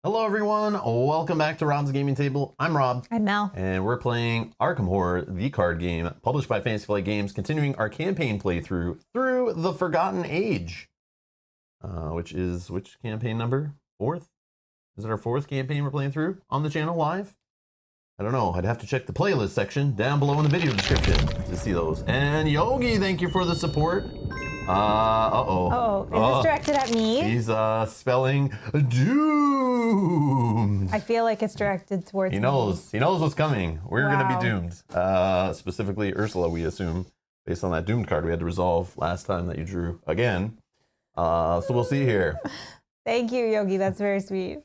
Hello everyone, welcome back to Rob's Gaming Table. I'm Rob. I'm Mel. And we're playing Arkham Horror, the card game, published by Fantasy Flight Games, continuing our campaign playthrough through the Forgotten Age. Which campaign number? Fourth? Is it our fourth campaign we're playing through on the channel live? I don't know, I'd have to check the playlist section down below in the video description to see those. And Yogi, thank you for the support. Is this directed at me? He's spelling doomed. I feel like it's directed towards me. He knows what's coming. We're gonna be doomed. Specifically Ursula, we assume, based on that doomed card we had to resolve last time that you drew again. So we'll see here. Thank you, Yogi. That's very sweet.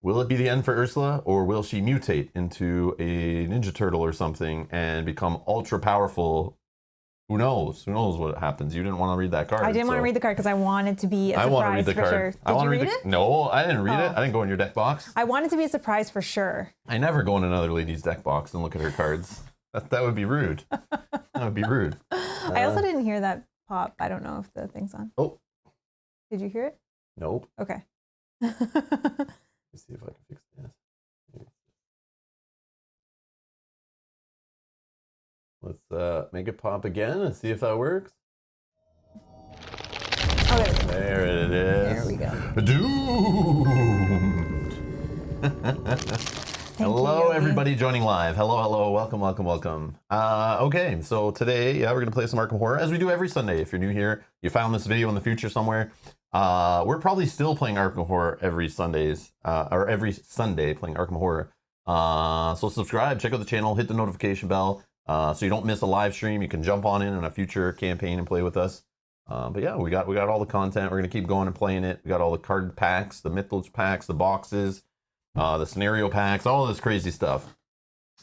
Will it be the end for Ursula, or will she mutate into a Ninja Turtle or something and become ultra powerful? Who knows? Who knows what happens? You didn't want to read that card. I didn't want to read the card because I wanted to be a surprise. I want to read the for card. Sure. Did you read it? No, I didn't read it. I didn't go in your deck box. I wanted to be a surprise for sure. I never go in another lady's deck box and look at her cards. That would be rude. That would be rude. I also didn't hear that pop. I don't know if the thing's on. Oh. Did you hear it? Nope. Okay. Let's see if I can fix this. make it pop again and see if that works. Oh, there it is. There we go. Doomed. Hello, everybody joining live. Hello. Welcome. Okay, so today, we're going to play some Arkham Horror, as we do every Sunday. If you're new here, you found this video in the future somewhere. We're probably still playing Arkham Horror every Sundays, or every Sunday playing Arkham Horror. So subscribe, check out the channel, hit the notification bell, so you don't miss a live stream. You can jump on in a future campaign and play with us. But yeah, we got all the content. We're gonna keep going and playing it. We got all the card packs, the Mythos packs, the boxes, the scenario packs, all this crazy stuff.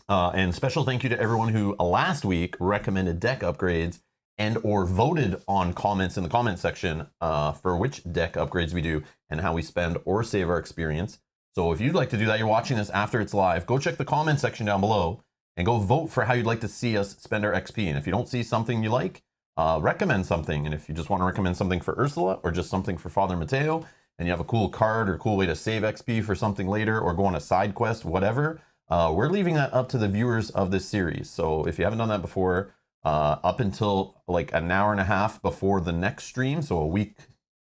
And special thank you to everyone who last week recommended deck upgrades and or voted on comments in the comment section for which deck upgrades we do and how we spend or save our experience. So if you'd like to do that, you're watching this after it's live, go check the comment section down below and go vote for how you'd like to see us spend our XP. And if you don't see something you like, recommend something. And if you just want to recommend something for Ursula or just something for Father Mateo, and you have a cool card or cool way to save XP for something later or go on a side quest, whatever, we're leaving that up to the viewers of this series. So if you haven't done that before, up until like an hour and a half before the next stream, so a week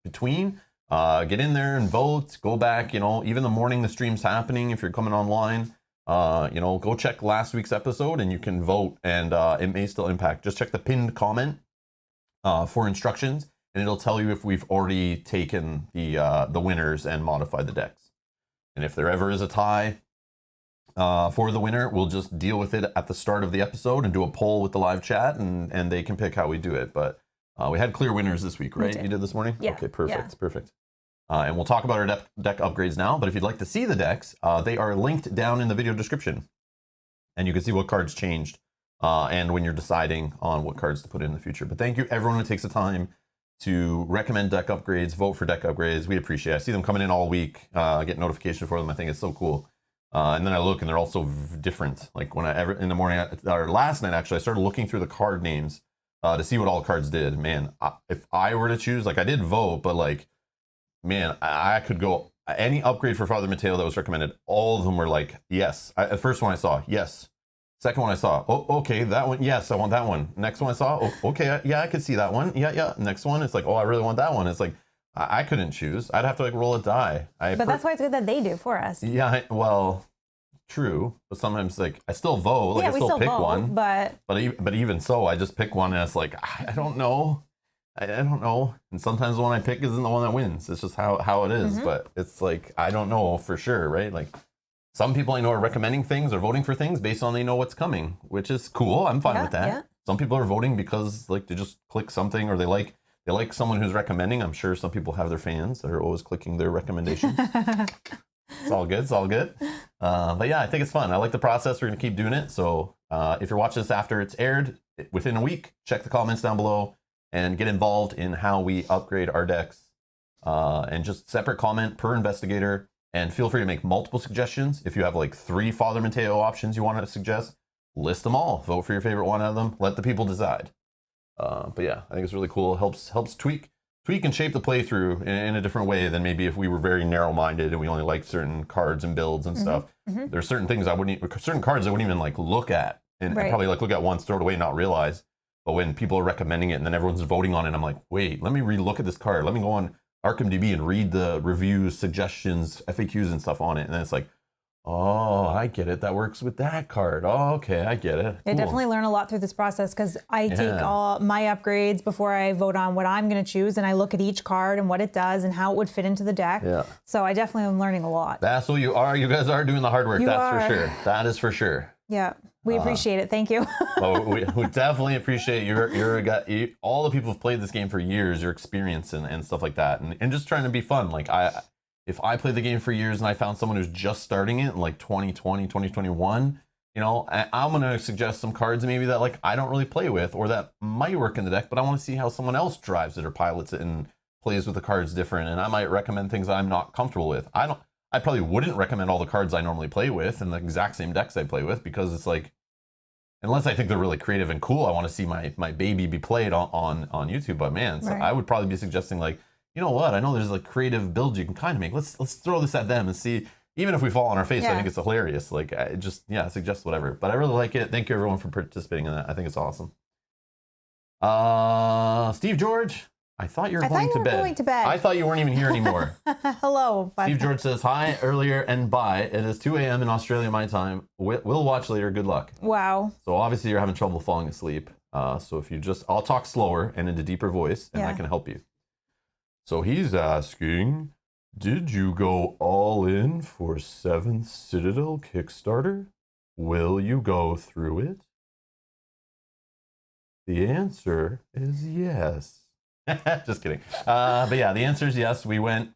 between, get in there and vote, go back, even the morning the stream's happening, if you're coming online, go check last week's episode and you can vote, and it may still impact. Just check the pinned comment for instructions, and it'll tell you if we've already taken the winners and modified the decks. And if there ever is a tie for the winner, we'll just deal with it at the start of the episode and do a poll with the live chat, and they can pick how we do it. But we had clear winners this week, right? You did this morning? Yeah. Okay, perfect, Yeah. perfect. And we'll talk about our deck upgrades now, but if you'd like to see the decks, they are linked down in the video description. And you can see what cards changed and when you're deciding on what cards to put in the future. But thank you everyone who takes the time to recommend deck upgrades, vote for deck upgrades. We appreciate it. I see them coming in all week, get notification for them. I think it's so cool. And then I look and they're all so different. Like in the morning, or last night actually, I started looking through the card names to see what all the cards did. Man, if I were to choose, like I did vote, but like, man, I could go any upgrade for Father Mateo that was recommended. All of them were like, yes. The first one I saw, yes. Second one I saw, oh, okay, that one, yes, I want that one. Next one I saw, oh, okay, yeah, I could see that one. Yeah. Next one, it's like, oh, I really want that one. It's like, I couldn't choose. I'd have to like roll a die. But that's why it's good that they do for us. Yeah, well, true. But sometimes like I still vote. Like Yeah, I we still pick vote, one. But even so, I just pick one and it's like, I don't know. I don't know. And sometimes the one I pick isn't the one that wins. It's just how it is. But it's like, I don't know for sure, right? Like some people I know are recommending things or voting for things based on they know what's coming, which is cool. I'm fine with that. Yeah. Some people are voting because like they just click something or they like someone who's recommending. I'm sure some people have their fans that are always clicking their recommendations. It's all good. But yeah, I think it's fun. I like the process. We're going to keep doing it. So if you're watching this after it's aired within a week, check the comments down below and get involved in how we upgrade our decks. And just separate comment per investigator. And feel free to make multiple suggestions. If you have like 3 Father Mateo options you want to suggest, list them all. Vote for your favorite one out of them. Let the people decide. But yeah, I think it's really cool. Helps tweak and shape the playthrough in a different way than maybe if we were very narrow-minded and we only like certain cards and builds and stuff. There's certain things certain cards I wouldn't even like look at and probably like look at once, throw it away, not realize. But when people are recommending it and then everyone's voting on it, I'm like, wait, let me re-look at this card. Let me go on ArkhamDB and read the reviews, suggestions, FAQs and stuff on it. And then it's like, oh, I get it. That works with that card. Oh, okay, I get it. I Cool. definitely learn a lot through this process because I take all my upgrades before I vote on what I'm going to choose, and I look at each card and what it does and how it would fit into the deck. Yeah. So I definitely am learning a lot. That's what you are. You guys are doing the hard work. That's for sure. That is for sure. Yeah, we appreciate it. Thank you. Well, we definitely appreciate you're a guy. All the people who've played this game for years, your experience and stuff like that, and just trying to be fun. Like if I played the game for years and I found someone who's just starting it in like 2020, 2021, I'm going to suggest some cards maybe that like I don't really play with or that might work in the deck, but I want to see how someone else drives it or pilots it and plays with the cards different. And I might recommend things I'm not comfortable with. I probably wouldn't recommend all the cards I normally play with and the exact same decks I play with because it's like, unless I think they're really creative and cool, I want to see my baby be played on YouTube. But man, so I would probably be suggesting like, you know what? I know there's like creative builds you can kind of make. Let's throw this at them and see. even if we fall on our face, I think it's hilarious. Like, I just, suggest whatever. But I really like it. Thank you, everyone, for participating in that. I think it's awesome. Steve George, I thought you were going to bed. I thought you weren't even here anymore. Hello. Steve George says, hi, earlier and bye. It is 2 a.m. in Australia, my time. We'll watch later. Good luck. Wow. So obviously you're having trouble falling asleep. So if you just, I'll talk slower and in a deeper voice, and I can help you. So he's asking, did you go all in for 7th Citadel Kickstarter? Will you go through it? The answer is yes. Just kidding. But yeah, the answer is yes. We went.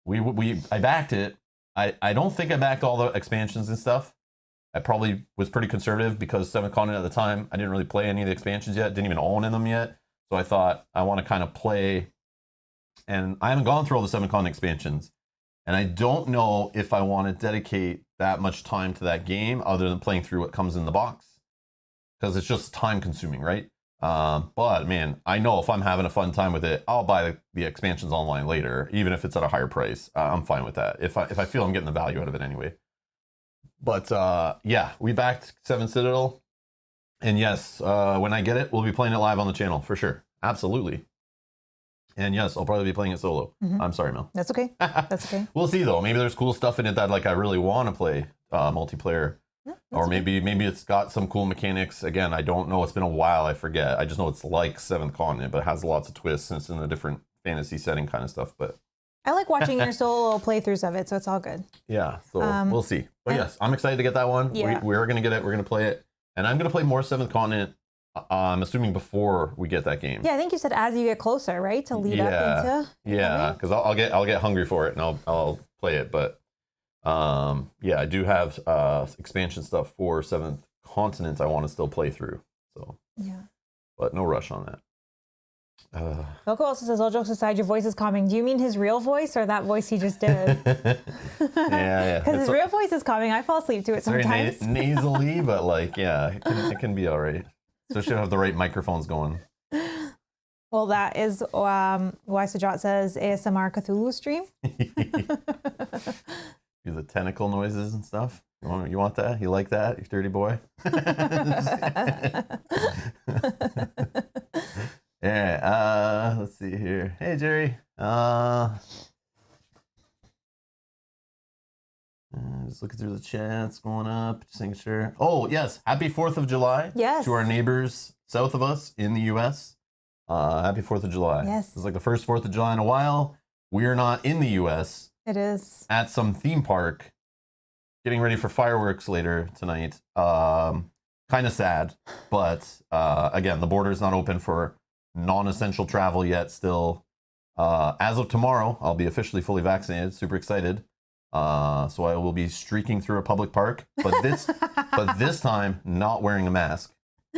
I backed it. I don't think I backed all the expansions and stuff. I probably was pretty conservative because 7th Continent at the time, I didn't really play any of the expansions yet. Didn't even own them yet. So I thought I want to kind of play. And I haven't gone through all the 7th Continent expansions. And I don't know if I want to dedicate that much time to that game other than playing through what comes in the box. Because it's just time consuming, right? But man, I know if I'm having a fun time with it, I'll buy the expansions online later, even if it's at a higher price. I'm fine with that. If I feel I'm getting the value out of it anyway. But yeah, we backed 7 Citadel. And yes, when I get it, we'll be playing it live on the channel for sure. Absolutely. And yes, I'll probably be playing it solo. I'm sorry, Mel. That's okay. That's okay. We'll see though. Maybe there's cool stuff in it that like I really want to play multiplayer. Or maybe it's got some cool mechanics. Again, I don't know. It's been a while. I forget. I just know it's like 7th Continent, but it has lots of twists and it's in a different fantasy setting kind of stuff. But I like watching your solo playthroughs of it, so it's all good. Yeah, so we'll see. But yes, I'm excited to get that one. Yeah. We're going to get it. We're going to play it. And I'm going to play more 7th Continent, I'm assuming before we get that game. Yeah, I think you said as you get closer, right? To lead up into... Yeah, because I'll get hungry for it and I'll play it. But yeah, I do have expansion stuff for 7th Continent I want to still play through. So yeah, but no rush on that. Velko also says, all jokes aside, your voice is calming. Do you mean his real voice or that voice he just did? Yeah. Because his real voice is calming. I fall asleep to it sometimes. Very nasally, but like, yeah, it can be all right. So should have the right microphones going. Well, that is why Sajat says ASMR Cthulhu stream. Do the tentacle noises and stuff. You want that? You like that? You dirty boy? Yeah, let's see here. Hey, Jerry. Just looking through the chats going up, just making sure. Oh, yes. Happy 4th of July. Yes. To our neighbors south of us in the U.S. Happy 4th of July. Yes. It's like the first 4th of July in a while. We're not in the U.S. It is. At some theme park, getting ready for fireworks later tonight. Kind of sad, but again, the border is not open for non-essential travel yet still. As of tomorrow, I'll be officially fully vaccinated. Super excited. So I will be streaking through a public park, but this time not wearing a mask.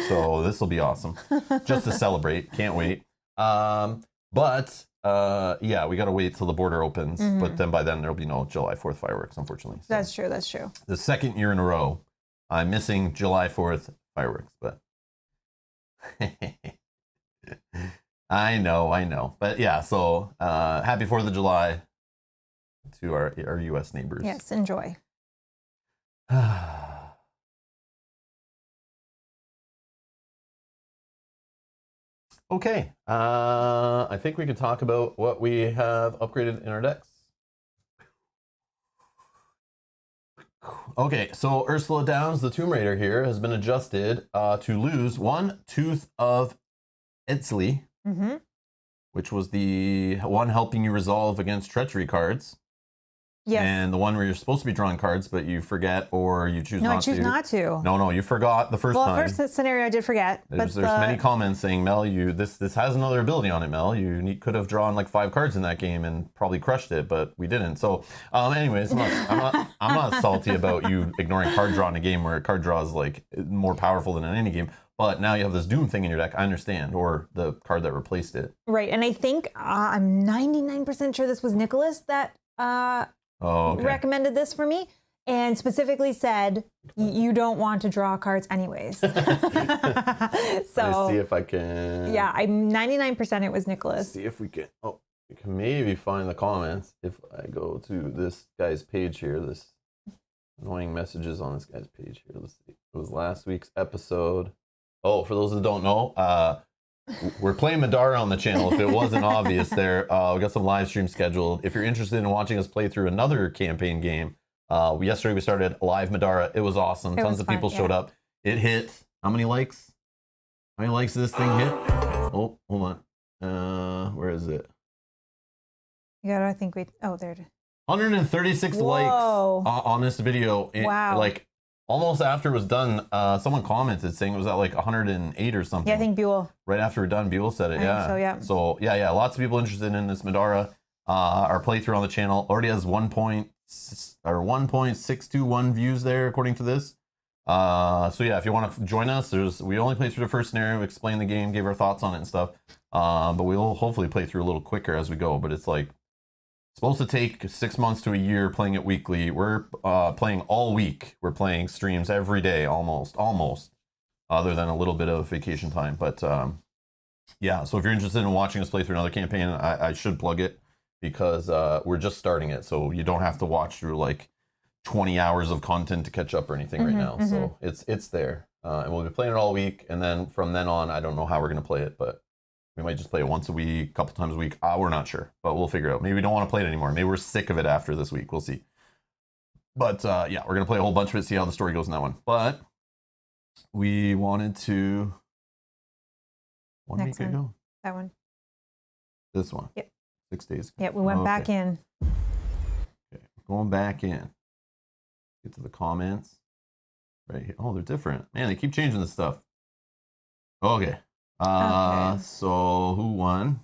So this will be awesome. Just to celebrate. Can't wait. But yeah, we got to wait till the border opens. But then by then there'll be no July 4th fireworks, unfortunately. So that's true. That's true. The second year in a row, I'm missing July 4th fireworks, but I know. But yeah, so happy 4th of July to our U.S. neighbors. Yes, enjoy. Okay, I think we can talk about what we have upgraded in our decks. Okay, so Ursula Downs, the Tomb Raider here, has been adjusted to lose 1 Tooth of Etzli, which was the one helping you resolve against treachery cards. Yes. And the one where you're supposed to be drawing cards, but you forget or you choose not to. No, I choose not to. No, you forgot the first time. Well, first scenario I did forget. There's many comments saying, Mel, this has another ability on it, Mel. You could have drawn like 5 cards in that game and probably crushed it, but we didn't. So, anyways, I'm not salty about you ignoring card draw in a game where a card draw is like more powerful than in any game. But now you have this Doom thing in your deck, I understand, or the card that replaced it. Right, and I think I'm 99% sure this was Nicholas that recommended this for me, and specifically said you don't want to draw cards anyways. So let's see if I can. Yeah, I'm 99% it was Nicholas. Let's see if we can. Oh, You can maybe find the comments if I go to this guy's page here. This annoying messages on this guy's page here. Let's see. It was last week's episode. Oh, for those that don't know, we're playing Madara on the channel. If it wasn't obvious there, we got some live stream scheduled. If you're interested in watching us play through another campaign game, yesterday we started live Madara. It was awesome. Tons of people showed up. It hit. How many likes? How many likes did this thing hit? Oh, hold on. Where is it? Yeah, I think oh, there it is. 136 likes on this video. Wow. Like almost after it was done, someone commented saying it was at like 108 or something. Yeah, I think Buell. Right after we're done, Buell said it. So yeah. So yeah, lots of people interested in this Madara. Our playthrough on the channel already has 1.621 views there, according to this. So yeah, if you want to join us, we only play through the first scenario, explain the game, gave our thoughts on it and stuff. But we'll hopefully play through a little quicker as we go. But it's like supposed to take 6 months to a year playing it weekly. We're playing all week. We're playing streams every day, almost, other than a little bit of vacation time. But yeah, so if you're interested in watching us play through another campaign, I should plug it because we're just starting it. So you don't have to watch through like 20 hours of content to catch up or anything right now. So it's there. And we'll be playing it all week. And then from then on, I don't know how we're going to play it, but we might just play it once a week, a couple times a week. We're not sure, but we'll figure it out. Maybe we don't want to play it anymore. Maybe we're sick of it after this week. We'll see. But yeah, we're going to play a whole bunch of it, see how the story goes in that one. But we wanted to... One week ago? That one. This one? Yep. 6 days ago. Yep, we went back in. Okay, going back in. Get to the comments. Right here. Oh, they're different. Man, they keep changing this stuff. Okay. So who won?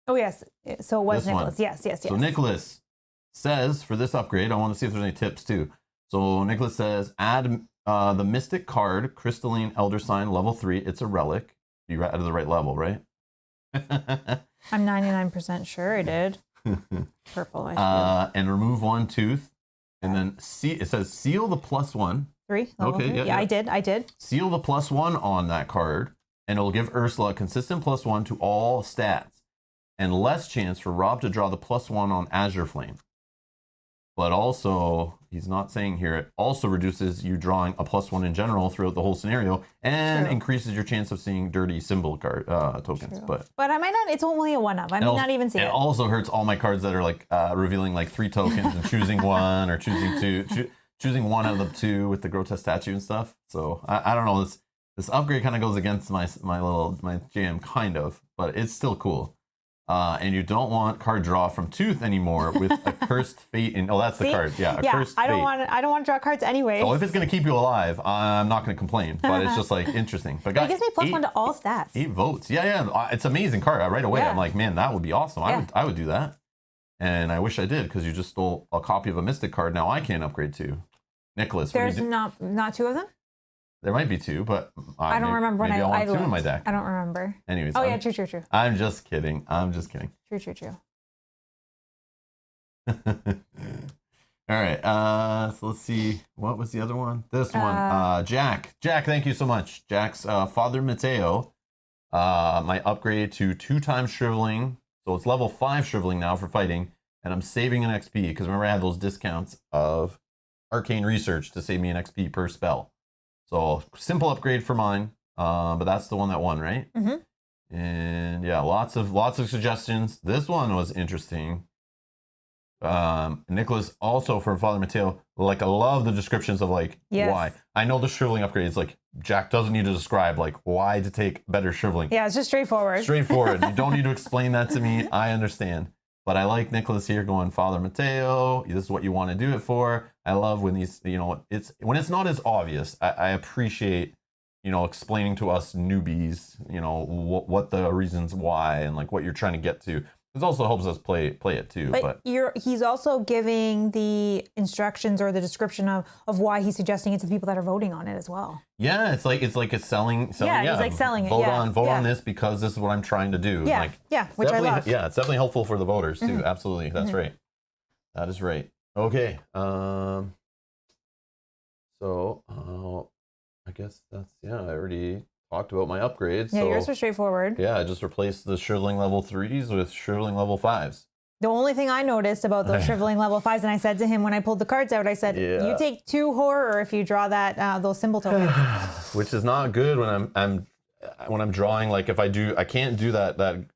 Oh yes, so it was Nicholas. Yes. So Nicholas says for this upgrade, I want to see if there's any tips too. So Nicholas says add the Mystic card, Crystalline Elder Sign, level 3. It's a relic. You added the right level, right? I'm 99% sure I did. Purple. And remove 1 tooth, and then it says seal the +1. 3. Okay. 3. Yeah, I did. Seal the +1 on that card. And it'll give Ursula a consistent +1 to all stats, and less chance for Rob to draw the +1 on Azure Flame. But also, he's not saying here, it also reduces you drawing a +1 in general throughout the whole scenario, and increases your chance of seeing dirty symbol card tokens. But I might not. It's only a 1-of. I may not even see it. It also hurts all my cards that are like revealing like 3 tokens and choosing 1 or choosing 2, choosing 1 out of the 2 with the grotesque statue and stuff. So I don't know. This upgrade kind of goes against my jam, kind of, but it's still cool. And you don't want card draw from Tooth anymore with a cursed fate. Oh, that's the card. Yeah, cursed fate. I don't want to draw cards anyway. So if it's gonna keep you alive, I'm not gonna complain. But it's just like interesting. But it gives me +1 to all stats. 8 votes. Yeah. It's an amazing card. Right away, I'm like, man, that would be awesome. I would do that. And I wish I did because you just stole a copy of a Mystic card. Now I can't upgrade to Nicholas. There's not 2 of them. There might be 2, but I don't remember when I want 2 in my deck. I don't remember. Anyways. Oh, yeah, true. I'm just kidding. True. All right. So let's see. What was the other one? This one. Jack. Jack, thank you so much. Jack's Father Mateo. My upgrade to 2 times shriveling. So it's level 5 shriveling now for fighting. And I'm saving an XP because remember I had those discounts of arcane research to save me an XP per spell. So simple upgrade for mine, but that's the one that won, right? And yeah, lots of suggestions. This one was interesting. Nicholas also from Father Mateo, like I love the descriptions of like why. I know the shriveling upgrade is like Jack doesn't need to describe like why to take better shriveling. Yeah, it's just straightforward. Straightforward. You don't need to explain that to me. I understand. But I like Nicholas here going, Father Mateo, this is what you want to do it for. I love when these, when it's not as obvious. I appreciate, explaining to us newbies, what the reasons why and like what you're trying to get to. This also helps us play it too. But he's also giving the instructions or the description of why he's suggesting it to the people that are voting on it as well. Yeah, it's like a selling. Yeah, he's like selling it. Vote on this because this is what I'm trying to do. Yeah, which I love. Yeah, it's definitely helpful for the voters too. Absolutely, that's right. That is right. Okay. So I guess that's I already talked about my upgrades. Yeah, so, yours was straightforward. Yeah, I just replaced the shriveling level 3s with shriveling level 5s. The only thing I noticed about those shriveling level 5s, and I said to him when I pulled the cards out, I said, you take 2 horror if you draw that those symbol tokens. Which is not good when I'm drawing. Like if I can't do that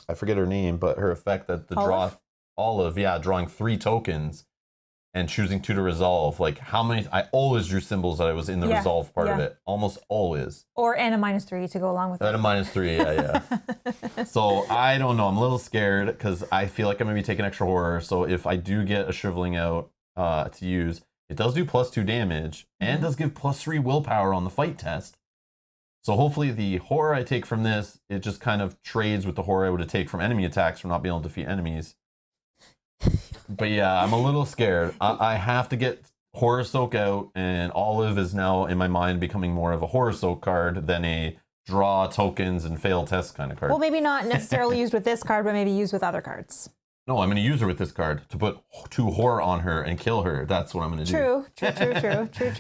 I forget her name, but her effect that the Olive, yeah, drawing 3 tokens and choosing 2 to resolve. Like how many, I always drew symbols that I was in the resolve part of it. Almost always. Or and a -3 to go along with it. And a -3, yeah. So I don't know, I'm a little scared because I feel like I'm gonna be taking extra horror. So if I do get a shriveling out to use, it does do +2 damage and does give +3 willpower on the fight test. So hopefully the horror I take from this, it just kind of trades with the horror I would take from enemy attacks from not being able to defeat enemies. But yeah, I'm a little scared. I have to get Horror Soak out, and Olive is now in my mind becoming more of a Horror Soak card than a draw tokens and fail tests kind of card. Well, maybe not necessarily used with this card, but maybe used with other cards. No, I'm going to use her with this card to put 2 horror on her and kill her. That's what I'm going to do.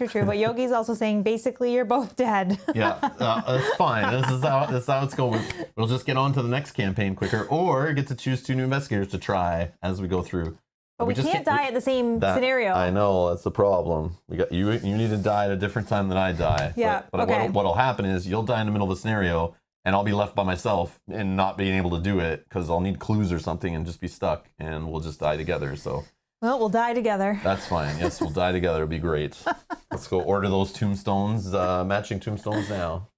True. But Yogi's also saying basically you're both dead. Yeah, that's fine. This is how it's going. We'll just get on to the next campaign quicker, or get to choose 2 new investigators to try as we go through. But we can't die at the same scenario. I know, that's the problem. We got you need to die at a different time than I die. Yeah. But okay. What'll happen is you'll die in the middle of the scenario, and I'll be left by myself and not being able to do it because I'll need clues or something and just be stuck, and we'll just die together. So. Well, we'll die together. That's fine. Yes, we'll die together. It'll be great. Let's go order those tombstones, matching tombstones now.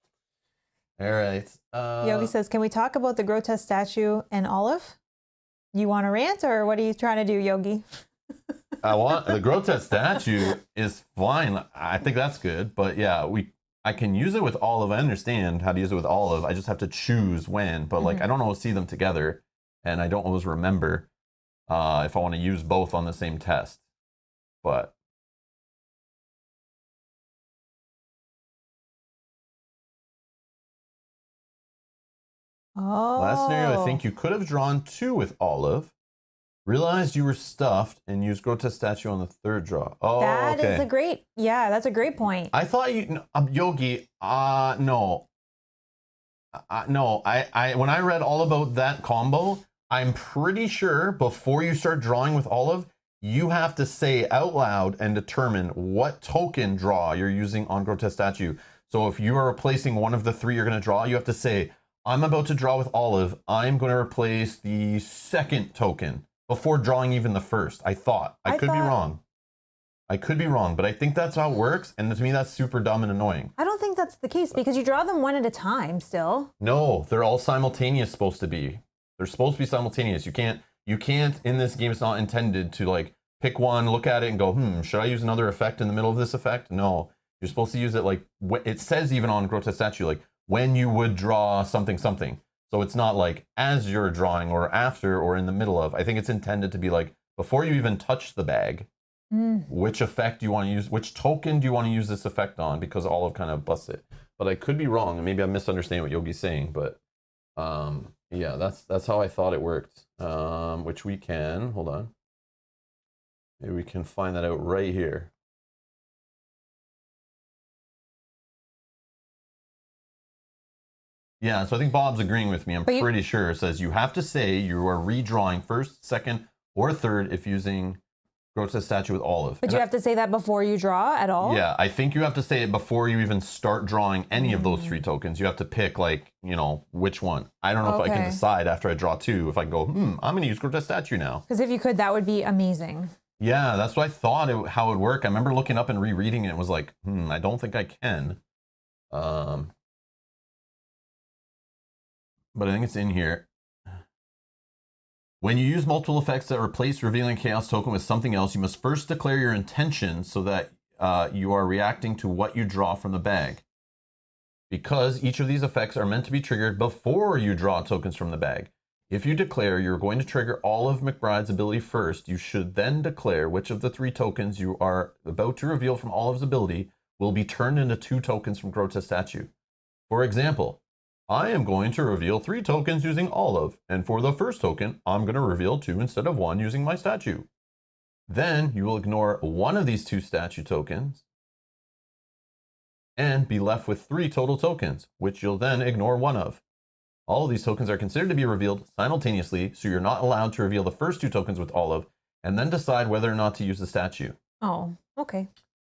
All right. Yogi says, can we talk about the grotesque statue and Olive? You want to rant, or what are you trying to do, Yogi? The grotesque statue is fine. I think that's good. But yeah, I can use it with Olive. I understand how to use it with Olive. I just have to choose when. But like, I don't always see them together, and I don't always remember if I want to use both on the same test. But last scenario, I think you could have drawn 2 with Olive, realized you were stuffed, and used grotesque statue on the 3rd draw. Oh, that okay. is a great, that's a great point. I thought you, Yogi, no. No, when I read all about that combo, I'm pretty sure before you start drawing with Olive, you have to say out loud and determine what token draw you're using on grotesque statue. So if you are replacing one of the 3 you're going to draw, you have to say, I'm about to draw with Olive. I'm going to replace the 2nd token before drawing even the 1st. I thought. I could be wrong. I could be wrong, but I think that's how it works. And to me, that's super dumb and annoying. I don't think that's the case because you draw them one at a time still. No, they're all simultaneous supposed to be. They're supposed to be simultaneous. You can't in this game, it's not intended to like pick one, look at it and go, should I use another effect in the middle of this effect? No, you're supposed to use it like, it says even on grotesque statue, like, when you would draw something. So it's not like as you're drawing or after or in the middle of. I think it's intended to be like before you even touch the bag, which effect do you want to use, which token do you want to use this effect on, because Olive kind of busts it. But I could be wrong, and maybe I'm misunderstanding what Yogi's saying, but yeah, that's how I thought it worked. Which we can, hold on. Maybe we can find that out right here. Yeah, so I think Bob's agreeing with me. I'm pretty sure it says you have to say you are redrawing 1st, 2nd, or 3rd if using grotesque statue with Olive. But you have to say that before you draw at all? Yeah, I think you have to say it before you even start drawing any of those 3 tokens. You have to pick, like, which one. I don't know if I can decide after I draw 2 if I go, I'm going to use grotesque statue now. Because if you could, that would be amazing. Yeah, that's what I thought how it would work. I remember looking up and rereading it and was like, I don't think I can. But I think it's in here. When you use multiple effects that replace revealing chaos token with something else, you must first declare your intention so that you are reacting to what you draw from the bag. Because each of these effects are meant to be triggered before you draw tokens from the bag. If you declare you're going to trigger all of McBride's ability first, you should then declare which of the 3 tokens you are about to reveal from Olive's ability will be turned into 2 tokens from grotesque statue. For example, I am going to reveal 3 tokens using Olive, and for the 1st token, I'm going to reveal 2 instead of 1 using my statue. Then you will ignore one of these 2 statue tokens and be left with 3 total tokens, which you'll then ignore 1 of. All of these tokens are considered to be revealed simultaneously, so you're not allowed to reveal the first 2 tokens with Olive, and then decide whether or not to use the statue. Oh, okay.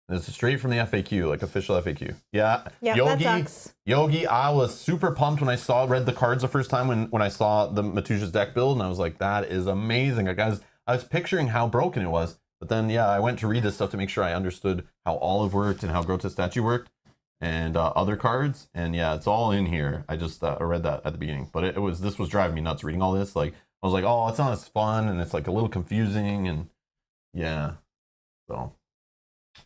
This is straight from the FAQ, like official FAQ. Yeah, that sucks. Yogi, I was super pumped when I read the cards the first time when I saw the Matuja's deck build, and I was like, that is amazing. Like, I was picturing how broken it was, but then, yeah, I went to read this stuff to make sure I understood how Olive worked and how Grotesque Statue worked, and other cards, and yeah, it's all in here. I just read that at the beginning, but this was driving me nuts reading all this. Like, I was like, oh, it's not as fun, and it's like a little confusing, and yeah, so.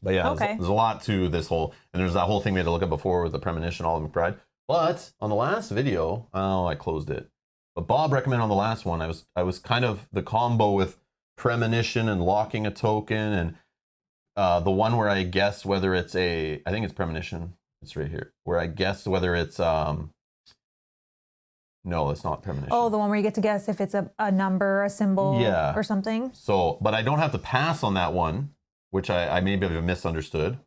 But yeah, okay. there's a lot to this whole, and there's that whole thing we had to look at before with the Premonition, Olive McBride. But on the last video, I closed it. But Bob recommended on the last one, I was kind of the combo with Premonition and locking a token, and the one where I guess whether it's I think it's Premonition. It's right here, where I guess whether it's no, it's not Premonition. Oh, the one where you get to guess if it's a number, a symbol, or something. So, but I don't have to pass on that one, which I maybe have misunderstood.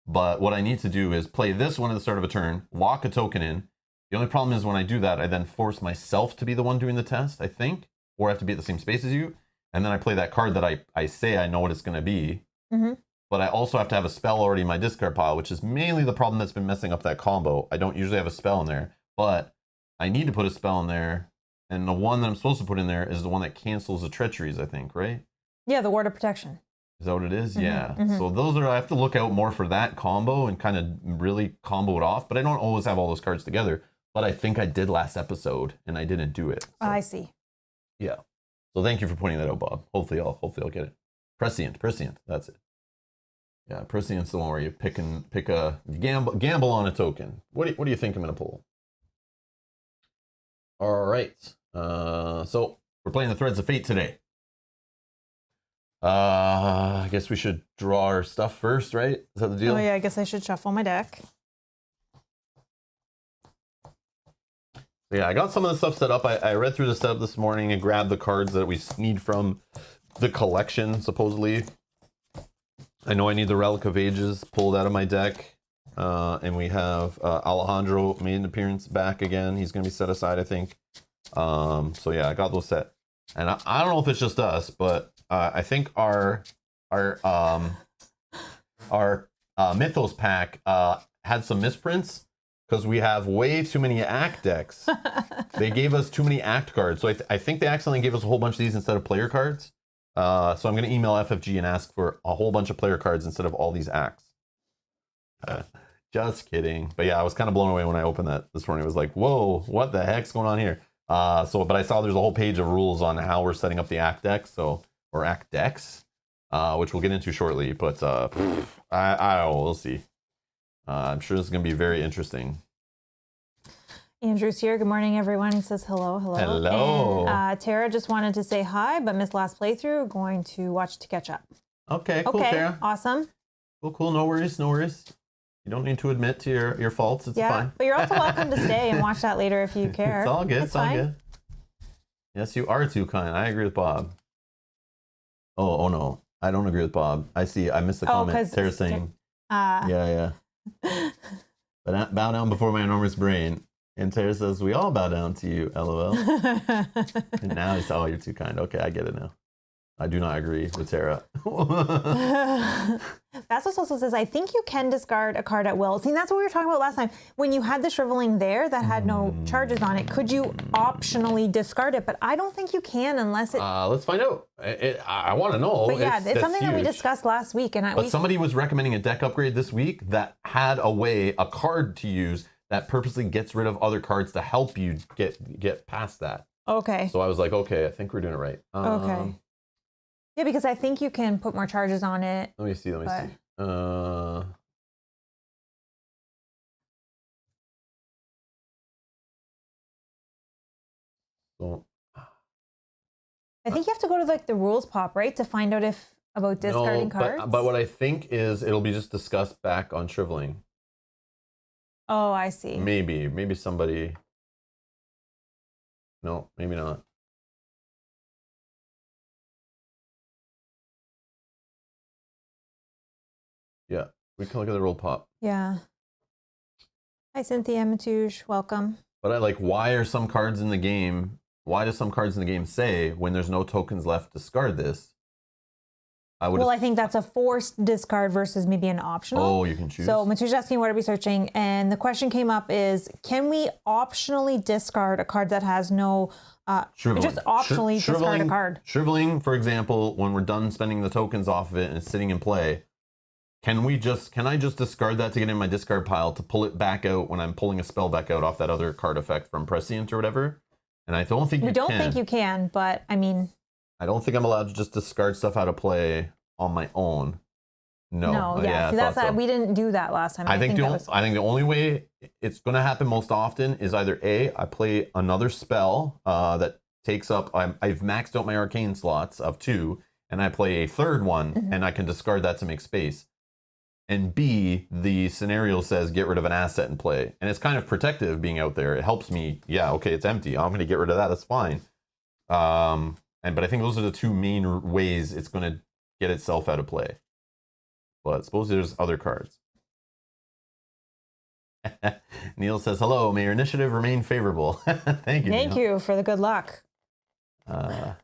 But what I need to do is play this one at the start of a turn, lock a token in. The only problem is when I do that, I then force myself to be the one doing the test, I think, or I have to be at the same space as you. And then I play that card that I say I know what it's going to be. Mm-hmm. But I also have to have a spell already in my discard pile, which is mainly the problem that's been messing up that combo. I don't usually have a spell in there, but I need to put a spell in there. And the one that I'm supposed to put in there is the one that cancels the treacheries, I think, right? Yeah, the Ward of Protection. Is that what it is? Mm-hmm. Yeah. Mm-hmm. So I have to look out more for that combo and kind of really combo it off. But I don't always have all those cards together. But I think I did last episode and I didn't do it. So. I see. Yeah. So thank you for pointing that out, Bob. Hopefully I'll get it. Prescient. That's it. Yeah, Prescient's the one where you gamble on a token. What do you think I'm gonna pull? All right. So we're playing the Threads of Fate today. I guess we should draw our stuff first, right? Is that the deal? Oh yeah, I guess I should shuffle my deck. Yeah, I got some of the stuff set up. I read through the setup this morning and grabbed the cards that we need from the collection, supposedly. I know I need the Relic of Ages pulled out of my deck. And we have Alejandro made an appearance back again. He's going to be set aside, I think. So yeah, I got those set. And I don't know if it's just us, but I think our Mythos pack had some misprints because we have way too many Act decks. They gave us too many Act cards. So I think they accidentally gave us a whole bunch of these instead of player cards. So I'm going to email FFG and ask for a whole bunch of player cards instead of all these Acts. Just kidding. But yeah, I was kind of blown away when I opened that this morning. It was like, whoa, what the heck's going on here? But I saw there's a whole page of rules on how we're setting up the Act decks, or Act decks, which we'll get into shortly. But we'll see. I'm sure this is going to be very interesting. Andrew's here. Good morning, everyone. He says hello. Hello. And, Tara just wanted to say hi, but missed last playthrough. Going to watch to catch up. Okay, cool, Tara. Awesome. Cool. No worries. You don't need to admit to your faults. It's fine. But you're also welcome to stay and watch that later if you care. It's all good. It's all good. Yes, you are too kind. I agree with Bob. Oh no. I don't agree with Bob. I missed the comment. Tara's saying, yeah. But bow down before my enormous brain. And Tara says, we all bow down to you, LOL. And now he's, you're too kind. Okay, I get it now. I do not agree with Tara. Vassos also says, I think you can discard a card at will. See, that's what we were talking about last time. When you had the Shriveling there that had no charges on it, could you optionally discard it? But I don't think you can unless it... Let's find out. I want to know. But yeah, it's something that we discussed last week. But somebody was recommending a deck upgrade this week that had a card to use that purposely gets rid of other cards to help you get past that. Okay. So I was like, okay, I think we're doing it right. Okay. Yeah, because I think you can put more charges on it. Let me see. So, I think you have to go to the rules pop, right, to find out about discarding cards. But what I think is it'll be just discussed back on Shriveling. Oh, I see. Maybe somebody. No, maybe not. Yeah, we can look at the rule pop. Yeah. Hi, Cynthia Matouche. Welcome. But I like, why are some cards in the game? Why do some cards in the game say when there's no tokens left, discard this? I think that's a forced discard versus maybe an optional. Oh, you can choose. So Matouche asking what are we searching, and the question came up is, can we optionally discard a card that has no? Just optionally discard a card. Shriveling, for example, when we're done spending the tokens off of it and it's sitting in play, can I just discard that to get in my discard pile to pull it back out when I'm pulling a spell back out off that other card effect from Prescient or whatever? And I don't think we don't think you can, but I mean, I don't think I'm allowed to just discard stuff out of play on my own. No. Yeah. See, that's that. We didn't do that last time. I think the only way it's going to happen most often is either A, I play another spell that takes up. I've maxed out my arcane slots of 2, and I play a third one, and I can discard that to make space. And B, the scenario says get rid of an asset in play, and it's kind of protective being out there. It helps me. Yeah, okay, it's empty. I'm going to get rid of that. That's fine. But I think those are the two main ways it's going to get itself out of play. But suppose there's other cards. Neil says, hello, may your initiative remain favorable. Thank you. Thank you for the good luck. But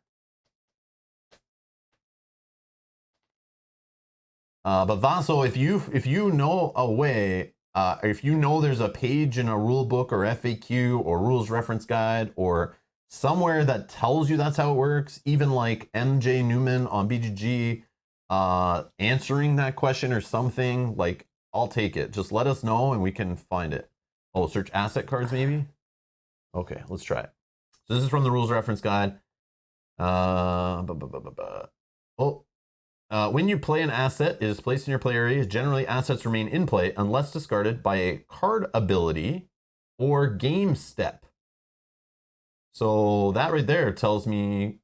Vaso, if you know a way, if you know there's a page in a rule book or FAQ or rules reference guide or somewhere that tells you that's how it works, even like MJ Newman on BGG answering that question or something, like, I'll take it. Just let us know and we can find it. Oh, search asset cards maybe? Okay, let's try it. So this is from the rules reference guide. When you play an asset, it is placed in your play area. Generally, assets remain in play unless discarded by a card ability or game step. So that right there tells me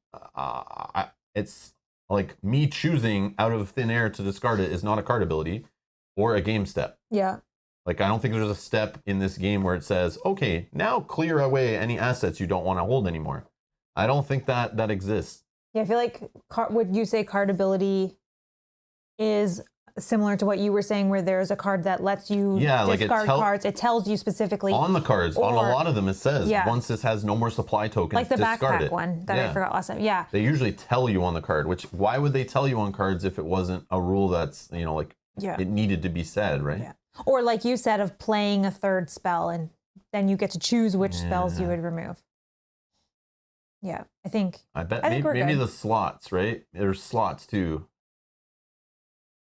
it's like me choosing out of thin air to discard it is not a card ability or a game step. Yeah. Like, I don't think there's a step in this game where it says, okay, now clear away any assets you don't want to hold anymore. I don't think that exists. Yeah, I feel like, would you say card ability is similar to what you were saying, where there's a card that lets you discard cards? It tells you specifically. On the cards, on a lot of them, it says, once this has no more supply tokens, like the discard backpack one that I forgot last time. Yeah. They usually tell you on the card, which, why would they tell you on cards if it wasn't a rule that's, it needed to be said, right? Yeah. Or like you said, of playing a third spell, and then you get to choose which spells you would remove. Yeah, I think maybe the slots, right? There's slots too.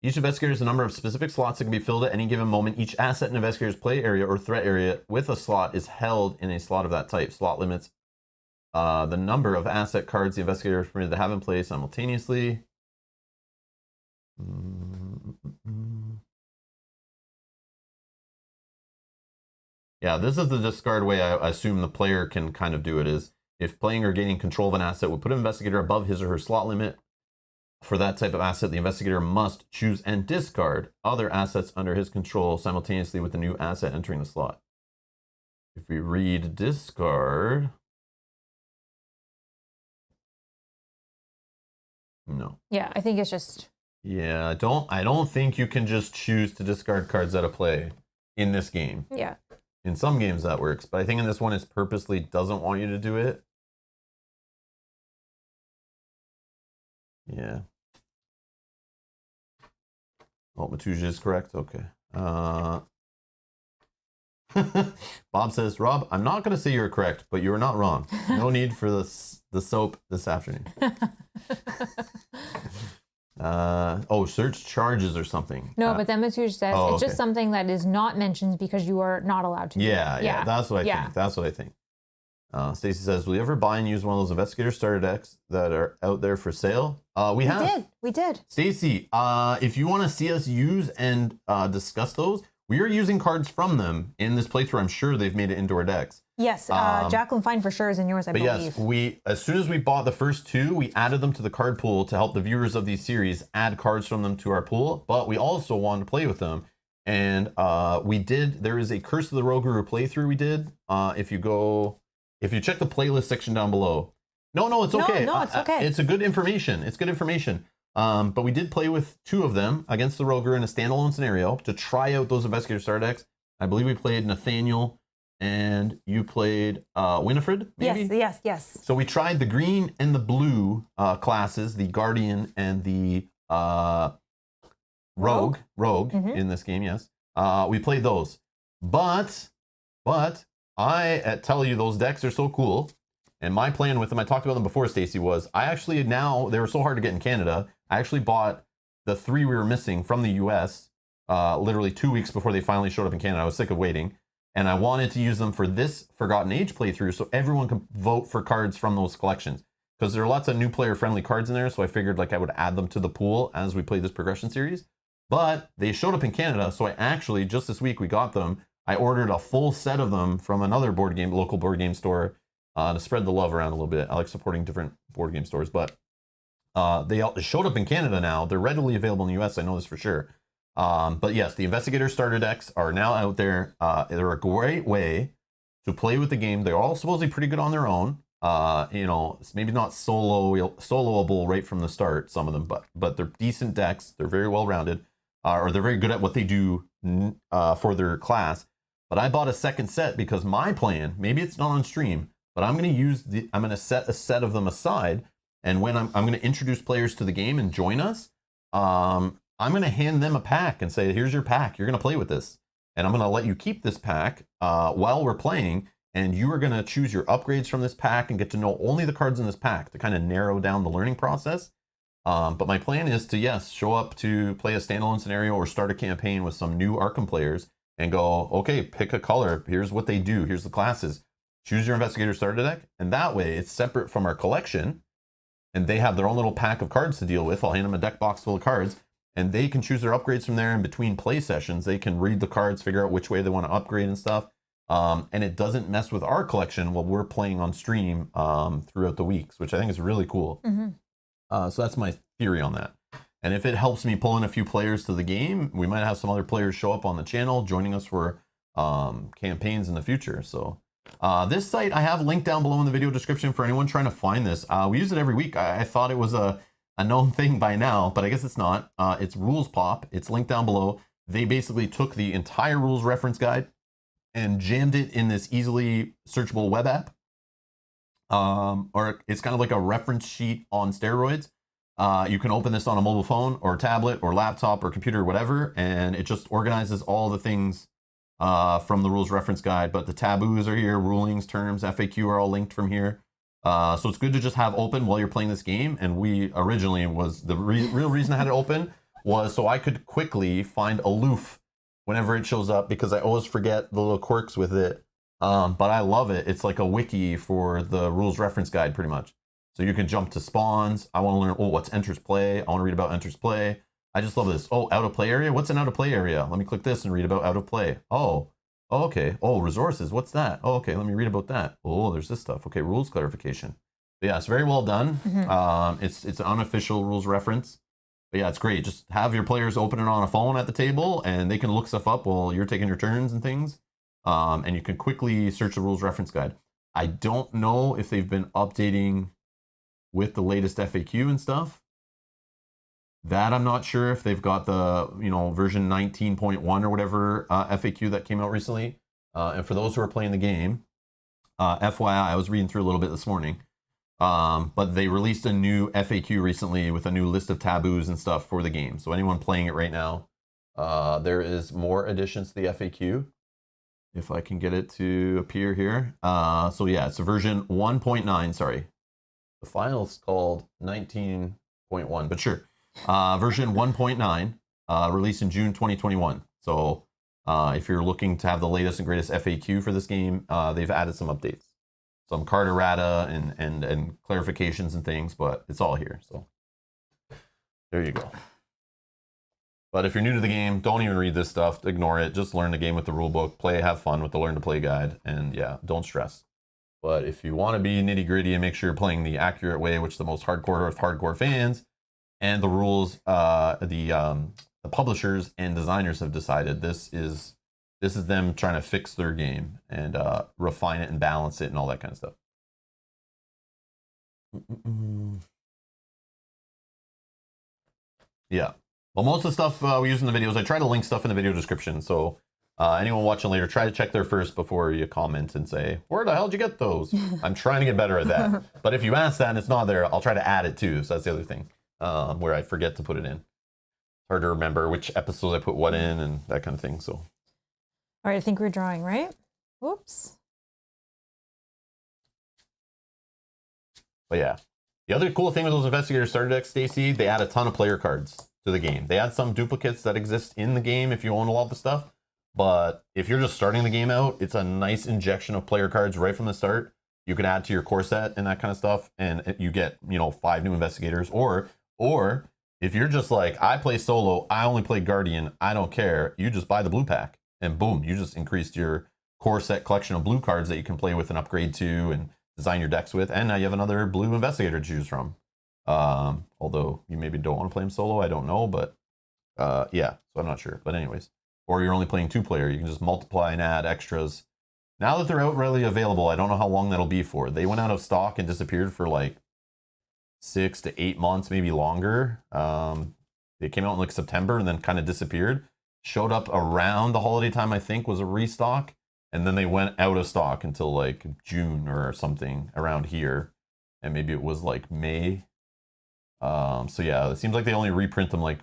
Each investigator has a number of specific slots that can be filled at any given moment. Each asset in an investigator's play area or threat area with a slot is held in a slot of that type. Slot limits the number of asset cards the investigator is permitted to have in play simultaneously. Yeah, this is the discard way I assume the player can kind of do it, is if playing or gaining control of an asset would put an investigator above his or her slot limit. For that type of asset, the investigator must choose and discard other assets under his control simultaneously with the new asset entering the slot. If we read discard, no. Yeah, I think it's just. Yeah, I don't think you can just choose to discard cards out of play in this game. Yeah. In some games that works, but I think in this one it purposely doesn't want you to do it. Yeah. Oh, Matuja is correct. Okay. Bob says, Rob, I'm not going to say you're correct, but you are not wrong. No need for the soap this afternoon. Search charges or something. No, but then Matuja says it's just something that is not mentioned because you are not allowed to do it. Yeah, that's what I think. That's what I think. Stacy says, will you ever buy and use one of those investigator starter decks that are out there for sale? We did. Stacy, if you want to see us use and discuss those, we are using cards from them in this playthrough. I'm sure they've made it into our decks. Yes, Jacqueline Fine for sure is in yours, I believe. Yes, as soon as we bought the first two, we added them to the card pool to help the viewers of these series add cards from them to our pool, but we also wanted to play with them. And there is a Curse of the Rogue playthrough we did. If you check the playlist section down below. No, it's okay. No, it's okay. It's good information. But we did play with two of them against the Rogue in a standalone scenario to try out those investigator star decks. I believe we played Nathaniel, and you played Winifred, maybe? Yes. So we tried the green and the blue classes, the Guardian and the Rogue in this game, yes. We played those. But I tell you, those decks are so cool. And my plan with them, I talked about them before, Stacy, was I actually now, they were so hard to get in Canada, I actually bought the 3 we were missing from the US literally 2 weeks before they finally showed up in Canada. I was sick of waiting. And I wanted to use them for this Forgotten Age playthrough so everyone can vote for cards from those collections. Because there are lots of new player-friendly cards in there, so I figured like I would add them to the pool as we play this progression series. But they showed up in Canada, so I actually, just this week we got them. I ordered a full set of them from another local board game store to spread the love around a little bit. I like supporting different board game stores, but they showed up in Canada now. They're readily available in the US, I know this for sure. But yes, the Investigator starter decks are now out there. They're a great way to play with the game. They're all supposedly pretty good on their own. You know, it's maybe not soloable right from the start, some of them, but they're decent decks. They're very well rounded, or they're very good at what they do for their class. But I bought a second set because my plan, maybe it's not on stream, but I'm going to set a set of them aside. And when I'm going to introduce players to the game and join us, I'm going to hand them a pack and say, here's your pack. You're going to play with this. And I'm going to let you keep this pack while we're playing. And you are going to choose your upgrades from this pack and get to know only the cards in this pack to kind of narrow down the learning process. But my plan is to, yes, show up to play a standalone scenario or start a campaign with some new Arkham players and go, okay, pick a color. Here's what they do. Here's the classes. Choose your Investigator starter deck. And that way it's separate from our collection. And they have their own little pack of cards to deal with. I'll hand them a deck box full of cards. And they can choose their upgrades from there in between play sessions. They can read the cards, figure out which way they want to upgrade and stuff. And it doesn't mess with our collection while we're playing on stream throughout the weeks, which I think is really cool. So that's my theory on that. And if it helps me pull in a few players to the game, we might have some other players show up on the channel joining us for campaigns in the future. So this site I have linked down below in the video description for anyone trying to find this. We use it every week. I thought it was a known thing by now, but I guess it's not. It's Rules Pop. It's linked down below. They basically took the entire rules reference guide and jammed it in this easily searchable web app. Or it's kind of like a reference sheet on steroids. You can open this on a mobile phone or tablet or laptop or computer or whatever, and it just organizes all the things from the rules reference guide. But the taboos are here, rulings, terms, FAQ are all linked from here. So it's good to just have open while you're playing this game. And we originally was the real reason I had it open was so I could quickly find aloof whenever it shows up, because I always forget the little quirks with it. But I love it. It's like a wiki for the rules reference guide pretty much. So you can jump to spawns. I want to learn, what's enters play? I want to read about enters play. I just love this. Oh, out of play area? What's an out of play area? Let me click this and read about out of play. Oh, okay. Oh, resources. What's that? Oh, okay. Let me read about that. Oh, there's this stuff. Okay, rules clarification. But yeah, it's very well done. It's an unofficial rules reference. But yeah, it's great. Just have your players open it on a phone at the table, and they can look stuff up while you're taking your turns and things. And you can quickly search the rules reference guide. I don't know if they've been updating with the latest FAQ and stuff. That I'm not sure if they've got the, version 19.1 or whatever FAQ that came out recently. And for those who are playing the game, FYI, I was reading through a little bit this morning. But they released a new FAQ recently with a new list of taboos and stuff for the game. So anyone playing it right now, there is more additions to the FAQ. If I can get it to appear here. So yeah, it's a version 1.9, sorry. The file is called 19.1, but sure. Version 1.9, released in June 2021. So if you're looking to have the latest and greatest FAQ for this game, they've added some updates. Some card errata and clarifications and things, but it's all here. So there you go. But if you're new to the game, don't even read this stuff. Ignore it. Just learn the game with the rule book. Play, have fun with the learn to play guide. And yeah, don't stress. But if you want to be nitty gritty and make sure you're playing the accurate way, which the most hardcore with hardcore fans and the rules, the publishers and designers have decided, this is them trying to fix their game and refine it and balance it and all that kind of stuff. Yeah. Well, most of the stuff we use in the videos, I try to link stuff in the video description. So Anyone watching later, try to check there first before you comment and say, where the hell did you get those? I'm trying to get better at that. But if you ask that and it's not there, I'll try to add it too. So that's the other thing, where I forget to put it in. Hard to remember which episodes I put what in and that kind of thing. So, all right, I think we're drawing, right? Whoops. But yeah, the other cool thing with those Investigator starter decks, Stacy, they add a ton of player cards to the game. They add some duplicates that exist in the game if you own a lot of the stuff. But if you're just starting the game out, it's a nice injection of player cards right from the start. You can add to your core set and that kind of stuff, and you get, 5 new investigators. Or if you're just like, I play solo, I only play Guardian, I don't care, you just buy the blue pack, and boom, you just increased your core set collection of blue cards that you can play with and upgrade to and design your decks with, and now you have another blue investigator to choose from. Although you maybe don't want to play him solo, I don't know, but yeah, so I'm not sure. But anyways. Or you're only playing 2-player, you can just multiply and add extras. Now that they're outrightly available, I don't know how long that'll be for. They went out of stock and disappeared for like 6 to 8 months, maybe longer. They came out in like September and then kind of disappeared. Showed up around the holiday time, I think, was a restock. And then they went out of stock until like June or something around here. And maybe it was like May. So yeah, it seems like they only reprint them like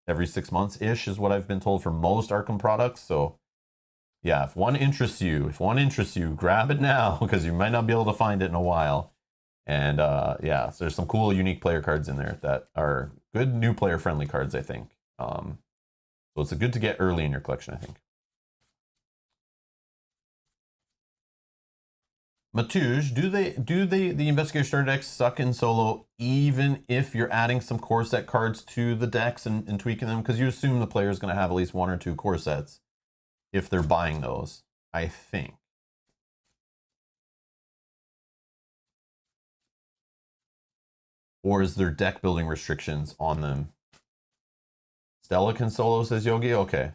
every 6 months-ish is what I've been told for most Arkham products. So yeah, if one interests you, grab it now because you might not be able to find it in a while. And yeah, so there's some cool, unique player cards in there that are good new player-friendly cards, I think. So it's good to get early in your collection, I think. Matouj, do the Investigator starter decks suck in solo even if you're adding some core set cards to the decks and tweaking them? Because you assume the player is going to have at least 1 or 2 core sets if they're buying those, I think. Or is there deck building restrictions on them? Stella can solo, says Yogi. Okay.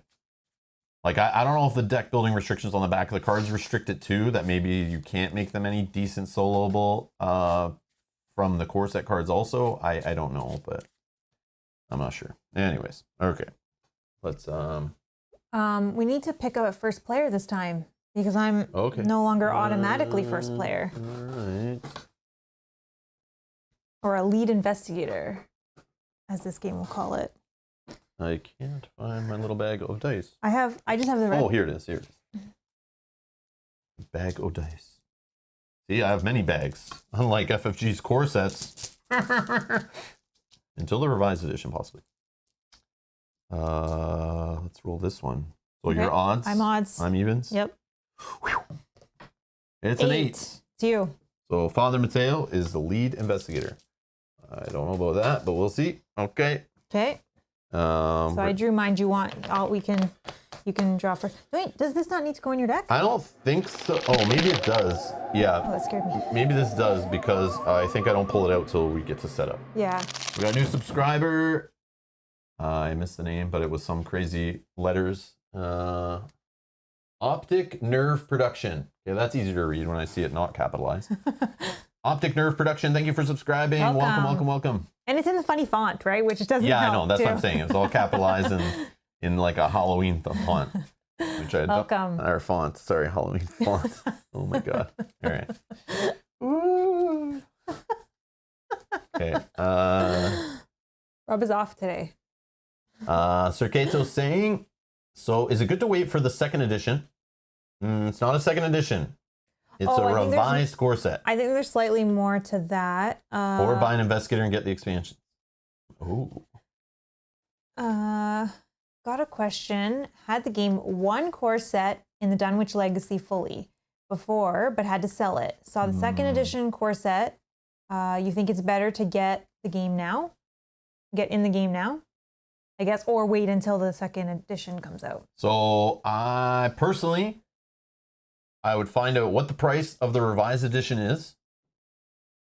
Like, I don't know if the deck building restrictions on the back of the cards restrict it too, that maybe you can't make them any decent soloable from the core set cards also. I don't know, but I'm not sure. Anyways, okay. Let's... We need to pick a first player this time because I'm no longer automatically first player. All right. Or a lead investigator, as this game will call it. I can't find my little bag of dice. I just have the red. Oh, here it is. Bag of dice. See, I have many bags, unlike FFG's core sets. Until the revised edition, possibly. Let's roll this one. So your odds? I'm odds. I'm evens? Yep. Whew. It's an 8. It's you. So Father Mateo is the lead investigator. I don't know about that, but we'll see. Okay. Okay. So I drew mine. Do you want? You can draw first. Wait, does this not need to go in your deck? I don't think so. Oh, maybe it does. Yeah. Oh, that scared me. Maybe this does because I think I don't pull it out till we get to setup. Yeah. We got a new subscriber. I missed the name, but it was some crazy letters. Optic Nerve Production. Yeah, that's easier to read when I see it not capitalized. Optic Nerve Production, thank you for subscribing. Welcome. And it's in the funny font, right? Which doesn't help, I know. That's what I'm saying. It's all capitalized and in like a Halloween font. Which I welcome. Our font. Sorry, Halloween font. Oh my god. All right. Ooh. Okay. Rob is off today. Sir Kato's saying, so is it good to wait for the second edition? It's not a second edition. It's a revised core set. I think there's slightly more to that. Or buy an investigator and get the expansion. Ooh. Got a question. Had the game 1 core set in the Dunwich Legacy fully before, but had to sell it. Saw the second edition core set. You think it's better to get the game now? Get in the game now? I guess, or wait until the second edition comes out. So I would find out what the price of the revised edition is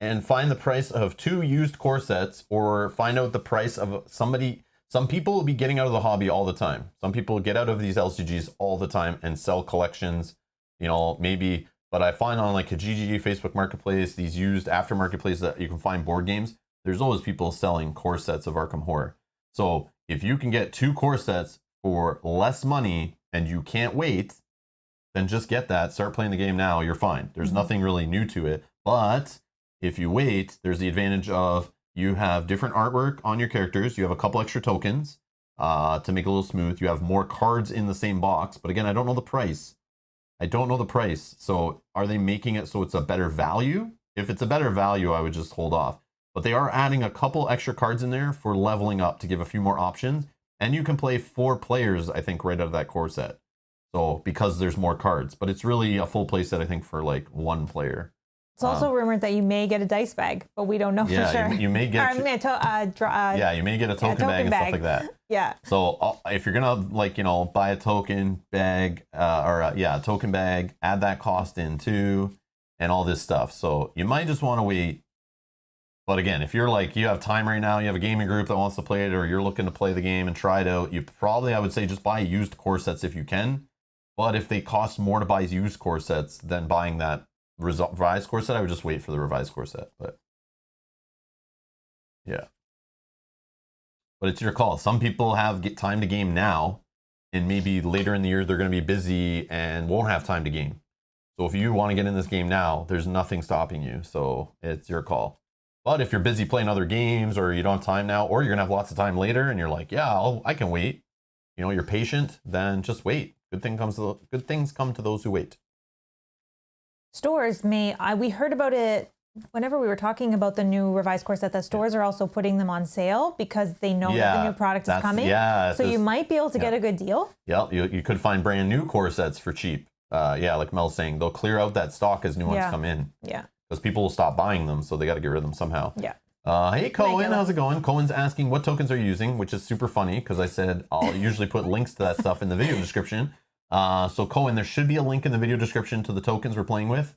and find the price of 2 used core sets, or find out the price of somebody. Some people will be getting out of the hobby all the time. Some people get out of these LCGs all the time and sell collections, maybe. But I find on like a GGG Facebook Marketplace, these used aftermarket places that you can find board games, there's always people selling core sets of Arkham Horror. So if you can get 2 core sets for less money and you can't wait, then just get that, start playing the game now, you're fine. There's nothing really new to it. But if you wait, there's the advantage of you have different artwork on your characters, you have a couple extra tokens to make it a little smooth, you have more cards in the same box, but again, I don't know the price. So are they making it so it's a better value? If it's a better value, I would just hold off. But they are adding a couple extra cards in there for leveling up to give a few more options. And you can play 4 players, I think, right out of that core set. So because there's more cards. But it's really a full play set, I think, for like 1 player. It's also rumored that you may get a dice bag, but we don't know for sure. You may get you may get a token bag and stuff like that. Yeah. So if you're gonna buy a token bag a token bag, add that cost in too, and all this stuff. So you might just want to wait. But again, if you're you have time right now, you have a gaming group that wants to play it, or you're looking to play the game and try it out, you probably, I would say, just buy used core sets if you can. But if they cost more to buy used core sets than buying that revised core set, I would just wait for the revised core set. But yeah, but it's your call. Some people get time to game now, and maybe later in the year they're going to be busy and won't have time to game. So if you want to get in this game now, there's nothing stopping you. So it's your call. But if you're busy playing other games, or you don't have time now, or you're gonna have lots of time later, and you're like, yeah, I can wait. You're patient. Then just wait. Good things come to those who wait. Stores we heard about it whenever we were talking about the new revised core set, that stores are also putting them on sale because they know that the new product is coming. Yeah. So you might be able to get a good deal. Yeah, you could find brand new core sets for cheap. Like Mel's saying, they'll clear out that stock as new ones come in. Yeah. Because people will stop buying them, so they got to get rid of them somehow. Yeah. Hey, Cohen, how's it going? Cohen's asking what tokens are you using, which is super funny because I said I'll usually put links to that stuff in the video description. So Cohen, there should be a link in the video description to the tokens we're playing with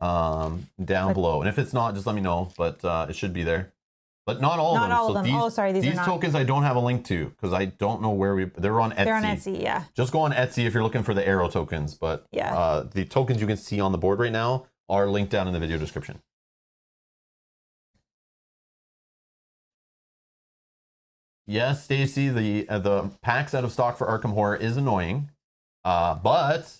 down below. And if it's not, just let me know, but it should be there. But not all of them. These tokens I don't have a link to because I don't know where they're on Etsy. They're on Etsy, yeah. Just go on Etsy if you're looking for the arrow tokens. But the tokens you can see on the board right now are linked down in the video description. Yes, Stacy, the packs out of stock for Arkham Horror is annoying, but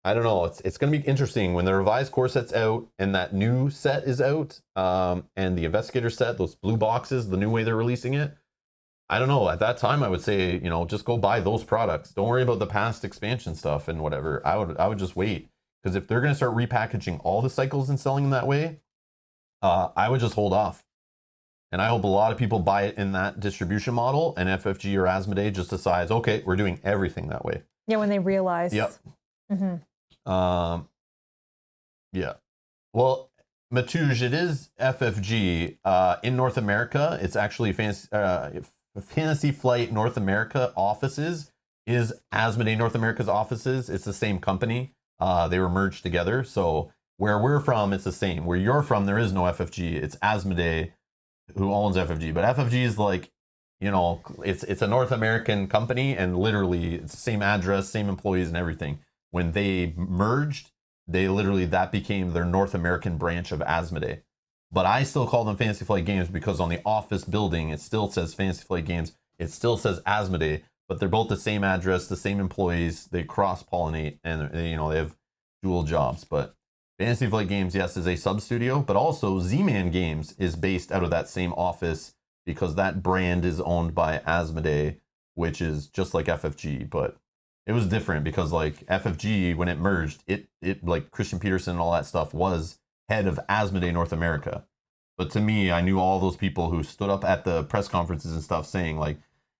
I don't know. It's going to be interesting when the revised core set's out and that new set is out, and the investigator set, those blue boxes, the new way they're releasing it. I don't know. At that time, I would say just go buy those products. Don't worry about the past expansion stuff and whatever. I would just wait. Because if they're going to start repackaging all the cycles and selling them that way, I would just hold off. And I hope a lot of people buy it in that distribution model, and FFG or Asmodee just decides, okay, we're doing everything that way. Yeah, when they realize. Yep. Mm-hmm. Yeah. Well, Matouj, it is FFG. In North America, it's actually Fantasy Flight North America offices is Asmodee North America's offices. It's the same company. They were merged together. So where we're from, it's the same. Where you're from, there is no FFG. It's Asmodee who owns FFG. But FFG is like, it's a North American company, and literally it's the same address, same employees and everything. When they merged, that became their North American branch of Asmodee. But I still call them Fantasy Flight Games because on the office building, it still says Fantasy Flight Games. It still says Asmodee. But they're both the same address, the same employees. They cross-pollinate, and they have dual jobs. But Fantasy Flight Games, yes, is a sub-studio, but also Z-Man Games is based out of that same office because that brand is owned by Asmodee, which is just like FFG. But it was different because like FFG, when it merged, it like Christian Peterson and all that stuff was head of Asmodee North America. But to me, I knew all those people who stood up at the press conferences and stuff saying like,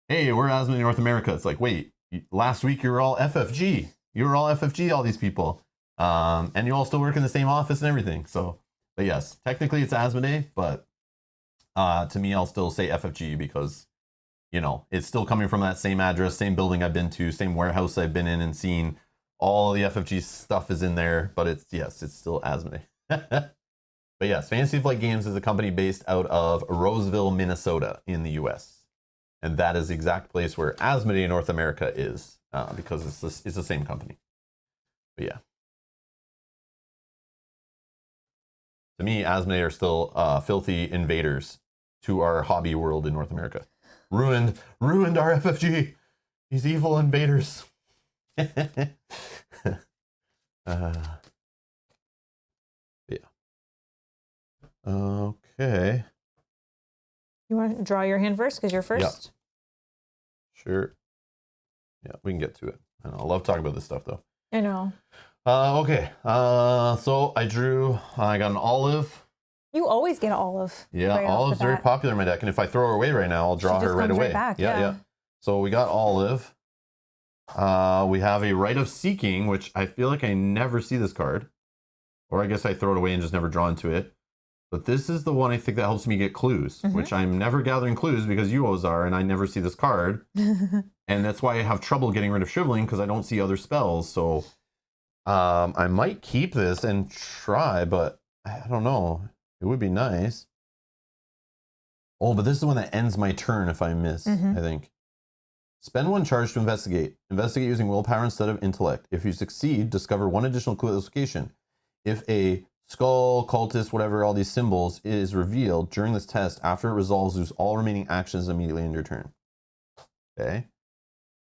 hey, we're Asmodee North America. It's like, wait, last week you were all FFG. You were all FFG, all these people. And you all still work in the same office and everything. So, but yes, technically it's Asmodee, but to me, I'll still say FFG because, it's still coming from that same address, same building I've been to, same warehouse I've been in and seen. All the FFG stuff is in there, but it's still Asmodee. But yes, Fantasy Flight Games is a company based out of Roseville, Minnesota in the US. And that is the exact place where Asmodee North America is, because it's the same company. But yeah. To me, Asmodee are still filthy invaders to our hobby world in North America. Ruined our FFG. These evil invaders. Yeah. Okay. You want to draw your hand first because you're first? Sure. Yeah, we can get to it. I love talking about this stuff though. I know. Okay. So I got an olive. You always get an olive. Yeah, right off the olive's very bat. popular in my deck, and if I throw her away right now, I'll draw She just her right comes away. right back, yeah, yeah. So we got olive. We have a Rite of Seeking, which I feel like I never see this card. Or I guess I throw it away and just never draw into it. But this is the one I think that helps me get clues, which I'm never gathering clues because you always are, and I never see this card. And that's why I have trouble getting rid of Shriveling, because I don't see other spells. So I might keep this and try, but I don't know. It would be nice. Oh, but this is the one that ends my turn if I miss, I think. Spend 1 charge to investigate. Investigate using willpower instead of intellect. If you succeed, discover 1 additional clue at this location. If a skull, cultist, whatever, all these symbols is revealed during this test, after it resolves, lose all remaining actions immediately in your turn. Okay.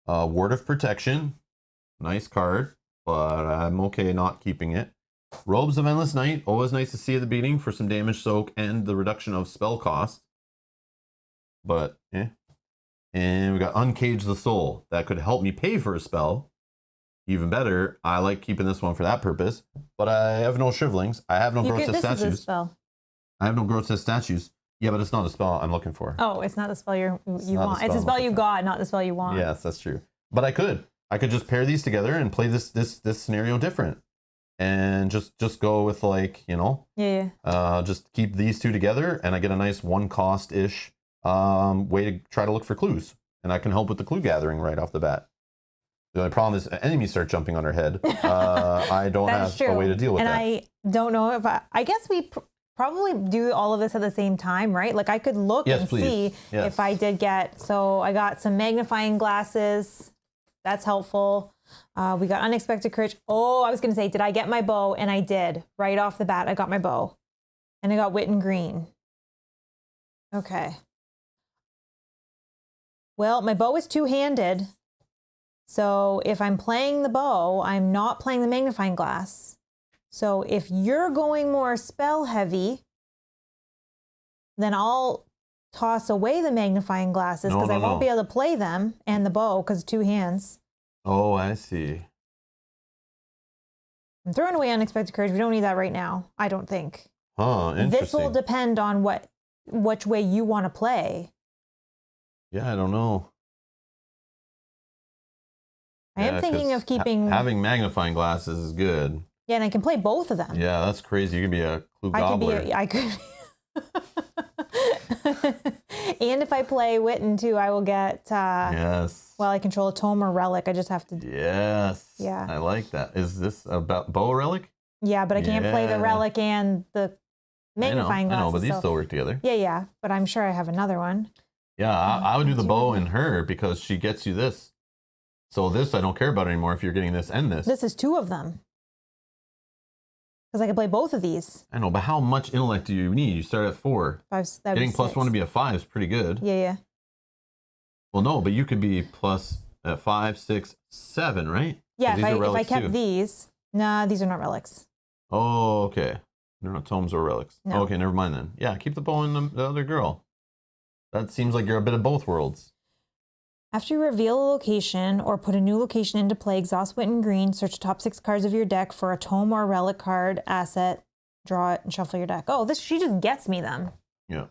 Word of Protection. Nice card, but I'm okay not keeping it. Robes of Endless Night. Always nice to see at the beginning for some damage soak and the reduction of spell cost. But, And we got Uncage the Soul. That could help me pay for a spell. Even better, I like keeping this one for that purpose. But I have no Shrivelings. I have no grotesque statues. This is a spell. I have no grotesque statues. Yeah, but it's not a spell I'm looking for. Oh, it's not the spell you want. It's a spell you got, not the spell you want. Yes, that's true. But I could just pair these together and play this scenario different. And just go with like, just keep these two together and I get a nice 1 cost-ish way to try to look for clues. And I can help with the clue gathering right off the bat. The only problem is enemies start jumping on our head. I don't have a way to deal with that. And I don't know if I guess we probably do all of this at the same time, right? Like I could look and see if I did get, so I got some magnifying glasses. That's helpful. We got unexpected courage. Oh, I was going to say, did I get my bow? And I did. Right off the bat, I got my bow. And I got wit and green. Okay. Well, my bow is 2-handed. So if I'm playing the bow, I'm not playing the magnifying glass. So if you're going more spell heavy, then I'll toss away the magnifying glasses because I won't be able to play them and the bow because 2 hands. Oh, I see. I'm throwing away unexpected courage. We don't need that right now, I don't think. Huh, interesting. This will depend on which way you want to play. Yeah, I don't know. I am thinking of keeping... having magnifying glasses is good. Yeah, and I can play both of them. Yeah, that's crazy. You could be a clue gobbler. I could. And if I play Witten too, I will get... yes. Well, I control a tome or relic. I just have to... Yes. Yeah. I like that. Is this about bow relic? Yeah, but I can't play the relic and the magnifying glasses. I know, but these still work together. Yeah, but I'm sure I have another one. Yeah, I would do the bow and her because she gets you this. So this I don't care about anymore if you're getting this and this. This is 2 of them. Because I can play both of these. I know, but how much intellect do you need? You start at 4. Getting +1 to be a 5 is pretty good. Yeah. Well, no, but you could be plus at 5, 6, 7, right? Yeah, if I kept these. Nah, these are not relics. Oh, okay. They're not tomes or relics. No. Okay, never mind then. Yeah, keep the bow and the other girl. That seems like you're a bit of both worlds. After you reveal a location or put a new location into play, exhaust Wit and Green, search the top 6 cards of your deck for a tome or relic card, asset, draw it, and shuffle your deck. Oh, she just gets me them. Yeah.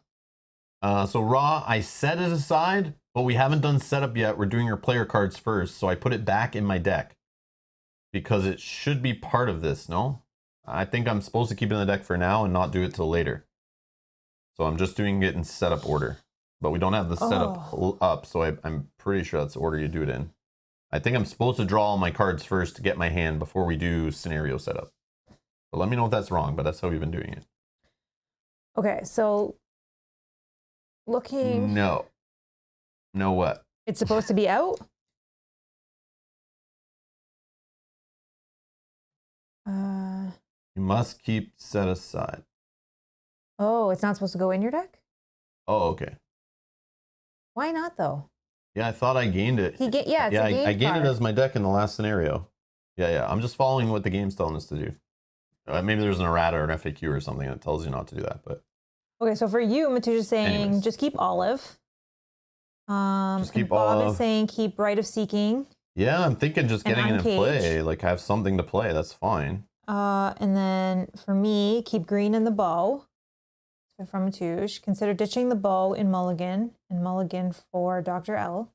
So Raw, I set it aside, but we haven't done setup yet. We're doing your player cards first, so I put it back in my deck. Because it should be part of this, no? I think I'm supposed to keep it in the deck for now and not do it till later. So I'm just doing it in setup order. But we don't have the setup up, so I'm pretty sure that's the order you do it in. I think I'm supposed to draw all my cards first to get my hand before we do scenario setup. But let me know if that's wrong, but that's how we've been doing it. Okay, so looking... No. No what? It's supposed to be out? You must keep set aside. Oh, it's not supposed to go in your deck? Oh, okay. Why not, though? Yeah, I thought I gained it. Yeah, it's yeah, a game I gained card. it as my deck in the last scenario. Yeah. I'm just following what the game's telling us to do. Maybe there's an errata or an FAQ or something that tells you not to do that. But okay, so for you, Matuja's saying anyways. just keep Olive. Just keep Bob Olive. is saying keep Rite of Seeking. Yeah, I'm thinking just getting it in Uncage. play. Like, have something to play. That's fine. And then for me, keep Green in the Bow. From Matuj. Consider ditching the bow in Mulligan and Mulligan for Dr. L.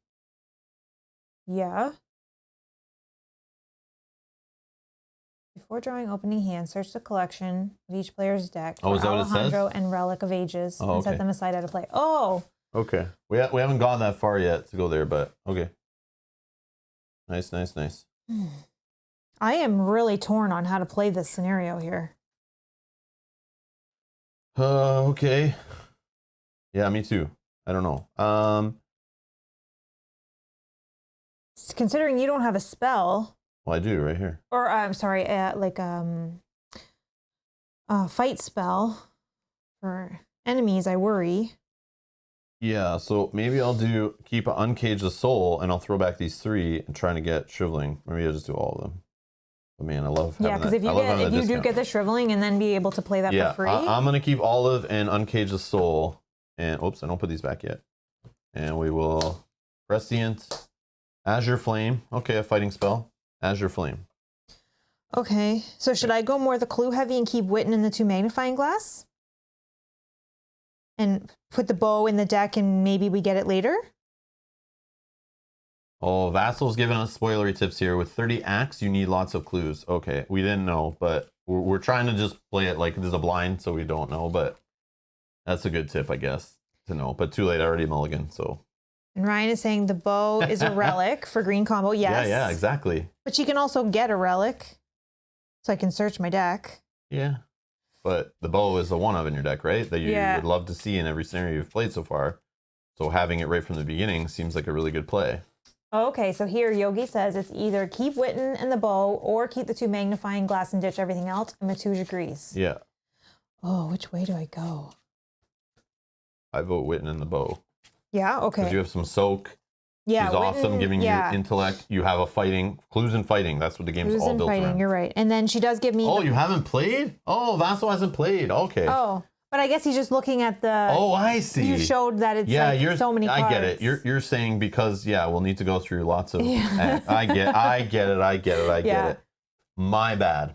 Yeah. Before drawing opening hand, search the collection of each player's deck for is that what it says? Alejandro and Relic of Ages and set them aside out of play. Oh! Okay. We haven't gone that far yet to go there, but okay. Nice. I am really torn on how to play this scenario here. Okay. Yeah, me too. I don't know. Considering you don't have a spell. Well, I do right here. Or I'm sorry, fight spell for enemies, I worry. Yeah, so maybe I'll keep Uncage the Soul, and I'll throw back these 3 and trying to get Shriveling. Maybe I'll just do all of them. But man, I love having because if you do get the Shriveling and then be able to play that for free. I'm gonna keep Olive and Uncage the Soul, and oops, I don't put these back yet. And we will Prescient, Azure Flame. Okay, a fighting spell. Azure Flame. Okay, so should I go more the clue heavy and keep Witten in the 2 magnifying glass? And put the bow in the deck and maybe we get it later? Oh, Vassal's giving us spoilery tips here. With 30 acts, you need lots of clues. Okay, we didn't know, but we're trying to just play it like there's a blind, so we don't know, but that's a good tip, I guess, to know. But too late, I already mulligan, so. And Ryan is saying the bow is a relic for green combo. Yes. Yeah, exactly. But you can also get a relic, so I can search my deck. Yeah. But the bow is the one of in your deck, right? That you would love to see in every scenario you've played so far. So having it right from the beginning seems like a really good play. Okay, so here Yogi says it's either keep Witten and the bow or keep the 2 magnifying glass and ditch everything else. And Matuj agrees. Yeah. Oh, which way do I go? I vote Witten and the bow. Yeah, okay. Because you have some soak. Yeah, She's awesome, giving you intellect. You have a fighting, clues and fighting. That's what the game's all built around. You're right. And then she does give me... Oh, you haven't played? Oh, Vassal hasn't played. Okay. Oh, but I guess he's just looking at the... Oh, I see. You showed that it's so many cards. I get it. You're saying because, we'll need to go through lots of... I get it. My bad.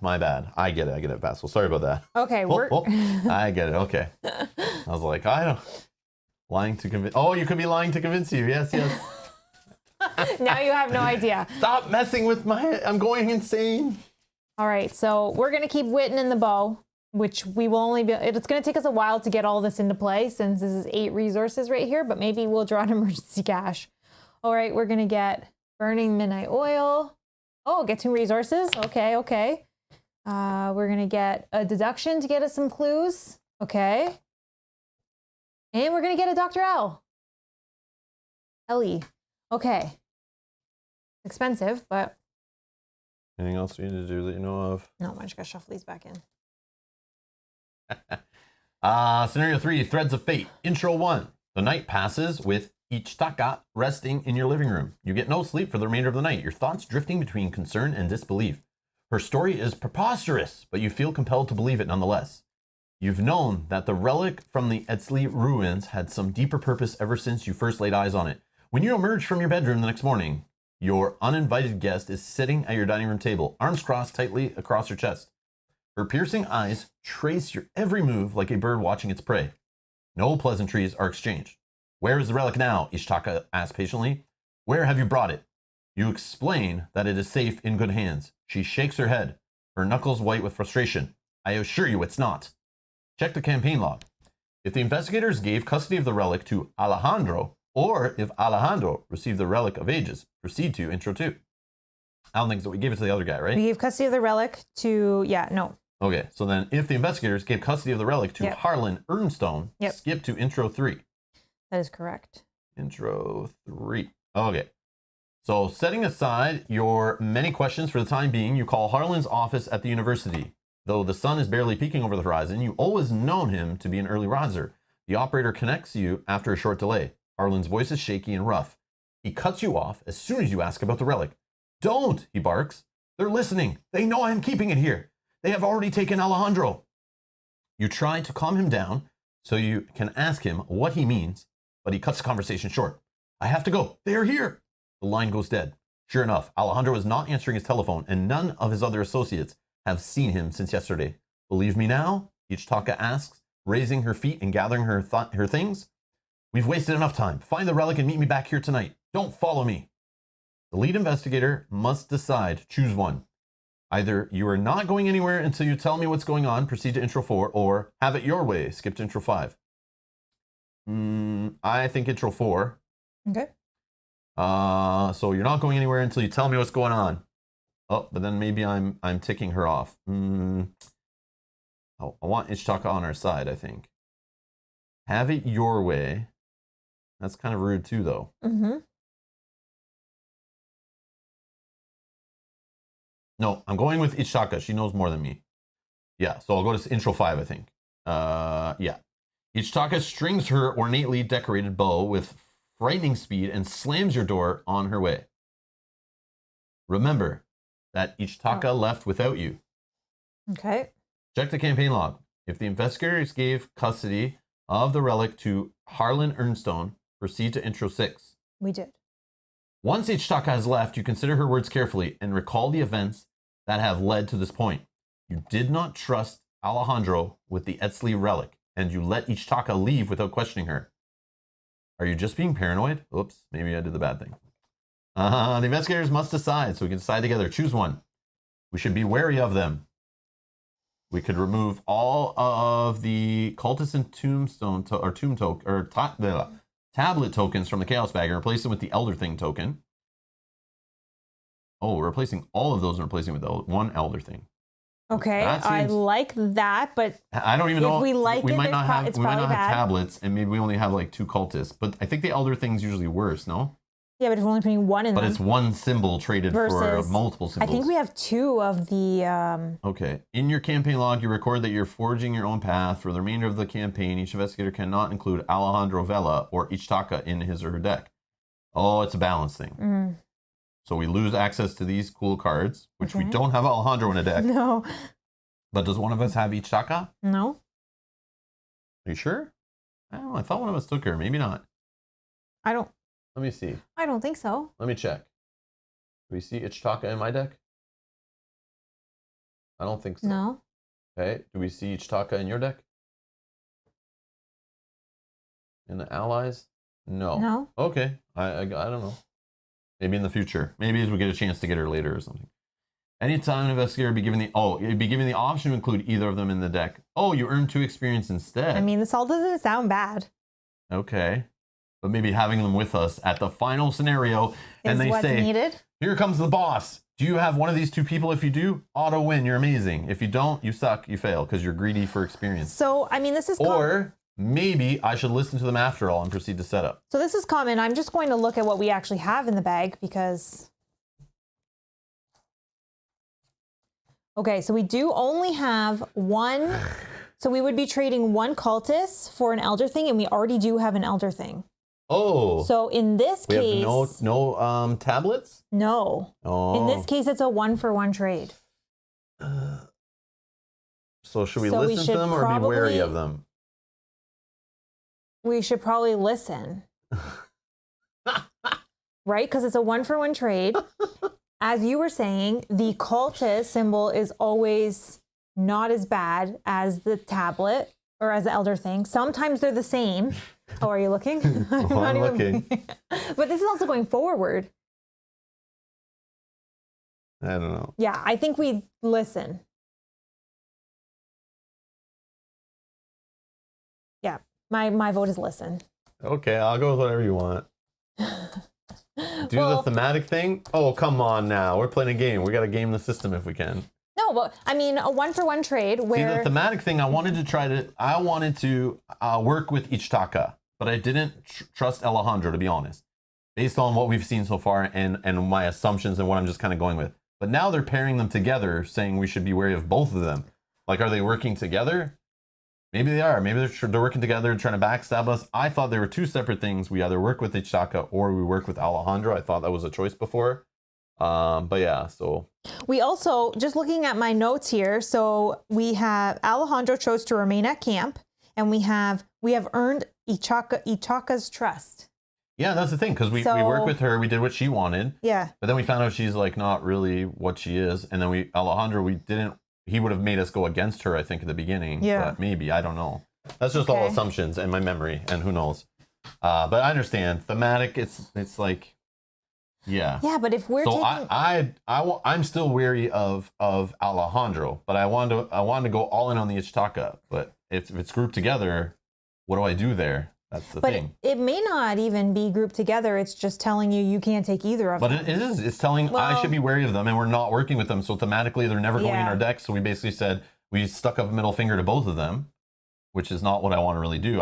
I get it, Vassal. Sorry about that. Okay, I get it. Okay. I was like, lying to convince... Oh, you could be lying to convince you. Yes. Now you have no idea. Stop messing with my head. I'm going insane. All right, so we're going to keep Witten in the bow, which we will only be... It's going to take us a while to get all this into play since this is 8 resources right here, but maybe we'll draw an emergency cash. All right, we're going to get Burning Midnight Oil. Oh, get 2 resources. Okay. We're going to get a deduction to get us some clues. Okay. And we're going to get a Dr. L. Ellie. Okay. Expensive, but... Anything else we need to do that you know of? No, I just got to shuffle these back in. Scenario 3, Threads of Fate. Intro 1. The night passes with Ichitaka resting in your living room. You get no sleep for the remainder of the night, your thoughts drifting between concern and disbelief. Her story is preposterous, but you feel compelled to believe it nonetheless. You've known that the relic from the Etzli ruins had some deeper purpose ever since you first laid eyes on it. When you emerge from your bedroom the next morning, your uninvited guest is sitting at your dining room table, arms crossed tightly across her chest. Her piercing eyes trace your every move like a bird watching its prey. No pleasantries are exchanged. Where is the relic now? Ichitaka asks patiently. Where have you brought it? You explain that it is safe in good hands. She shakes her head, her knuckles white with frustration. I assure you it's not. Check the campaign log. If the investigators gave custody of the relic to Alejandro, or if Alejandro received the Relic of Ages, proceed to Intro 2. I don't think so. We gave it to the other guy, right? We gave custody of the relic to... Yeah, no. Okay, so then if the investigators gave custody of the relic to Harlan Ernstone, skip to Intro 3. That is correct. Intro 3. Okay. So setting aside your many questions for the time being, you call Harlan's office at the university. Though the sun is barely peeking over the horizon, you always known him to be an early riser. The operator connects you after a short delay. Harlan's voice is shaky and rough. He cuts you off as soon as you ask about the relic. Don't, he barks. They're listening. They know I am keeping it here. They have already taken Alejandro. You try to calm him down so you can ask him what he means, but he cuts the conversation short. I have to go. They are here. The line goes dead. Sure enough, Alejandro is not answering his telephone, and none of his other associates have seen him since yesterday. Believe me now? Ichitaka asks, raising her feet and gathering her things. We've wasted enough time. Find the relic and meet me back here tonight. Don't follow me. The lead investigator must decide. Choose one. Either you are not going anywhere until you tell me what's going on, proceed to intro 4, or have it your way, skip to intro 5. I think intro 4. Okay. So you're not going anywhere until you tell me what's going on. Oh, but then maybe I'm ticking her off. Oh, I want Ichitaka on our side, I think. Have it your way. That's kind of rude too, though. Mm-hmm. No, I'm going with Ichitaka. She knows more than me. Yeah, so I'll go to intro 5, I think. Yeah. Ichitaka strings her ornately decorated bow with frightening speed and slams your door on her way. Remember that Ichitaka left without you. Okay. Check the campaign log. If the investigators gave custody of the relic to Harlan Ernstone, proceed to intro 6. We did. Once Ichitaka has left, you consider her words carefully and recall the events that have led to this point. You did not trust Alejandro with the Etzli relic, and you let Ichitaka leave without questioning her. Are you just being paranoid? Oops, maybe I did the bad thing. The investigators must decide, so we can decide together. Choose one. We should be wary of them. We could remove all of the cultist and tablet tokens from the Chaos Bag and replace them with the Elder Thing token. Oh, we're replacing all of those and replacing with one Elder Thing. Okay, I like that, but I don't even know. We might not have tablets, and maybe we only have like 2 cultists. But I think the Elder Thing's usually worse, no? Yeah, but if we're only putting one in but them. It's one symbol traded for multiple symbols. I think we have 2 of the... Okay. In your campaign log, you record that you're forging your own path. For the remainder of the campaign, each investigator cannot include Alejandro Vela or Ichitaka in his or her deck. Oh, it's a balance thing. Mm. So we lose access to these cool cards, which we don't have Alejandro in a deck. No. But does one of us have Ichitaka? No. Are you sure? I don't know. I thought one of us took her. Maybe not. Let me see. I don't think so. Let me check. Do we see Ichitaka in my deck? I don't think so. No. Okay. Do we see Ichitaka in your deck? In the allies? No. No. Okay. I don't know. Maybe in the future. Maybe as we get a chance to get her later or something. Anytime an investigator would be given the option to include either of them in the deck. Oh, you earn 2 experience instead. I mean, this all doesn't sound bad. Okay. But maybe having them with us at the final scenario, and they say, needed. Here comes the boss. Do you have one of these 2 people? If you do, auto win. You're amazing. If you don't, you suck. You fail because you're greedy for experience. So, I mean, this is... Or maybe I should listen to them after all and proceed to set up. So this is common. I'm just going to look at what we actually have in the bag because... Okay, so we do only have 1... So we would be trading 1 cultist for an Elder Thing, and we already do have an Elder Thing. Oh. So in this case... We have no tablets? No. Oh. In this case, it's a 1-for-1 trade. So should we listen to them or be wary of them? We should probably listen. Right? Because it's a 1-for-1 trade. As you were saying, the cultist symbol is always not as bad as the tablet or as the Elder Thing. Sometimes they're the same. Oh, are you looking? I'm looking. But this is also going forward. I don't know. Yeah, I think we listen. Yeah, my vote is listen. Okay, I'll go with whatever you want. Do the thematic thing? Oh, come on now. We're playing a game. We got to game the system if we can. No, but I mean, a 1-for-1 trade where... See, the thematic thing, I wanted to work with Ichitaka, but I didn't trust Alejandro, to be honest, based on what we've seen so far and my assumptions and what I'm just kind of going with. But now they're pairing them together, saying we should be wary of both of them. Like, are they working together? Maybe they are. Maybe they're working together and trying to backstab us. I thought there were two separate things. We either work with Ichaka or we work with Alejandro. I thought that was a choice before. But yeah, so. We also, just looking at my notes here, so we have Alejandro chose to remain at camp, and we have earned Ichaka's trust. Yeah, that's the thing, because we worked with her, we did what she wanted. Yeah. But then we found out she's like not really what she is. And then Alejandro, he would have made us go against her, I think, at the beginning. Yeah. But maybe, I don't know. That's just all assumptions and my memory, and who knows. But I understand. Thematic, it's like, yeah. Yeah, but if we're so taking... I'm still weary of Alejandro, but I wanted to go all in on the Ichaka. But if it's grouped together, what do I do there? That's the thing. But it may not even be grouped together. It's just telling you can't take either of them. But it is. It's telling I should be wary of them, and we're not working with them. So thematically, they're never going in our deck. So we basically said we stuck up a middle finger to both of them, which is not what I want to really do.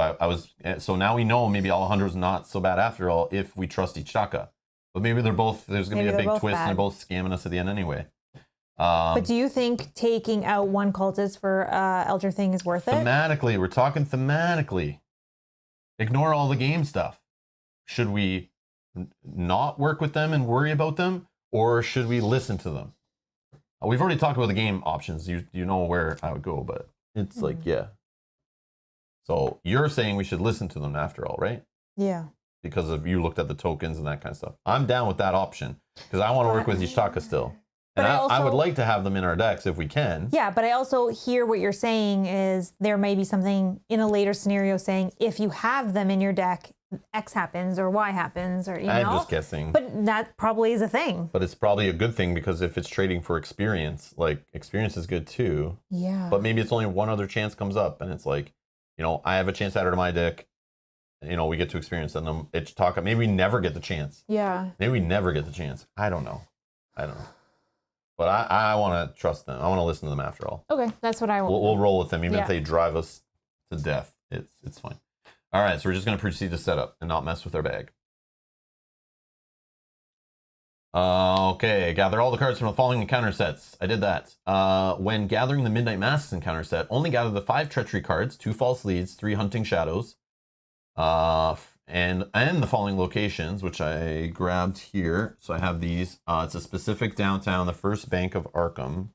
So now we know maybe Alejandro's not so bad after all if we trust Ichaka. But maybe there's going to be a big twist, and they're both scamming us at the end anyway. But do you think taking out one cultist for Elder Thing is worth it? Thematically, we're talking thematically. Ignore all the game stuff. Should we not work with them and worry about them, or should we listen to them? We've already talked about the game options. You know where I would go, but it's like, yeah. So you're saying we should listen to them after all, right? Yeah. Because you looked at the tokens and that kind of stuff. I'm down with that option because I want to work with Ichaka still. And I would like to have them in our decks if we can. Yeah, but I also hear what you're saying is there may be something in a later scenario saying if you have them in your deck, X happens or Y happens, or I'm just guessing. But that probably is a thing. But it's probably a good thing because if it's trading for experience, like experience is good too. Yeah. But maybe it's only one other chance comes up and it's like, I have a chance to add her to my deck. We get to experience and then it's maybe we never get the chance. Yeah. Maybe we never get the chance. I don't know. But I want to trust them. I want to listen to them after all. Okay, that's what I want. We'll roll with them, even if they drive us to death. It's fine. All right, so we're just going to proceed to setup and not mess with our bag. Okay, gather all the cards from the following encounter sets. I did that. When gathering the Midnight Masks encounter set, only gather the 5 treachery cards, 2 false leads, 3 hunting shadows, and the following locations, which I grabbed here. So I have these. It's a specific downtown, the first bank of Arkham,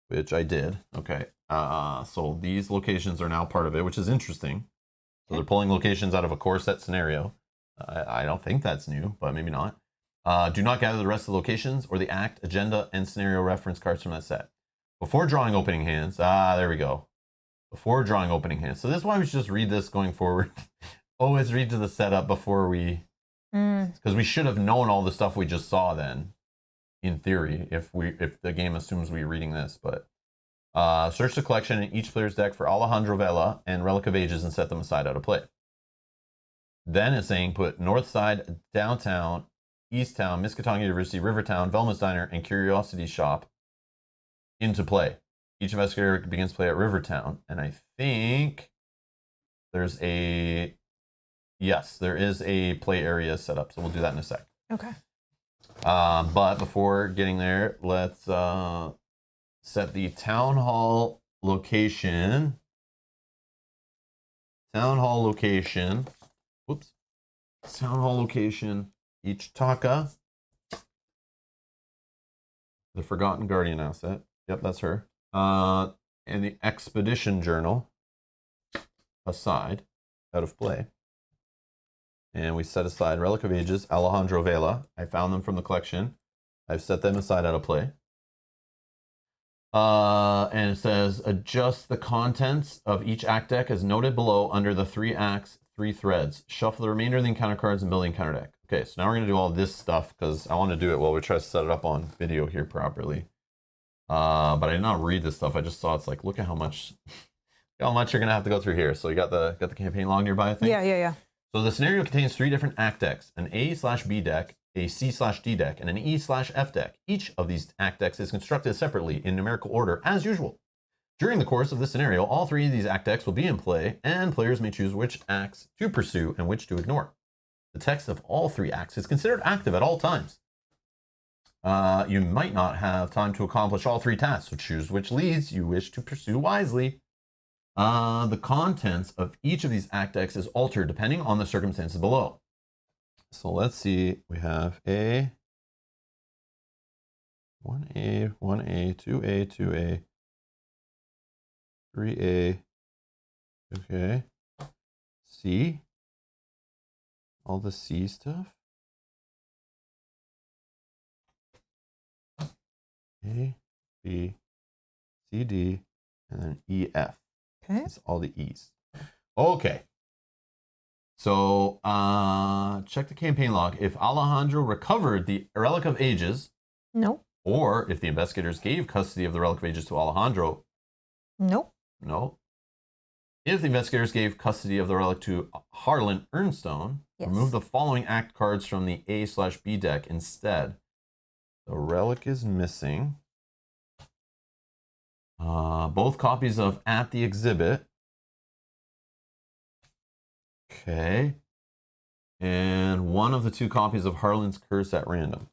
which I did. Okay. So these locations are now part of it, which is interesting. So they're pulling locations out of a core set scenario. I don't think that's new, but maybe not. Do not gather the rest of the locations or the act, agenda, and scenario reference cards from that set. Before drawing opening hands. There we go. Before drawing opening hands. So this is why we should just read this going forward. Always read to the setup before we, because we should have known all the stuff we just saw then, in theory, if the game assumes we're reading this. But search the collection in each player's deck for Alejandro Vela and Relic of Ages and set them aside out of play. Then it's saying put North Side, Downtown, East Town, Miskatong University, Rivertown, Velma's Diner, and Curiosity Shop into play. Each investigator begins play at Rivertown, and I think there is a play area set up, so we'll do that in a sec. Okay. But before getting there, let's set the town hall location. Whoops. Town hall location. Ichaka. The Forgotten Guardian asset. Yep, that's her. And the Expedition Journal aside, out of play. And we set aside Relic of Ages, Alejandro Vela. I found them from the collection. I've set them aside out of play. And it says, adjust the contents of each act deck as noted below under the 3 acts, 3 threads. Shuffle the remainder of the encounter cards and build the encounter deck. Okay, so now we're going to do all this stuff because I want to do it while we try to set it up on video here properly. But I did not read this stuff. I just saw it's like, look at how much you're going to have to go through here. So you got the campaign log nearby, I think? Yeah. So the scenario contains 3 different act decks, an A/B deck, a C/D deck, and an E/F deck. Each of these act decks is constructed separately in numerical order as usual. During the course of this scenario, all 3 of these act decks will be in play, and players may choose which acts to pursue and which to ignore. The text of all 3 acts is considered active at all times. You might not have time to accomplish all 3 tasks, so choose which leads you wish to pursue wisely. The contents of each of these act decks is altered depending on the circumstances below. So let's see. We have A, 1A, 1A, 2A, 2A, 3A. Okay. C. All the C stuff. A, B, C, D, and then E, F. Okay. It's all the E's. Okay. So check the campaign log. If Alejandro recovered the Relic of Ages, Nope. or if the investigators gave custody of the Relic of Ages to Alejandro, Nope. no. If the investigators gave custody of the relic to Harlan Ernstone, Yes. remove the following act cards from the A/B deck instead. The relic is missing. Both copies of At the Exhibit. Okay. And one of the two copies of Harlan's Curse at random.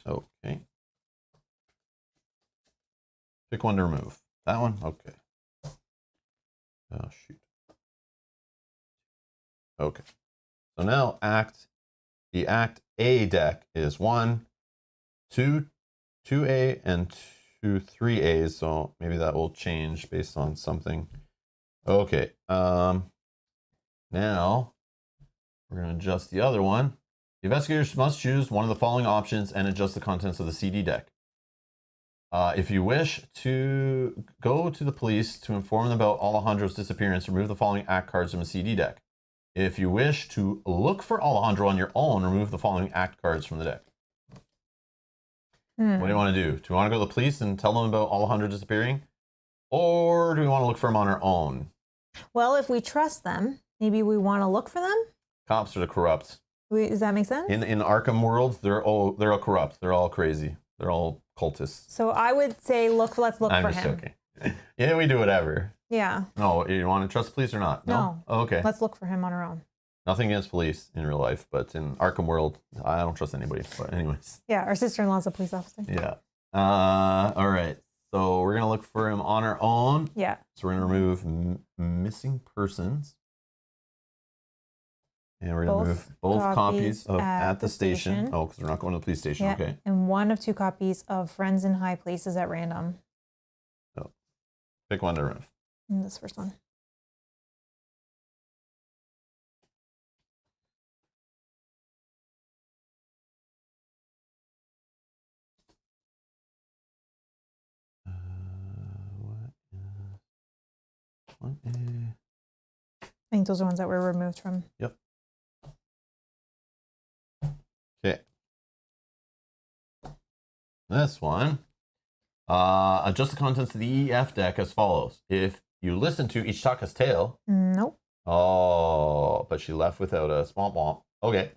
Okay. Pick one to remove. That one? Okay. Oh, shoot. Okay. So now the Act A deck is 1, 2, 2A, and 2, 3As. So maybe that will change based on something. Okay. Now we're going to adjust the other one. The investigators must choose one of the following options and adjust the contents of the CD deck. If you wish to go to the police to inform them about Alejandro's disappearance, remove the following act cards from the CD deck. If you wish to look for Alejandro on your own, remove the following act cards from the deck. What do you want to do? Do you want to go to the police and tell them about Alejandro disappearing? Or do we want to look for him on our own? Well, if we trust them, maybe we want to look for them. Cops are the corrupt. Does that make sense? In Arkham world, they're all corrupt. They're all crazy. They're all cultists. So I would say let's look for him. I'm just joking. Yeah, we do whatever. Yeah. No, you want to trust the police or not? No. Oh, okay. Let's look for him on our own. Nothing against police in real life, but in Arkham world, I don't trust anybody. But anyways. Yeah, our sister-in-law's a police officer. Yeah. All right. So we're gonna look for him on our own. Yeah. So we're gonna remove missing persons, and we're gonna remove both copies of At the Station. Oh, because we're not going to the police station. Yeah. Okay. And one of two copies of Friends in High Places at random. So pick one to remove. And this first one. What? I think those are ones that were removed from. Yep. Okay. This one. Adjust the contents of the EF deck as follows. If you listen to Ichitaka's tale. Nope. Oh, but she left without a swamp womp. Okay.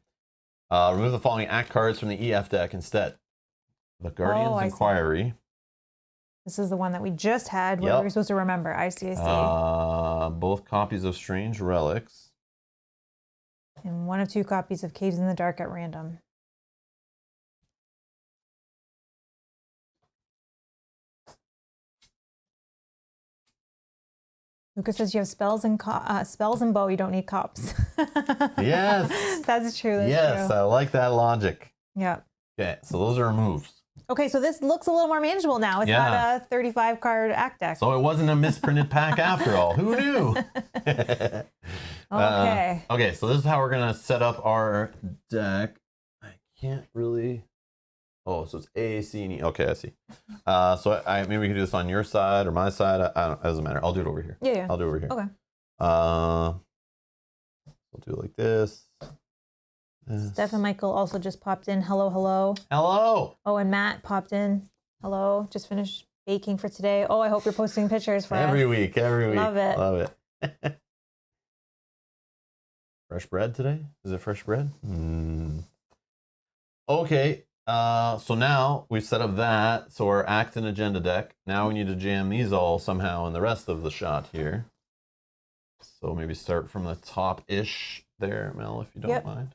Remove the following act cards from the EF deck instead. The Guardian's Inquiry. This is the one that we just had. What were we supposed to remember? I see. Both copies of Strange Relics. And one of two copies of Caves in the Dark at random. Lucas says you have spells and bow. You don't need cops. Yes. That's true. Yes, I like that logic. Yeah. Okay, so those are removed. Okay, so this looks a little more manageable now. It's not a 35 card act deck. So it wasn't a misprinted pack after all. Who knew? Okay. Okay, so this is how we're going to set up our deck. I can't really... Oh, so it's A, C, and E. Okay, I see. So maybe we can do this on your side or my side. I don't, it doesn't matter. I'll do it over here. Yeah. I'll do it over here. Okay. We'll do it like this. Steph and Michael also just popped in. Hello, hello. Hello. Oh, and Matt popped in. Hello. Just finished baking for today. Oh, I hope you're posting pictures for us. Every week. Love it. Love it. Fresh bread today? Is it fresh bread? Okay. So now we've set up that. So our act and agenda deck. Now we need to jam these all somehow in the rest of the shot here. So maybe start from the top-ish there, Mel, if you don't mind.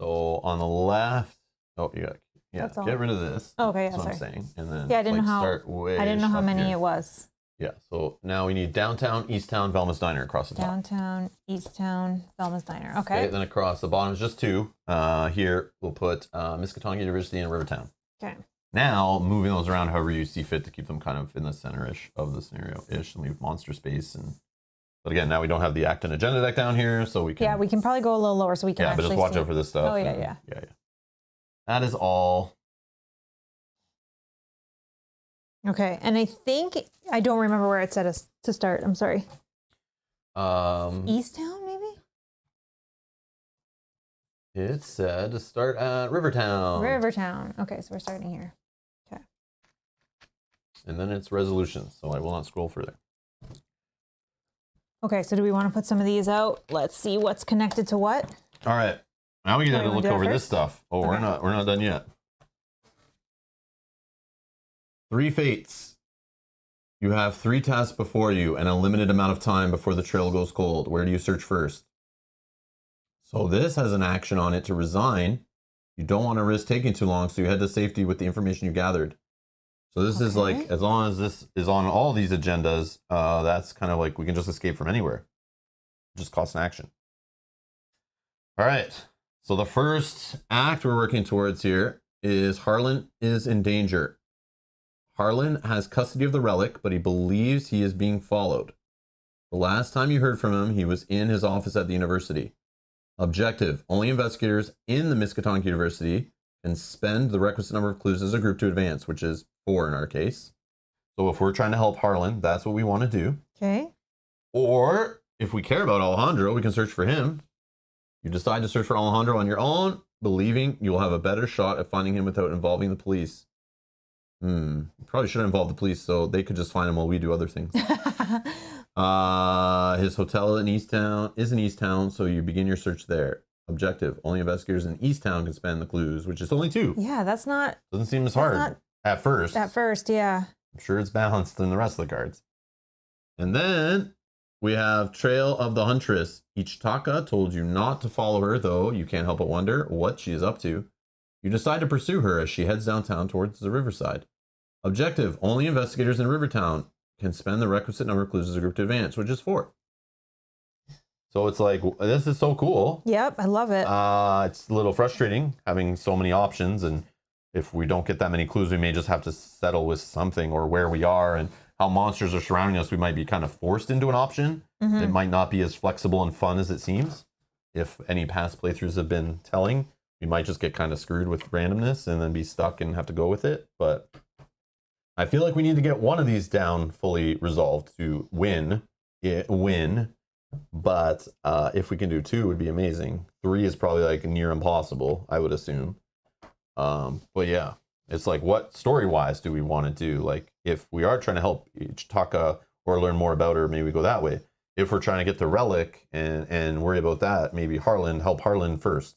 So on the left, oh, you got Yeah, That's all. get rid of this. Okay, yeah, That's what sorry. I'm saying. And then Yeah, I didn't know how. start way I didn't know how up many here. it was. Yeah, so now we need downtown, Easttown, Velma's Diner across the top. Downtown, Easttown, Velma's Diner. Okay. Then across the bottom is just 2. Here we'll put Miskatonic University and Rivertown. Okay. Now moving those around however you see fit to keep them kind of in the center-ish of the scenario-ish, and leave monster space. But again, now we don't have the act and agenda deck down here, so we can. Yeah, we can probably go a little lower so we can. Yeah, but just watch see. out for this stuff. Oh yeah. That is all. Okay, and I think I don't remember where it said us to start. I'm sorry. Easttown, maybe. It said to start at Rivertown. Rivertown. Okay, so we're starting here. Okay. And then it's resolutions, so I will not scroll further. Okay, so do we want to put some of these out? Let's see what's connected to what. All right. Now we get to you wanna look do it over this first? stuff. Oh, Okay. we're not done yet. 3 fates. You have 3 tasks before you and a limited amount of time before the trail goes cold. Where do you search first? So this has an action on it to resign. You don't want to risk taking too long, so you head to safety with the information you gathered. So this is like, as long as this is on all these agendas, that's kind of like we can just escape from anywhere. Just cost an action. All right. So the first act we're working towards here is Harlan is in danger. Harlan has custody of the relic, but he believes he is being followed. The last time you heard from him, he was in his office at the university. Objective: only investigators in the Miskatonic University can spend the requisite number of clues as a group to advance, which is 4 in our case. So if we're trying to help Harlan, that's what we want to do. Okay. Or if we care about Alejandro, we can search for him. You decide to search for Alejandro on your own, believing you will have a better shot at finding him without involving the police. Probably shouldn't involve the police, so they could just find him while we do other things. His hotel in Easttown is in Easttown, so you begin your search there. Objective: only investigators in Easttown can spend the clues, which is only 2. Yeah, that's not. Doesn't seem as hard at first. At first, yeah. I'm sure it's balanced in the rest of the cards. And then we have Trail of the Huntress. Ichitaka told you not to follow her, though you can't help but wonder what she is up to. You decide to pursue her as she heads downtown towards the riverside. Objective: only investigators in Rivertown can spend the requisite number of clues as a group to advance, which is 4. So it's like, this is so cool. Yep, I love it. It's a little frustrating having so many options, and if we don't get that many clues, we may just have to settle with something, or where we are and how monsters are surrounding us. We might be kind of forced into an option. It might not be as flexible and fun as it seems. If any past playthroughs have been telling, we might just get kind of screwed with randomness and then be stuck and have to go with it. But I feel like we need to get one of these down fully resolved to win. But if we can do 2, it would be amazing. 3 is probably like near impossible, I would assume. But yeah, it's like, what story-wise do we want to do? Like, if we are trying to help Ichitaka or learn more about her, maybe we go that way. If we're trying to get the relic and worry about that, maybe help Harlan first.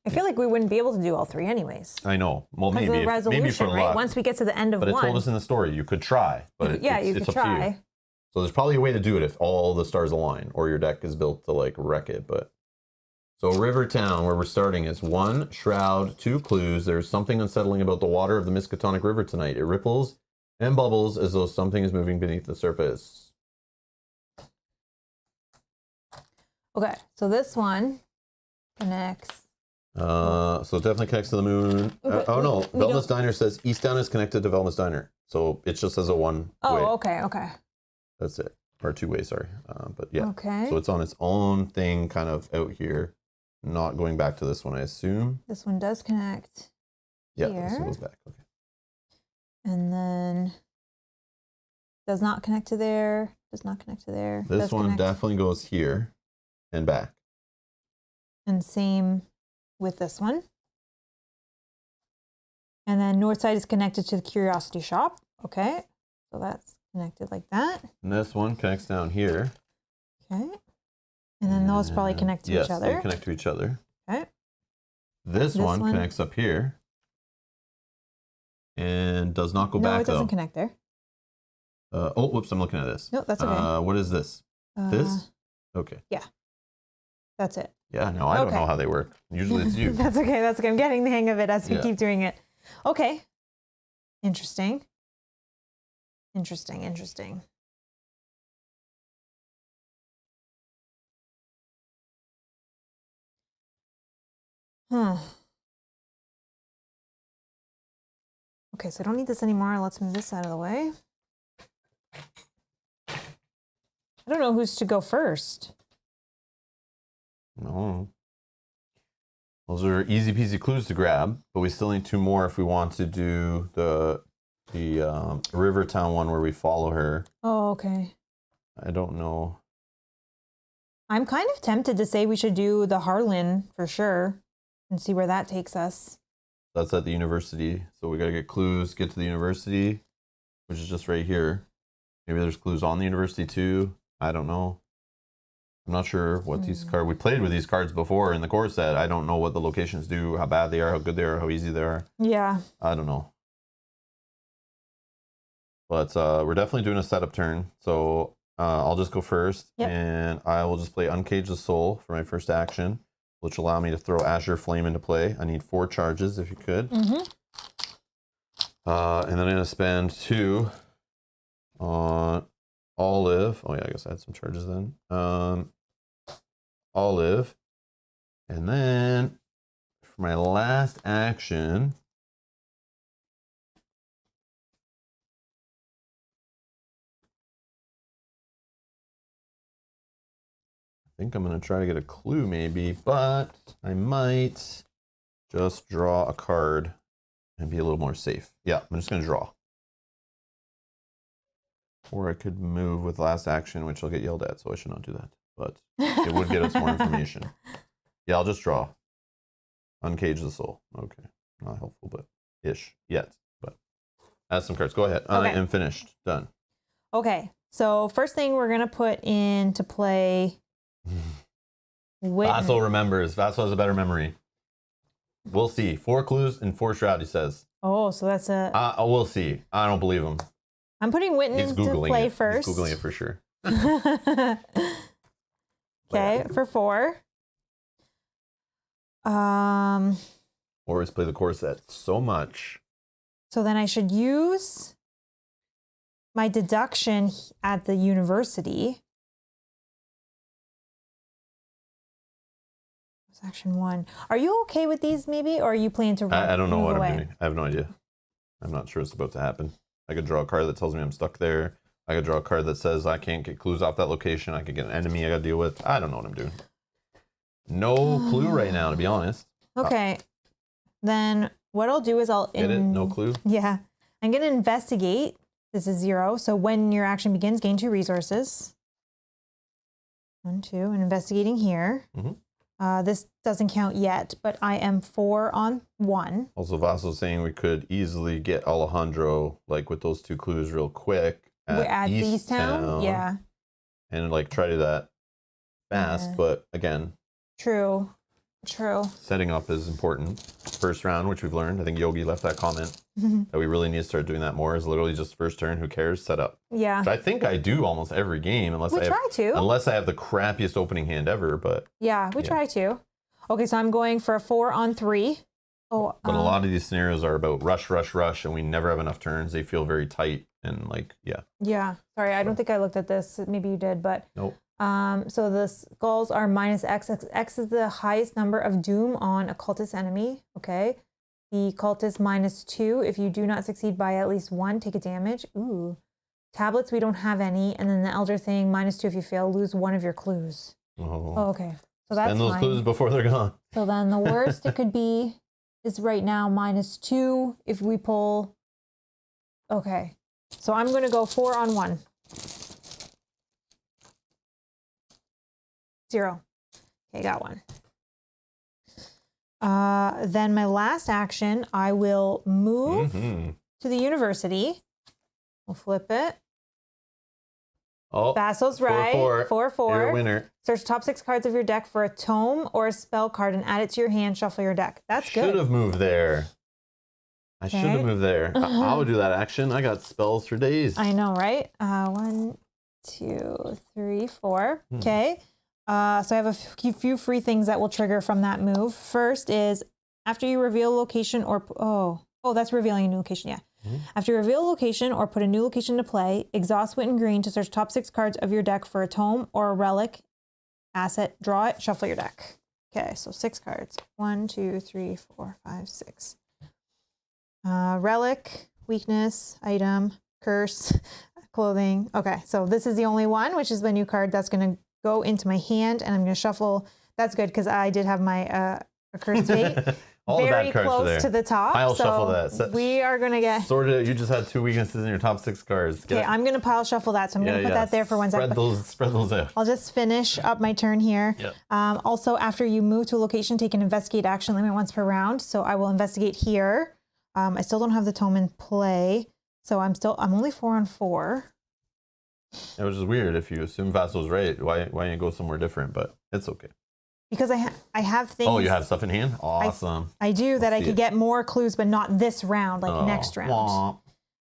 I feel like we wouldn't be able to do all 3 anyways. I know. Well, Because maybe of the resolution, maybe for right? luck. Once we get to the end of But one. it told us in the story you could try, but you it's could up to you. try. So there's probably a way to do it if all the stars align, or your deck is built to like wreck it. But so Rivertown, where we're starting, is 1 shroud, 2 clues. There's something unsettling about the water of the Miskatonic River tonight. It ripples and bubbles as though something is moving beneath the surface. Okay, so this one connects. So it definitely connects to the moon. Okay, Oh no, we Velma's don't- Diner says Easttown is connected to Velma's Diner. So it's just as a one Oh, way. okay. That's it. Or 2 way, sorry. But yeah. Okay. So it's on its own thing kind of out here. Not going back to this one, I assume. This one does connect. Yeah, here. this one goes back. Okay. And then does not connect to there. Does not connect to there. This does one connect. definitely goes here and back. And same with this one. And then north side is connected to the curiosity shop. Okay. So that's connected like that. And this one connects down here. Okay. And then those probably connect to yes, each other. They connect to each other. Okay. This one connects up here. And does not go no, back, it doesn't though. connect there. Oh, whoops, I'm looking at this. No, that's okay. What is this? This? Okay. Yeah. That's it. Yeah, no, I don't know how they work. Usually it's you. That's okay. That's okay. I'm getting the hang of it as we Yeah. keep doing it. Okay. Interesting. Interesting. Huh. Okay, so I don't need this anymore. Let's move this out of the way. I don't know who's to go first. No. Those are easy peasy clues to grab, but we still need 2 more if we want to do the Rivertown one where we follow her. Oh, okay. I don't know. I'm kind of tempted to say we should do the Harlan for sure and see where that takes us. That's at the university. So we got to get clues, get to the university, which is just right here. Maybe there's clues on the university too. I don't know. I'm not sure what these cards... We played with these cards before in the core set. I don't know what the locations do, how bad they are, how good they are, how easy they are. Yeah. I don't know. But we're definitely doing a setup turn. So I'll just go first. Yep. And I will just play Uncage the Soul for my first action, which will allow me to throw Azure Flame into play. I need 4 charges if you could. And then I'm going to spend 2 on Olive. Oh yeah, I guess I had some charges then. Olive. And then for my last action, I think I'm going to try to get a clue maybe, but I might just draw a card and be a little more safe. Yeah, I'm just going to draw. Or I could move with last action, which I'll get yelled at, so I should not do that. But it would get us more information. Yeah, I'll just draw. Uncage the Soul. Okay. Not helpful, but ish. Yet. But add some cards. Go ahead. Okay. I am finished. Done. Okay. So first thing we're going to put into play... Vassal remembers. Vassal has a better memory. We'll see. 4 clues and 4 shroud, he says. Oh, so that's a... We'll see. I don't believe him. I'm putting Witten He's into Googling play it. first. He's Googling it for sure. Okay, for 4. Always play the core set so much. So then I should use my deduction at the university. Action 1. Are you okay with these maybe, or are you planning to run? I don't know what away? I'm doing. I have no idea. I'm not sure what's about to happen. I could draw a card that tells me I'm stuck there. I could draw a card that says I can't get clues off that location. I could get an enemy I got to deal with. I don't know what I'm doing. No clue right now, to be honest. Okay. Then what I'll do is I'll... Get it? No clue? Yeah. I'm going to investigate. This is 0. So when your action begins, gain 2 resources. 1, 2. And investigating here. This doesn't count yet, but I am 4 on 1. Also, Vassal's saying we could easily get Alejandro, like, with those 2 clues real quick at East Town. Yeah. And, like, try to do that fast. Yeah. But, again... True. Setting up is important. First round, which we've learned. I think Yogi left that comment that we really need to start doing that more. Is literally just first turn. Who cares? Set up. Yeah. Which I think I do almost every game, unless unless I have the crappiest opening hand ever. But yeah, we try to. Okay, so I'm going for a 4 on 3. Oh, but a lot of these scenarios are about rush, and we never have enough turns. They feel very tight and like Yeah. Sorry, I don't think I looked at this. Maybe you did, but nope. So the skulls are -X. X is the highest number of doom on a cultist enemy. Okay. The cultist -2. If you do not succeed by at least 1, take a damage. Ooh. Tablets, we don't have any. And then the elder thing, -2 if you fail, lose 1 of your clues. Oh, okay. So that's Spend those clues before they're gone. So then the worst it could be is right now -2 if we pull. Okay. So I'm going to go 4 on 1. 0. Okay, got 1. Then my last action, I will move to the university. We'll flip it. Oh, Vassal's right. 4-4. You're a winner. Search the top 6 cards of your deck for a tome or a spell card and add it to your hand. Shuffle your deck. That's good. Should have moved there. I should have moved there. I would do that action. I got spells for days. I know, right? 1, 2, 3, 4. Okay. So I have a few free things that will trigger from that move. First is after you reveal a location or, oh, that's revealing a new location, yeah. After you reveal a location or put a new location to play, exhaust Wit and Green to search top 6 cards of your deck for a tome or a relic asset, draw it, shuffle your deck. Okay, so 6 cards. 1, 2, 3, 4, 5, 6. Relic, weakness, item, curse, clothing. Okay, so this is the only one, which is the new card that's going to go into my hand, and I'm going to shuffle. That's good because I did have my Accursed Fate. All very the bad cards close are there. to the top. Pile so shuffle that. We are going to get... Sorted. You just had 2 weaknesses in your top 6 cards. Okay, I'm going to pile shuffle that, so I'm going to put that there for 1 second. Spread those out. I'll just finish up my turn here. Yep. Also, after you move to a location, take an investigate action limit once per round. So I will investigate here. I still don't have the tome in play, so I'm only 4 on 4. It was just weird. If you assume Vassal's right, why don't you go somewhere different? But it's okay. Because I have things. Oh, you have stuff in hand? Awesome. I do that I could get more clues, but not this round, like next round.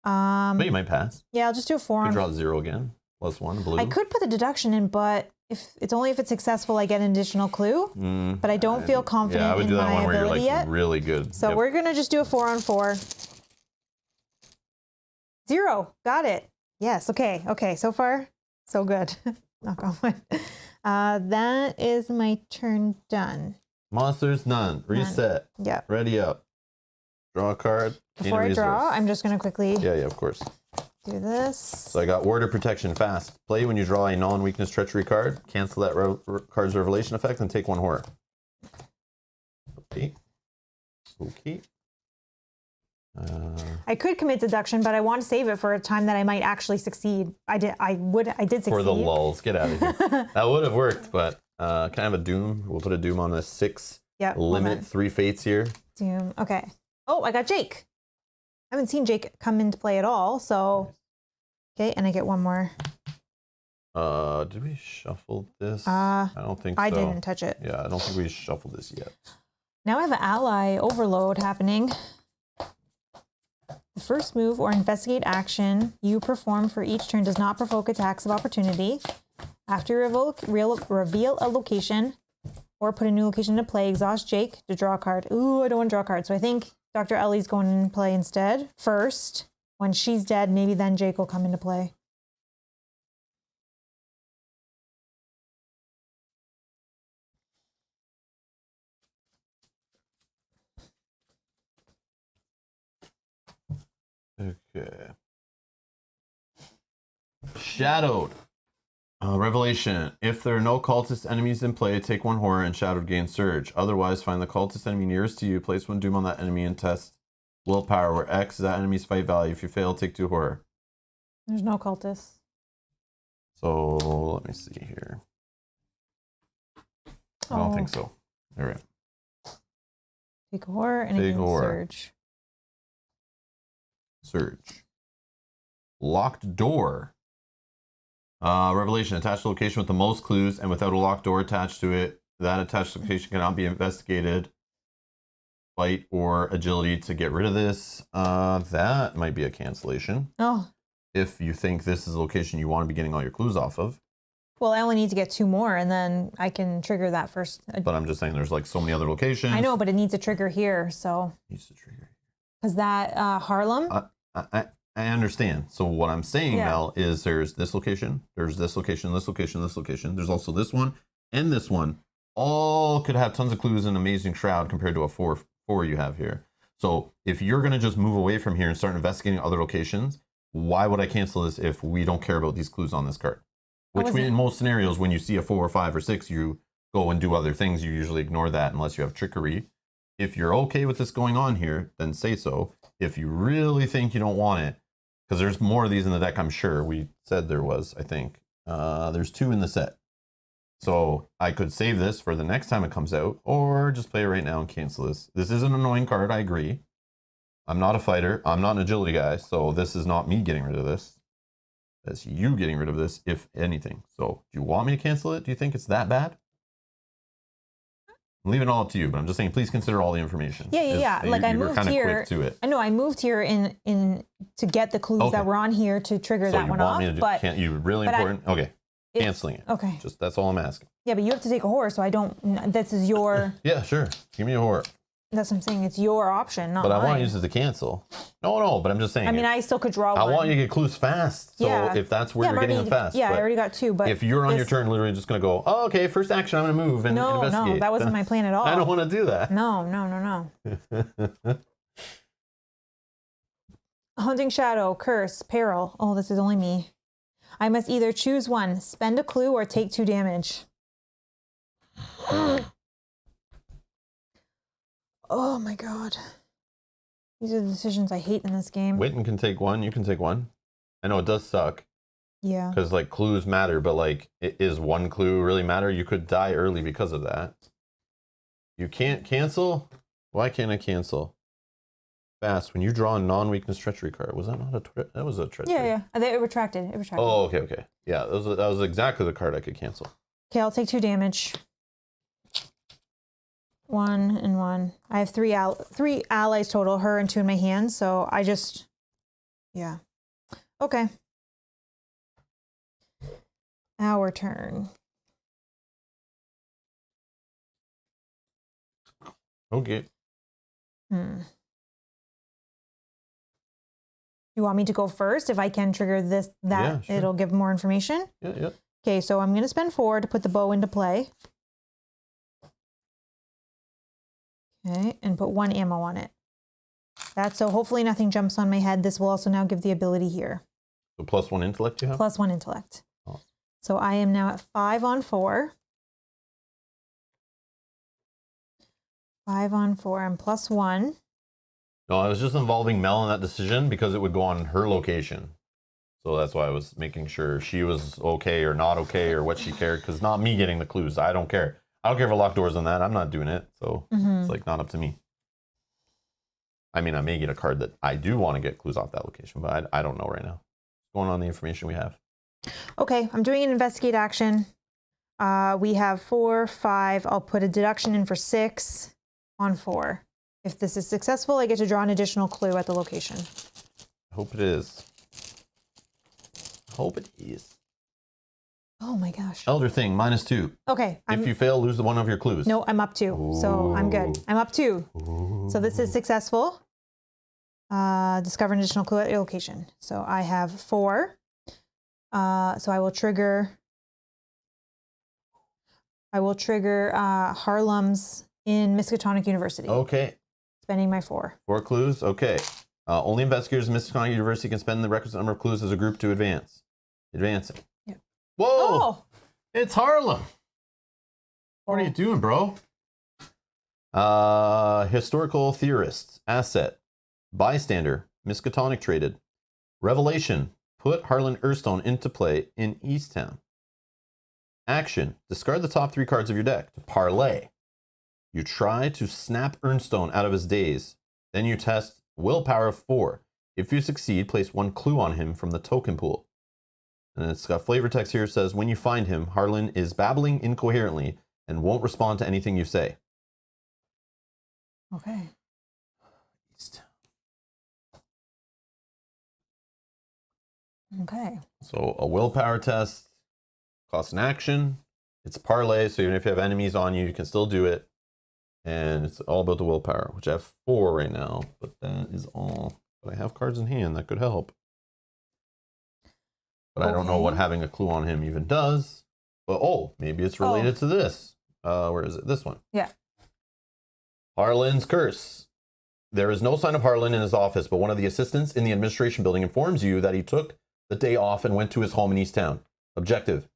But you might pass. Yeah, I'll just do a 4 You on. draw 0 again. +1 blue. I could put the deduction in, but if it's successful, I get an additional clue. But I don't feel confident I would in do that my one where you're ability like yet. really good. So we're gonna just do a 4 on 4. 0. Got it. Yes. Okay. Okay. So far, so good. Knock on wood. That is my turn done. Monsters, none. Reset. Yeah. Ready up. Draw a card. Before I draw, I'm just going to quickly Yeah, of course. do this. So I got Ward of Protection fast. Play when you draw a non-weakness treachery card. Cancel that card's revelation effect and take 1 horror. Okay. Okay. I could commit deduction, but I want to save it for a time that I might actually succeed. I did succeed. For the lulls. Get out of here. That would have worked, but can I have a Doom? We'll put a Doom on the 6. Yeah. Limit 3 fates here. Doom. Okay. Oh, I got Jake. I haven't seen Jake come into play at all, so okay, and I get 1 more. Did we shuffle this? I don't think so. I didn't touch it. Yeah, I don't think we shuffled this yet. Now I have an ally overload happening. The first move or investigate action you perform for each turn does not provoke attacks of opportunity. After you reveal a location or put a new location into play, exhaust Jake to draw a card. Ooh, I don't want to draw a card. So I think Dr. Ellie's going in play instead. First, when she's dead, maybe then Jake will come into play. Okay. Shadowed. Revelation. If there are no cultist enemies in play, take 1 horror and Shadowed gain surge. Otherwise, find the cultist enemy nearest to you, place 1 doom on that enemy and test willpower, where X is that enemy's fight value. If you fail, take 2 horror. There's no cultists. So, let me see here. I don't think so. All right. Take a horror and Take again horror. surge. Surge. Locked door. Revelation. Attached location with the most clues and without a locked door attached to it. That attached location cannot be investigated. Fight or agility to get rid of this. That might be a cancellation. Oh. If you think this is a location you want to be getting all your clues off of. Well, I only need to get 2 more and then I can trigger that first. But I'm just saying there's like so many other locations. I know, but it needs a trigger here, so. Needs to trigger. Because that Harlem. I understand. So what I'm saying, Mel, is there's this location, there's this location, this location, this location. There's also this one and this one. All could have tons of clues and amazing shroud compared to a 4 you have here. So if you're going to just move away from here and start investigating other locations, why would I cancel this if we don't care about these clues on this card? Which in most scenarios, when you see a 4 or 5 or 6, you go and do other things. You usually ignore that unless you have trickery. If you're okay with this going on here, then say so. If you really think you don't want it, because there's more of these in the deck, I'm sure. We said there was, I think. There's 2 in the set. So I could save this for the next time it comes out, or just play it right now and cancel this. This is an annoying card, I agree. I'm not a fighter. I'm not an agility guy, so this is not me getting rid of this. That's you getting rid of this, if anything. So do you want me to cancel it? Do you think it's that bad? I'm leaving it all up to you, but I'm just saying, please consider all the information. Yeah. Like I moved here. Quick to it. I know I moved here in to get the clues that were on here to trigger that one off. But you really important? Okay. canceling it. Okay. Just that's all I'm asking. Yeah, but you have to take a horror, so I don't. This is your. Yeah, sure. Give me a horror. That's what I'm saying. It's your option, not But I mine. want to use it to cancel. No, but I'm just saying. I mean, I still could draw one. I want you to get clues fast. So Yeah. if that's where you're getting them fast. Yeah, I already got 2. But if you're on your turn, literally just going to go, oh, okay, first action, I'm going to move and investigate. No, that wasn't my plan at all. I don't want to do that. No. Hunting shadow, curse, peril. Oh, this is only me. I must either choose one, spend a clue, or take 2 damage. Oh my god. These are the decisions I hate in this game. Witten can take 1. You can take 1. I know it does suck. Yeah. Because, like, clues matter, but, like, is 1 clue really matter? You could die early because of that. You can't cancel? Why can't I cancel? Fast. When you draw a non-weakness treachery card. Was that not a that was a treachery? Yeah. It retracted. Oh, okay. Yeah, that was exactly the card I could cancel. Okay, I'll take 2 damage. 1 and 1. I have 3 allies total, her and 2 in my hand, so I just... Yeah. Okay. Our turn. Okay. You want me to go first? If I can trigger that, Yeah, sure. It'll give more information? Yeah. Okay, so I'm going to spend 4 to put the bow into play. Okay, and put 1 ammo on it. That's so hopefully nothing jumps on my head. This will also now give the ability here. So +1 intellect you have? +1 intellect. Oh. So I am now at 5 on 4. 5 on 4 and +1. No, I was just involving Mel in that decision because it would go on her location. So that's why I was making sure she was okay or not okay or what she cared. Because not me getting the clues. I don't care. I don't care if I lock doors on that. I'm not doing it. So it's like not up to me. I mean, I may get a card that I do want to get clues off that location, but I don't know right now. Going on the information we have. Okay, I'm doing an investigate action. We have 4, 5. I'll put a deduction in for 6 on 4. If this is successful, I get to draw an additional clue at the location. I hope it is. Hope it is. Oh my gosh. Elder Thing, -2. Okay. If you fail, lose one of your clues. No, I'm up 2. So I'm good. I'm up 2. So this is successful. Discover an additional clue at your location. So I have 4. So I will trigger Harlem's in Miskatonic University. Okay. Spending my 4. 4 clues. Okay. Only investigators in Miskatonic University can spend the requisite number of clues as a group to advance. Advancing. Yeah. Whoa! Oh! It's Harlem. What are you doing, bro? Historical theorist. Asset. Bystander. Miskatonic traded. Revelation. Put Harlan Earthstone into play in Easttown. Action. Discard the top 3 cards of your deck to parlay. You try to snap Earnstone out of his daze. Then you test willpower of 4. If you succeed, place 1 clue on him from the token pool. And it's got flavor text here. It says, when you find him, Harlan is babbling incoherently and won't respond to anything you say. Okay. Okay. So a willpower test costs an action. It's a parlay, so even if you have enemies on you, you can still do it. And it's all about the willpower, which I have 4 right now, but that is all. But I have cards in hand that could help. But I don't know what having a clue on him even does. But maybe it's related to this. Where is it? This one. Yeah. Harlan's curse. There is no sign of Harlan in his office, but one of the assistants in the administration building informs you that he took the day off and went to his home in Easttown. Objective.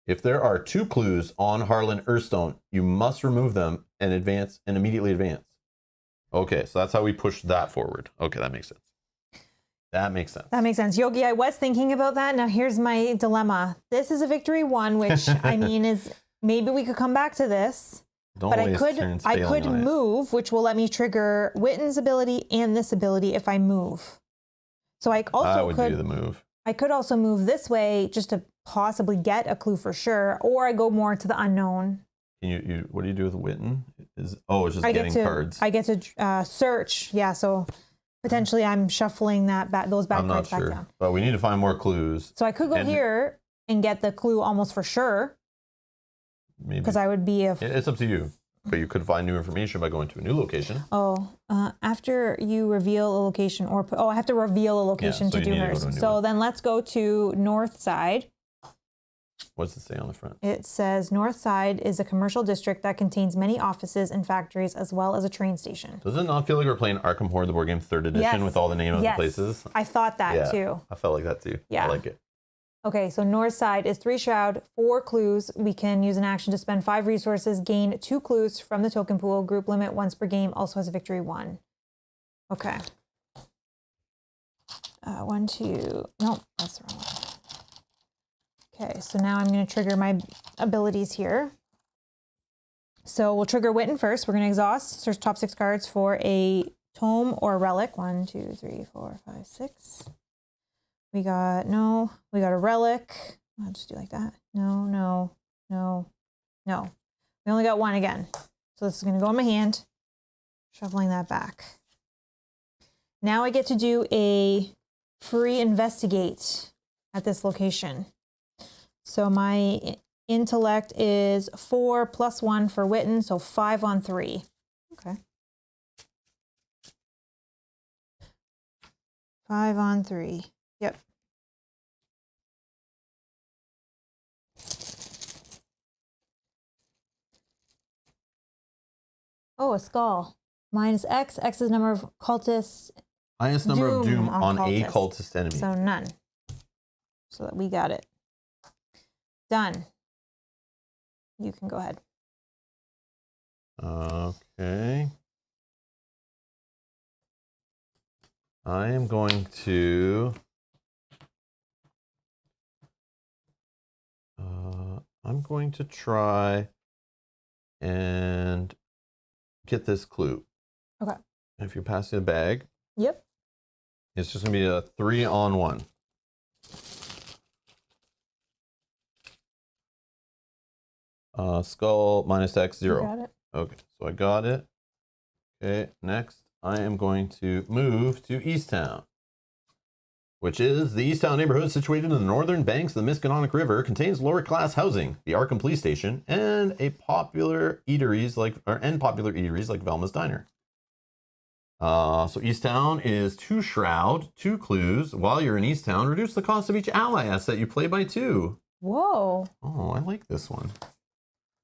If there are 2 clues on Harlan Earthstone, you must remove them and immediately advance. Okay, so that's how we push that forward. Okay, that makes sense. That makes sense. Yogi, I was thinking about that. Now here's my dilemma. This is a victory 1, which I mean is maybe we could come back to this. But I could move, which will let me trigger Witten's ability and this ability if I move. So I also do the move. I could also move this way just to possibly get a clue for sure, or I go more to the unknown. You what do you do with Witten? It's just getting cards. I get to search. Yeah, so potentially I'm shuffling those back cards back down. But we need to find more clues. So I could go here and get the clue almost for sure. Maybe. Because I would be It's up to you. But you could find new information by going to a new location. After you reveal a location or I have to reveal a location to do hers. So then let's go to North Side. What does it say on the front? It says North Side is a commercial district that contains many offices and factories as well as a train station. Does it not feel like we're playing Arkham Horror, the board game 3rd edition with all the name of the places? I thought that too. I felt like that too. Yeah. I like it. Okay, so North Side is 3 shroud, 4 clues. We can use an action to spend 5 resources, gain 2 clues from the token pool. Group limit once per game. Also has a victory 1. Okay. 1, 2. Nope, that's the wrong one. Okay, so now I'm going to trigger my abilities here. So we'll trigger Witten first. We're going to exhaust. Search top 6 cards for a tome or relic. 1, 2, 3, 4, 5, 6. We got a relic. I'll just do like that. No. We only got 1 again. So this is going to go in my hand. Shuffling that back. Now I get to do a free investigate at this location. So my intellect is 4 plus 1 for Witten, so 5 on 3. Okay. 5 on 3. Yep. Oh, a skull. Minus X. X is number of cultists. Highest number of doom on a cultist enemy. So none. So that we got it. Done. You can go ahead. Okay. I am going to... I'm going to try and get this clue. Okay. If you're passing a bag. Yep. It's just going to be a 3 on 1. Skull minus X 0. You got it. Okay, so I got it. Okay, next I am going to move to Easttown, which is the Easttown neighborhood situated in the northern banks of the Miskatonic River, contains lower class housing, the Arkham police station, and popular eateries like Velma's Diner. So Easttown is 2 shroud, 2 clues. While you're in Easttown, reduce the cost of each ally asset you play by 2. Whoa. Oh, I like this one.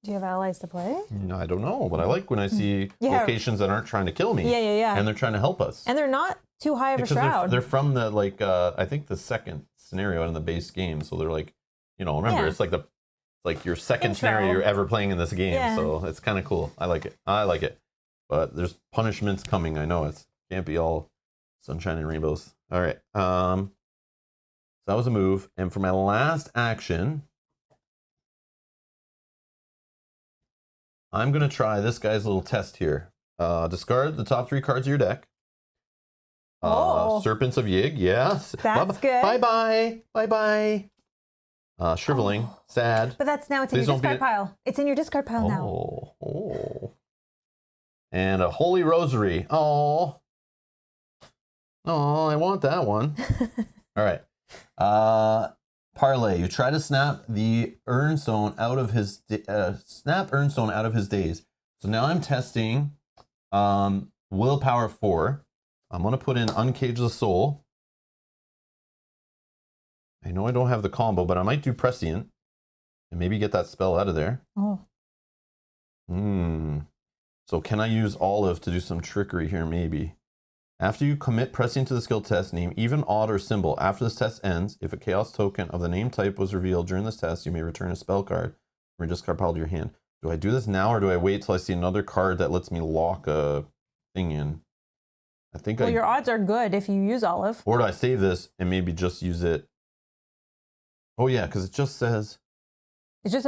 Do you have allies to play? No, I don't know, but I like when I see locations that aren't trying to kill me. Yeah. And they're trying to help us. And they're not too high of a shroud. They're from the I think the second scenario in the base game. So they're like, remember it's like your second scenario you're ever playing in this game. Yeah. So it's kind of cool. I like it. But there's punishments coming. I know it can't be all sunshine and rainbows. All right. So that was a move. And for my last action, I'm going to try this guy's little test here. Discard the top 3 cards of your deck. Serpents of Yig, yes. That's good. Bye-bye. Bye-bye. Shriveling, sad. But it's in your discard pile. It's in your discard pile now. Oh. And a Holy Rosary. Oh, I want that one. All right. Parlay. You try to snap the Urnstone out of his days. So now I'm testing Willpower 4. I'm going to put in Uncage the Soul. I know I don't have the combo, but I might do Prescient and maybe get that spell out of there. Oh. So can I use Olive to do some trickery here? Maybe. After you commit Prescient to the skill test, name even, odd, or symbol. After this test ends, if a chaos token of the name type was revealed during this test, you may return a spell card from your discard pile to your hand. Do I do this now, or do I wait till I see another card that lets me lock a thing in? I think your odds are good if you use Olive. Or do I save this and maybe just use it? Oh yeah, because it just says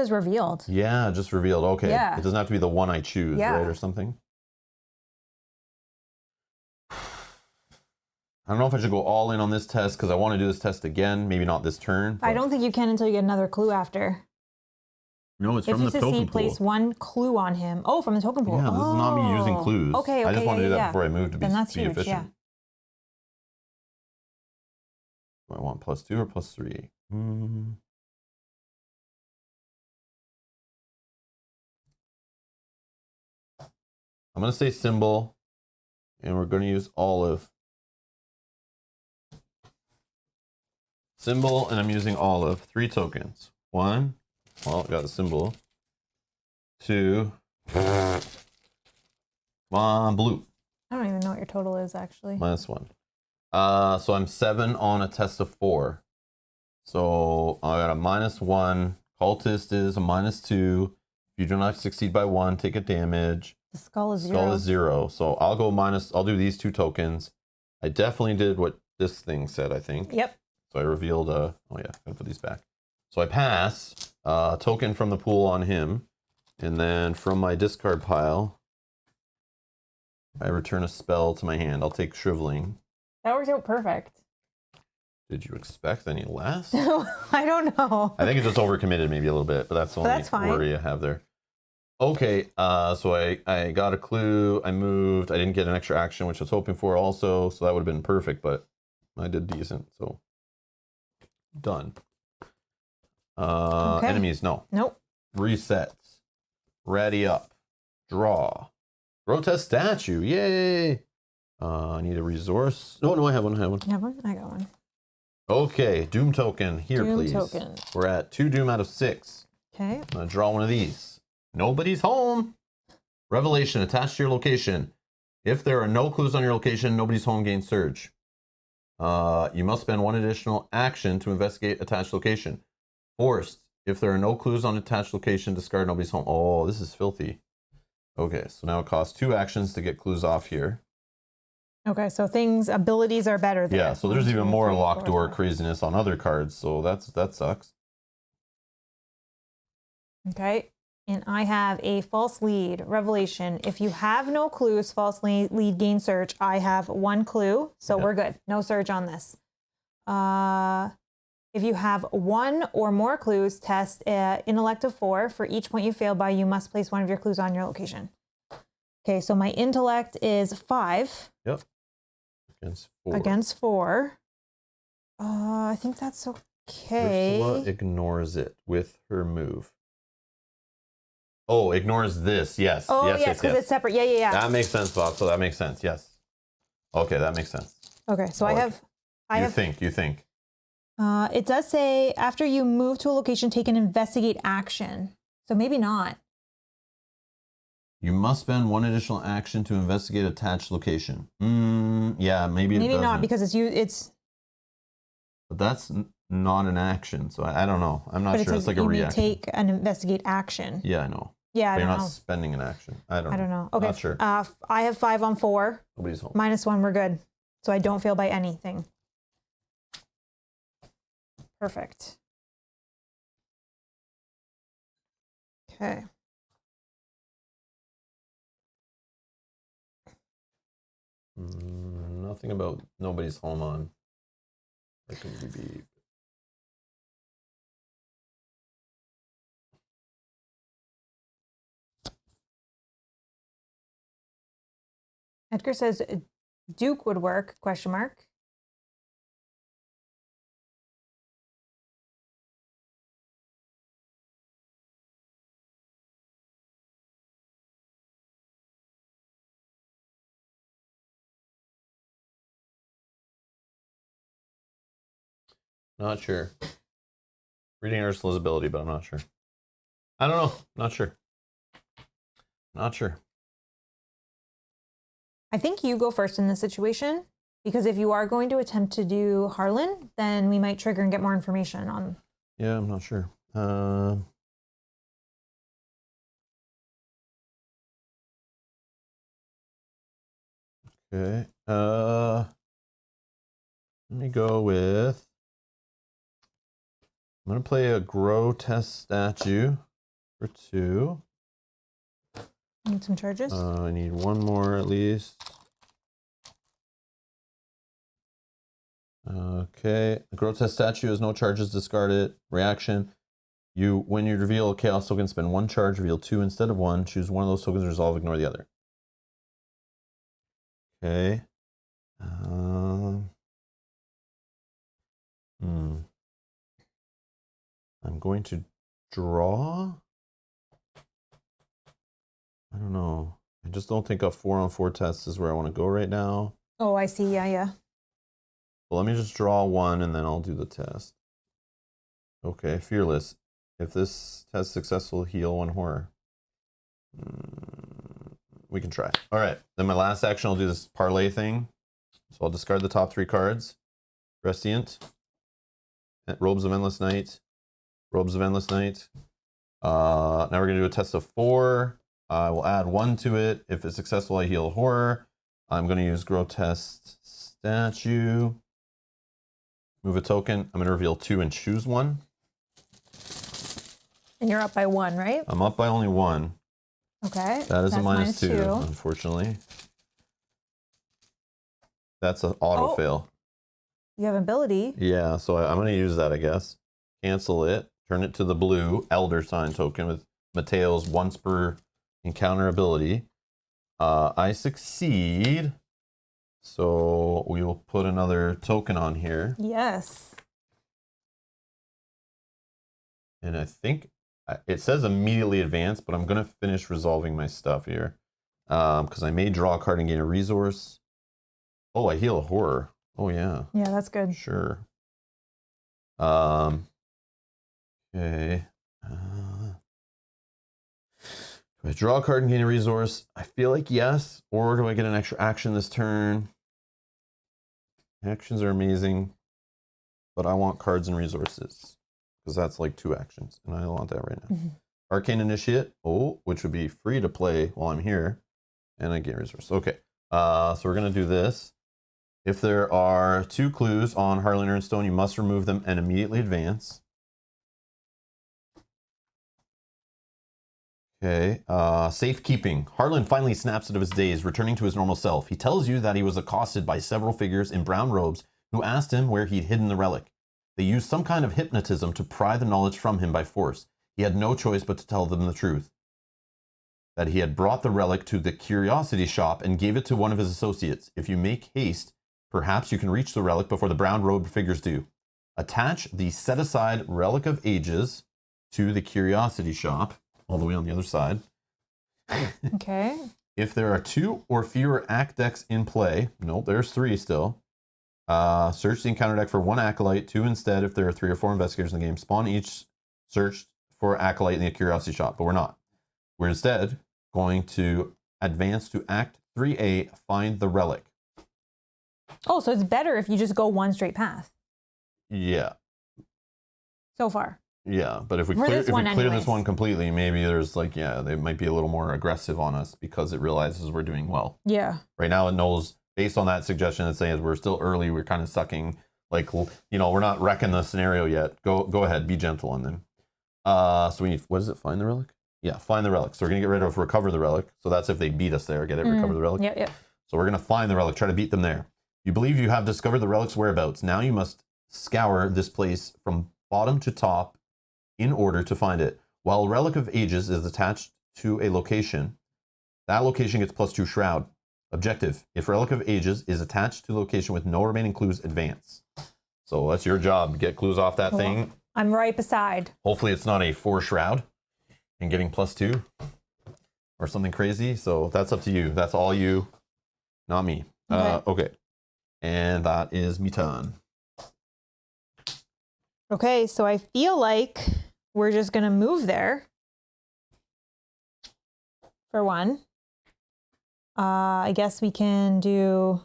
revealed. Yeah, just revealed. Okay. Yeah. It doesn't have to be the one I choose, right, or something. I don't know if I should go all in on this test because I want to do this test again. Maybe not this turn. I don't think you can until you get another clue after. No, it's from the token pool. Place 1 clue on him. Oh, from the token pool. Yeah, this is not me using clues. Okay, I just want to do that before I move to be huge, efficient. Yeah. Do I want +2 or +3? I'm going to say symbol, and we're going to use olive. Symbol, and I'm using olive. 3 tokens. 1, well, I got a symbol. 2, come on, blue. I don't even know what your total is, actually. -1. So I'm 7 on a test of 4. So I got a -1. Cultist is a -2. If you do not succeed by 1, take a damage. The skull is 0. Skull is 0. So I'll go minus. I'll do these 2 tokens. I definitely did what this thing said, I think. Yep. So I revealed oh yeah, gotta put these back. So I pass a token from the pool on him. And then from my discard pile, I return a spell to my hand. I'll take Shriveling. That worked out perfect. Did you expect any less? I don't know. I think it just overcommitted maybe a little bit, but that's the only worry I have there. Okay, so I got a clue. I moved. I didn't get an extra action, which I was hoping for also. So that would have been perfect, but I did decent. So done. Okay. Enemies, no. Nope. Resets. Ready up. Draw. Grotesque statue. Yay. I need a resource. Oh, no, I have one. You have one? I got one. Okay, Doom token here, Doom please. token. We're at 2 Doom out of 6. Okay. I'm gonna draw one of these. Nobody's home. Revelation attached to your location. If there are no clues on your location, nobody's home gains surge. You must spend 1 additional action to investigate attached location. Forced. If there are no clues on attached location, discard nobody's home. Oh, this is filthy. Okay, so now it costs 2 actions to get clues off here. Okay, so abilities are better there. Yeah, so there's even more locked door craziness on other cards, so that sucks. Okay, and I have a false lead. Revelation. If you have no clues, false lead gain surge. I have 1 clue, so we're good. No surge on this. If you have 1 or more clues, test intellect of 4. For each point you fail by, you must place 1 of your clues on your location. Okay, so my intellect is 5. Yep. Against 4. I think that's okay. Ursula ignores it with her move. Oh, ignores this. Yes. Oh, yes, because it's separate. Yeah. That makes sense, Bob. So that makes sense. Yes. Okay, that makes sense. Okay, so You think. It does say after you move to a location, take an investigate action. So maybe not. You must spend 1 additional action to investigate attached location. Yeah, maybe it doesn't. Not because it's. But that's not an action, so I don't know. I'm not sure. It's like a reaction. You may take an investigate action. Yeah, I know. Yeah, but I don't know. You're not spending an action. I don't know. Okay. Not sure. I have 5 on 4. Nobody's home. -1, we're good. So I don't fail by anything. Perfect. Okay. Nothing about nobody's home on. That can be. Edgar says Duke would work, question mark. Not sure. Reading Ursula's ability, but I'm not sure. I don't know. Not sure. I think you go first in this situation, because if you are going to attempt to do Harlan, then we might trigger and get more information on. Yeah, I'm not sure. Okay. Let me go with. I'm gonna play a grotesque statue for 2. Need some charges? I need 1 more at least. Okay. The grotesque statue has no charges, discard it. Reaction. When you reveal a chaos token, spend 1 charge, reveal 2 instead of 1. Choose one of those tokens, resolve, ignore the other. Okay. I'm going to draw. I don't know. I just don't think a 4-on-4 test is where I want to go right now. Oh, I see. Yeah, yeah. Well, let me just draw one and then I'll do the test. Okay, fearless. If this test successful, heal 1 horror. We can try. All right, then my last action, I'll do this parlay thing. So I'll discard the top 3 cards. Prescient. Robes of Endless Night. Robes of Endless Night. Now we're going to do a test of 4. I will add 1 to it. If it's successful, I heal horror. I'm going to use Grotesque Statue. Move a token. I'm going to reveal 2 and choose 1. And you're up by 1, right? I'm up by only 1. Okay. That is a minus 2, 2. unfortunately. That's an auto fail. You have ability. Yeah, so I'm going to use that, I guess. Cancel it. Turn it to the blue Elder Sign token with Mateo's once per encounter ability. I succeed. So we will put another token on here. Yes. And I think it says immediately advance, but I'm going to finish resolving my stuff here. Because I may draw a card and gain a resource. Oh, I heal a horror. Oh, yeah. Yeah, that's good. Sure. Okay. Do I draw a card and gain a resource? I feel like yes. Or do I get an extra action this turn? Actions are amazing, but I want cards and resources because that's like 2 actions, and I don't want that right now. Arcane Initiate, which would be free to play while I'm here, and I gain resource. Okay, so we're gonna do this. If there are 2 clues on Harlan Ernstone, you must remove them and immediately advance. Okay, safekeeping. Harlan finally snaps out of his daze, returning to his normal self. He tells you that he was accosted by several figures in brown robes who asked him where he'd hidden the relic. They used some kind of hypnotism to pry the knowledge from him by force. He had no choice but to tell them the truth. That he had brought the relic to the curiosity shop and gave it to one of his associates. If you make haste, perhaps you can reach the relic before the brown robed figures do. Attach the set-aside Relic of Ages to the curiosity shop, all the way on the other side. Okay. If there are 2 or fewer act decks in play, no, there's 3 still. Search the encounter deck for 1 acolyte, 2 instead if there are 3 or 4 investigators in the game. Spawn each search for acolyte in the curiosity shop, but we're not. We're instead going to advance to Act 3A, find the relic. Oh, so it's better if you just go 1 straight path. Yeah. So far. Yeah, but if we For clear, this one this anyways. one completely, maybe there's like, yeah, they might be a little more aggressive on us because it realizes we're doing well. Yeah. Right now it knows, based on that suggestion, it's saying we're still early, we're kind of sucking, like, you know, we're not wrecking the scenario yet. Go ahead, be gentle on them. So we need, what is it, find the relic? Yeah, find the relic. So we're going to get rid of recover the relic. So that's if they beat us there, get it, recover the relic. Yep. So we're going to find the relic, try to beat them there. You believe you have discovered the relic's whereabouts. Now you must scour this place from bottom to top in order to find it. While Relic of Ages is attached to a location, that location gets +2 Shroud. Objective: if Relic of Ages is attached to a location with no remaining clues, advance. So that's your job, get clues off that thing. I'm right beside. Hopefully it's not a 4 Shroud and getting +2 or something crazy. So that's up to you. That's all you, not me. Okay. And that is me turn. Okay, so I feel like we're just going to move there for 1. I guess we can do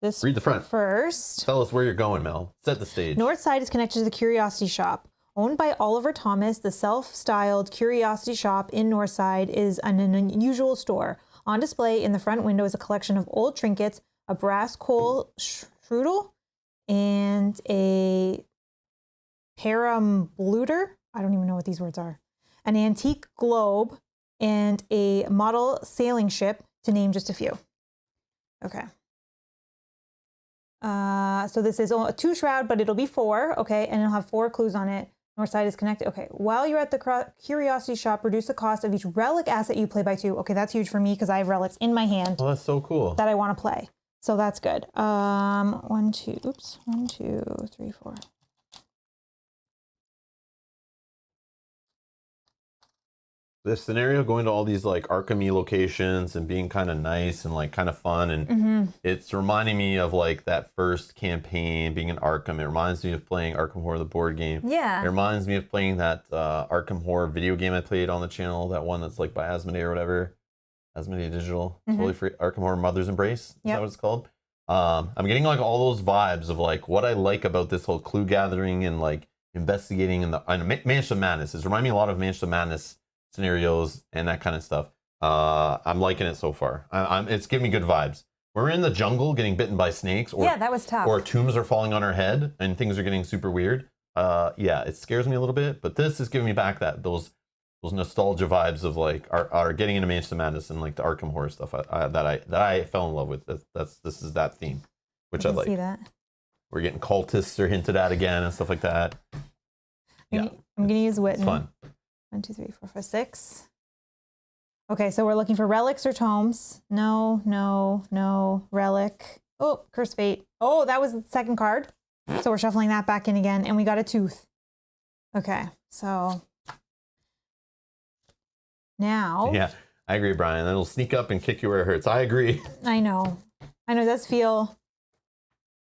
this. Read the front first. Tell us where you're going, Mel. Set the stage. North side is connected to the Curiosity Shop. Owned by Oliver Thomas, the self-styled Curiosity Shop in Northside is an unusual store. On display in the front window is a collection of old trinkets, a brass coal strudel, and a perambluter. I don't even know what these words are. An antique globe and a model sailing ship, to name just a few. Okay. So this is a 2 Shroud, but it'll be 4. Okay, and it'll have 4 clues on it. North side is connected. Okay, while you're at the Curiosity Shop, reduce the cost of each relic asset you play by 2. Okay, that's huge for me because I have relics in my hand. Oh, that's so cool. That I want to play. So that's good. 1, 2, 3, 4. this scenario, going to all these like Arkham-y locations and being kind of nice and like kind of fun, and it's reminding me of like that first campaign being in Arkham. It reminds me of playing Arkham Horror, the board game. Yeah. It reminds me of playing that Arkham Horror video game I played on the channel, that one that's like by Asmodee or whatever. Asmodee Digital, totally free. Arkham Horror Mother's Embrace, is that what it's called? I'm getting like all those vibes of like what I like about this whole clue gathering and like investigating and Mansion of Madness. It's reminding me a lot of Mansion of Madness scenarios and that kind of stuff. I'm liking it so far. It's giving me good vibes. We're in the jungle getting bitten by snakes, or that was tough. Or tombs are falling on our head and things are getting super weird. Yeah, it scares me a little bit, but this is giving me back those nostalgia vibes of like are getting into Mansion of Madness and like the Arkham Horror stuff that I fell in love with. This is that theme, which I like. See that? We're getting cultists are hinted at again and stuff like that. Yeah, I'm gonna use Witten. It's fun. 1, 2, 3, 4, 5, 6. Okay, so we're looking for relics or tomes. No, no, no. Relic. Oh, Curse Fate. Oh, that was the second card. So we're shuffling that back in again, and we got a tooth. Okay, so now. Yeah, I agree, Brian. It'll sneak up and kick you where it hurts. I agree. I know. It does feel.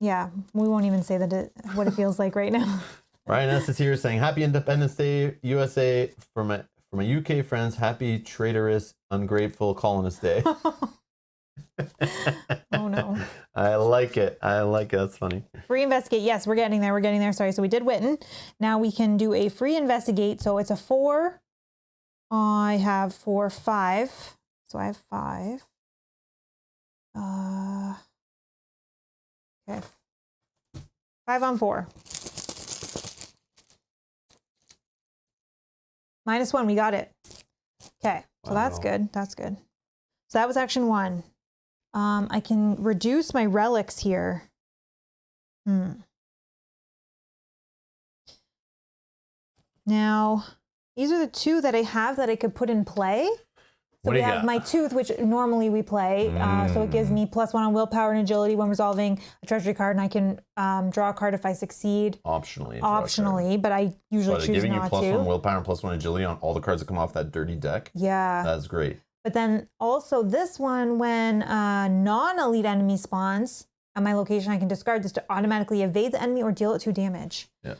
Yeah, we won't even say what it feels like right now. Ryan S is here saying, "Happy Independence Day, USA, from my UK friends. Happy traitorous, ungrateful colonist day." Oh no! I like it. That's funny. Free investigate. Yes, we're getting there. We're getting there. Sorry. So we did Witten. Now we can do a free investigate. So it's a 4. I have 4, 5. So I have 5. Okay. 5 on 4. -1, we got it. Okay, so that's good. That's good. So that was action 1. I can reduce my relics here. Now, these are the 2 that I have that I could put in play. So we have my tooth, which normally we play. So it gives me +1 on willpower and agility when resolving a treasury card, and I can draw a card if I succeed. Optionally, but I usually choose giving not you to. +1 willpower and +1 agility on all the cards that come off that dirty deck. Yeah. That's great. But then also this one, when non-elite enemy spawns at my location, I can discard this to automatically evade the enemy or deal it 2 damage. Yeah.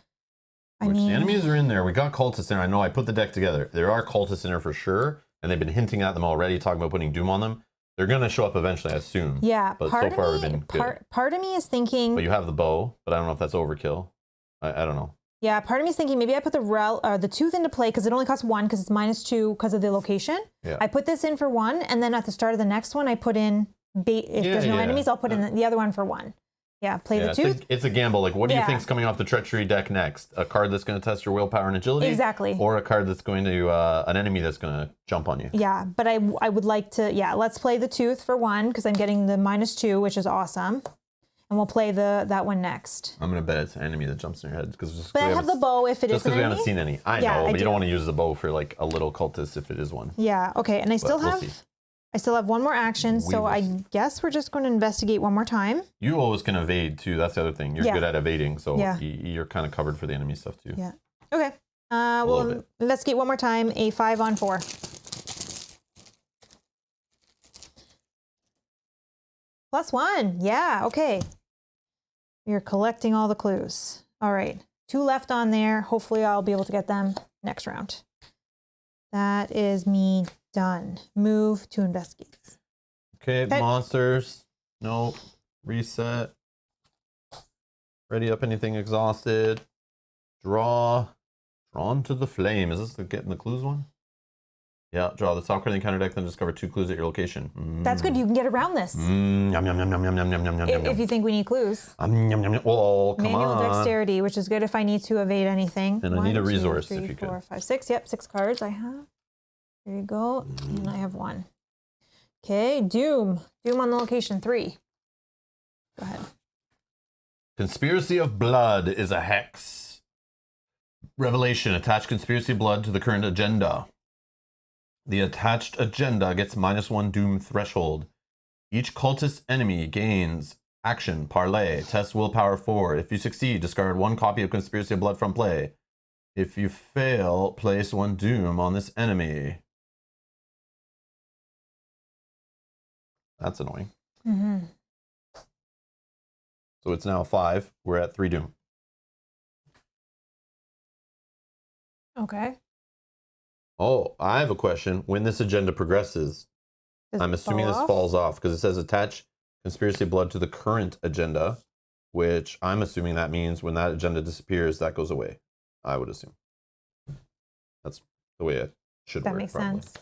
I mean, the enemies are in there. We got cultists in there. I know I put the deck together. There are cultists in there for sure. And they've been hinting at them already, talking about putting Doom on them. They're going to show up eventually, I assume. Yeah, but so far we've been good. Part of me is thinking... But you have the bow, but I don't know if that's overkill. I don't know. Yeah, part of me is thinking maybe I put the tooth into play because it only costs 1 because it's -2 because of the location. Yeah. I put this in for 1, and then at the start of the next one, I put in... If there's no enemies, I'll put in the other one for 1. Yeah, play the tooth. It's a gamble. Like, what do you think's coming off the treachery deck next? A card that's going to test your willpower and agility? Exactly. Or a card that's going to, an enemy that's going to jump on you? Yeah, but I would like to, let's play the tooth for 1 because I'm getting the -2, which is awesome. And we'll play that one next. I'm going to bet it's an enemy that jumps in your head. But I have the bow if it is an enemy. Just because we haven't seen any. I know, but you don't want to use the bow for like a little cultist if it is one. Yeah, okay. And I still have 1 more action, so I guess we're just going to investigate 1 more time. You always can evade, too. That's the other thing. You're good at evading, so you're kind of covered for the enemy stuff, too. Yeah. Okay. We'll investigate 1 more time. A 5 on 4. +1. Yeah, okay. You're collecting all the clues. All right. 2 left on there. Hopefully I'll be able to get them next round. That is me done. Move to investigate. Okay, monsters. Nope. Reset. Ready up anything exhausted. Draw. Drawn to the flame. Is this the getting the clues one? Yeah, draw the top card in the counter deck, then discover 2 clues at your location. That's good. You can get around this. Yum, yum, yum, yum, yum, yum, yum, yum, yum. If you think we need clues. Yum, yum, yum. Well, come Manual on. dexterity, which is good if I need to evade anything. And I need a resource if you could. 4, 5, 6. Yep, 6 cards I have. There you go. And I have 1. Okay, Doom. Doom on the location 3. Go ahead. Conspiracy of Blood is a hex. Revelation. Attach Conspiracy of Blood to the current agenda. The attached agenda gets -1 Doom threshold. Each cultist enemy gains action, parlay, test willpower 4. If you succeed, discard 1 copy of Conspiracy of Blood from play. If you fail, place 1 Doom on this enemy. That's annoying. Mm-hmm. So it's now 5. We're at 3 doom. Okay. Oh, I have a question. When this agenda progresses, Does I'm it assuming fall this off? falls off because it says attach conspiracy blood to the current agenda, which I'm assuming that means when that agenda disappears, that goes away. I would assume. That's the way it should That work. makes probably. sense.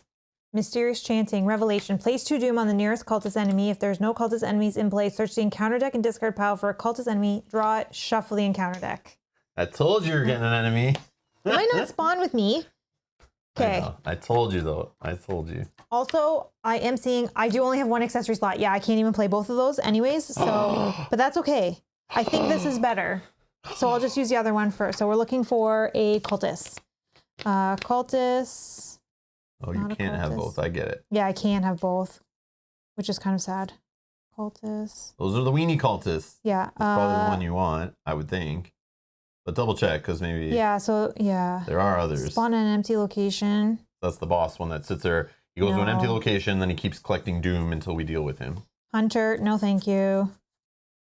Mysterious chanting. Revelation. Place 2 doom on the nearest cultist enemy. If there's no cultist enemies in play, search the encounter deck and discard pile for a cultist enemy. Draw it. Shuffle the encounter deck. I told you were getting an enemy. It might not spawn with me. Okay. I told you though. I told you. Also, I am seeing I do only have 1 accessory slot. Yeah, I can't even play both of those anyways. So, but that's okay. I think this is better. So I'll just use the other one first. So we're looking for a cultist. Cultist. Oh, you Not a can't have cultist. both. I get it. Yeah, I can't have both, which is kind of sad. Cultist. Those are the weenie cultists. Yeah. That's probably the one you want, I would think. But double check because maybe Yeah. So yeah. there are others. Spawn in an empty location. That's the boss one that sits there. He goes to an empty No. location, then he keeps collecting doom until we deal with him. Hunter. No, thank you.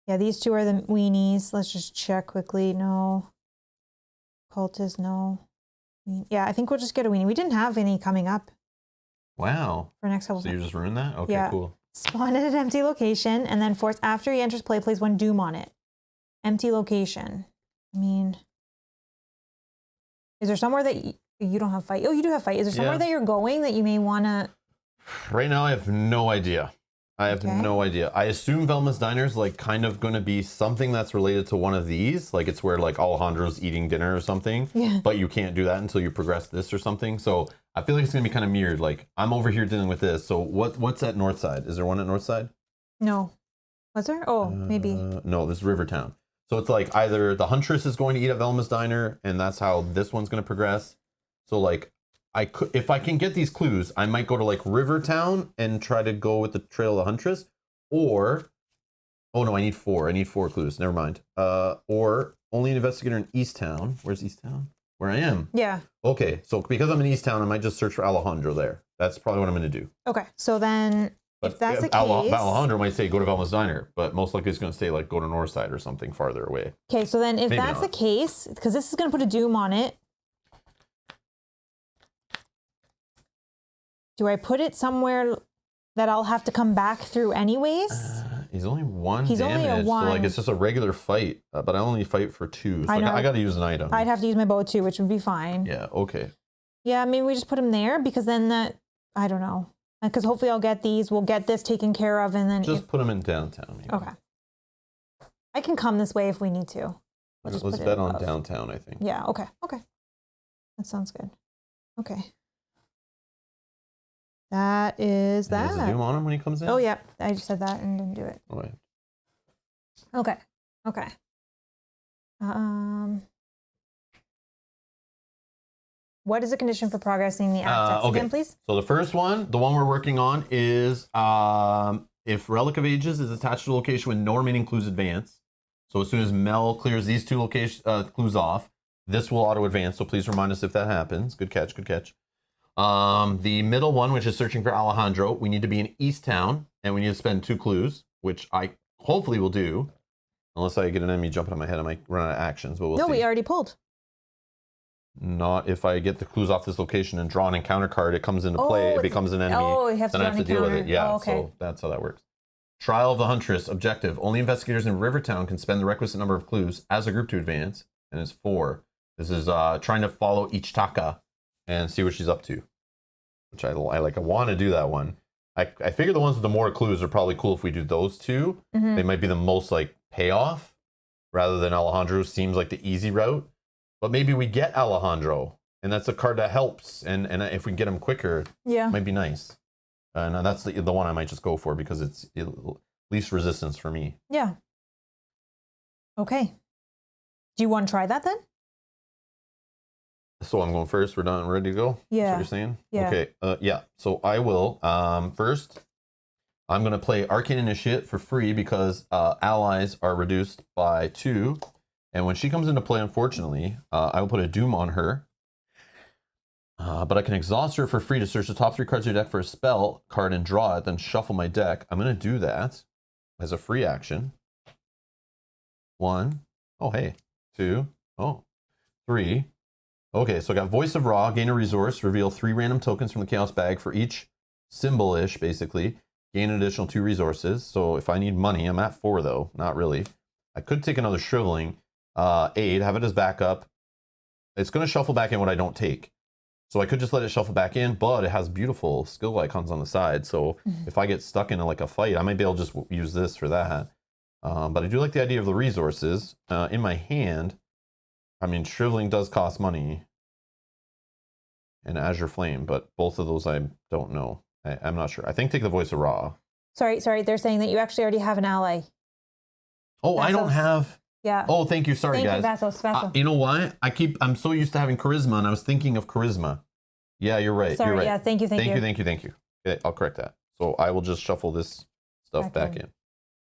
Yeah, these 2 are the weenies. Let's just check quickly. No. Cultist. No. Yeah, I think we'll just get a weenie. We didn't have any coming up Wow. for next couple. So you just ruined that? Okay, Yeah. cool. Spawn in an empty location and then force after he enters play, place 1 doom on it. Empty location. I mean, is there somewhere that you don't have fight? Oh, you do have fight. Is there somewhere Yeah. that you're going that you may want to? Right now, I have no idea. I have Okay. no idea. I assume Velma's Diner is like kind of going to be something that's related to one of these. Like it's where like Alejandro's eating dinner or something. Yeah. But you can't do that until you progress this or something. So I feel like it's going to be kind of mirrored. Like I'm over here dealing with this. So what's at Northside? Is there one at Northside? No. Was there? Oh, maybe. No, this is Rivertown. So it's like either the Huntress is going to eat at Velma's Diner, and that's how this one's going to progress. So like, I could, if I can get these clues, I might go to like Rivertown and try to go with the Trail of the Huntress, or oh no, I need 4. I need 4 clues. Never mind. Or only an investigator in Easttown. Where's Easttown? Where I am. Yeah. Okay, so because I'm in Easttown, I might just search for Alejandro there. That's probably what I'm going to do. Okay. So then, But if that's the But case, Alejandro might say go to Velma's Diner, but most likely it's going to say like go to Northside or something farther away. okay. So then, if Maybe that's the not. case, because this is going to put a doom on it, do I put it somewhere that I'll have to come back through anyways? He's only 1 He's only damage, a so like 1. it's just a regular fight, but I only fight for 2. So I know. I got to use an item. I'd have to use my bow too, which would be fine. Yeah, okay. Yeah, maybe we just put him there because then that, I don't know. Because hopefully I'll get these, we'll get this taken care of, and then Just put him in downtown. Maybe. okay. I can come this way if we need to. We'll just Let's put it bet on above. downtown, I think. Yeah, okay. That sounds good. Okay. That is And Is the that. doom on him when he comes in? Oh, yeah. I just said that and didn't do it. Oh, wait. Okay. What is the condition for progressing the act okay. again, please? So the first one, the one we're working on is if Relic of Ages is attached to a location with no remaining clues advance. So as soon as Mel clears these 2 clues off, this will auto advance. So please remind us if that happens. Good catch, good catch. The middle one, which is searching for Alejandro, we need to be in Easttown and we need to spend 2 clues, which I hopefully will do. Unless I get an enemy jumping on my head, I might run out of actions, but we'll No, see. we already pulled. Not if I get the clues off this location and draw an encounter card, it comes into play, it becomes an enemy. Oh, you have to then I do have an to deal with it. encounter. Yeah, Oh, okay. so that's how that works. Trial of the Huntress, objective. Only investigators in Rivertown can spend the requisite number of clues as a group to advance, and it's 4. This is trying to follow Ichitaka and see what she's up to, which I like. I want to do that one. I figure the ones with the more clues are probably cool if we do those 2. Mhm. They might be the most like payoff, rather than Alejandro seems like the easy route. But maybe we get Alejandro, and that's a card that helps. And if we can get him quicker, Yeah. it might be nice. And that's the one I might just go for because it's least resistance for me. Yeah. Okay. Do you want to try that then? So I'm going first. We're done. Ready to go? Yeah. That's what you're saying? Yeah. Okay. Yeah. So I will. First, I'm going to play Arcane Initiate for free because allies are reduced by 2. And when she comes into play, unfortunately, I will put a Doom on her. But I can exhaust her for free to search the top 3 cards of your deck for a spell card and draw it, then shuffle my deck. I'm going to do that as a free action. 1. Oh, hey. 2. Oh. 3. Okay, so I got Voice of Ra, gain a resource, reveal 3 random tokens from the Chaos bag for each symbol-ish, basically. Gain an additional 2 resources. So if I need money, I'm at 4 though, not really. I could take another Shriveling. 8, have it as backup. It's going to shuffle back in what I don't take. So I could just let it shuffle back in, but it has beautiful skill icons on the side. So if I get stuck in like a fight, I might be able to just use this for that. But I do like the idea of the resources. In my hand, I mean, Shriveling does cost money. And Azure Flame, but both of those I don't know. I'm not sure. I think take the Voice of Ra. Sorry. They're saying that you actually already have an ally. Oh, Vassos. I don't have... Yeah. Oh, thank you. Sorry, guys. Thank you, Vassos. You know why? I'm so used to having charisma, and I was thinking of charisma. Yeah, you're right. Sorry, you're right. Yeah, thank you. Thank you. Okay, I'll correct that. So I will just shuffle this stuff back in.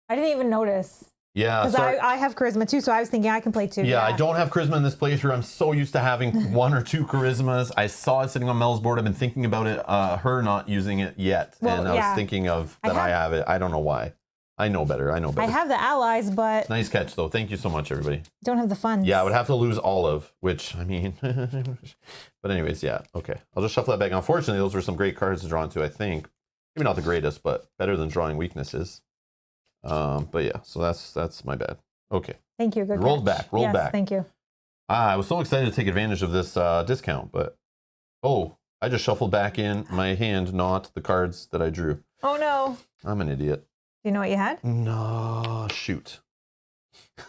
I didn't even notice. Yeah, because I have charisma too, so I was thinking I can play too. Yeah, I don't have charisma in this playthrough. I'm so used to having 1 or 2 charismas. I saw it sitting on Mel's board. I've been thinking about it, her not using it yet, and I was thinking of that I have it. I don't know why. I know better. I have the allies, but... Nice catch, though. Thank you so much, everybody. Don't have the funds. Yeah, I would have to lose Olive, which, I mean... But anyways, yeah. Okay. I'll just shuffle that back. Unfortunately, those were some great cards to draw into, I think. Maybe not the greatest, but better than drawing weaknesses. But yeah, so that's my bad. Okay. Thank you. Good Rolled back. Rolled back. Thank you. I was so excited to take advantage of this discount, but... Oh, I just shuffled back in my hand, not the cards that I drew. Oh, no. I'm an idiot. Do you know what you had? No, shoot.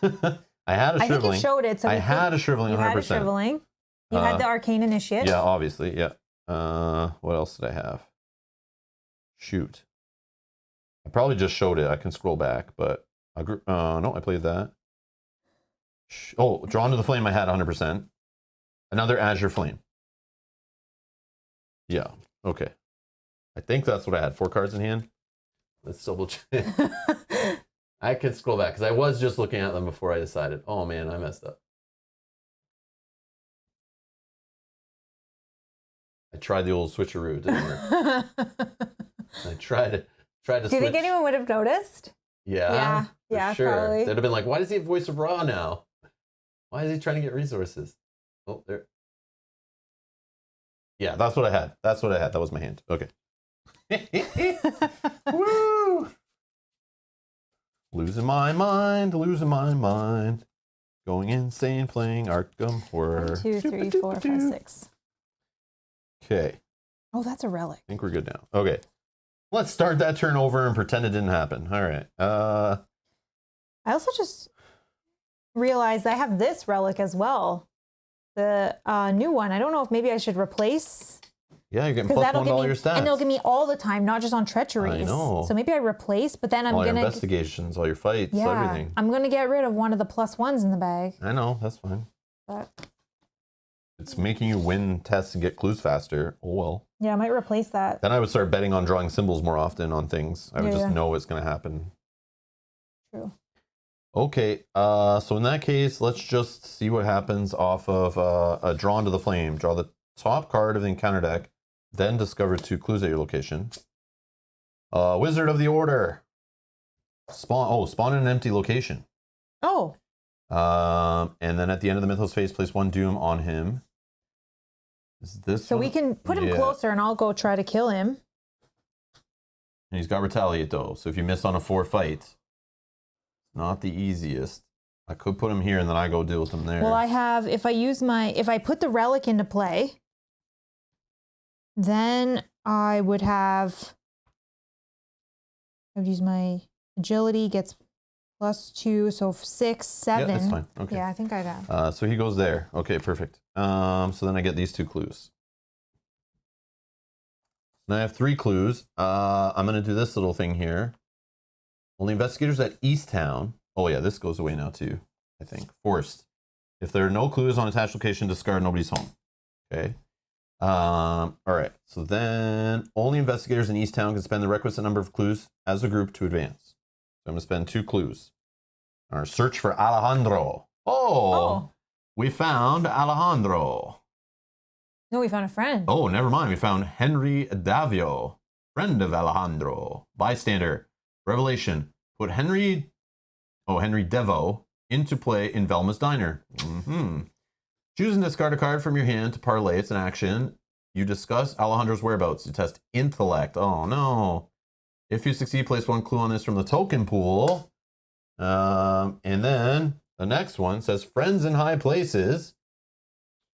I had a Shriveling. I think you showed it. So I had a Shriveling 100%. You had a Shriveling. You had the Arcane Initiate. Yeah, obviously, yeah. What else did I have? Shoot. I probably just showed it. I can scroll back, but... no, I played that. Oh, Drawn to the Flame I had 100%. Another Azure Flame. Yeah, okay. I think that's what I had. 4 cards in hand. Let's double check. I can scroll back because I was just looking at them before I decided. Oh man, I messed up. I tried the old switcheroo. It didn't work. I tried to switch. Do you think anyone would have noticed? Yeah. Yeah, sure. probably. They'd have been like, why does he have Voice of Ra now? Why is he trying to get resources? Oh, there. Yeah, that's what I had. That was my hand. Okay. Woo! Losing my mind. Going insane playing Arkham Horror. 1, 2, 3, 4, 5, 6. Okay. Oh, that's a relic. I think we're good now. Okay. Let's start that turn over and pretend it didn't happen. All right. I also just realized I have this relic as well. The new one. I don't know if maybe I should replace... Yeah, you're getting +1 to all your stats. And they'll give me all the time, not just on treacheries. I know. So maybe I replace, but then I'm all going to... All your investigations, all your fights, everything. I'm going to get rid of one of the +1s in the bag. I know, that's fine. But... It's making you win tests and get clues faster. Oh, well. Yeah, I might replace that. Then I would start betting on drawing symbols more often on things. I would just know it's going to happen. True. Okay, so in that case, let's just see what happens off of a Drawn to the Flame. Draw the top card of the encounter deck. Then discover 2 clues at your location. Wizard of the Order. Spawn in an empty location. Oh. And then at the end of the Mythos phase, place 1 Doom on him. Is this so we can put him closer and I'll go try to kill him. And he's got Retaliate though. So if you miss on a 4 fight, not the easiest. I could put him here and then I go deal with him there. Well, I have, if I put the relic into play, then I would use my agility, gets +2, so 6, 7. Yeah, that's fine. Okay. Yeah, I think I'd have. So he goes there. Okay, perfect. So then I get these 2 clues. Now I have 3 clues. I'm going to do this little thing here. Only investigators at East Town. Oh yeah, this goes away now too, I think. Forced. If there are no clues on attached location, discard Nobody's Home. Okay. All right. So then only investigators in East Town can spend the requisite number of clues as a group to advance. So I'm going to spend 2 clues. Our search for Alejandro. Oh, we found Alejandro. No, we found a friend. Oh, never mind. We found Henry Davio, friend of Alejandro, bystander. Revelation. Put Henry Devo into play in Velma's Diner. Choose and discard a card from your hand to parlay. It's an action. You discuss Alejandro's whereabouts. You test intellect. Oh, no. If you succeed, place one clue on this from the token pool. And then the next one says friends in high places.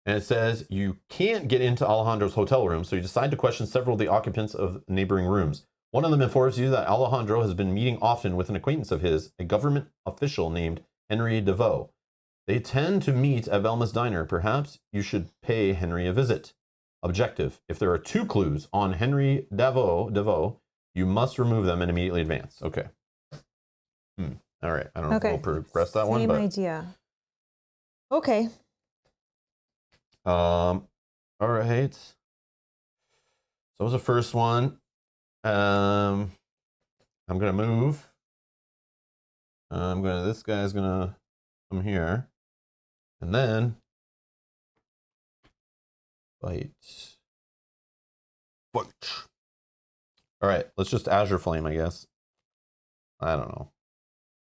And it says you can't get into Alejandro's hotel room, so you decide to question several of the occupants of neighboring rooms. One of them informs you that Alejandro has been meeting often with an acquaintance of his, a government official named Henry Devo. They tend to meet at Velma's Diner. Perhaps you should pay Henry a visit. Objective. If there are 2 clues on Henry Devo, you must remove them and immediately advance. Okay. All right. I don't know if we'll progress that one. Same idea. Okay. All right. So that was the first one. I'm gonna move. This guy's gonna come here, and then fight. All right. Let's just Azure Flame, I guess. I don't know.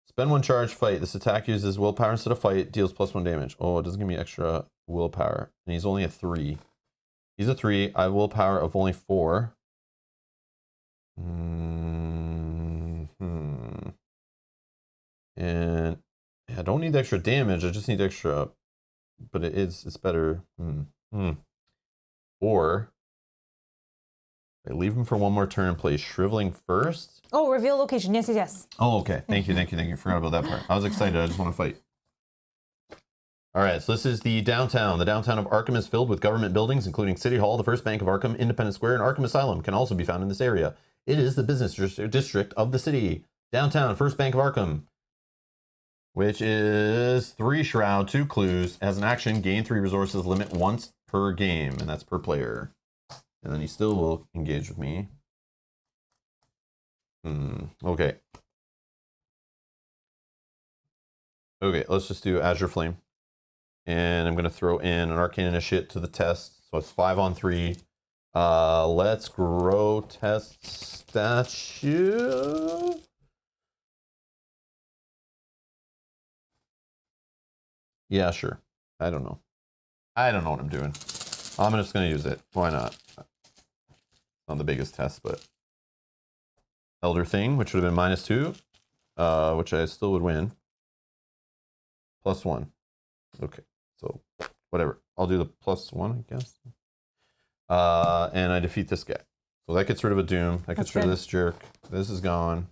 Spend 1 charge, fight. This attack uses willpower instead of fight. Deals +1 damage. Oh, it doesn't give me extra willpower. And he's only a 3. He's a 3. I have willpower of only 4. And I don't need extra damage. I just need extra. But it's better. Or I leave him for 1 more turn and play Shriveling first. Oh, reveal location. Yes, yes, yes. Oh, okay. Thank you. Forgot about that part. I was excited. I just want to fight. All right, so this is the downtown. The downtown of Arkham is filled with government buildings, including City Hall, the First Bank of Arkham, Independence Square, and Arkham Asylum can also be found in this area. It is the business district of the city. Downtown, First Bank of Arkham, which is 3 shroud, 2 clues. As an action, gain 3 resources, limit once per game, and that's per player. And then he still will engage with me. Okay. Okay, let's just do Azure Flame. And I'm going to throw in an Arcane Initiate to the test. So it's 5 on 3. Let's grotesque statue. Yeah, sure. I don't know what I'm doing. I'm just going to use it. Why not? Not the biggest test, but Elder Thing, which would have been -2, which I still would win. +1. Okay, so whatever. I'll do the +1, I guess. And I defeat this guy. So that gets rid of a Doom. That gets rid of this jerk. This is gone.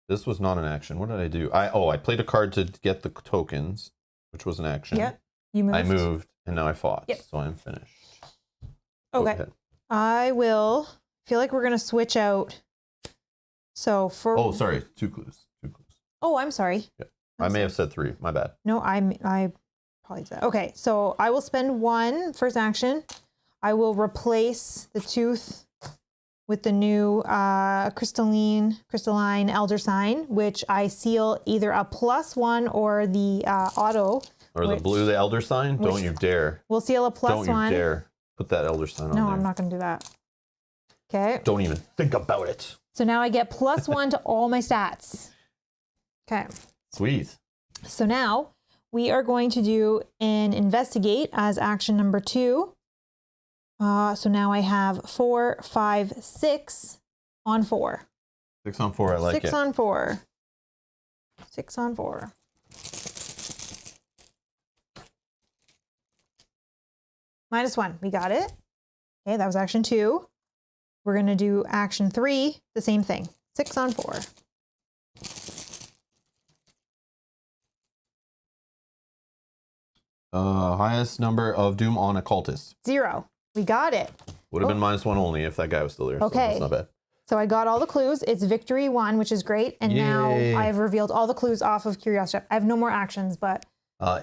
This was not an action. What did I do? I played a card to get the tokens, which was an action. Yep. You moved. I moved, and now I fought. Yep. So I'm finished. Okay. I will feel like we're gonna switch out. So for sorry, 2 clues. 2 clues. Oh, I'm sorry. Yeah. I may have said 3. My bad. No, I probably said. Okay, so I will spend 1 first action. I will replace the tooth with the new crystalline elder sign, which I seal either a +1 or the auto. Or the blue, the elder sign. Don't you dare. We'll seal a +1. Don't you dare put that elder sign on there. No, I'm not going to do that. Okay. Don't even think about it. So now I get +1 to all my stats. Okay. Sweet. So now we are going to do an investigate as action number 2. So now I have 4, 5, 6 on 4. 6 on 4, I like it. 6 on 4. 6 on 4. -1. We got it. Okay, that was action 2. We're going to do action 3, the same thing. 6 on 4. Highest number of Doom on a cultist. 0. We got it. Would have been -1 only if that guy was still there. Okay. So that's not bad. So I got all the clues. It's victory 1, which is great. And now I've revealed all the clues off of Curiosity. I have no more actions, but...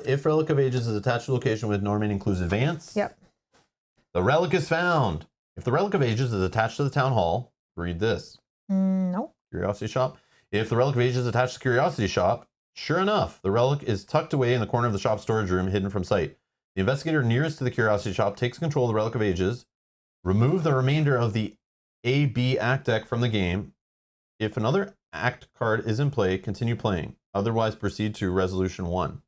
if Relic of Ages is attached to a location with Norman includes advance. Yep. The relic is found. If the Relic of Ages is attached to the Town Hall, read this. No. Curiosity Shop. If the Relic of Ages is attached to Curiosity Shop, Sure enough, the relic is tucked away in the corner of the shop storage room, hidden from sight. The investigator nearest to the curiosity shop takes control of the Relic of Ages. Remove the remainder of the A-B act deck from the game. If another act card is in play, continue playing. Otherwise, proceed to resolution 1.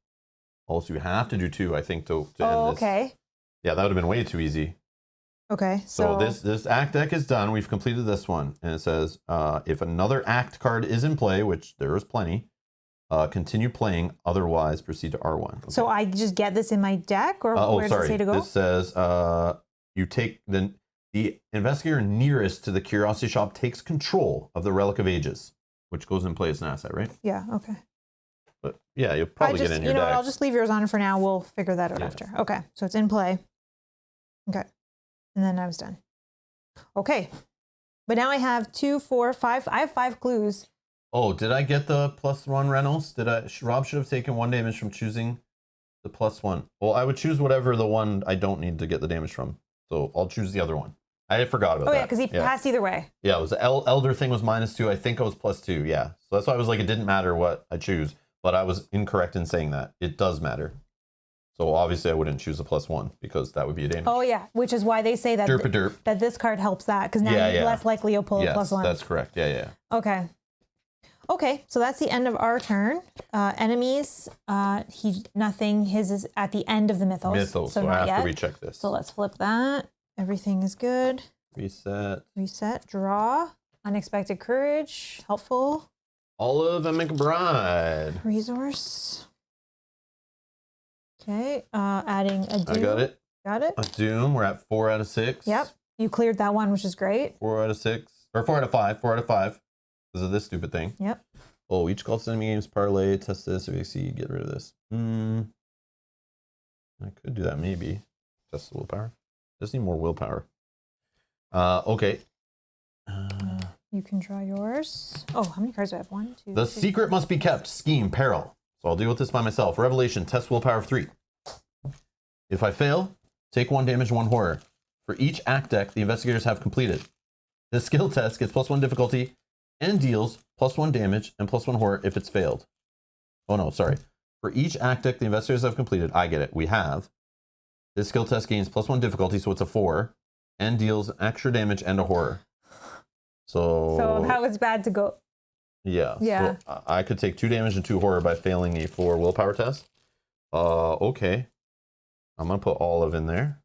Also, you have to do 2, I think, to end this. Okay. Yeah, that would have been way too easy. Okay. So this act deck is done. We've completed this one. And it says, if another act card is in play, which there is plenty, continue playing. Otherwise, proceed to R1. Okay. So I just get this in my deck, or where does it say to go? This says you take the investigator nearest to the curiosity shop takes control of the Relic of Ages, which goes in play as an asset, right? Yeah. Okay. But yeah, you'll probably get in your deck. I'll just leave yours on for now. We'll figure that out after. Okay. So it's in play. Okay. And then I was done. Okay. But now I have 2, 4, 5. I have 5 clues. Oh, did I get the +1 Reynolds? Rob should have taken 1 damage from choosing the +1. Well, I would choose whatever the one I don't need to get the damage from. So I'll choose the other one. I forgot about that. Oh yeah, because he passed either way. Yeah, it was the Elder thing was -2. I think I was +2. Yeah. So that's why I was like, it didn't matter what I choose, but I was incorrect in saying that. It does matter. So obviously I wouldn't choose a +1 because that would be a damage. Oh yeah, which is why they say that that this card helps that, because now you're less likely you'll pull a +1. That's correct. Yeah. Okay. Okay, so that's the end of our turn. Enemies, nothing. His is at the end of the mythos. So not after yet. we check this. So let's flip that. Everything is good. Reset. Draw. Unexpected courage. Helpful. Olive and McBride. Resource. Okay. Adding a doom. I got it. Got it. A doom. We're at 4 out of 6. Yep. You cleared that one, which is great. 4 out of 6. Or 4 out of 5. 4 out of 5. Because of this stupid thing. Yep. Oh, each call enemy games parlay. Test this. If you see, get rid of this. I could do that maybe. Test the willpower. Just need more willpower. Okay. You can draw yours. Oh, how many cards do I have? 1, 2, The 3. secret must be kept. Scheme. Peril. So I'll deal with this by myself. Revelation. Test willpower of 3. If I fail, take 1 damage, 1 horror. For each act deck the investigators have completed. This skill test gets +1 difficulty and deals +1 damage and +1 horror if it's failed. Oh no, sorry. For each act deck the investigators have completed, I get it. We have. This skill test gains +1 difficulty, so it's a 4, and deals extra damage and a horror. So that was bad to go. Yeah. Yeah. So I could take 2 damage and 2 horror by failing a 4 willpower test. Okay. I'm gonna put Olive in there.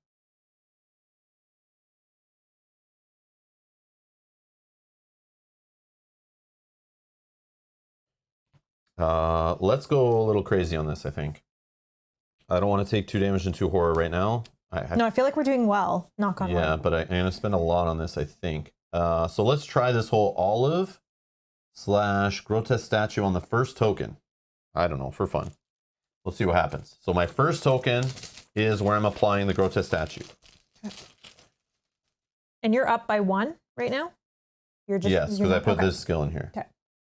Let's go a little crazy on this, I think. I don't want to take 2 damage and 2 horror right now. No, I feel like we're doing well. Knock on wood. Yeah, but I'm going to spend a lot on this, I think. So let's try this whole Olive / grotesque statue on the first token. I don't know, for fun. Let's see what happens. So my first token is where I'm applying the grotesque statue. Okay. And you're up by 1 right now? You're just yes, because I put this skill in here. Okay.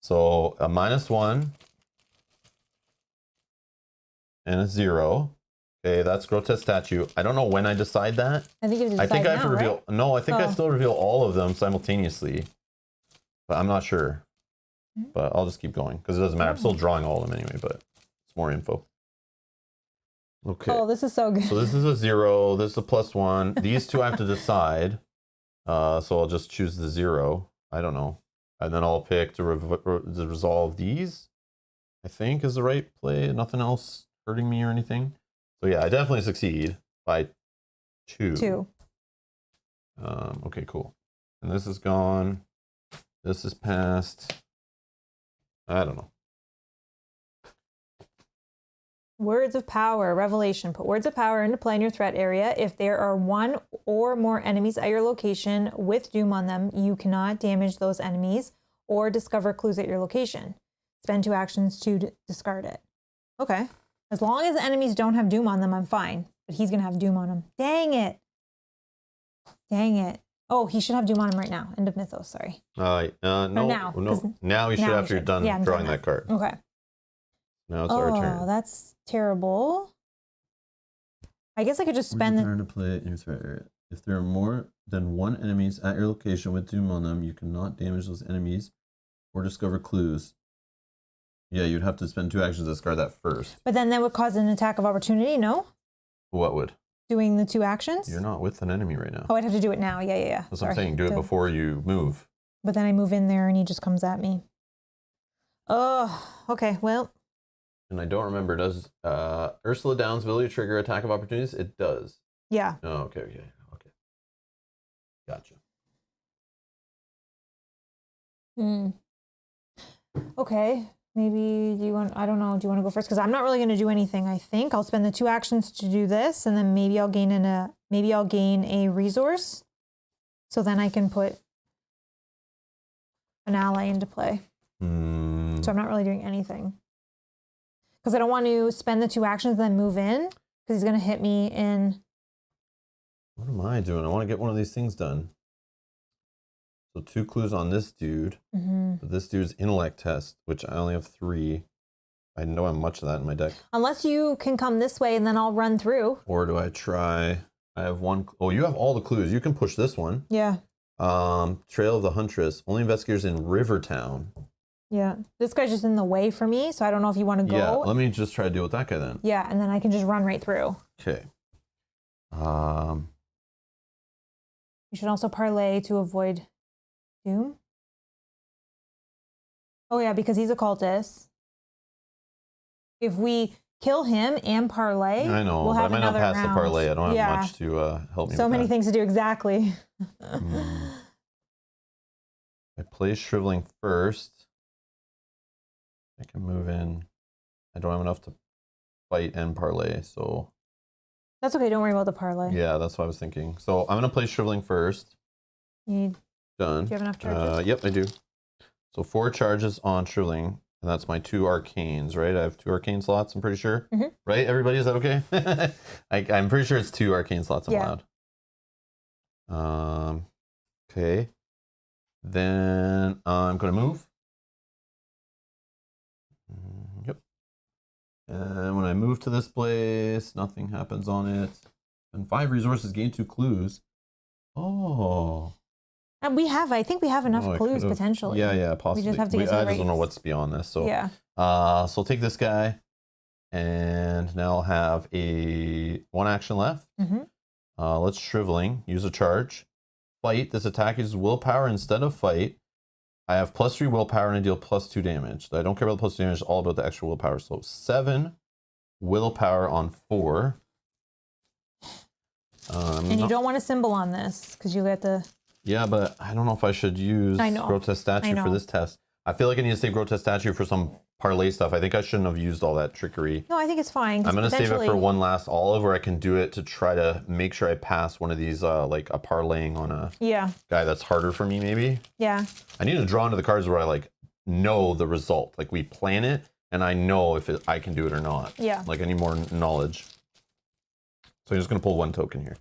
So a -1 and a 0. Okay, that's grotesque statue. I don't know when I decide that. I think you have to decide I have to reveal. Right? No, I think I still reveal all of them simultaneously, but I'm not sure. But I'll just keep going because it doesn't matter. I'm still drawing all of them anyway, but it's more info. Okay. Oh, this is so good. So this is a 0. This is a +1. These two I have to decide. So I'll just choose the 0. I don't know. And then I'll pick to resolve these, I think is the right play. Nothing else hurting me or anything. So yeah, I definitely succeed by 2. 2. Okay, cool. And this is gone. This is passed. I don't know. Words of power, revelation. Put words of power into play in your threat area. If there are 1 or more enemies at your location with doom on them, you cannot damage those enemies or discover clues at your location. Spend 2 actions to discard it. Okay. As long as the enemies don't have doom on them, I'm fine. But he's going to have doom on him. Dang it. Dang it. Oh, he should have doom on him right now. End of mythos, sorry. No, now he should after you're done drawing that card. Okay. Now it's our turn. Oh, that's terrible. I guess I could just spend turn to play in your threat area. If there are more than 1 enemies at your location with doom on them, you cannot damage those enemies or discover clues Yeah, you'd have to spend 2 actions to discard that first. But then that would cause an attack of opportunity, no? What would? Doing the 2 actions? You're not with an enemy right now. Oh, I'd have to do it now. Yeah. That's what I'm saying. Do it before you move. But then I move in there and he just comes at me. Oh, okay, well. And I don't remember, does Ursula Down's ability trigger attack of opportunities? It does. Yeah. Oh, okay. Gotcha. Okay, maybe do you want, I don't know, do you want to go first? Because I'm not really going to do anything, I think. I'll spend the 2 actions to do this, and then maybe I'll gain a resource. So then I can put an ally into play. So I'm not really doing anything. Because I don't want to spend the 2 actions, then move in, because he's going to hit me in. What am I doing? I want to get one of these things done. So 2 clues on this dude. But this dude's intellect test, which I only have 3. I don't have much of that in my deck. Unless you can come this way and then I'll run through. Or do I try? I have 1. Oh, you have all the clues. You can push this one. Yeah. Trail of the Huntress. Only investigators in Rivertown. Yeah. This guy's just in the way for me, so I don't know if you want to go. Yeah, let me just try to deal with that guy then. Yeah, and then I can just run right through. Okay. You should also parlay to avoid doom. Oh yeah, because he's a cultist. If we kill him and parlay, I know, we'll but have I might not another pass the round. parlay. I don't have much to help me So with many that. things to do, exactly. I play Shriveling first. I can move in. I don't have enough to fight and parlay, so... That's okay, don't worry about the parlay. Yeah, that's what I was thinking. So I'm going to play Shriveling first. Done. Done. Do you have enough charges? Yep, I do. So 4 charges on Shriveling, and that's my 2 arcanes, right? I have 2 arcane slots, I'm pretty sure. Right, everybody? Is that okay? I'm pretty sure it's 2 arcane slots I'm allowed. Okay. Then I'm going to move. Yep. And when I move to this place, nothing happens on it. And 5 resources, gain 2 clues. Oh. And I think we have enough clues potentially. Yeah, possibly. We just have to get to the I just don't know what's beyond this. So yeah. So I'll take this guy, and now I'll have 1 action left. Let's Shriveling. Use a charge. Fight. This attack uses willpower instead of fight. I have +3 willpower and I deal +2 damage. I don't care about the +2 damage. It's all about the extra willpower. So 7 willpower on 4. And you don't want a symbol on this because you get the... Yeah, but I don't know if I should use Grotesque Statue for this test. I feel like I need to save Grotesque Statue for some parlay stuff. I think I shouldn't have used all that trickery. No, I think it's fine. I'm going to save it for one last olive where I can do it to try to make sure I pass one of these, like a parlaying on a guy that's harder for me, maybe. Yeah. I need to draw into the cards where I like know the result. Like we plan it and I know if I can do it or not. Yeah. Like I need more knowledge. So I'm just going to pull 1 token here.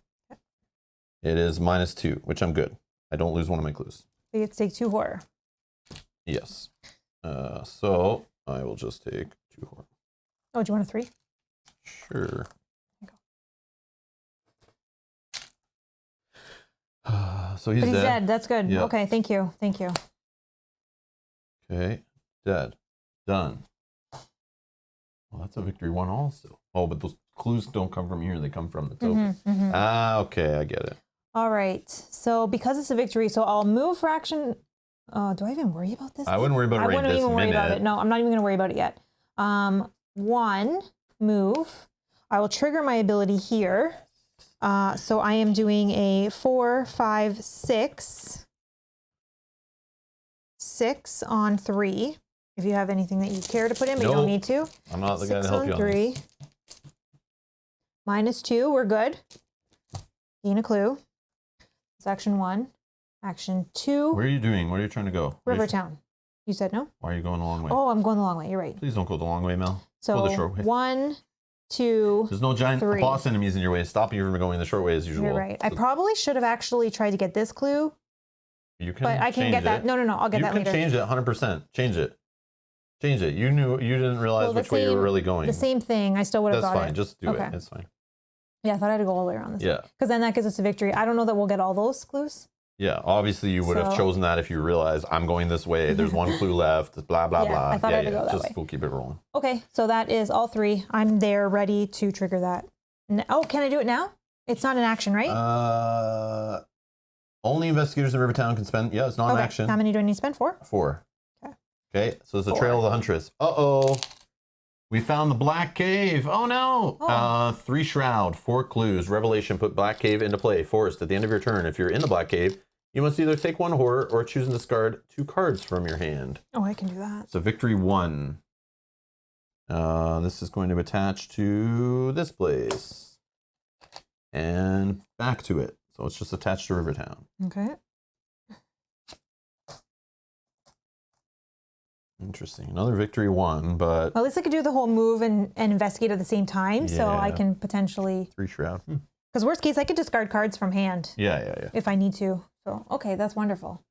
It is -2, which I'm good. I don't lose one of my clues. You get to take 2 horror. Yes. So I will just take 2 horror. Oh, do you want a 3? Sure. So he's dead. Dead. That's good. Yep. Okay, thank you. Thank you. Okay, dead. Done. Well, that's a victory 1 also. Oh, but those clues don't come from here. They come from the token. Okay, I get it. All right. So because it's a victory, so I'll move for action. Do I even worry about this? I wouldn't worry about it right this minute. I wouldn't even worry about it. No, I'm not even going to worry about it yet. 1, move. I will trigger my ability here. So I am doing a 4, 5, 6. 6 on 3. If you have anything that you care to put in, but you don't need to. I'm not the guy to help you on 3. -2, we're good. Gain a clue. It's action 1. Action 2. Where are you doing? Where are you trying to go? Rivertown. You said no? Why are you going the long way? Oh, I'm going the long way. You're right. Please don't go the long way, Mel. So go the short way. 1, 2, There's no giant 3. boss enemies in your way, stopping you from going the short way as usual. You're right. So I probably should have actually tried to get this clue. you can But I can get that. No, I'll get that later. You can change it 100%. Change it. Change it. You didn't realize which way you were really going. The same thing. I still would have got it. That's fine. Just do it. It's fine. Yeah, I thought I had to go all the way around this. Yeah. Because then that gives us a victory. I don't know that we'll get all those clues. Yeah, obviously you would have So- chosen that if you realized I'm going this way. There's one clue left. Blah blah Yeah, blah. I thought I had to go that just way. we'll keep it rolling. Okay, so that is all 3. I'm there, ready to trigger that. Oh, can I do it now? It's not an action, right? Only investigators in Rivertown can spend. Yeah, it's not an action. How many do I need to spend? 4? 4. Okay. Okay, so it's the 4. trail of the huntress. Uh-oh. We found the Black Cave. Oh no. Oh. 3 shroud, 4 clues. Revelation put Black Cave into play. Forced at the end of your turn. If you're in the Black Cave, you must either take 1 horror or choose and discard 2 cards from your hand. Oh, I can do that. So victory 1. This is going to attach to this place. And back to it. So it's just attached to Rivertown. Okay. Interesting. Another victory 1, but... Well, at least I could do the whole move and investigate at the same time, so I Yeah. can potentially... 3 shroud. Because worst case, I could discard cards from hand Yeah. if I need to. So, okay, that's wonderful.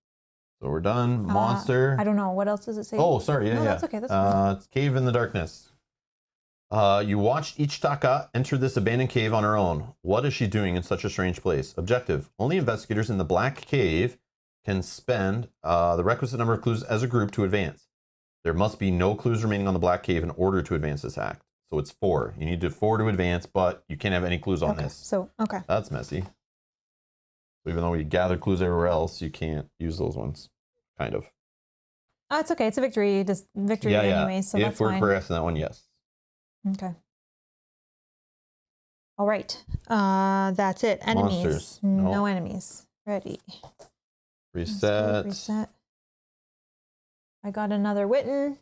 So we're done. Monster. I don't know. What else does it say? Oh, sorry. Yeah, No, yeah. that's okay. That's fine. It's Cave in the Darkness. You watched Ichitaka enter this abandoned cave on her own. What is she doing in such a strange place? Objective. Only investigators in the Black Cave can spend the requisite number of clues as a group to advance. There must be no clues remaining on the Black Cave in order to advance this act. So it's 4. You need 4 to advance, but you can't have any clues on Okay, this. so, okay. That's messy. Even though we gathered clues everywhere else, you can't use those ones. Kind of. It's okay. It's a victory. Just victory anyway, so if that's we're fine. progressing that one, yes. Okay. All right. That's it. Enemies. Monsters. No No. enemies. Ready. Let's Reset. go reset. I got another Witten.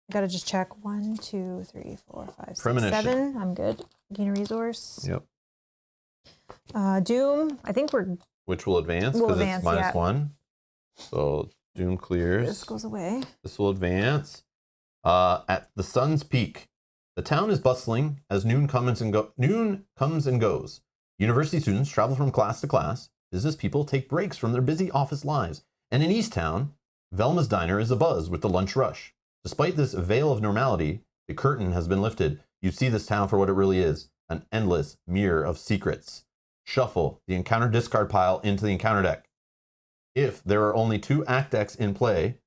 I gotta just check 1, 2, 3, 4, 5, 6, Premonition. 7. I'm good. Gain a resource. Yep. Doom. I think we're. Which will advance Will because advance, it's minus yeah. 1. So Doom clears. This goes away. This will advance. At the sun's peak, the town is bustling as noon comes and goes. University students travel from class to class. Business people take breaks from their busy office lives. And in Easttown, Velma's Diner is abuzz with the lunch rush. Despite this veil of normality, the curtain has been lifted. You see this town for what it really is, an endless mirror of secrets. Shuffle the encounter discard pile into the encounter deck. If there are only 2 act decks in play,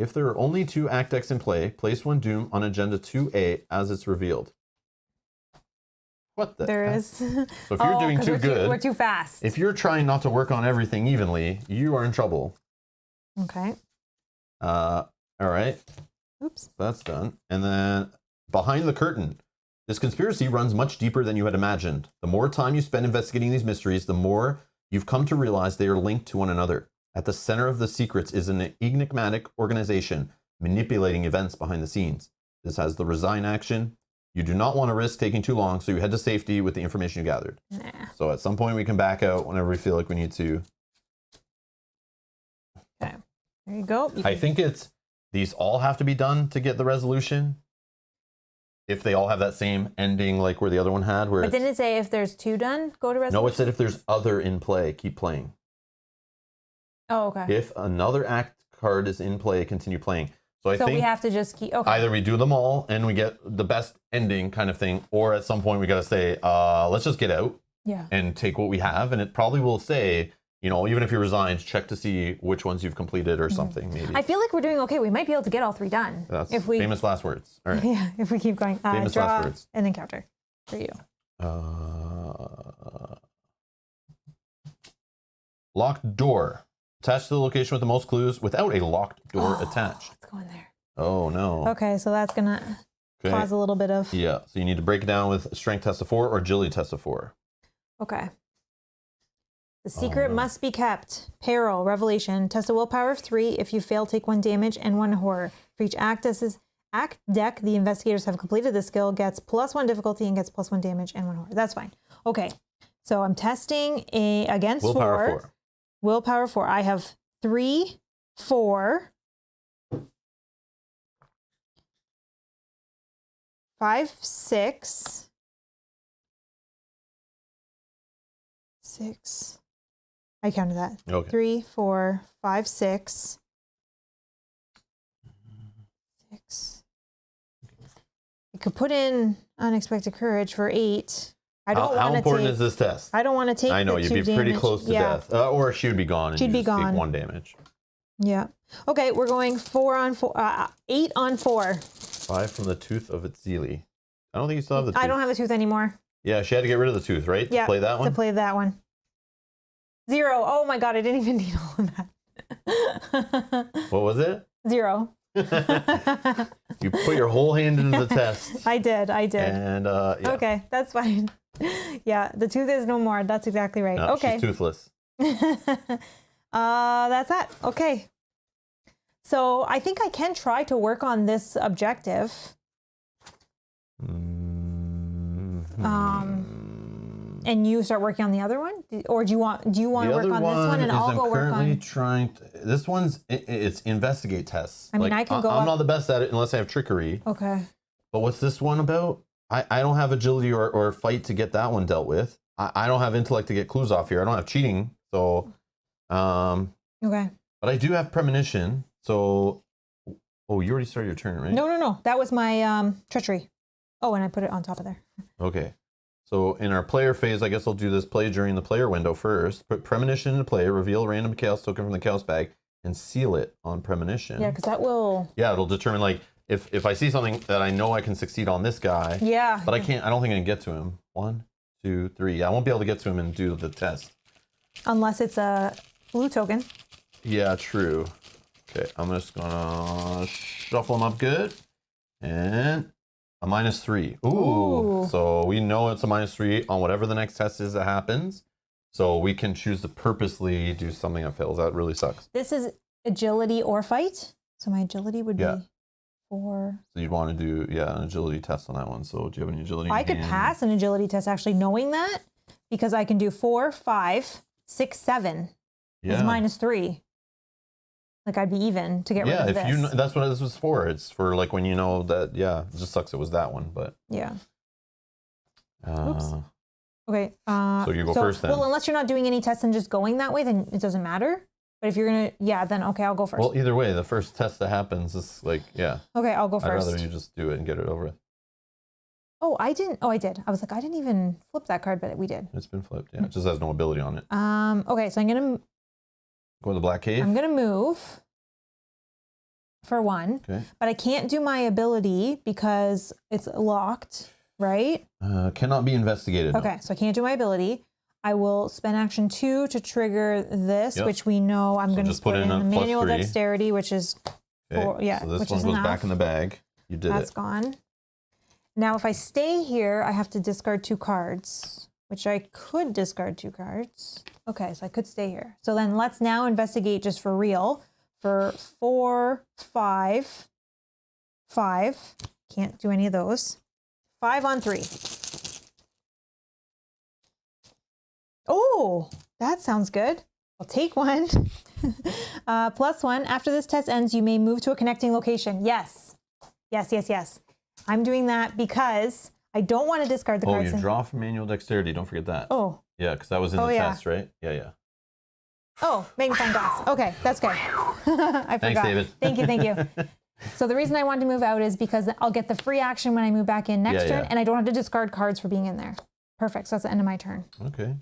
place 1 Doom on agenda 2A as it's revealed. What the There heck? is. So if you're doing too good, we're too fast. if you're trying not to work on everything evenly, you are in trouble. Okay. All right, Oops. that's done. And then behind the curtain, this conspiracy runs much deeper than you had imagined. The more time you spend investigating these mysteries, the more you've come to realize they are linked to one another. At the center of the secrets is an enigmatic organization manipulating events behind the scenes. This has the resign action. You do not want to risk taking too long, so you head to safety with the information you gathered. Nah. So at some point we can back out whenever we feel like we need to. Okay. There you go. I think these all have to be done to get the resolution. If they all have that same ending like where the other one had. Where But didn't it say if there's 2 done, go to resolution? No, it said if there's other in play, keep playing. Oh, okay. If another act card is in play, continue playing. So I So think we have to just keep. Okay. either we do them all and we get the best ending kind of thing, or at some point we got to say, let's just get out Yeah. and take what we have. And it probably will say, even if you're resigned, check to see which ones you've completed or something, maybe. I feel like we're doing okay. We might be able to get all 3 done. That's if we, famous last words. All right. Yeah, if we keep going. Famous Draw last words. an encounter for you. Locked door. Attached to the location with the most clues without a locked door attached. Let's go in there. Oh, no. Okay, so that's going to Okay. cause a little bit of. Yeah, so you need to break it down with strength test of 4 or agility test of 4. Okay. The secret no. must be kept. Peril, revelation. Test a willpower of 3. If you fail, take 1 damage and 1 horror. For each act deck, the investigators have completed this skill gets +1 difficulty and gets +1 damage and 1 horror. That's fine. Okay, so I'm testing against Willpower 4. 4. Willpower 4. I have 3, 4, 5, 6, 6. I counted that. Okay. 3, 4, 5, 6. 6. I could put in unexpected courage for 8. I don't How want to important take. is this test? I don't want to take. I know the you'd 2 be pretty damage. close to death, or she would be gone. And She'd you be just take gone. 1 damage. Yeah. Okay, we're going 4 on 4. 8 on 4. 5 from the tooth of its Zeely. I don't think you still have the tooth. I don't have a tooth anymore. Yeah, she had to get rid of the tooth, right? Yeah. To play that one. To play that one. 0. Oh my god, I didn't even need all of that. What was it? 0. You put your whole hand into the test. I did. And yeah. Okay, that's fine. Yeah, the tooth is no more. That's exactly right. No, okay. she's toothless. That's that. Okay. So I think I can try to work on this objective. And you start working on the other one, or do you want to work on this one and I'll go work on? Trying to, this one's it's investigate tests. I mean, I can go. I'm not the best at it unless I have trickery. Okay. But what's this one about? I don't have agility or fight to get that one dealt with. I don't have intellect to get clues off here. I don't have cheating. So, okay. But I do have premonition. So, oh, you already started your turn, right? No. That was my treachery. Oh, and I put it on top of there. Okay. So in our player phase, I guess I'll do this play during the player window first. Put premonition into play, reveal a random chaos token from the chaos bag, and seal it on premonition. Yeah, because that will. Yeah, it'll determine like if I see something that I know I can succeed on this guy. Yeah. But I can't. I don't think I can get to him. 1, 2, 3. Yeah, I won't be able to get to him and do the test. Unless it's a blue token. Yeah, true. Okay, I'm just gonna shuffle them up good, and a -3. Ooh. So we know it's a -3 on whatever the next test is that happens. So we can choose to purposely do something that fails. That really sucks. This is agility or fight. So my agility would be 4. So you'd want to do, an agility test on that one. So do you have any agility? I could pass an agility test actually knowing that, because I can do 4, 5, 6, 7 is -3. Like I'd be even to get rid of this. Yeah, if you know, that's what this was for. It's for like when you know that. Yeah, it just sucks. It was that one, but yeah. Oops. Okay. So you go first then. Well, unless you're not doing any tests and just going that way, then it doesn't matter. But if you're gonna, then okay, I'll go first. Well, either way, the first test that happens is like, Okay, I'll go first. I'd rather you just do it and get it over with. Oh, I didn't. Oh, I did. I was like, I didn't even flip that card, but we did. It's been flipped. Yeah, it just has no ability on it. Okay, so I'm gonna go to the black cave. I'm gonna move for 1. Okay. But I can't do my ability because it's locked, right? Cannot be investigated. Okay, so I can't do my ability. I will spend action 2 to trigger this, which we know I'm going to put in the manual +3. dexterity, which is 4. Yeah, so this which one is goes enough. back in the bag. You did That's gone. Now, if I stay here, I have to discard 2 cards, which I could discard 2 cards. Okay, so I could stay here. So then let's now investigate just for real for 4, 5, 5. Can't do any of those. 5 on 3. Oh, that sounds good. I'll take 1. +1. After this test ends, you may move to a connecting location. Yes. Yes. I'm doing that because I don't want to discard the cards. Oh, you draw from manual dexterity. Don't forget that. Oh. Yeah, because that was in the test, right? Yeah. Oh, magnifying glass. Okay, that's good. I forgot. Thanks, David. Thank you. So the reason I wanted to move out is because I'll get the free action when I move back in next turn, and I don't have to discard cards for being in there. Perfect. So that's the end of my turn. Okay.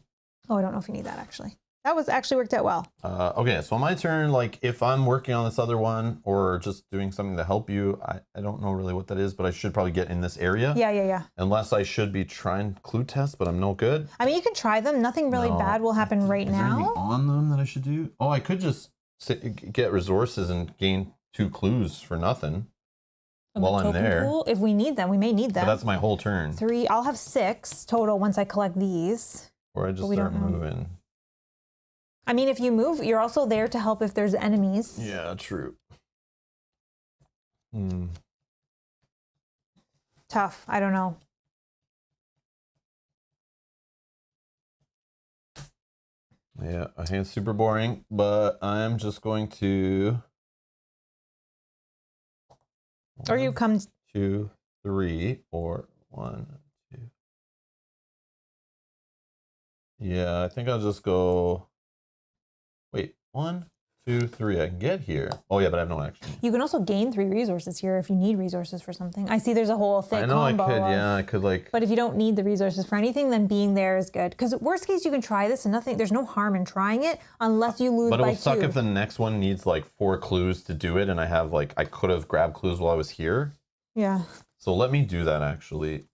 Oh, I don't know if you need that actually. That was actually worked out well. Okay, so on my turn, like if I'm working on this other one or just doing something to help you, I don't know really what that is, but I should probably get in this area. Yeah. Unless I should be trying clue tests, but I'm no good. I mean, you can try them. Nothing really bad will happen right Is there anything now. on them that I should do? Oh, I could just get resources and gain 2 clues for nothing while I'm there. Pool, if we need them, we may need them. But that's my whole turn. 3. I'll have 6 total once I collect these. Or I just start moving. I mean, if you move, you're also there to help if there's enemies. Yeah, true. Tough. I don't know. Yeah, I think it's super boring, but I'm just going to... Or you come... 2, 3, or 1, 2. Yeah, I think I'll just go... Wait, 1, 2, 3. I can get here. Oh yeah, but I have no action. You can also gain 3 resources here if you need resources for something. I see there's a whole thick I know combo. I could, of, yeah, I could like. But if you don't need the resources for anything, then being there is good. Because worst case, you can try this and nothing. There's no harm in trying it unless you lose by 2. But it will suck if the next one needs like 4 clues to do it, and I have like I could have grabbed clues while I was here. Yeah. So let me do that actually.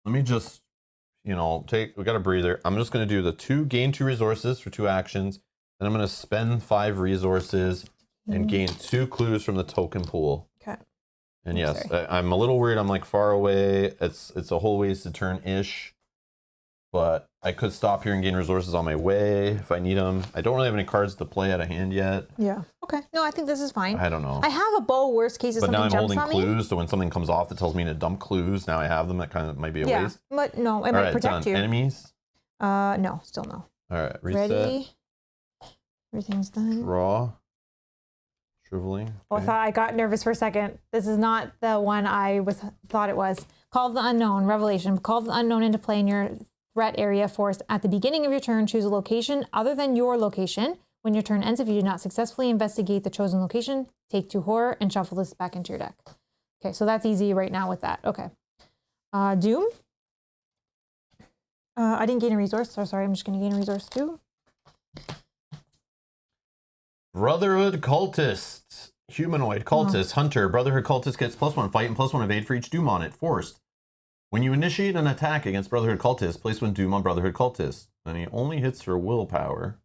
Let me just, you know, we got a breather. I'm just going to do the 2 gain 2 resources for 2 actions. Then I'm going to spend 5 resources and gain 2 clues from the token pool. Okay. And yes, I'm a little worried. I'm like far away. It's a whole ways to turn-ish. But I could stop here and gain resources on my way if I need them. I don't really have any cards to play out of hand yet. Yeah. Okay. No, I think this is fine. I don't know. I have a bow. Worst case, if but something now I'm jumps holding on me. clues, so when something comes off that tells me to dump clues, now I have them. That kind of might be a waste. But no, it All might right, protect done. you. Enemies? No, still no. All right, reset. Ready. Everything's done. Draw. Shriveling. Oh, Okay. I got nervous for a second. This is not the one I thought it was. Call of the Unknown, Revelation. Call of the Unknown into play in your threat area forest. At the beginning of your turn, choose a location other than your location. When your turn ends, if you did not successfully investigate the chosen location, take 2 horror and shuffle this back into your deck. Okay, so that's easy right now with that. Okay. Doom. I didn't gain a resource, so sorry, I'm just going to gain a resource too. Brotherhood Cultist. Humanoid Cultist. Hunter. Brotherhood Cultist gets +1 fight and +1 evade for each Doom on it. Forced. When you initiate an attack against Brotherhood Cultist, place 1 Doom on Brotherhood Cultist. And he only hits for willpower.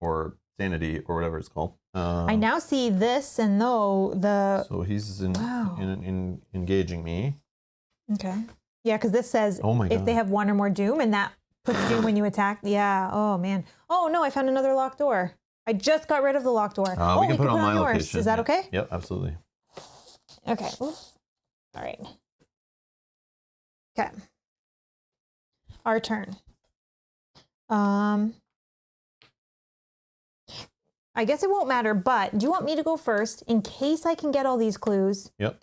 Or sanity, or whatever it's called. I now see this and though the... So he's engaging me. Okay. Yeah, because this says Oh my if God. they have 1 or more Doom, and that puts Doom when you attack. Yeah. Oh, man. Oh, no, I found another locked door. I just got rid of the locked door. We can put it on my yours. location. Is that Yeah. okay? Yep, absolutely. Okay. Oops. All right. Okay. Our turn. I guess it won't matter, but do you want me to go first in case I can get all these clues? Yep.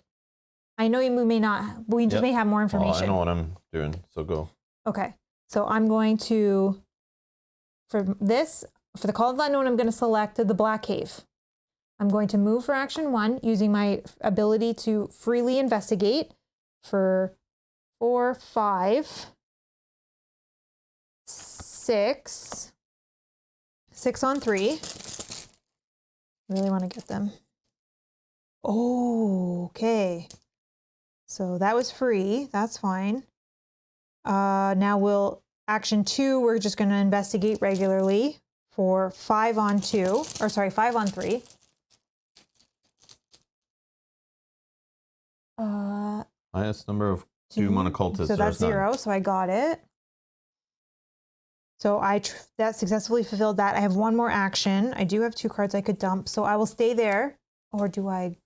I know you may not, but we just may have more information. Well, I know what I'm doing, so go. Okay. So I'm going to, for the Call of the Unknown, I'm going to select the Black Cave. I'm going to move for action 1 using my ability to freely investigate for 4, 5, 6. 6 on 3. Really want to get them. Oh, okay. So that was free. That's fine. Now action 2, we're just going to investigate regularly for 5 on 2, or sorry, 5 on 3. Highest number of Doom on a cultist. So that's 0, so I got it. So that successfully fulfilled that. I have 1 more action. I do have 2 cards I could dump, so I will stay there. Or do I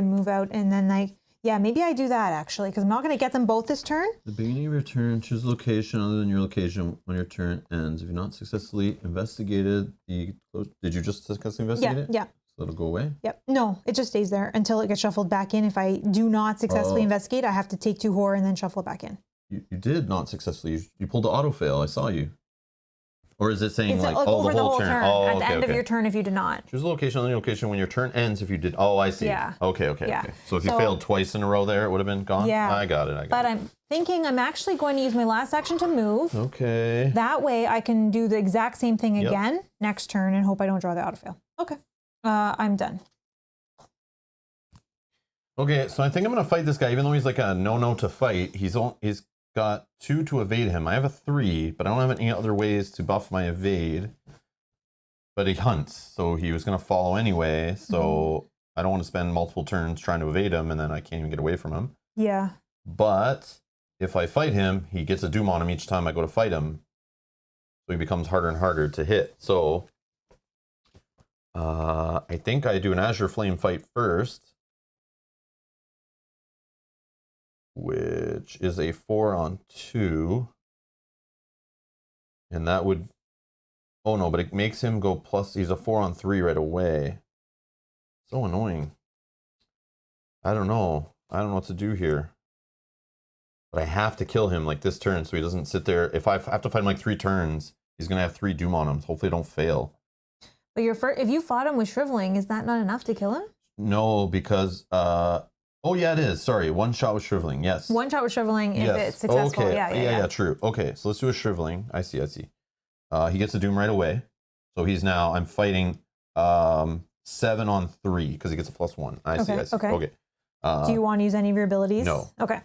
move out and then yeah, maybe I do that actually, because I'm not going to get them both this turn. The beginning of your turn, choose a location other than your location when your turn ends. If you've not successfully investigated did you just successfully investigate it? Yeah. So it'll go away? Yep. No, it just stays there until it gets shuffled back in. If I do not successfully investigate, I have to take 2 horror and then shuffle it back in. You did not successfully. You pulled the auto fail. I saw you. Or is it saying It's like, over the whole turn. Oh, At the end of your turn if you did not. Choose a location on your location when your turn ends if you did. Oh, I see. Yeah. Okay. Yeah. So if you failed twice in a row there, it would have been gone? Yeah. I got it. But I'm thinking I'm actually going to use my last action to move. Okay. That way I can do the exact same thing again next turn and hope I don't draw the autofail. Okay. I'm done. Okay, so I think I'm going to fight this guy, even though he's like a no to fight. He's got 2 to evade him. I have a 3, but I don't have any other ways to buff my evade. But he hunts, so he was going to follow anyway. So I don't want to spend multiple turns trying to evade him, and then I can't even get away from him. Yeah. But if I fight him, he gets a Doom on him each time I go to fight him. So he becomes harder and harder to hit. So I think I do an Azure Flame fight first, which is a 4 on 2. And that would, oh no, but it makes him go plus, he's a 4 on 3 right away. So annoying. I don't know what to do here. But I have to kill him like this turn so he doesn't sit there. If I have to fight him like 3 turns, He's gonna have 3 doom on him. Hopefully, don't fail. But if you fought him with shriveling, is that not enough to kill him? No, because oh yeah, it is. Sorry, 1 shot with shriveling. Yes. 1 shot with shriveling if yes. it's successful. Okay. Yeah. True. Okay, so let's do a shriveling. I see. He gets a doom right away. So he's now. I'm fighting 7 on 3 because he gets a +1. I see. Okay. Do you want to use any of your abilities? No. Okay.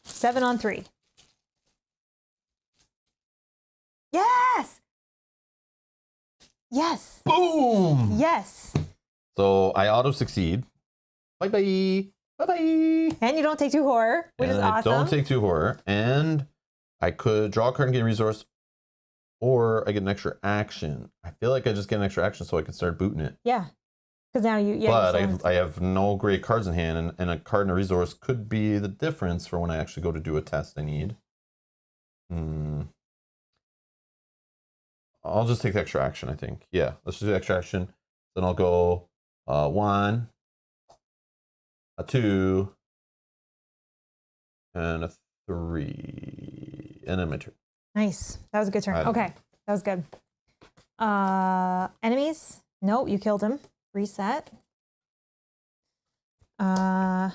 7 on 3. Yes. Yes. Boom. Yes. So I auto succeed. Bye bye. Bye bye. And you don't take 2 horror, which is awesome. I don't take 2 horror, and I could draw a card and get a resource, or I get an extra action. I feel like I just get an extra action so I can start booting it. Yeah. Because now you. Yeah, but I have no great cards in hand, and a card and a resource could be the difference for when I actually go to do a test I need. I'll just take the extra action, I think. Yeah, let's just do the extra action. Then I'll go 1, a 2, and a 3, and then my turn. Nice. That was a good turn. Okay, that was good. Enemies? Nope, you killed him. Reset. Draw.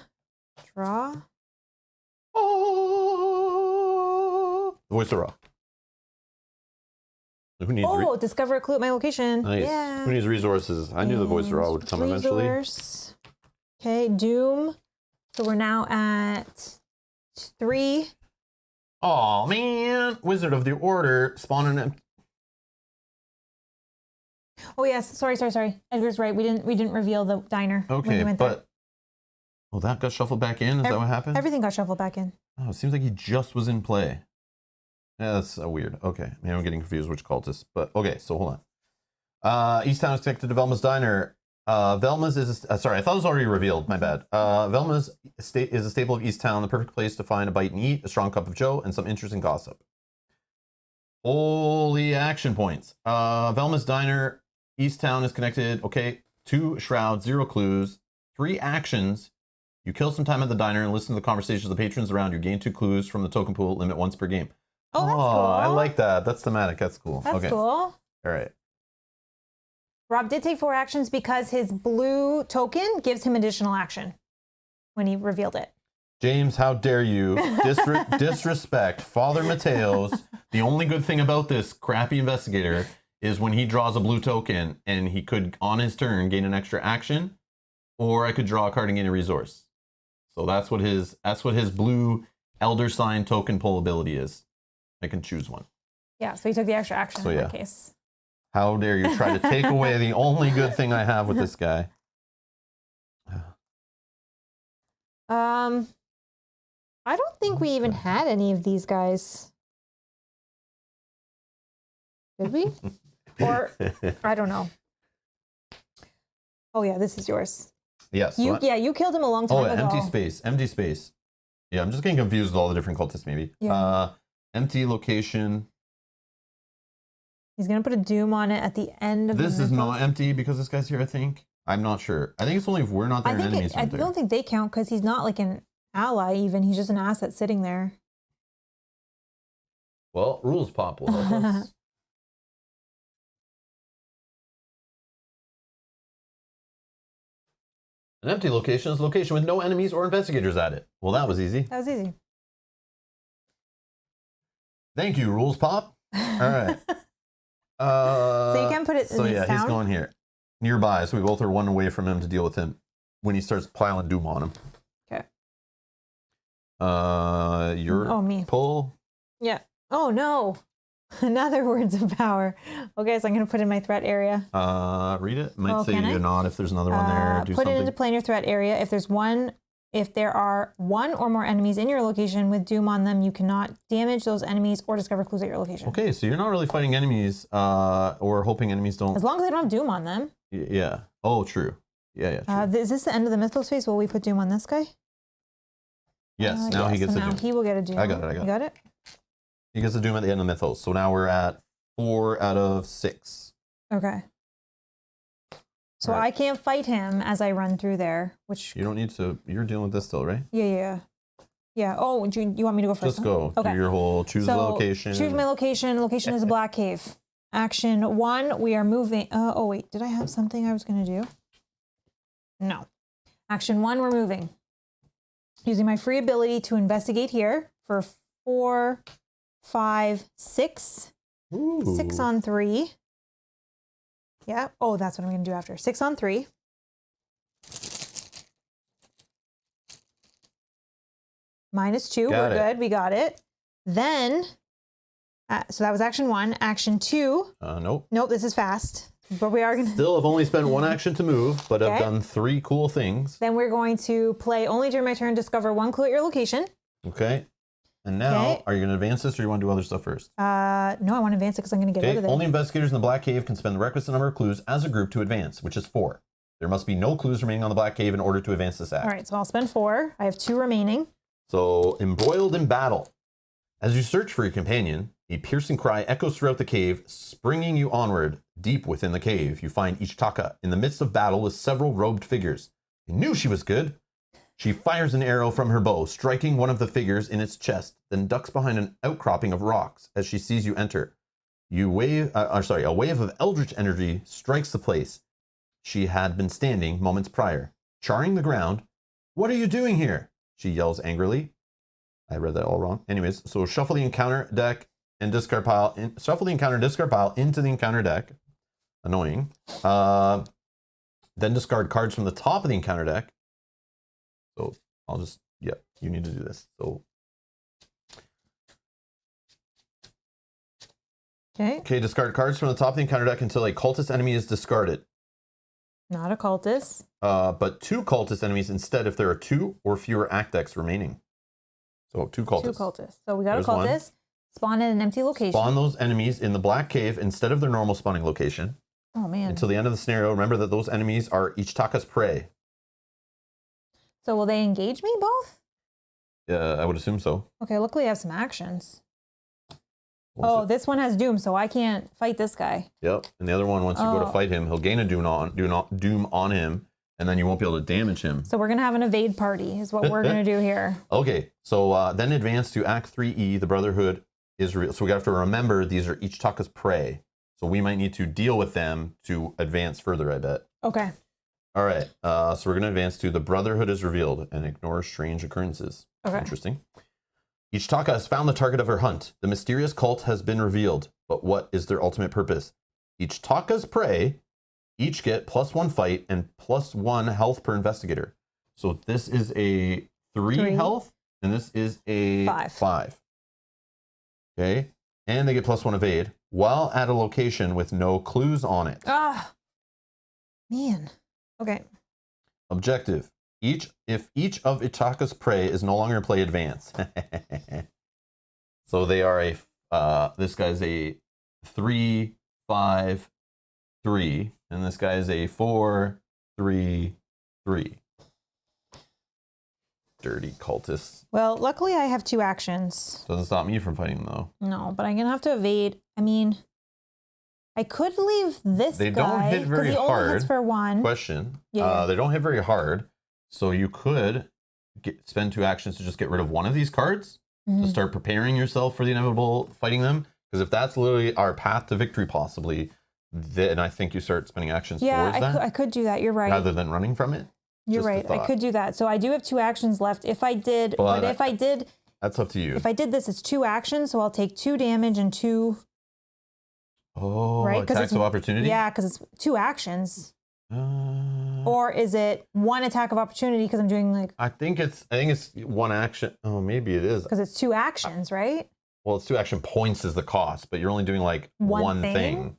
Oh, the voice of Ra. Who needs discover a clue at my location. Nice. Yeah. Who needs resources? I knew the voice of Ra would come eventually. Okay, Doom. So we're now at 3. Oh man, Wizard of the Order spawning an. Oh yes, sorry. Edgar's right. We didn't reveal the diner. Okay, when we went but that got shuffled back in. Is that what happened? Everything got shuffled back in. Oh, it seems like he just was in play. Yeah, that's weird. Okay, maybe I'm getting confused which cultist. But okay, so hold on. East Town is connected to Velma's Diner. Velma's is sorry, I thought it was already revealed. My bad. Velma's is a staple of East Town, the perfect place to find a bite and eat, a strong cup of joe, and some interesting gossip. Holy action points. Velma's Diner, East Town is connected. Okay, 2 shrouds, 0 clues, 3 actions. You kill some time at the diner and listen to the conversations of the patrons around you. Gain 2 clues from the token pool. Limit once per game. Oh, that's cool. I like that. That's thematic. That's cool. That's okay. cool. All right. Rob did take 4 actions because his blue token gives him additional action when he revealed it. James, how dare you disrespect Father Mateo's. The only good thing about this crappy investigator is when he draws a blue token and he could, on his turn, gain an extra action, or I could draw a card and gain a resource. So that's what his blue Elder Sign token pull ability is. I can choose one. Yeah, so he took the extra action in that case. How dare you try to take away the only good thing I have with this guy. I don't think we even had any of these guys. Did we? Or, I don't know. Oh yeah, this is yours. Yes. You killed him a long time ago. Empty space. Yeah, I'm just getting confused with all the different cultists maybe. Yeah. Empty location. He's going to put a doom on it at the end of This is not empty because this guy's here, I think. I'm not sure. I think it's only if we're not there and enemies aren't there. I don't think they count because he's not like an ally even. He's just an asset sitting there. Well, rules pop will help us. An empty location is a location with no enemies or investigators at it. Well, that was easy. That was easy. Thank you, rules pop. All right. So you can put it in so town? He's going here. Nearby, so we both are 1 away from him to deal with him when he starts piling doom on him. Okay. Your me. pull? Yeah. Oh no. Another words of power. Okay, so I'm going to put in my threat area. Read it. Might say you're not if there's another one there. Put it into play in your threat area. If there are 1 or more enemies in your location with doom on them, you cannot damage those enemies or discover clues at your location. Okay, so you're not really fighting enemies or hoping enemies don't. As long as they don't have doom on them. Yeah. Oh, true. Yeah, true. Is this the end of the mythos phase? Will we put doom on this guy? Yes, now he gets a doom. Now he will get a doom. I got it. You got it? He gets a doom at the end of mythos. So now we're at 4 out of 6. Okay. So I can't fight him as I run through there, which... You don't need to... You're dealing with this still, right? Yeah. Yeah. Oh, you want me to go first? Just go. Okay. Do your whole choose the location. Choose my location. Location is a black cave. Action 1, we are moving. Oh, wait. Did I have something I was going to do? No. Action 1, we're moving. Using my free ability to investigate here for 4, 5, 6. Ooh. 6 on 3. Yeah. Oh, that's what I'm going to do after. 6 on 3. -2. We're good. We got it. Then, so that was action 1. Action 2. Nope. Nope, this is fast. But we are going to... Still have only spent 1 action to move, but I've done 3 cool things. Then we're going to play only during my turn, discover 1 clue at your location. Okay. And now, are you going to advance this or you want to do other stuff first? No, I want to advance it because I'm going to get rid of it. Only investigators in the Black Cave can spend the requisite number of clues as a group to advance, which is 4. There must be no clues remaining on the Black Cave in order to advance this act. All right, so I'll spend 4. I have 2 remaining. So, embroiled in battle. As you search for your companion, a piercing cry echoes throughout the cave, springing you onward. Deep within the cave, you find Ichitaka in the midst of battle with several robed figures. I knew she was good. She fires an arrow from her bow, striking one of the figures in its chest, then ducks behind an outcropping of rocks as she sees you enter. A wave of eldritch energy strikes the place she had been standing moments prior, charring the ground. "What are you doing here?" she yells angrily. I read that all wrong. Anyways, so shuffle the encounter deck and discard pile. Shuffle the encounter discard pile into the encounter deck. Annoying. Then discard cards from the top of the encounter deck. So I'll just, you need to do this. So. Okay, discard cards from the top of the encounter deck until a cultist enemy is discarded. Not a cultist. But 2 cultist enemies instead if there are 2 or fewer act decks remaining. So 2 cultists. 2 cultists. So we got a cultist. Spawn in an empty location. Spawn those enemies in the Black Cave instead of their normal spawning location. Oh, man. Until the end of the scenario, remember that those enemies are Ichitaka's prey. So will they engage me both? Yeah, I would assume so. Okay, luckily I have some actions. This one has Doom, so I can't fight this guy. Yep, and the other one, once you go to fight him, he'll gain a Doom on him, and then you won't be able to damage him. So we're going to have an evade party is what we're going to do here. Okay, so then advance to Act 3E, the Brotherhood is real. So we have to remember these are Ichitaka's prey. So we might need to deal with them to advance further, I bet. Okay. All right, so we're going to advance to the Brotherhood is revealed and ignore strange occurrences. Okay. Interesting. Ichitaka has found the target of her hunt. The mysterious cult has been revealed, but what is their ultimate purpose? Ichitaka's prey each get +1 fight and +1 health per investigator. So this is a 3 health, and this is a 5. Okay, and they get +1 evade while at a location with no clues on it. Ah, man. Okay. Objective. If each of Ichitaka's prey is no longer in play, advance. So they are this guy's a 3, 5, 3, and this guy is a 4, 3, 3. Dirty cultists. Well, luckily I have 2 actions. Doesn't stop me from fighting them, though. No, but I'm going to have to evade. I mean, I could leave this They guy. don't hit very he hard. only hits for 1. Question. Yeah. They don't hit very hard. So you could spend 2 actions to just get rid of one of these cards to start preparing yourself for the inevitable fighting them. Because if that's literally our path to victory, possibly, then I think you start spending actions towards that. I could do that. You're right. Rather than running from it. You're right. I could do that. So I do have 2 actions left. If I did, but if I did, that's up to you. If I did this, it's 2 actions, so I'll take 2 damage and 2. Oh, right? Attacks of opportunity. Yeah, because it's 2 actions. Or is it 1 attack of opportunity because I'm doing like? I think it's 1 action. Oh, maybe it is. Because it's 2 actions, right? Well, it's 2 action points is the cost, but you're only doing like one thing.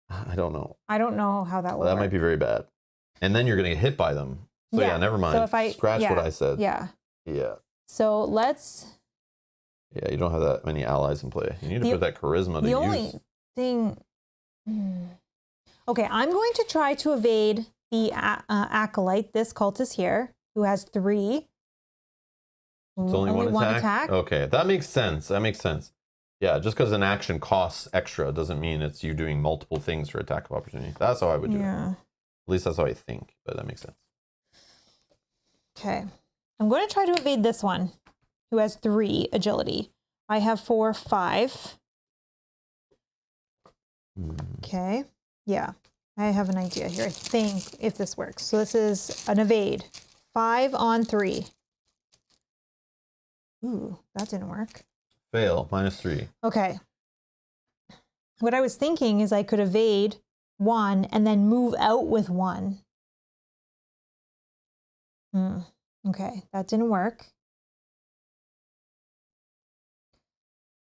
I don't know. I don't know how that works. That might be very bad. And then you're going to get hit by them. So yeah, never mind. So if I scratch what I said. Yeah. Yeah. So let's. Yeah, you don't have that many allies in play. You need to put that charisma to use. The only thing. Okay, I'm going to try to evade the acolyte, this cultist here, who has 3. It's only one attack? Okay, that makes sense. That makes sense. Yeah, just because an action costs extra doesn't mean it's you doing multiple things for attack of opportunity. That's how I would do it. At least that's how I think, but that makes sense. Okay. I'm going to try to evade this one, who has 3 agility. I have 4, 5. Okay. Yeah. I have an idea here, I think, if this works. So this is an evade. 5 on 3. Ooh, that didn't work. Fail, -3. Okay. What I was thinking is I could evade 1 and then move out with 1. Okay, that didn't work.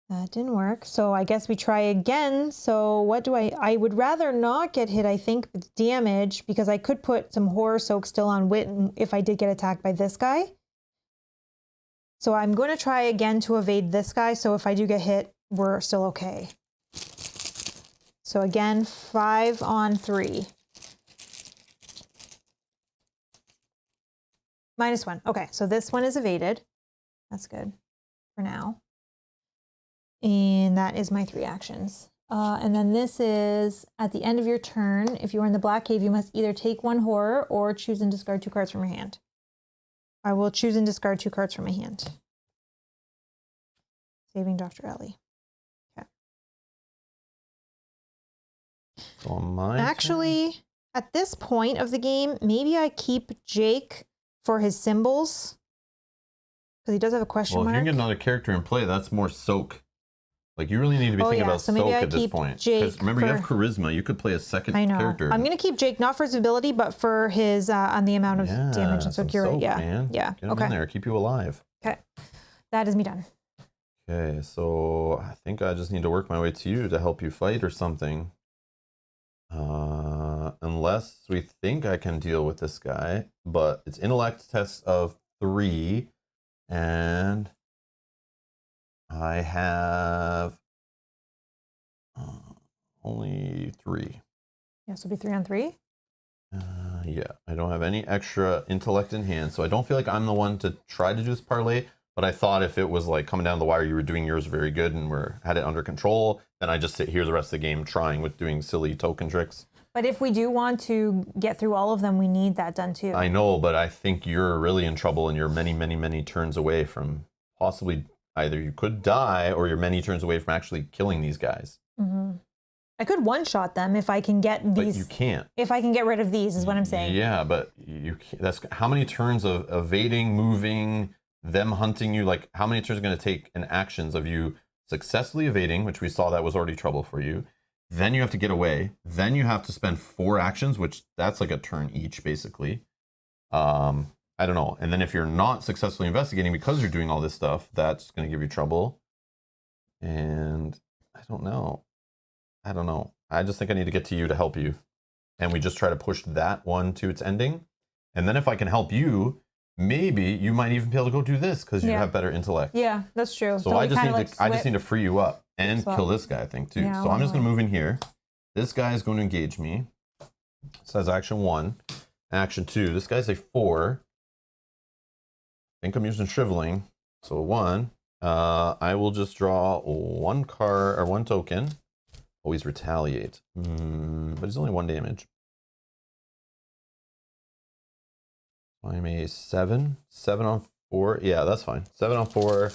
That didn't work. So I guess we try again. So what do I would rather not get hit, I think, with damage, because I could put some horror soak still on Witten if I did get attacked by this guy. So I'm going to try again to evade this guy. So if I do get hit, we're still okay. So again, 5 on 3. -1. Okay, so this one is evaded. That's good for now. And that is my 3 actions. And then this is at the end of your turn. If you are in the black cave, you must either take 1 horror or choose and discard 2 cards from your hand. I will choose and discard 2 cards from my hand. Saving Dr. Ellie. Okay. So my Actually, at this point of the game, maybe I keep Jake for his symbols. Because he does have a question Well, if mark. you can get another character in play, that's more soak. Like, you really need to be thinking about so maybe soak I at this keep point. Jake Because remember, you have charisma. You could play a second I know. character. I'm going to keep Jake, not for his ability, but for his, on the amount of damage and soak. You're right. Yeah. Man. Yeah. Get him in there. Keep you alive. Okay. That is me done. Okay, so I think I just need to work my way to you to help you fight or something. Unless we think I can deal with this guy, but it's intellect test of 3, and I have only 3. Yeah, so it'll be 3 on 3. Yeah, I don't have any extra intellect in hand, so I don't feel like I'm the one to try to do this parlay. But I thought if it was like coming down the wire, you were doing yours very good and had it under control, then I just sit here the rest of the game trying with doing silly token tricks. But if we do want to get through all of them, we need that done too. I know, but I think you're really in trouble and you're many, many, many turns away from possibly either you could die or you're many turns away from actually killing these guys. Mm-hmm. I could one-shot them if I can get these. But you can't. If I can get rid of these, is what I'm saying. Yeah, but you can't. That's how many turns of evading, moving, them hunting you. Like, how many turns are going to take in actions of you successfully evading, which we saw that was already trouble for you. Then you have to get away. Then you have to spend 4 actions, which that's like a turn each, basically. I don't know. And then if you're not successfully investigating because you're doing all this stuff, that's going to give you trouble. And I don't know. I just think I need to get to you to help you. And we just try to push that one to its ending. And then if I can help you, maybe you might even be able to go do this because you have better intellect. Yeah, that's true. So I just need to free you up and kill this guy, I think, too. Yeah, so I'm just going to move in here. This guy is going to engage me. So that's action 1. Action 2. This guy's a 4. I think I'm using shriveling. So 1. I will just draw 1 card or 1 token. Always retaliate. But it's only 1 damage. I'm a 7. 7 on 4. Yeah, that's fine. 7 on 4.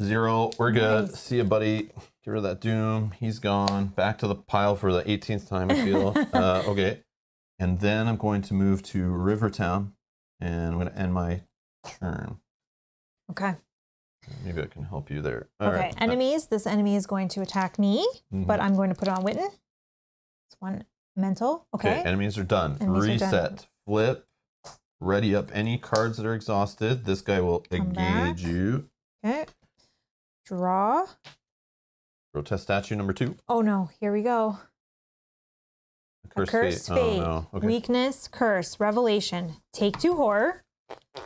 0. We're good. Nice. See ya, buddy. Get rid of that doom. He's gone. Back to the pile for the 18th time, I feel. Okay. And then I'm going to move to Rivertown. And I'm going to end my turn. Okay. Maybe I can help you there. Okay. Right. Enemies. This enemy is going to attack me, but I'm going to put on Witten. It's 1 mental. Okay. Enemies are done. Enemies Reset. are done. Flip. Ready up any cards that are exhausted. This guy will engage you. Okay. Draw. Grotesque statue number 2. Oh no, here we go. Cursed fate. Oh, no. Okay. Weakness, curse, revelation. Take 2 horror.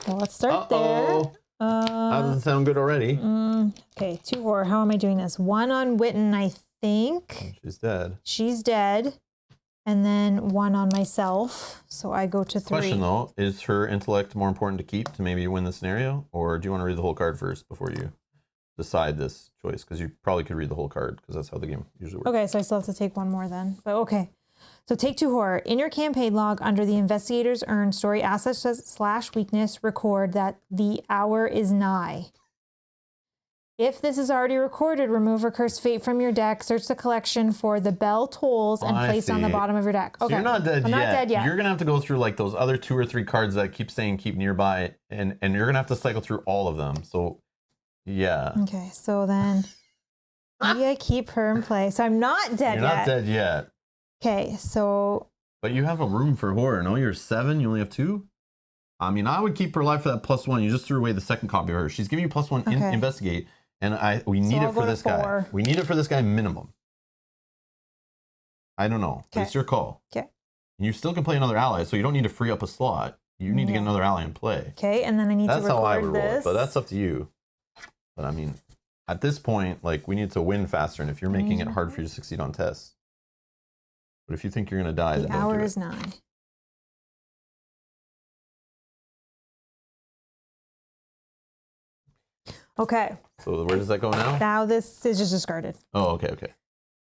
Well, let's start there. That doesn't sound good already. Okay, 2 horror. How am I doing this? 1 on Witten, I think. She's dead. She's dead. And then 1 on myself. So I go to 3. Question though, is her intellect more important to keep to maybe win the scenario? Or do you want to read the whole card first before you decide this choice? Because you probably could read the whole card because that's how the game usually works. Okay, so I still have to take 1 more then. But okay. So take 2 horror. In your campaign log under the investigators earn story assets / weakness, record that the hour is nigh. If this is already recorded, remove Recurse Fate from your deck, search the collection for the bell tolls, and place it on the bottom of your deck. Okay. So you're not dead I'm yet. not dead yet. You're going to have to go through like those other 2 or 3 cards that keep saying keep nearby, and you're going to have to cycle through all of them. So, yeah. Okay, so then maybe I keep her in play. So I'm not dead yet. You're not dead yet. Okay, so... But you have a room for horror. No, you're 7. You only have 2? I mean, I would keep her alive for that +1. You just threw away the second copy of her. She's giving you +1 in investigate. And we need it for this guy. We need it for this guy minimum. I don't know. It's your call. Okay. And you still can play another ally, so you don't need to free up a slot. You need to get another ally in play. Okay, and then I need to record this. That's how I would roll it, but that's up to you. But I mean, at this point, like, we need to win faster, and if you're making it hard for you to succeed on tests. But if you think you're going to die, then don't do it. The hour is 9. Okay. So where does that go now? Now this is just discarded. Oh, okay.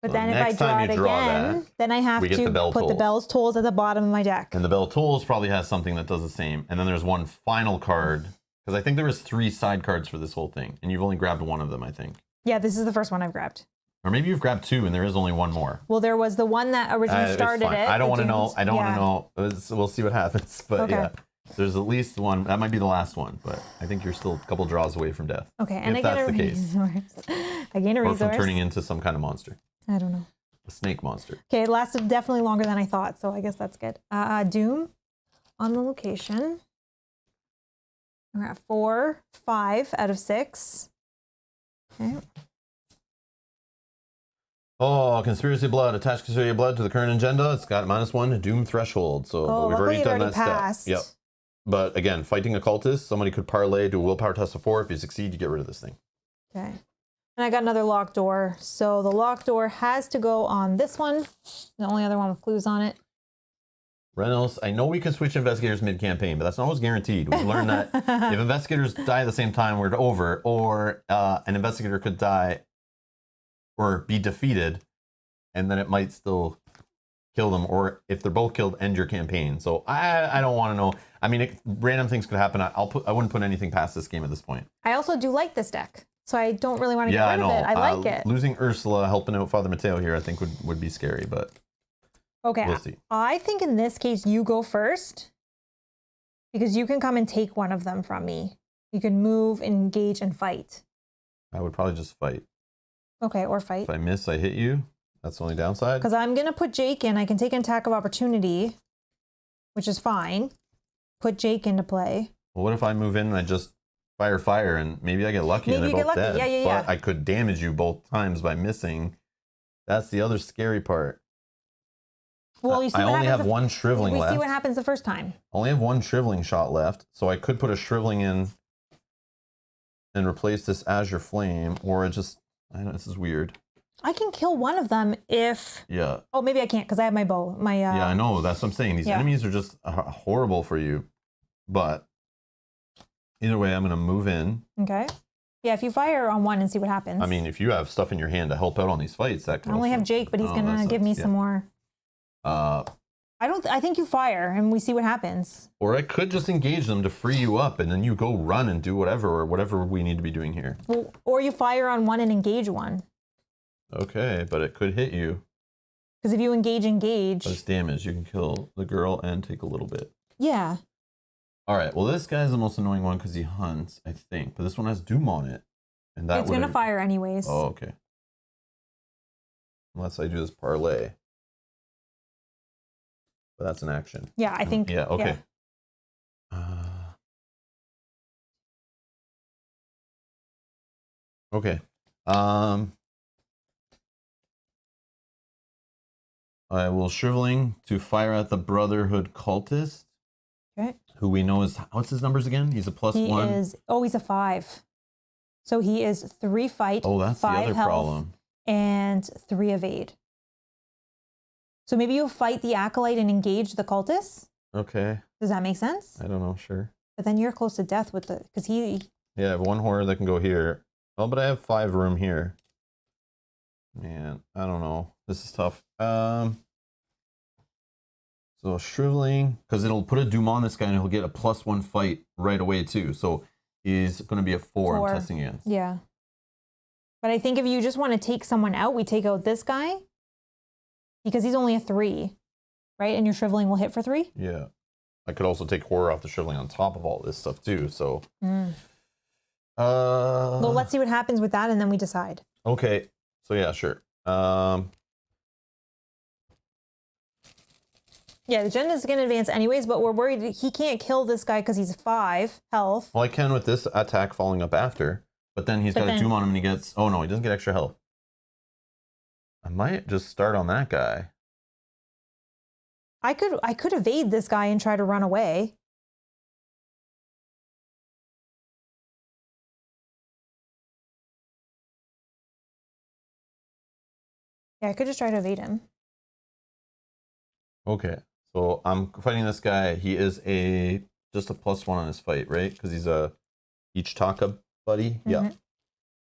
But So then if I draw it again, then I have to put the bell's tolls at the bottom of my deck. And the bell tolls probably has something that does the same. And then there's one final card, because I think there was 3 side cards for this whole thing, and you've only grabbed one of them, I think. Yeah, this is the first one I've grabbed. Or maybe you've grabbed 2, and there is only one more. Well, there was the one that originally started it. I don't want to know. I don't want to know. We'll see what happens. But yeah, there's at least one. That might be the last one, but I think you're still a couple draws away from death. Okay, and I get a resource. I gain a resource. Or from turning into some kind of monster. I don't know. A snake monster. Okay, it lasted definitely longer than I thought, so I guess that's good. Doom on the location. We're at 4, 5 out of 6. Okay. Oh, Conspiracy Blood. Attach Conspiracy Blood to the current agenda. It's got -1 Doom threshold. So but we've already done that passed. step. Yep. But again, fighting a cultist, somebody could parlay, do a willpower test of 4. If you succeed, you get rid of this thing. Okay. And I got another locked door. So the locked door has to go on this one. The only other one with clues on it. Reynolds, I know we can switch investigators mid-campaign, but that's not always guaranteed. We've learned that if investigators die at the same time, we're over, or an investigator could die or be defeated, and then it might still kill them, or if they're both killed, end your campaign. So I don't want to know. I mean, random things could happen. I wouldn't put anything past this game at this point. I also do like this deck, so I don't really want to get rid of it. I like it. Losing Ursula, helping out Father Mateo here, I think would be scary, but okay. We'll see. I think in this case, you go first, because you can come and take one of them from me. You can move, engage, and fight. I would probably just fight. Okay, or fight. If I miss, I hit you. That's the only downside. Because I'm going to put Jake in. I can take an attack of opportunity, which is fine. Put Jake into play. Well, what if I move in and I just fire, and maybe I get lucky and they're both dead? Yeah. But I could damage you both times by missing. That's the other scary part. Well, you see I only have one shriveling left. We see what happens the first time. I only have one shriveling shot left, so I could put a shriveling in and replace this Azure Flame, or I know this is weird. I can kill one of them if... Yeah. Oh, maybe I can't because I have my bow. Yeah, I know. That's what I'm saying. These enemies are just horrible for you. But either way, I'm going to move in. Okay. Yeah, if you fire on one and see what happens. I mean, if you have stuff in your hand to help out on these fights, that could I only have Jake, but he's going to give me some more. I think you fire and we see what happens. Or I could just engage them to free you up, and then you go run and do whatever we need to be doing here. Well, or you fire on one and engage one. Okay, but it could hit you. Because if you engage. But it's damage. You can kill the girl and take a little bit. Yeah. All right. Well, this guy's the most annoying one because he hunts, I think. But this one has Doom on it, and it's going to fire anyways. Oh, okay. Unless I do this parlay. But that's an action. Yeah, I think. Yeah. Okay. Yeah. Okay. I will shriveling to fire at the Brotherhood cultist. Okay. Who we know is, what's his numbers again? He's a +1. He's a 5. So he is 3 fight. Oh, that's 5 the other health, problem. And 3 evade. So maybe you'll fight the acolyte and engage the cultist. Okay. Does that make sense? I don't know. Sure. But then you're close to death with because he. Yeah, I have 1 horror that can go here. Oh, but I have 5 room here. Man, I don't know. This is tough. So shriveling, because it'll put a doom on this guy and he'll get a +1 fight right away too. So he's going to be a 4 I'm testing against. Yeah. But I think if you just want to take someone out, we take out this guy because he's only a 3, right? And your shriveling will hit for 3? Yeah. I could also take horror off the shriveling on top of all this stuff too. So. Well, let's see what happens with that and then we decide. Okay. So yeah, sure. Yeah, the agenda's going to advance anyways, but we're worried he can't kill this guy because he's 5 health. Well, I can with this attack following up after, but then he's got a doom on him and he gets... Oh, no, he doesn't get extra health. I might just start on that guy. I could evade this guy and try to run away. Yeah, I could just try to evade him. Okay. So I'm fighting this guy. He is just a +1 on his fight, right? Because he's a Ichitaka buddy. Yeah.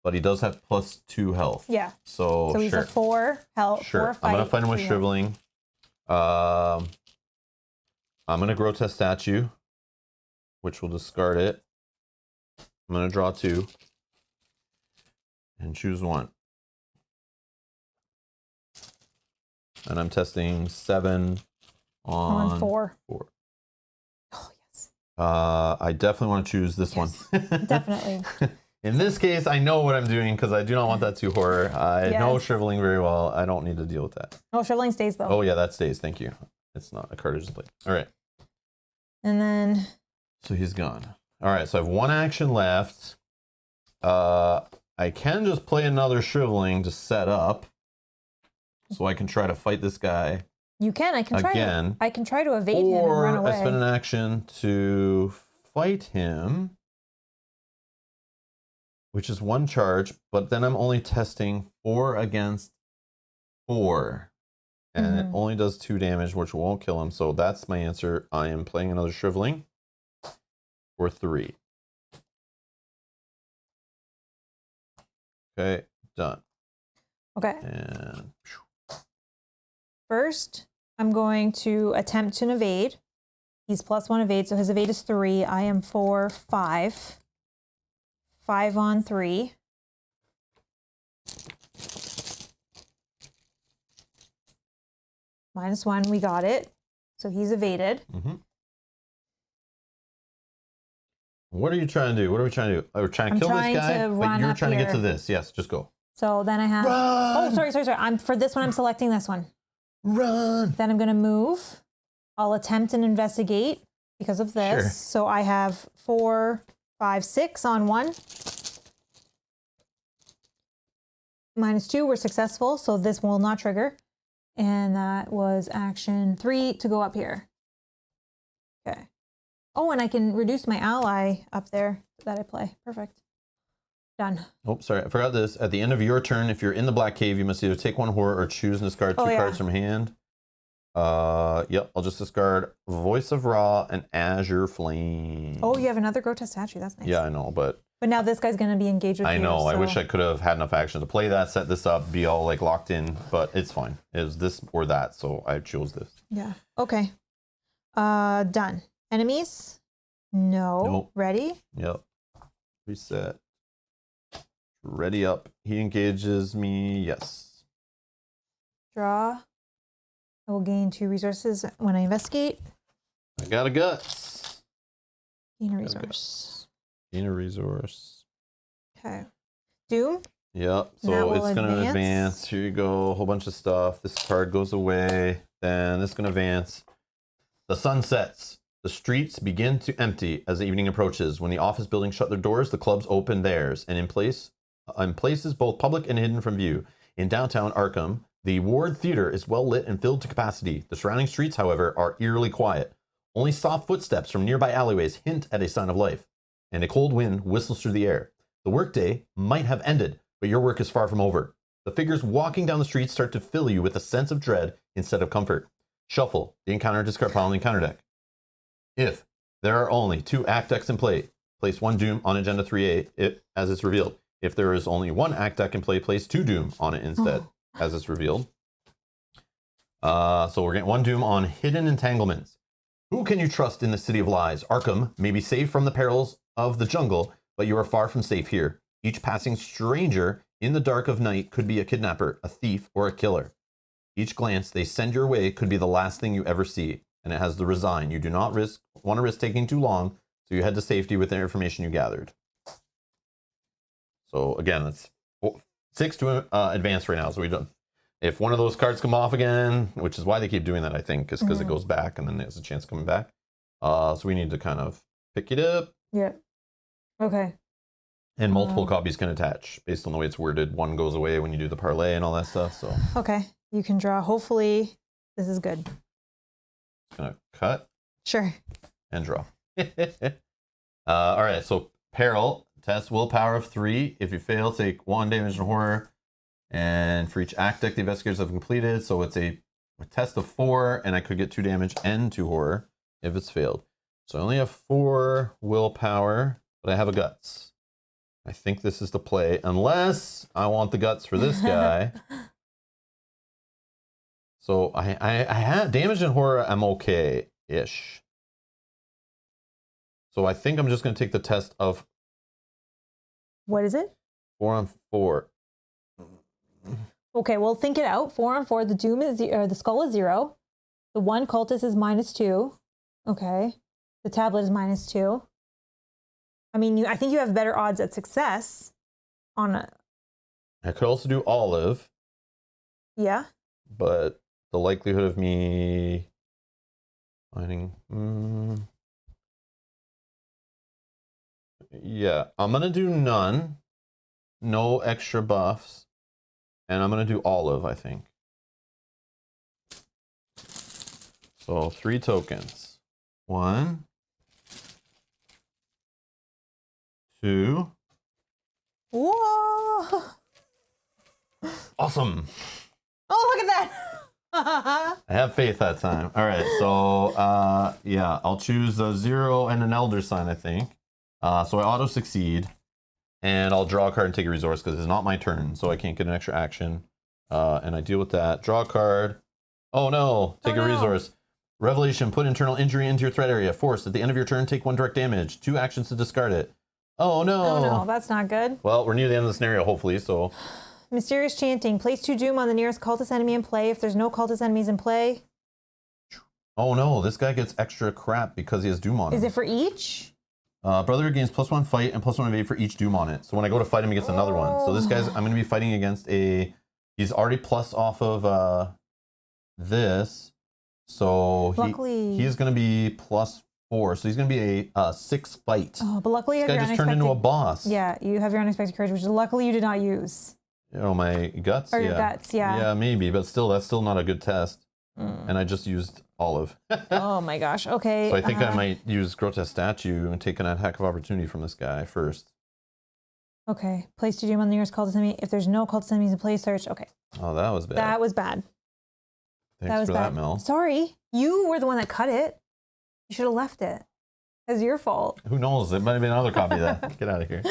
But he does have +2 health. Yeah. So he's a 4 health. Sure. 4 fight. I'm gonna fight him with shriveling. I'm gonna grotesque statue, which will discard it. I'm gonna draw 2 and choose 1. And I'm testing 7 on 4. 4. Oh, yes. I definitely want to choose this one. Definitely. In this case, I know what I'm doing because I do not want that 2 horror. I know shriveling very well. I don't need to deal with that. Oh, shriveling stays though. Oh yeah, that stays. Thank you. It's not a card I just played. All right. And then. So he's gone. All right. So I have 1 action left. I can just play another shriveling to set up, so I can try to fight this guy. You can. I can try again. I can try to evade him and run away. Or I spend an action to fight him, which is 1 charge, but then I'm only testing 4 against 4. And it only does 2 damage, which won't kill him. So that's my answer. I am playing another shriveling for 3. Okay, done. Okay. And first, I'm going to attempt to evade. He's +1 evade, so his evade is 3. I am 4, 5. 5 on 3. -1, we got it. So he's evaded. What are you trying to do? What are we trying to do? We're trying to kill this guy, but you're trying to get to this. Yes, just go. So then I have... Run! Oh, sorry. For this one, I'm selecting this one. Run! Then I'm going to move. I'll attempt and investigate because of this. Sure. So I have 4, 5, 6 on 1. -2, we're successful, so this will not trigger. And that was action 3 to go up here. Okay. Oh, and I can reduce my ally up there that I play. Perfect. Done. Oh, sorry. I forgot this. At the end of your turn, if you're in the black cave, you must either take 1 horror or choose and discard 2 cards from hand. Yep. I'll just discard Voice of Ra and Azure Flame. Oh, you have another grotesque statue. That's nice. Yeah, I know, but... But now this guy's going to be engaged with you. I know. So. I wish I could have had enough action to play that, set this up, be all like locked in, but it's fine. It was this or that, so I chose this. Yeah. Okay. Done. Enemies? No. Nope. Ready? Yep. Reset. Ready up. He engages me. Yes. Draw. I will gain 2 resources when I investigate. I got a guts. Gain a resource. Gain a resource. Okay. Doom. Yep. So it's going to advance. Here you go. A whole bunch of stuff. This card goes away. Then this is going to advance. The sun sets. The streets begin to empty as the evening approaches. When the office buildings shut their doors, the clubs open theirs. And in places both public and hidden from view. In downtown Arkham, the Ward Theater is well lit and filled to capacity. The surrounding streets, however, are eerily quiet. Only soft footsteps from nearby alleyways hint at a sign of life. And a cold wind whistles through the air. The workday might have ended, but your work is far from over. The figures walking down the street start to fill you with a sense of dread instead of comfort. Shuffle the encounter discard pile on the encounter deck. If there are only 2 act decks in play, place 1 Doom on Agenda 3A as it's revealed. If there is only 1 act deck in play, place 2 Doom on it instead as it's revealed. So we're getting 1 doom on hidden entanglements. Who can you trust in the city of lies? Arkham may be safe from the perils of the jungle, but you are far from safe here. Each passing stranger in the dark of night could be a kidnapper, a thief, or a killer. Each glance they send your way could be the last thing you ever see, and it has the resign. You do not want to risk taking too long, so you head to safety with the information you gathered. So again, that's 6 to advance right now. So we don't. If one of those cards come off again, which is why they keep doing that, I think, is because it goes back and then there's a chance of coming back. So we need to kind of pick it up. Yeah. Okay. And multiple copies can attach based on the way it's worded. One goes away when you do the parlay and all that stuff. So okay, you can draw. Hopefully, this is good. Just gonna cut. Sure. And draw. All right. So peril test willpower of 3. If you fail, take 1 damage and horror. And for each act deck the investigators have completed, so it's a test of 4, and I could get 2 damage and 2 horror if it's failed. So I only have 4 willpower, but I have a guts. I think this is the play, unless I want the guts for this guy. So I have damage and horror. I'm okay-ish. So I think I'm just going to take the test of. What is it? 4 on 4. Okay, well, think it out. 4 on 4. The doom is the skull is 0. The 1 cultist is -2. Okay. The tablet is -2. I mean, I think you have better odds at success on a. I could also do olive. Yeah. But the likelihood of me finding. Yeah, I'm gonna do none. No extra buffs. And I'm going to do olive, I think. So 3 tokens. 1, 2. Whoa! Awesome. Oh, look at that! I have faith that time. All right, so yeah, I'll choose a 0 and an elder sign, I think. So I auto succeed. And I'll draw a card and take a resource because it's not my turn, so I can't get an extra action. And I deal with that. Draw a card. Oh no, take a resource. Revelation, put internal injury into your threat area. Force, at the end of your turn, take 1 direct damage. 2 actions to discard it. Oh no. Oh no, that's not good. Well, we're near the end of the scenario, hopefully, so. Mysterious chanting. Place 2 doom on the nearest cultist enemy in play. If there's no cultist enemies in play. Oh no, this guy gets extra crap because he has doom on him. Is it for each? Brother gains +1 fight and +1 evade for each doom on it. So when I go to fight him, he gets another one. So this guy's, I'm going to be fighting against a, he's already plus off of this. So he's going to be +4. So he's going to be a 6 fight. Oh, but luckily you this have guy your just turned into a boss. Yeah, you have your unexpected courage, which luckily you did not use. You know, my guts? Or your guts, yeah. Yeah, maybe, but still, that's still not a good test. And I just used olive. Oh my gosh, okay. So I think I might use grotesque statue and take an attack of opportunity from this guy first. Okay, place 2 doom on the nearest cultist enemy. If there's no cultist enemies in play, search. Okay. Oh, that was bad. That was bad. Thanks for that, Mel. Sorry, you were the one that cut it. You should have left it. It's your fault. Who knows? It might have been another copy of that. Get out of here.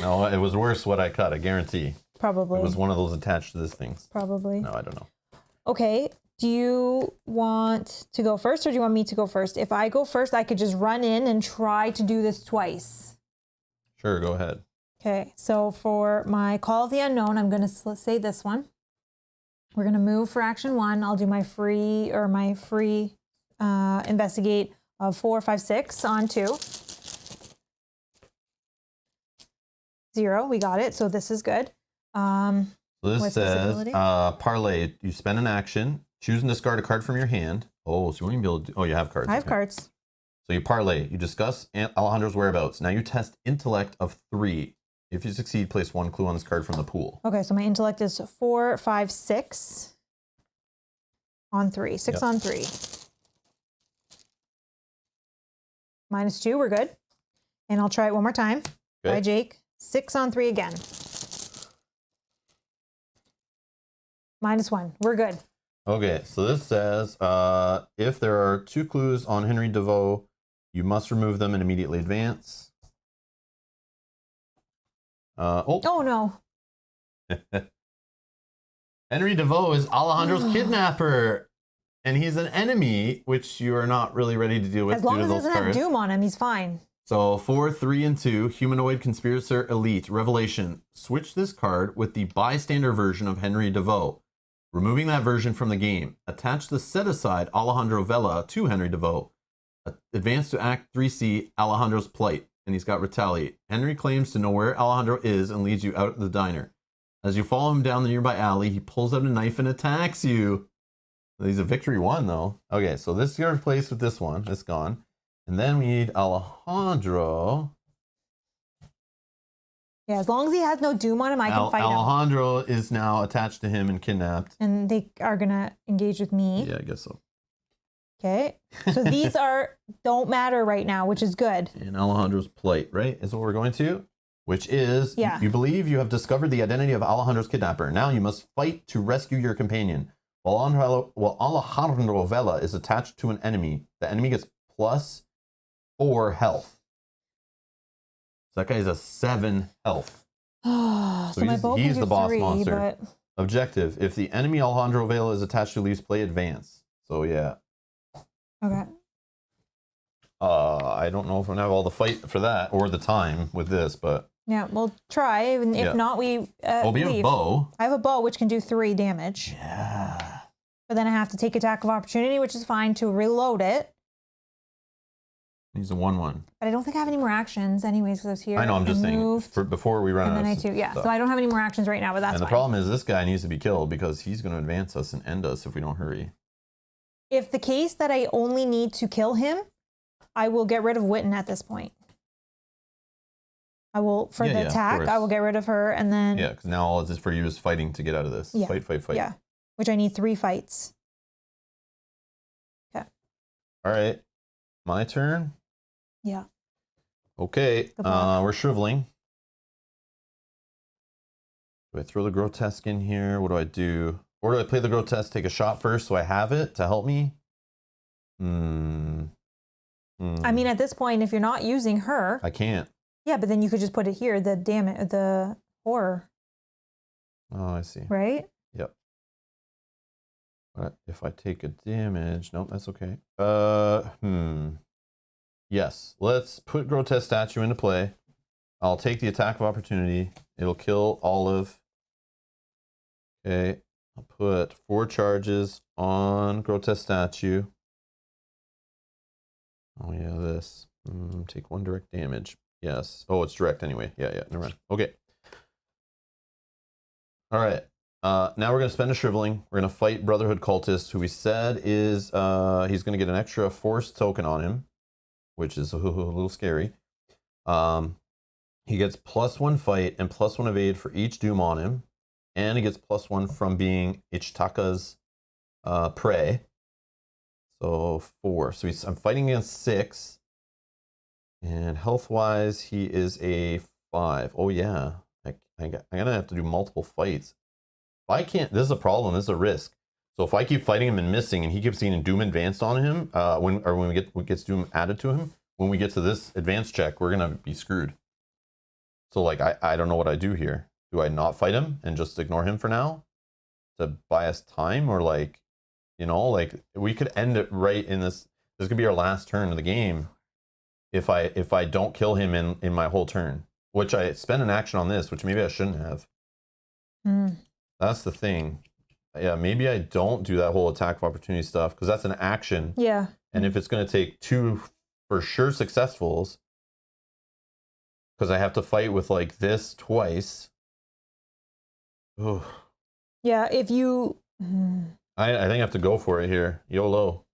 No, it was worse what I cut, I guarantee. Probably. It was one of those attached to this thing. Probably. No, I don't know. Okay. Do you want to go first or do you want me to go first? If I go first, I could just run in and try to do this twice. Sure, go ahead. Okay, so for my Call of the Unknown, I'm going to say this one. We're going to move for action 1. I'll do my free investigate of 4, 5, 6 on 2. 0, we got it. So this is good. So this says parlay. You spend an action. Choose and discard a card from your hand. Oh, so you won't even be able to do, oh, you have cards. I have cards. So you parlay. You discuss Alejandro's whereabouts. Now you test intellect of 3. If you succeed, place 1 clue on this card from the pool. Okay, so my intellect is 4, 5, 6 on 3. 6 on 3. -2, we're good. And I'll try it one more time. Okay. Bye, Jake. 6 on 3 again. -1, we're good. Okay, so this says, if there are 2 clues on Henry DeVoe, you must remove them and immediately advance. Oh no. Henry DeVoe is Alejandro's kidnapper. And he's an enemy, which you are not really ready to deal with. As long due as to he those doesn't have cards. Doom on him, he's fine. So 4, 3, and 2, Humanoid Conspirator Elite, Revelation. Switch this card with the bystander version of Henry DeVoe, removing that version from the game. Attach the set-aside Alejandro Vela to Henry DeVoe. Advance to Act 3C, Alejandro's Plight, and he's got Retaliate. Henry claims to know where Alejandro is and leads you out of the diner. As you follow him down the nearby alley, he pulls out a knife and attacks you. He's a victory 1, though. Okay, so this is replaced with this one. It's gone. And then we need Alejandro. Yeah, as long as he has no Doom on him, I can fight him. Alejandro is now attached to him and kidnapped. And they are going to engage with me. Yeah, I guess so. Okay. So these don't matter right now, which is good. And Alejandro's Plight, right, is what we're going to. Which is, you believe you have discovered the identity of Alejandro's kidnapper. Now you must fight to rescue your companion. While Alejandro Vela is attached to an enemy, the enemy gets +4 health. So that guy is a 7 health. So my bow can he's do the boss 3, monster. but... Objective: if the enemy Alejandro Vela is attached to, leaves play advance. So yeah. Okay. I don't know if I'm gonna have all the fight for that or the time with this, but yeah, we'll try. And if not, we we have a bow. I have a bow which can do 3 damage. Yeah. But then I have to take attack of opportunity, which is fine, to reload it. He's a 1/1. But I don't think I have any more actions anyways, because I was here. I know, I'm just saying before we run out of stuff. So I don't have any more actions right now, but that's And the fine. problem is this guy needs to be killed because he's going to advance us and end us if we don't hurry. If the case that I only need to kill him, I will get rid of Witten at this point. I will, for the attack, I will get rid of her, and then... Yeah, because now all it is for you is fighting to get out of this. Yeah. Fight. Yeah, which I need 3 fights. Okay. All right. My turn? Yeah. Okay, we're shriveling. Do I throw the grotesque in here? What do I do? Or do I play the grotesque, take a shot first so I have it to help me? I mean, at this point, if you're not using her... I can't. Yeah, but then you could just put it here, the horror. Oh, I see. Right? Yep. But if I take a damage... Nope, that's okay. Yes, let's put grotesque statue into play. I'll take the attack of opportunity. It'll kill Olive. Okay, I'll put 4 charges on grotesque statue. Oh yeah, this. Take 1 direct damage. Yes. Oh, it's direct anyway. Yeah, never mind. Okay. All right. Now we're going to spend a shriveling. We're going to fight Brotherhood Cultist, who we said is, he's going to get an extra force token on him, which is a little scary. He gets +1 fight and +1 evade for each doom on him. And he gets +1 from being Ichitaka's prey. So 4. So I'm fighting against 6. And health-wise, he is a 5. Oh yeah. I'm going to have to do multiple fights. If I can't, this is a problem. This is a risk. So if I keep fighting him and missing, and he keeps getting Doom advanced on him, when we get Doom added to him, when we get to this advanced check, we're gonna be screwed. So like, I don't know what I do here. Do I not fight him and just ignore him for now to buy us time, or like, you know, like we could end it right in this. This could be our last turn of the game if I don't kill him in my whole turn, which I spent an action on this, which maybe I shouldn't have. That's the thing. Yeah, maybe I don't do that whole attack of opportunity stuff because that's an action. Yeah. And if it's going to take 2 for sure successfuls, because I have to fight with like this twice. Oh. Yeah, if you... I think I have to go for it here. YOLO.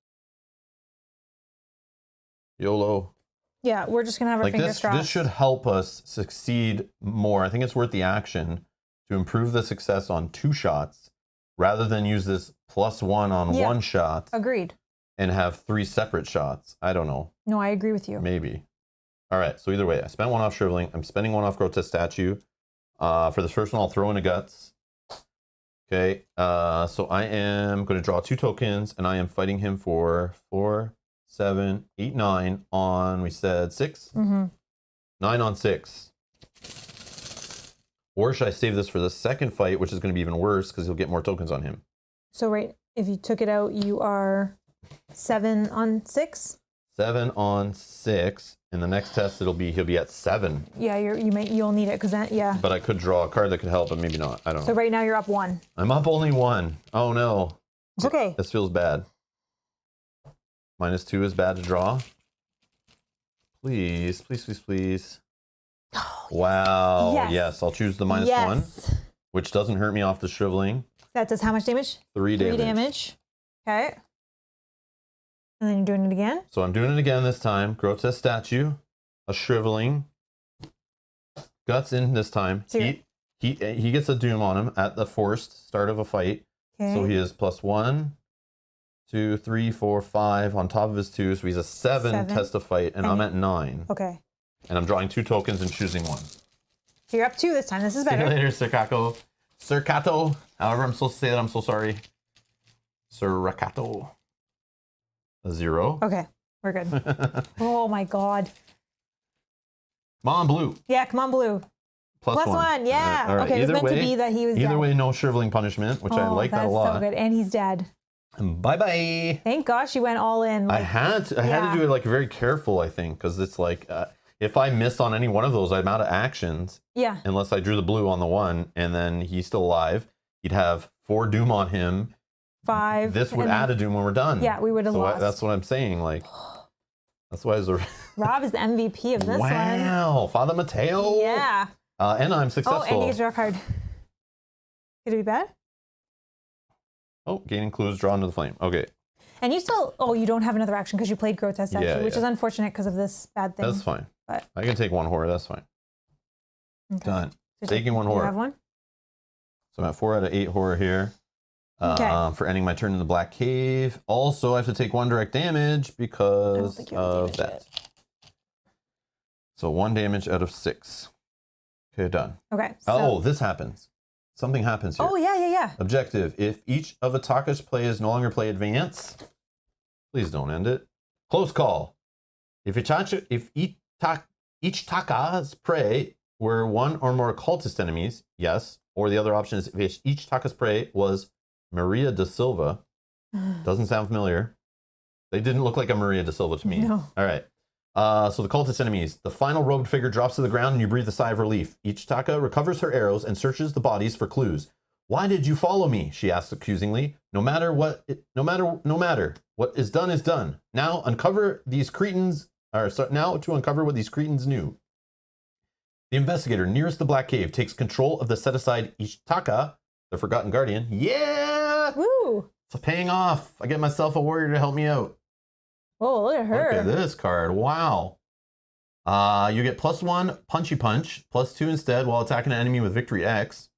YOLO. Yeah, we're just going to have our fingers crossed. This should help us succeed more. I think it's worth the action to improve the success on 2 shots rather than use this +1 on 1 shot. Agreed. And have 3 separate shots. I don't know. No, I agree with you. Maybe. All right, so either way, I spent 1 off shriveling. I'm spending 1 off grotesque statue. For this first one, I'll throw in a guts. Okay, so I am going to draw 2 tokens, and I am fighting him for 4, 7, 8, 9 on, we said 6? 9 on 6. Or should I save this for the second fight, which is going to be even worse because he'll get more tokens on him? So if you took it out, you are 7 on 6. 7 on 6. In the next test, he'll be at 7. Yeah, you'll need it because yeah. But I could draw a card that could help, but maybe not. I don't know. So right now you're up 1. I'm up only 1. Oh no. It's okay. This feels bad. -2 is bad to draw. Please, please, please, please. Oh, wow. Yes. Yes, I'll choose the -1, which doesn't hurt me off the shriveling. That does how much damage? 3 damage. 3 damage. Okay. And then you're doing it again? So I'm doing it again this time. Grotesque statue, a shriveling, guts in this time. So he gets a doom on him at the forced start of a fight. Okay. So he is +1, 2, 3, 4, 5 on top of his 2. So he's a 7 test of fight, and I'm at 9. Okay. And I'm drawing 2 tokens and choosing 1. So you're up 2 this time. This is See better. you later, Circato. Circato. However I'm supposed to say that, I'm so sorry. Circato. A 0. Okay, we're good. Oh my god. Come on, blue. Yeah, come on, blue. +1, yeah. All right. Okay, it was Either meant to be that he was Either dead. way, no shriveling punishment, which I like that a lot. That's so good. And he's dead. Bye-bye. Thank gosh you went all in. I had to do it like very careful, I think, because it's like if I missed on any one of those, I'm out of actions. Yeah. Unless I drew the blue on the 1, and then he's still alive. He'd have 4 doom on him. 5. This would add a doom when we're done. Yeah, we would have lost. That's what I'm saying. Like, that's why it's a... Rob is the MVP of this one. Wow, Father Mateo. Yeah. And I'm successful. Oh, and you get to draw a card. Could it be bad? Oh, gaining clues, drawn to the flame. Okay. And you still, you don't have another action because you played Grotesque actually, which is unfortunate because of this bad thing. That's fine. But I can take 1 horror. That's fine. okay. Done. So Taking 1 horror. You have 1? So I'm at 4 out of 8 horror here. For ending my turn in the Black Cave. Also, I have to take 1 direct damage because of that. So 1 damage out of 6. Okay, done. Okay. So, this happens. Something happens here. Oh, yeah. Objective. If each of Ataka's play is no longer play advance, please don't end it. Close call. If each Taka's prey were 1 or more cultist enemies, yes. Or the other option is if each Taka's prey was Maria da Silva. Doesn't sound familiar. They didn't look like a Maria da Silva to me. No. All right. So the cultist enemies. The final robed figure drops to the ground and you breathe a sigh of relief. Each Taka recovers her arrows and searches the bodies for clues. Why did you follow me? She asks accusingly. No matter what is done is done. Now to uncover what these cretins knew. The investigator nearest the Black Cave takes control of the set-aside Ishtaka, the Forgotten Guardian. Yeah! Woo! It's paying off. I get myself a warrior to help me out. Oh, look at her. Look at this card. Wow. You get +1 punchy punch, +2 instead while attacking an enemy with victory X.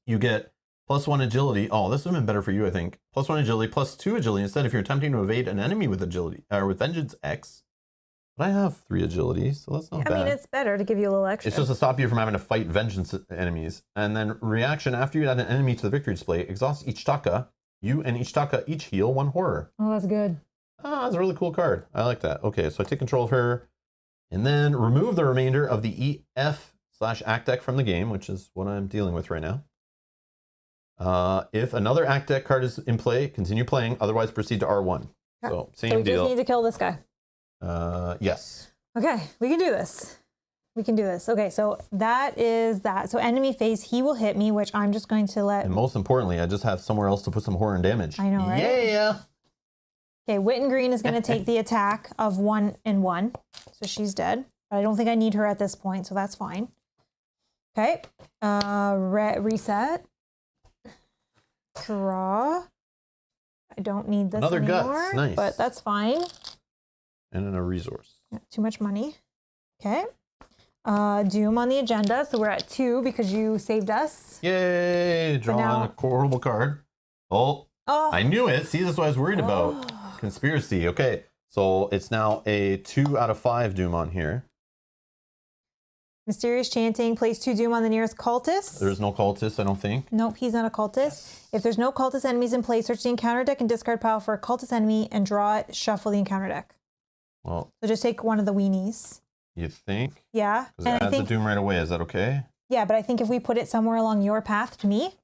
You get +1 agility. Oh, this would have been better for you, I think. +1 agility, +2 agility instead if you're attempting to evade an enemy with agility or with vengeance X. But I have 3 agility, so that's not bad. I mean, it's better to give you a little extra. It's just to stop you from having to fight vengeance enemies. And then reaction after you add an enemy to the victory display, exhaust each Taka. You and each Taka each heal 1 horror. Oh, that's good. Ah, that's a really cool card. I like that. Okay, so I take control of her. And then remove the remainder of the EF/Act deck from the game, which is what I'm dealing with right now. If another Act deck card is in play, continue playing. Otherwise, proceed to R1. Okay. So, same So we deal. just need to kill this guy. Yes. Okay, we can do this. We can do this. Okay, so that is that. So enemy phase, he will hit me, which I'm just going to let... And most importantly, I just have somewhere else to put some horror and damage. I know, right? Yeah! Okay, Witten Green is going to take the attack of 1 and 1. So she's dead. But I don't think I need her at this point, so that's fine. Okay. Reset. Draw. I don't need this Another anymore. guts. Nice. But that's fine. And then a resource. Not too much money. Okay. Doom on the agenda. So we're at 2 because you saved us. Yay! Drawing a horrible card. Oh, I knew it. See, that's what I was worried about. Conspiracy. Okay, so it's now a 2 out of 5 Doom on here. Mysterious chanting. Place 2 Doom on the nearest cultist. There's no cultist, I don't think. Nope, he's not a cultist. If there's no cultist enemies in play, search the encounter deck and discard pile for a cultist enemy and draw it, shuffle the encounter deck. Well, so just take one of the weenies. you think? Yeah. Because it adds a Doom right away. Is that okay? Yeah, but I think if we put it somewhere along your path to me.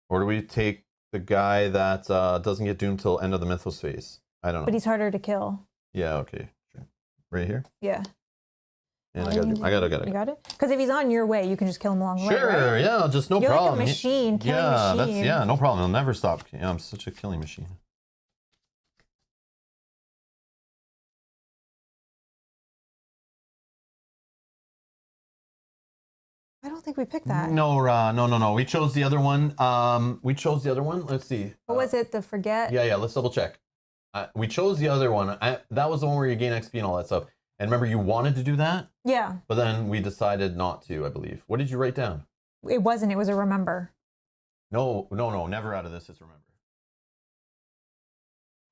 Or do we take the guy that doesn't get doomed till end of the Mythos phase? I don't know. But he's harder to kill. Yeah, okay. Sure. Right here? Yeah. And I got it. You got it? Because if he's on your way, you can just kill him along the way, Sure, right? yeah, just no You're problem. like a machine, killing machine. Yeah, no problem. He'll never stop. Yeah, I'm such a killing machine. I don't think we picked that. No. We chose the other one. Let's see. What was it? The forget? Yeah. Let's double check. We chose the other one. That was the one where you gain XP and all that stuff. And remember, you wanted to do that? Yeah. But then we decided not to, I believe. What did you write down? It wasn't. It was a remember. No. Never out of this is remember.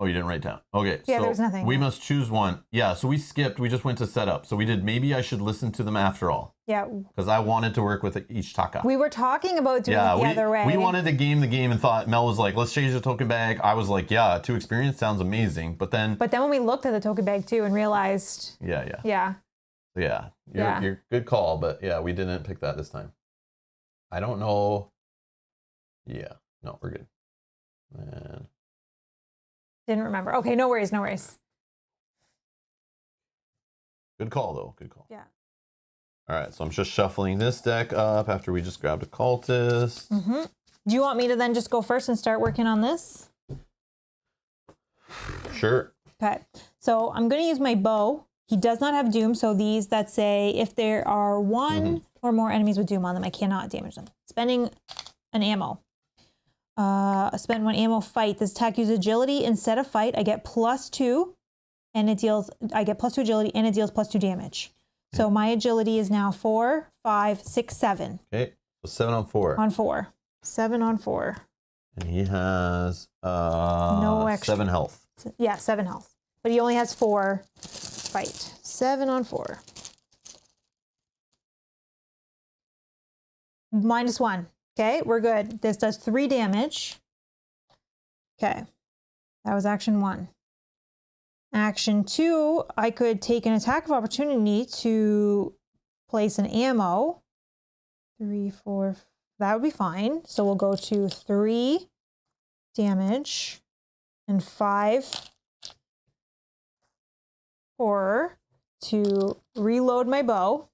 Oh, you didn't write down. Okay. Yeah, so there was nothing. We must choose one. Yeah, so we skipped. We just went to setup. So we did maybe I should listen to them after all. Yeah. Because I wanted to work with each taka. We were talking about doing it the other way. We wanted to game the game and thought, Mel was like, let's change the token bag. I was like, yeah, 2 experience sounds amazing. But then when we looked at the token bag too and realized. Yeah. You're good call, but yeah, we didn't pick that this time. I don't know. Yeah. No, we're good. Man. Didn't remember. Okay, no worries. Good call, though. Good call. Yeah. All right, so I'm just shuffling this deck up after we just grabbed a cultist. Mm-hmm. Do you want me to then just go first and start working on this? Sure. Okay, so I'm going to use my bow. He does not have doom, so these that say if there are one or more enemies with doom on them, I cannot damage them. Spending an ammo. Spend 1 ammo, fight. This attack uses agility. Instead of fight, I get +2, and I get +2 agility, and it deals +2 damage. So my agility is now 4, 5, 6, 7. Okay, so 7 on 4. On 4. 7 on 4. And he has no extra. 7 health. Yeah, 7 health. But he only has 4 fight. 7 on 4. -1. Okay, we're good. This does 3 damage. Okay, that was action 1. Action 2, I could take an attack of opportunity to place an ammo. 3, 4, that would be fine. So we'll go to 3 damage and 5 horror to reload my bow.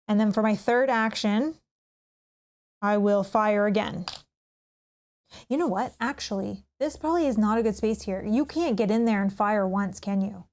And then for my third action, I will fire again. You know what? Actually, this probably is not a good space here. You can't get in there and fire once, can you?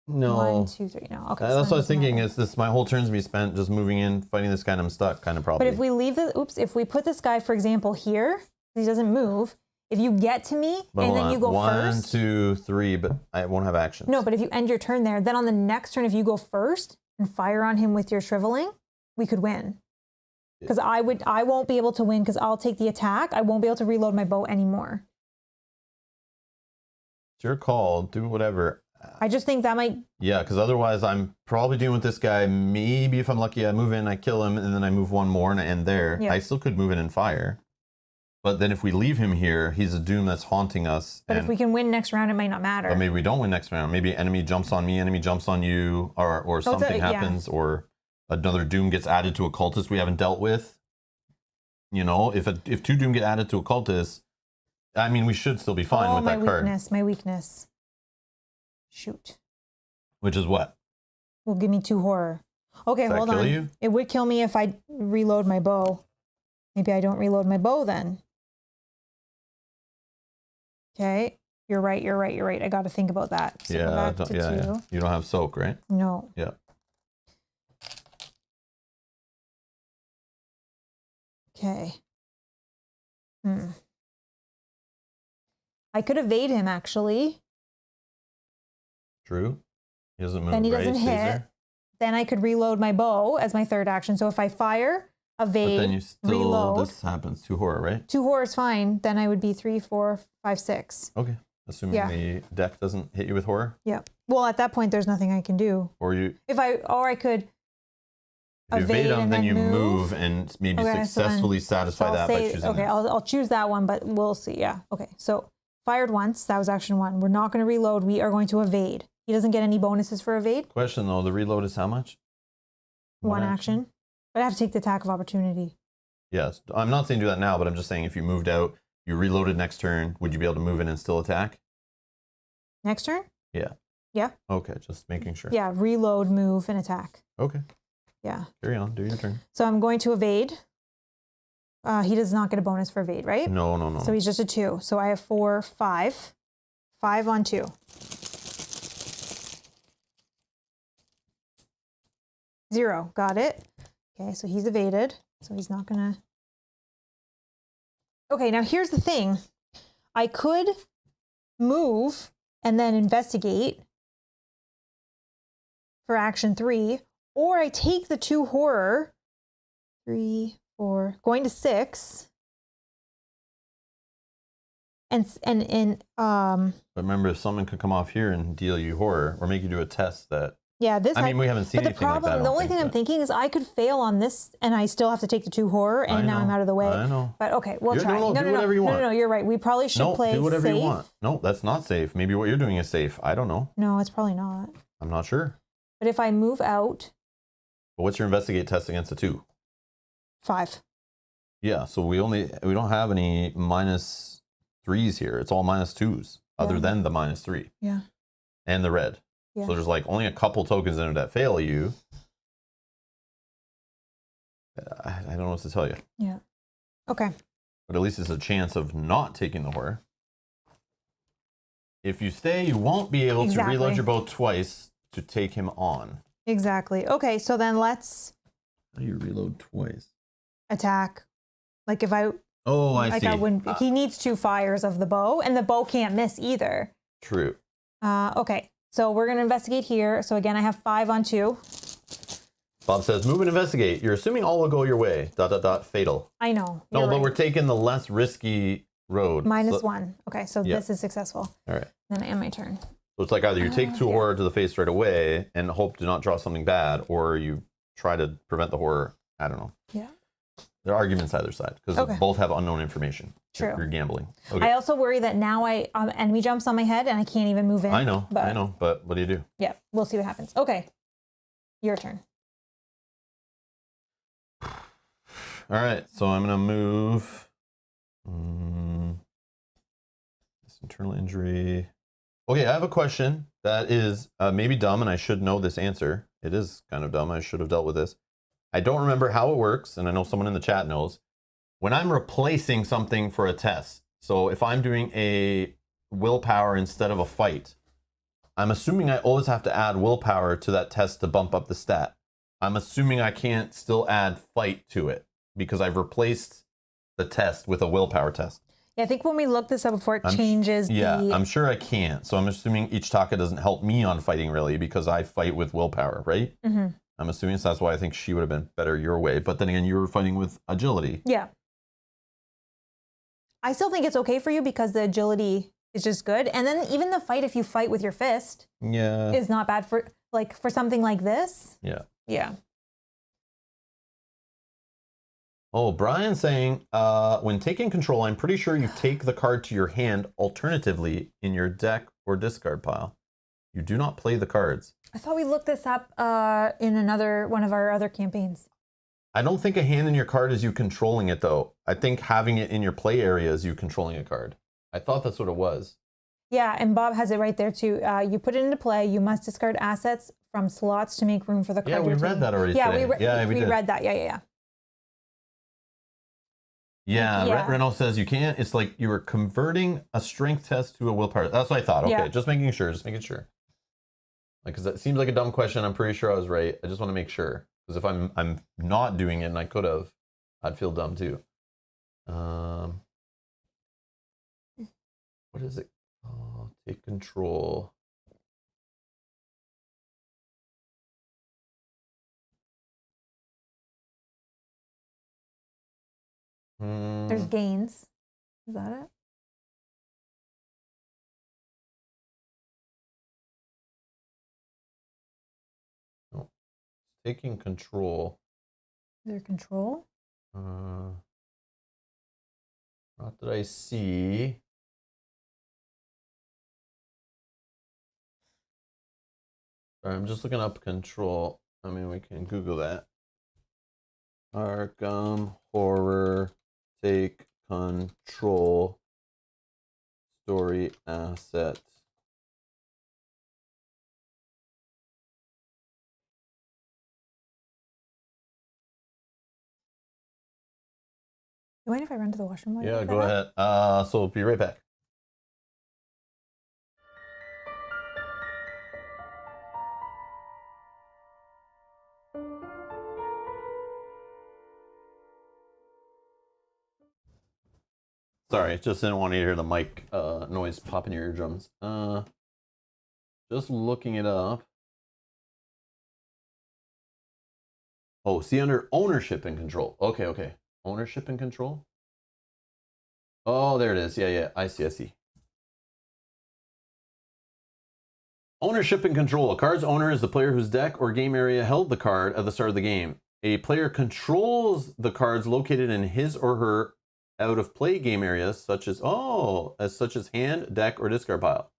No. 1, 2, 3. No. Okay. That's what I was thinking. Is this my whole turn's be spent just moving in, fighting this guy, and I'm stuck, kind of problem. But if we leave if we put this guy, for example, here, he doesn't move. If you get to me and then you go first. 1, 2, 3, but I won't have action. No, but if you end your turn there, then on the next turn, if you go first and fire on him with your shriveling, we could win. Because I won't be able to win because I'll take the attack. I won't be able to reload my bow anymore. It's your call. Do whatever. I just think that might. Yeah, because otherwise I'm probably dealing with this guy. Maybe if I'm lucky, I move in, I kill him, and then I move one more and I end there. Yeah. I still could move in and fire. But then if we leave him here, he's a doom that's haunting us. But if we can win next round, it might not matter. But maybe we don't win next round. Maybe enemy jumps on me, enemy jumps on you, or something happens, or another doom gets added to a cultist we haven't dealt with. You know, if 2 doom get added to a cultist, I mean, we should still be fine with that card. My weakness. Shoot. Which is what? Will give me 2 horror. Okay, hold on. Kill you? It would kill me if I reload my bow. Maybe I don't reload my bow then. Okay, you're right. I got to think about that. So yeah. You don't have soak, right? No. Yeah. Okay. I could evade him actually. True. He doesn't move. Then he doesn't hit. Then I could reload my bow as my third action. So if I fire, evade, but then you still, reload. This happens. 2 horror, right? 2 horror is fine. Then I would be 3, 4, 5, 6. Okay. Assuming the deck doesn't hit you with horror. Yeah. Well, at that point, there's nothing I can do. Or I could. If you evade them, then you move and maybe successfully satisfy that by choosing. Okay, I'll choose that one, but we'll see. Yeah. Okay. So fired once. That was action 1. We're not going to reload. We are going to evade. He doesn't get any bonuses for evade. Question though, the reload is how much? 1 action. But I have to take the attack of opportunity. Yes. I'm not saying do that now, but I'm just saying if you moved out, you reloaded next turn, would you be able to move in and still attack? Next turn? Yeah. Yeah. Okay, just making sure. Yeah, reload, move, and attack. Okay. Yeah. Carry on. Do your turn. So I'm going to evade. He does not get a bonus for evade, right? No, no, no. So he's just a 2. So I have 4, 5. 5 on 2. 0. Got it. Okay, so he's evaded. So he's not gonna. Okay, now here's the thing. I could move and then investigate for action 3, or I take the 2 horror. 3, 4, going to 6. But remember, if someone could come off here and deal you horror or make you do a test that. Yeah, this. I mean, we haven't seen but the anything like problem, that. the only thing I'm thinking is I could fail on this, and I still have to take the 2 horror, and now I'm out of the way. I know. But okay, we'll try. No, do whatever you want. No, you're right. We probably should play do whatever safe. you want. No, that's not safe. Maybe what you're doing is safe. I don't know. No, it's probably not. I'm not sure. But if I move out, But what's your investigate test against a 2? 5. Yeah, so we don't have any -3s here. It's all -2s, other than the -3. Yeah. And the red. Yeah. So there's like only a couple tokens in it that fail you. I don't know what to tell you. Yeah. Okay. But at least it's a chance of not taking the horror. If you stay, you won't be able to reload your bow twice to take him on. Exactly. Okay, so then let's How do you reload twice? attack. Like if I. Oh, I see. I wouldn't. He needs 2 fires of the bow, and the bow can't miss either. True. Okay, so we're gonna investigate here. So again, I have 5 on 2. Bob says, move and investigate. You're assuming all will go your way. ... Fatal. I know. No, but we're taking the less risky road. -1. Okay, so Yeah. this is successful. All right. Then I end my turn. So it's like either you take 2 horror to the face right away and hope to not draw something bad, or you try to prevent the horror. I don't know. Yeah. There are arguments either side because both have unknown information. True. You're gambling. Okay. I also worry that now enemy jumps on my head and I can't even move in. I know. But what do you do? Yeah, we'll see what happens. Okay, your turn. All right. So I'm gonna move. This internal injury. Okay, I have a question that is maybe dumb, and I should know this answer. It is kind of dumb. I should have dealt with this. I don't remember how it works, and I know someone in the chat knows. When I'm replacing something for a test, so if I'm doing a willpower instead of a fight, I'm assuming I always have to add willpower to that test to bump up the stat. I'm assuming I can't still add fight to it because I've replaced the test with a willpower test. Yeah, I think when we looked this up before, it changes I'm sure I can't. So I'm assuming each Taka doesn't help me on fighting really because I fight with willpower, right? Mm-hmm. I'm assuming so that's why I think she would have been better your way. But then again, you were fighting with agility. Yeah. I still think it's okay for you because the agility is just good. And then even the fight, if you fight with your fist, is not bad for something like this. Yeah. Yeah. Oh, Brian's saying, when taking control, I'm pretty sure you take the card to your hand alternatively in your deck or discard pile. You do not play the cards. I thought we looked this up in one of our other campaigns. I don't think a hand in your card is you controlling it, though. I think having it in your play area is you controlling a card. I thought that's what it was. Yeah, and Bob has it right there, too. You put it into play. You must discard assets from slots to make room for the card. Yeah, we read that already today. We read that. Yeah. Yeah, Renault says you can't. It's like you were converting a strength test to a willpower. That's what I thought. Okay, just making sure. Like, because that seems like a dumb question. I'm pretty sure I was right. I just want to make sure. Because if I'm not doing it and I could have, I'd feel dumb too. What is it? Oh, take control. There's gains. Is that it? No. Taking control. Is there control? Not that I see. Sorry, I'm just looking up control. I mean, we can Google that. Arkham Horror Take Control Story Asset. You mind if I run to the washroom? While you Yeah, look go that up? ahead. So be right back. Sorry, just didn't want to hear the mic noise pop in your eardrums. Just looking it up. Oh, see under ownership and control. Okay, okay. Ownership and control. Oh, there it is. Yeah, yeah. I see, I see. Ownership and control. A card's owner is the player whose deck or game area held the card at the start of the game. A player controls the cards located in his or her out of play game areas, such as hand, deck, or discard pile.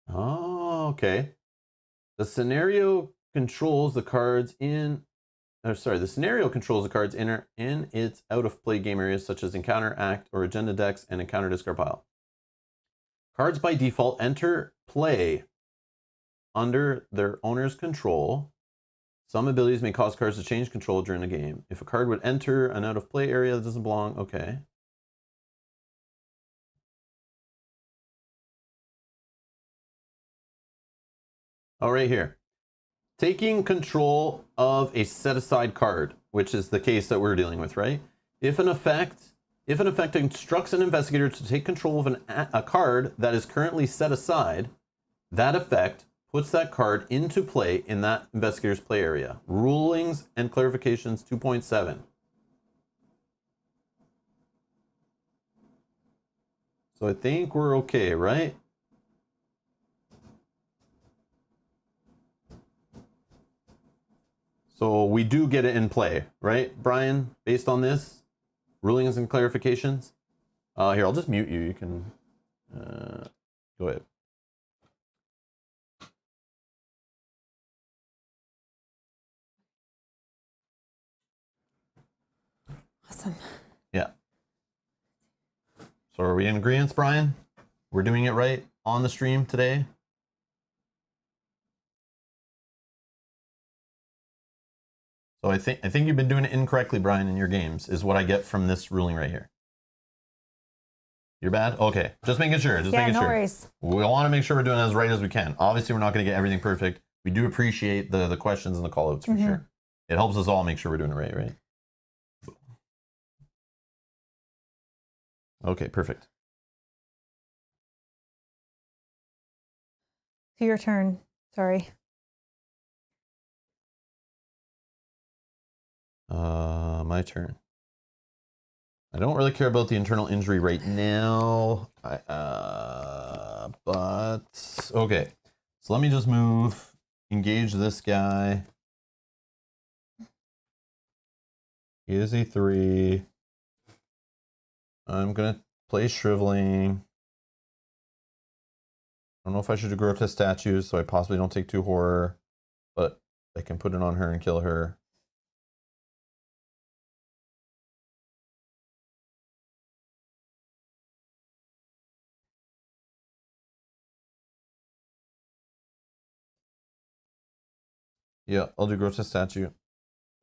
Oh, okay. The scenario controls the cards in. The scenario controls the cards in its out of play game areas, such as encounter, act, or agenda decks, and encounter discard pile. Cards by default enter play under their owner's control. Some abilities may cause cards to change control during the game. If a card would enter an out of play area that doesn't belong, okay. Oh, right here. Taking control of a set aside card, which is the case that we're dealing with, right? If an effect instructs an investigator to take control of a card that is currently set aside, that effect puts that card into play in that investigator's play area. Rulings and clarifications 2.7. So I think we're okay, right? So we do get it in play, right, Brian, based on this? Rulings and clarifications? Here, I'll just mute you. You can go ahead. Awesome. Yeah. So are we in agreement, Brian? We're doing it right on the stream today? So I think you've been doing it incorrectly, Brian, in your games, is what I get from this ruling right here. You're bad? Okay. Just making sure. Just making no sure. worries. We want to make sure we're doing it as right as we can. Obviously, we're not going to get everything perfect. We do appreciate the questions and the call outs for sure. It helps us all make sure we're doing it right? Okay, perfect. To your turn. Sorry. My turn. I don't really care about the internal injury right now. But okay. So let me just engage this guy. He is a 3. I'm gonna play shriveling. I don't know if I should do grotesque statues, so I possibly don't take 2 horror, but I can put it on her and kill her. Yeah, I'll do grotesque statue.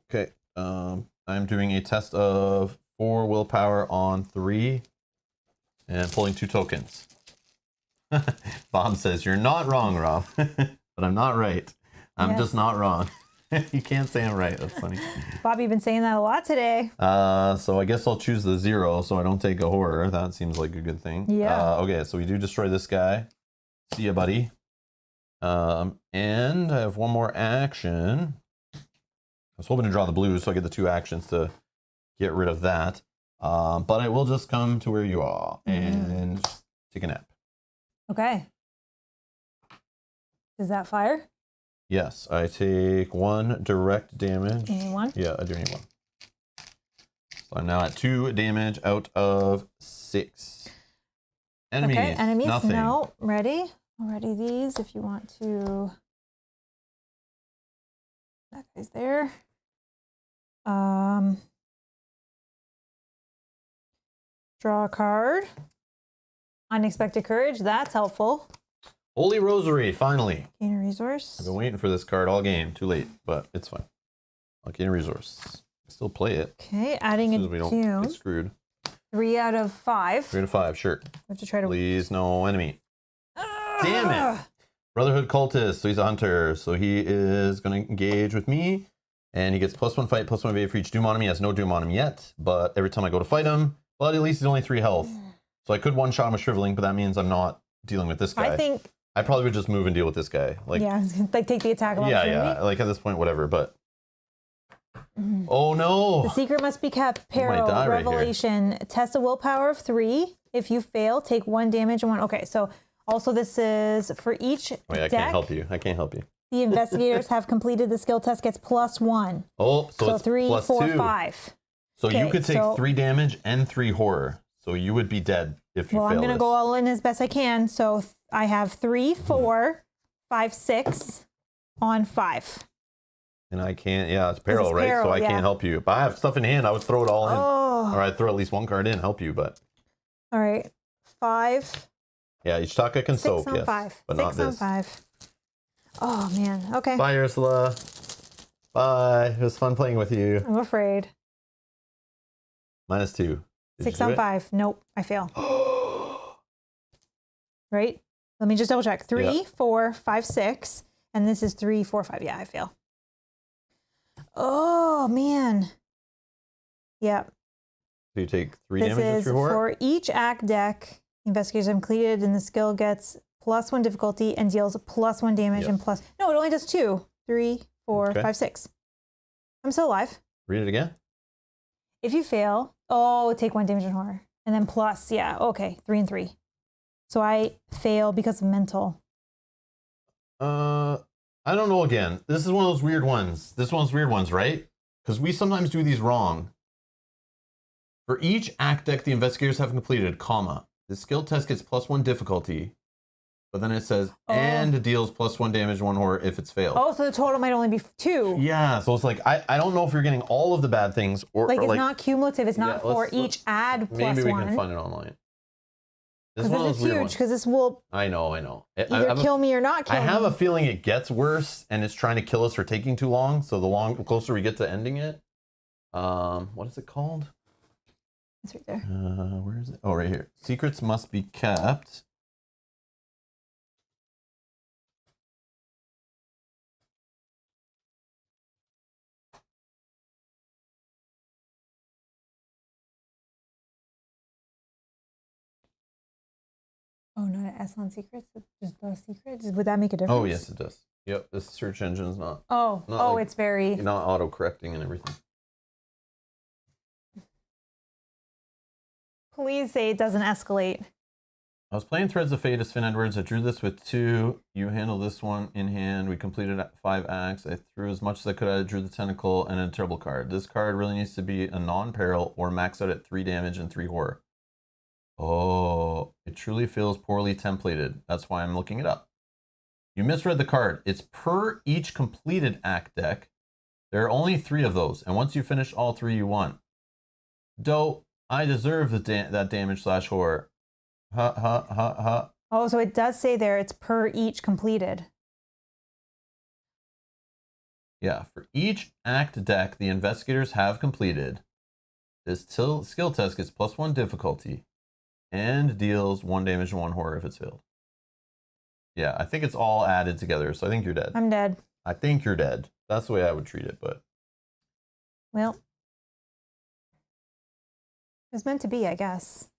Okay. I'm doing a test of 4 willpower on 3 and pulling 2 tokens. Bob says, you're not wrong, Rob. But I'm not right. I'm just not wrong. You can't say I'm right. That's funny. Bob, you've been saying that a lot today. So I guess I'll choose the 0 so I don't take a horror. That seems like a good thing. Yeah. Okay, so we do destroy this guy. See ya, buddy. And I have one more action. I was hoping to draw the blues so I get the 2 actions to get rid of that. But I will just come to where you are and take a nap. Okay. Does that fire? Yes, I take 1 direct damage. You need 1? Yeah, I do need 1. So I'm now at 2 damage out of 6. Enemies. Okay, enemies. Nothing. No, ready? Already these if you want to. That guy's there. Draw a card. Unexpected courage. That's helpful. Holy Rosary, finally. Gain a resource. I've been waiting for this card all game. Too late, but it's fine. I'll gain a resource. Still play it. Okay, adding As we a don't tune. get screwed. 3 out of 5. 3 to 5, sure. We have to try to. Please, no enemy. Damn it. Ah! Brotherhood cultist, so he's a hunter. So he is going to engage with me. And he gets +1 fight, +1 evade for each doom on him. He has no doom on him yet. But every time I go to fight him, but at least he's only 3 health. So I could one-shot him with shriveling, but that means I'm not dealing with this guy. I think. I probably would just move and deal with this guy. Like, Yeah, like take the attack of opportunity. yeah. Like at this point, whatever. But oh no! The secret must be kept. might Peril. die right here. Revelation. Test a willpower of 3. If you fail, take 1 damage and 1. Okay, so also this is for each Wait, I deck. can't help you. I can't help you. The investigators have completed the skill test. Gets +1. Oh, so it's 3, +2. 4, 5. So you Okay, could take so- 3 damage and 3 horror. So you would be dead if you Well, fail I'm gonna this. go all in as best I can. So I have 3, 4, 5, 6 on 5. And I can't, yeah, it's peril, it's right? peril, So I yeah. can't help you. If I have stuff in hand, I would throw it all in. Oh. Or I'd throw at least 1 card in, help you, but All right. 5, yeah, each taka can 6 soak, on yes. 5. But 6 not on this. 5. Oh man. Okay. Bye, Ursula. Bye. It was fun playing with you. I'm afraid. -2. Did 6 you on do 5. Nope. I fail. it? Right? Let me just double check. 3, Yeah. 4, 5, 6. And this is 3, 4, 5. Yeah, I fail. Oh man. Yeah. So you take 3 This damage and is 3 horror? for each act deck. Investigators have completed, and the skill gets +1 difficulty and deals +1 damage Yep. and plus. No, it only does 2, 3, 4, Okay. 5, 6. I'm still alive. Read it again? If you fail, take 1 damage and horror, and then plus. Yeah, okay, 3 and 3. So I fail because of mental. I don't know again. This is one of those weird ones. This one's weird ones, right? Because we sometimes do these wrong. For each act deck the investigators have completed, comma, the skill test gets +1 difficulty, but then it says, and deals +1 damage, 1 horror if it's failed. Oh, so the total might only be 2. Yeah, so it's like, I don't know if you're getting all of the bad things or Like or it's not cumulative. It's not for each add maybe plus we 1. can find it online. This is Because one of this those is weird huge. ones. Because this will I know. I either have a- kill me or not kill I me. have a feeling it gets worse and it's trying to kill us for taking too long. So the closer we get to ending it, what is it called? It's right there. Where is it? Oh, right here. Secrets must be kept. Oh, not an S on secrets? Just the secrets? Would that make a difference? Oh, yes, it does. Yep, this search engine's not Oh, Not like- it's very. auto-correcting and everything. Please say it doesn't escalate. I was playing Threads of Fate as Finn Edwards. I drew this with 2. You handle this one in hand. We completed 5 acts. I threw as much as I could. I drew the tentacle and a terrible card. This card really needs to be a non-peril or max out at 3 damage and 3 horror. Oh, it truly feels poorly templated. That's why I'm looking it up. You misread the card. It's per each completed act deck. There are only 3 of those, and once you finish all 3, you won. Dope. I deserve that damage / horror. Ha. Oh, so it does say there it's per each completed. Yeah, for each act deck the investigators have completed, this skill test gets +1 difficulty and deals 1 damage and 1 horror if it's failed. Yeah, I think it's all added together, so I think you're dead. I'm dead. I think you're dead. That's the way I would treat it, but Well, it was meant to be, I guess.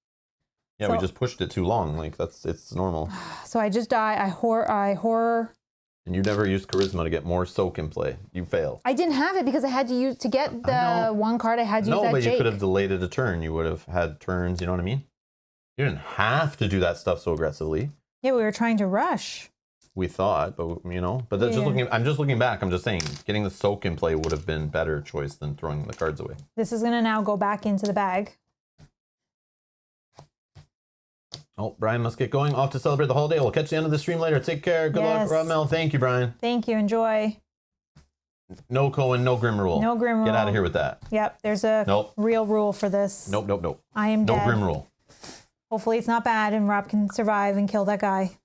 yeah, So- we just pushed it too long. Like it's normal. So I just die. I horror. And you never used charisma to get more soak in play. You fail. I didn't have it because I had to use to get I the know. one card. I had to use No, that but you Jake. could have delayed it a turn. You would have had turns. You know what I mean? You didn't have to do that stuff so aggressively. Yeah, we were trying to rush. We thought, but but that's Yeah. I'm just looking back. I'm just saying, getting the soak in play would have been better choice than throwing the cards away. This is gonna now go back into the bag. Oh, Brian must get going off to celebrate the holiday. We'll catch the end of the stream later. Take care. Good luck, Yes. Rob Mel. Thank you, Brian. Thank you. Enjoy. No Cohen, no Grim Rule. No Grim Rule. Get out of here with that. Yep, there's a real rule for this. Nope. I am no dead. Grim Rule. Hopefully it's not bad and Rob can survive and kill that guy.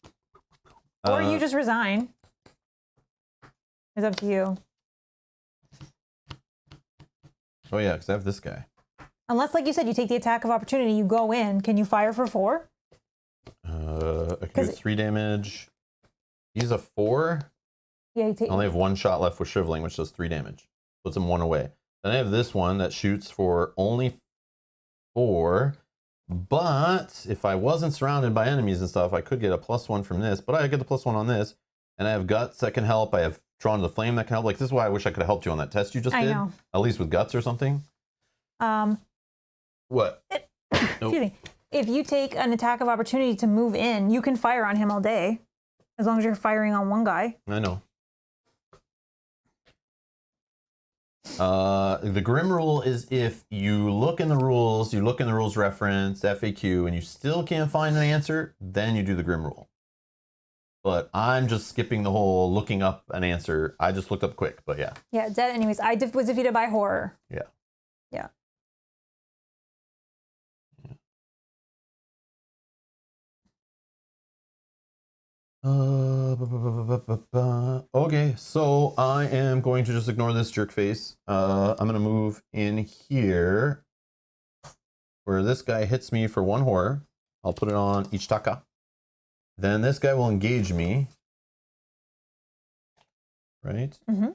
Or you just resign. It's up to you. Oh yeah, because I have this guy. Unless, like you said, you take the attack of opportunity, you go in. Can you fire for 4? I can do 3 damage. He's a 4. Yeah, you take. I only have 1 shot left with shriveling, which does 3 damage. Puts him 1 away. Then I have this one that shoots for only 4. But if I wasn't surrounded by enemies and stuff, I could get a +1 from this. But I get the +1 on this. And I have guts that can help. I have drawn to the flame that can help. Like, this is why I wish I could have helped you on that test you just did. I know. At least with guts or something. What? Excuse me. If you take an attack of opportunity to move in, you can fire on him all day. As long as you're firing on one guy. I know. The Grim Rule is if you look in the rules, you look in the rules reference, FAQ, and you still can't find an answer, then you do the Grim Rule. But I'm just skipping the whole looking up an answer. I just looked up quick, but yeah. Yeah, dead. Anyways, I was defeated by horror. Yeah. Yeah. Okay, so I am going to just ignore this jerk face. I'm going to move in here where this guy hits me for 1 horror. I'll put it on Ichitaka. Then this guy will engage me. Right? Mm-hmm.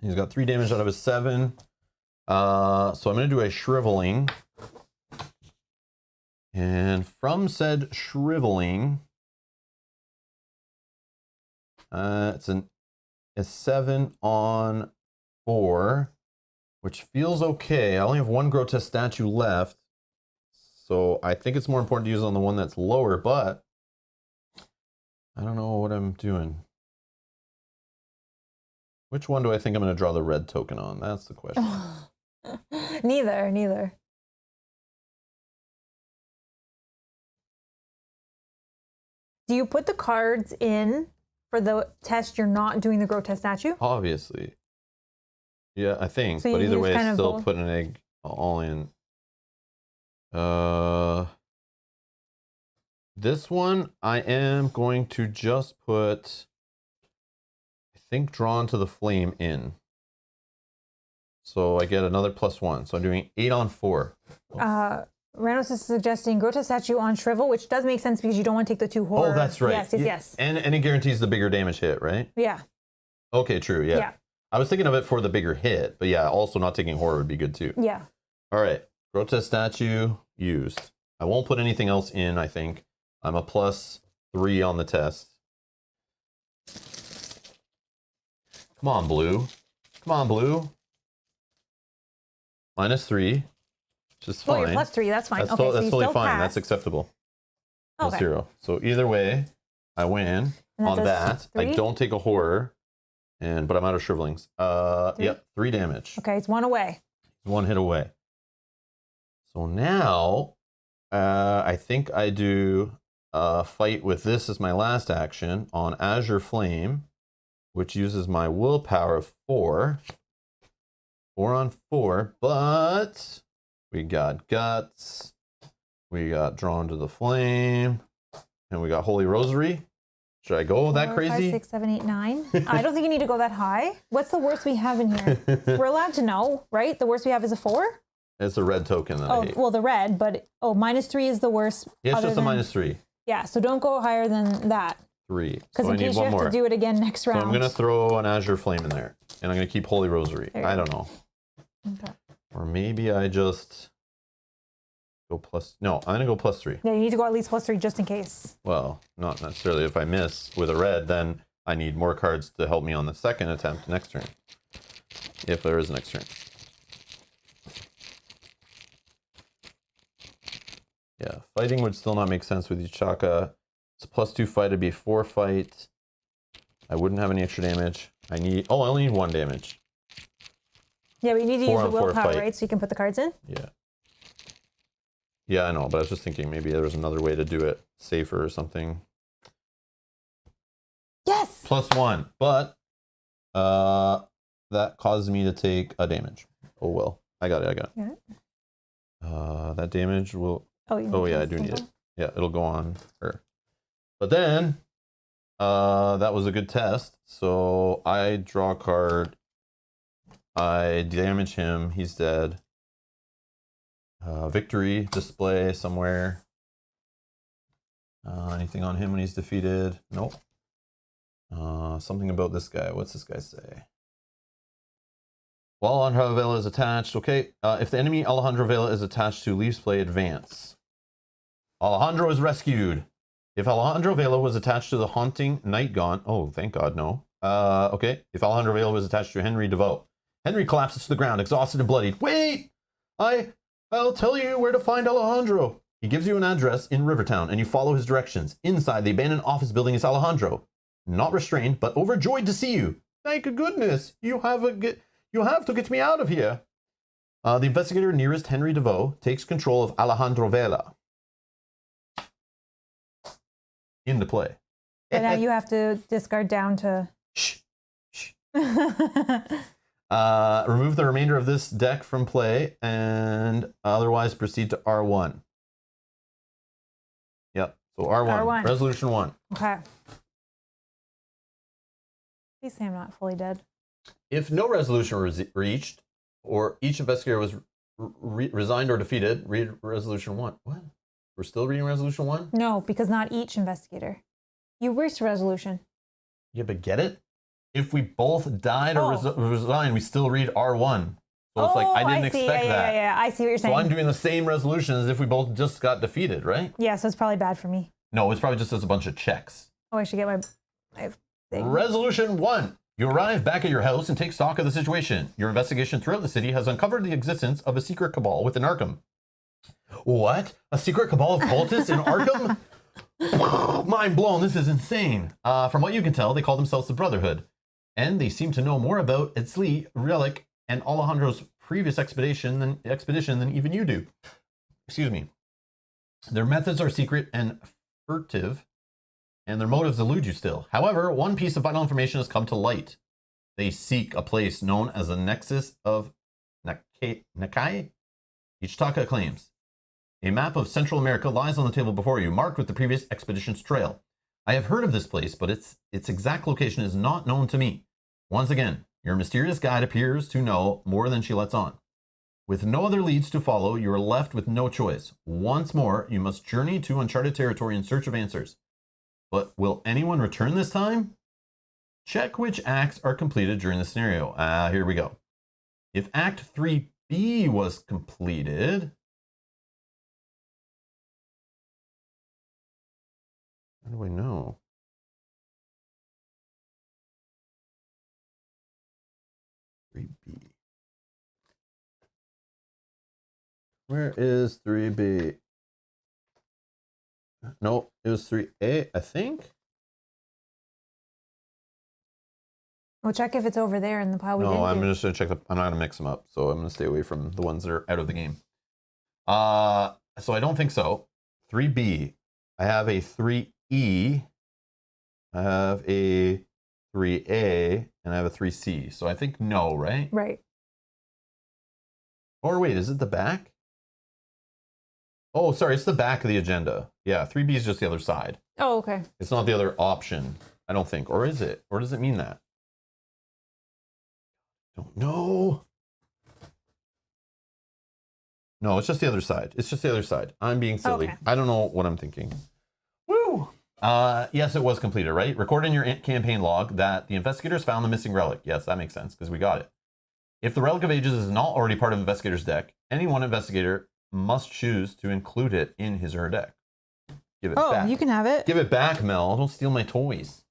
He's got 3 damage out of his 7. So I'm going to do a shriveling. And from said shriveling, it's a 7 on 4, which feels okay. I only have 1 grotesque statue left, so I think it's more important to use on the one that's lower, but I don't know what I'm doing. Which one do I think I'm going to draw the red token on? That's the question. Neither. Do you put the cards in for the test you're not doing the grotesque statue? Obviously. Yeah, I think. So but either way, kind still of put an egg all in. This one, I am going to just put, I think, drawn to the flame in. So I get another +1. So I'm doing 8 on 4. Ranos is suggesting grotesque statue on shrivel, which does make sense because you don't want to take the 2 horror. Oh, that's right. Yes. And it guarantees the bigger damage hit, right? Yeah. Okay, true. Yeah. I was thinking of it for the bigger hit, but yeah, also not taking horror would be good too. Yeah. All right. Grotesque statue used. I won't put anything else in, I think. I'm a +3 on the test. Come on, blue. -3. Which is fine. Well, you're +3. That's fine. That's, okay, that's so totally fine. pass. That's acceptable. Okay. 0. So either way, I win on that. 3? I don't take a horror, but I'm out of shrivelings. 3? Yep, 3 damage. Okay, it's 1 away. 1 hit away. So now, I think I do fight with this as my last action on Azure Flame, which uses my willpower of 4. 4 on 4, but we got guts, we got drawn to the flame, and we got Holy Rosary. Should I go that 4, crazy? 5, 6, 7, 8, 9. I don't think you need to go that high. What's the worst we have in here? We're allowed to know, right? The worst we have is a 4? It's a red token that I hate. Well, the red, but -3 is the worst. Yeah, it's just a -3. Yeah, so don't go higher than that. 3. Because So I in need case you one have more. to do it again next round. So I'm going to throw an Azure Flame in there. And I'm going to keep Holy Rosary. There you I go. don't know. Okay. Or maybe I just go plus... No, I'm going to go +3. Yeah, you need to go at least +3 just in case. Well, not necessarily. If I miss with a red, then I need more cards to help me on the second attempt next turn. If there is a next turn. Yeah, fighting would still not make sense with Ichitaka. It's a +2 fight, it'd be a 4 fight. I wouldn't have any extra damage. I only need 1 damage. Yeah, but you need to 4 use the on 4 willpower, fight. right? So you can put the cards in? Yeah. Yeah, I know, but I was just thinking maybe there was another way to do it safer or something. Yes! +1, but That causes me to take a damage. Oh well. I got it. Yeah. That damage will... Oh, you need Oh, yeah, I this do need it. symbol? Yeah, it'll go on her. But then, that was a good test. So I draw a card. I damage him. He's dead. Victory display somewhere. Anything on him when he's defeated? Nope. Something about this guy. What's this guy say? While Alejandro Vela is attached, okay. If the enemy Alejandro Vela is attached to, leaves play, advance. Alejandro is rescued. If Alejandro Vela was attached to the haunting night gaunt, oh, thank God, no. Okay. If Alejandro Vela was attached to Henry DeVoe, Henry collapses to the ground, exhausted and bloodied. Wait! I'll tell you where to find Alejandro. He gives you an address in Rivertown, and you follow his directions. Inside the abandoned office building is Alejandro, not restrained, but overjoyed to see you. Thank goodness, you have to get me out of here. The investigator nearest Henry DeVoe takes control of Alejandro Vela. Into play. And now you have to discard down to... Shh. Shh. Remove the remainder of this deck from play and otherwise proceed to R1. Yep. So R1. R1. Resolution 1. Okay. Please say I'm not fully dead. If no resolution was reached, or each investigator was resigned or defeated, read Resolution 1. What? We're still reading Resolution 1? No, because not each investigator. You reached resolution. Yeah, but get it? If we both died or resigned, we still read R1. So it's like, I didn't expect that. Yeah. I see what you're saying. So I'm doing the same resolution as if we both just got defeated, right? Yeah, so it's probably bad for me. No, it's probably just as a bunch of checks. Oh, I should get my thing. Resolution 1. You arrive back at your house and take stock of the situation. Your investigation throughout the city has uncovered the existence of a secret cabal within Arkham. What? A secret cabal of cultists in Arkham? Mind blown, this is insane. From what you can tell, they call themselves the Brotherhood. And they seem to know more about Etzli, Relic, and Alejandro's previous expedition than even you do. Excuse me. Their methods are secret and furtive, and their motives elude you still. However, one piece of vital information has come to light. They seek a place known as the Nexus of Nakai, Ichitaka claims. A map of Central America lies on the table before you, marked with the previous expedition's trail. I have heard of this place, but its exact location is not known to me. Once again, your mysterious guide appears to know more than she lets on. With no other leads to follow, you are left with no choice. Once more, you must journey to uncharted territory in search of answers. But will anyone return this time? Check which acts are completed during the scenario. Here we go. If Act 3B was completed... How do I know? Where is 3B? No, it was 3A, I think. We'll check if it's over there in the pile we didn't No, I'm do. just going to check I'm not going to mix them up, so I'm going to stay away from the ones that are out of the game. So I don't think so. 3B. I have a 3E. I have a 3A, and I have a 3C. So I think no, right? Right. Or wait, is it the back? Oh, sorry, it's the back of the agenda. Yeah, 3B is just the other side. Oh, okay. It's not the other option, I don't think. Or is it? Or does it mean that? Don't know. No, it's just the other side. It's just the other side. I'm being silly. Okay. I don't know what I'm thinking. Woo! Yes, it was completed, right? Record in your campaign log that the investigators found the missing relic. Yes, that makes sense, because we got it. If the Relic of Ages is not already part of investigator's deck, any one investigator must choose to include it in his or her deck. Give it back. Oh, you can have it. Give it back, Mel. Don't steal my toys.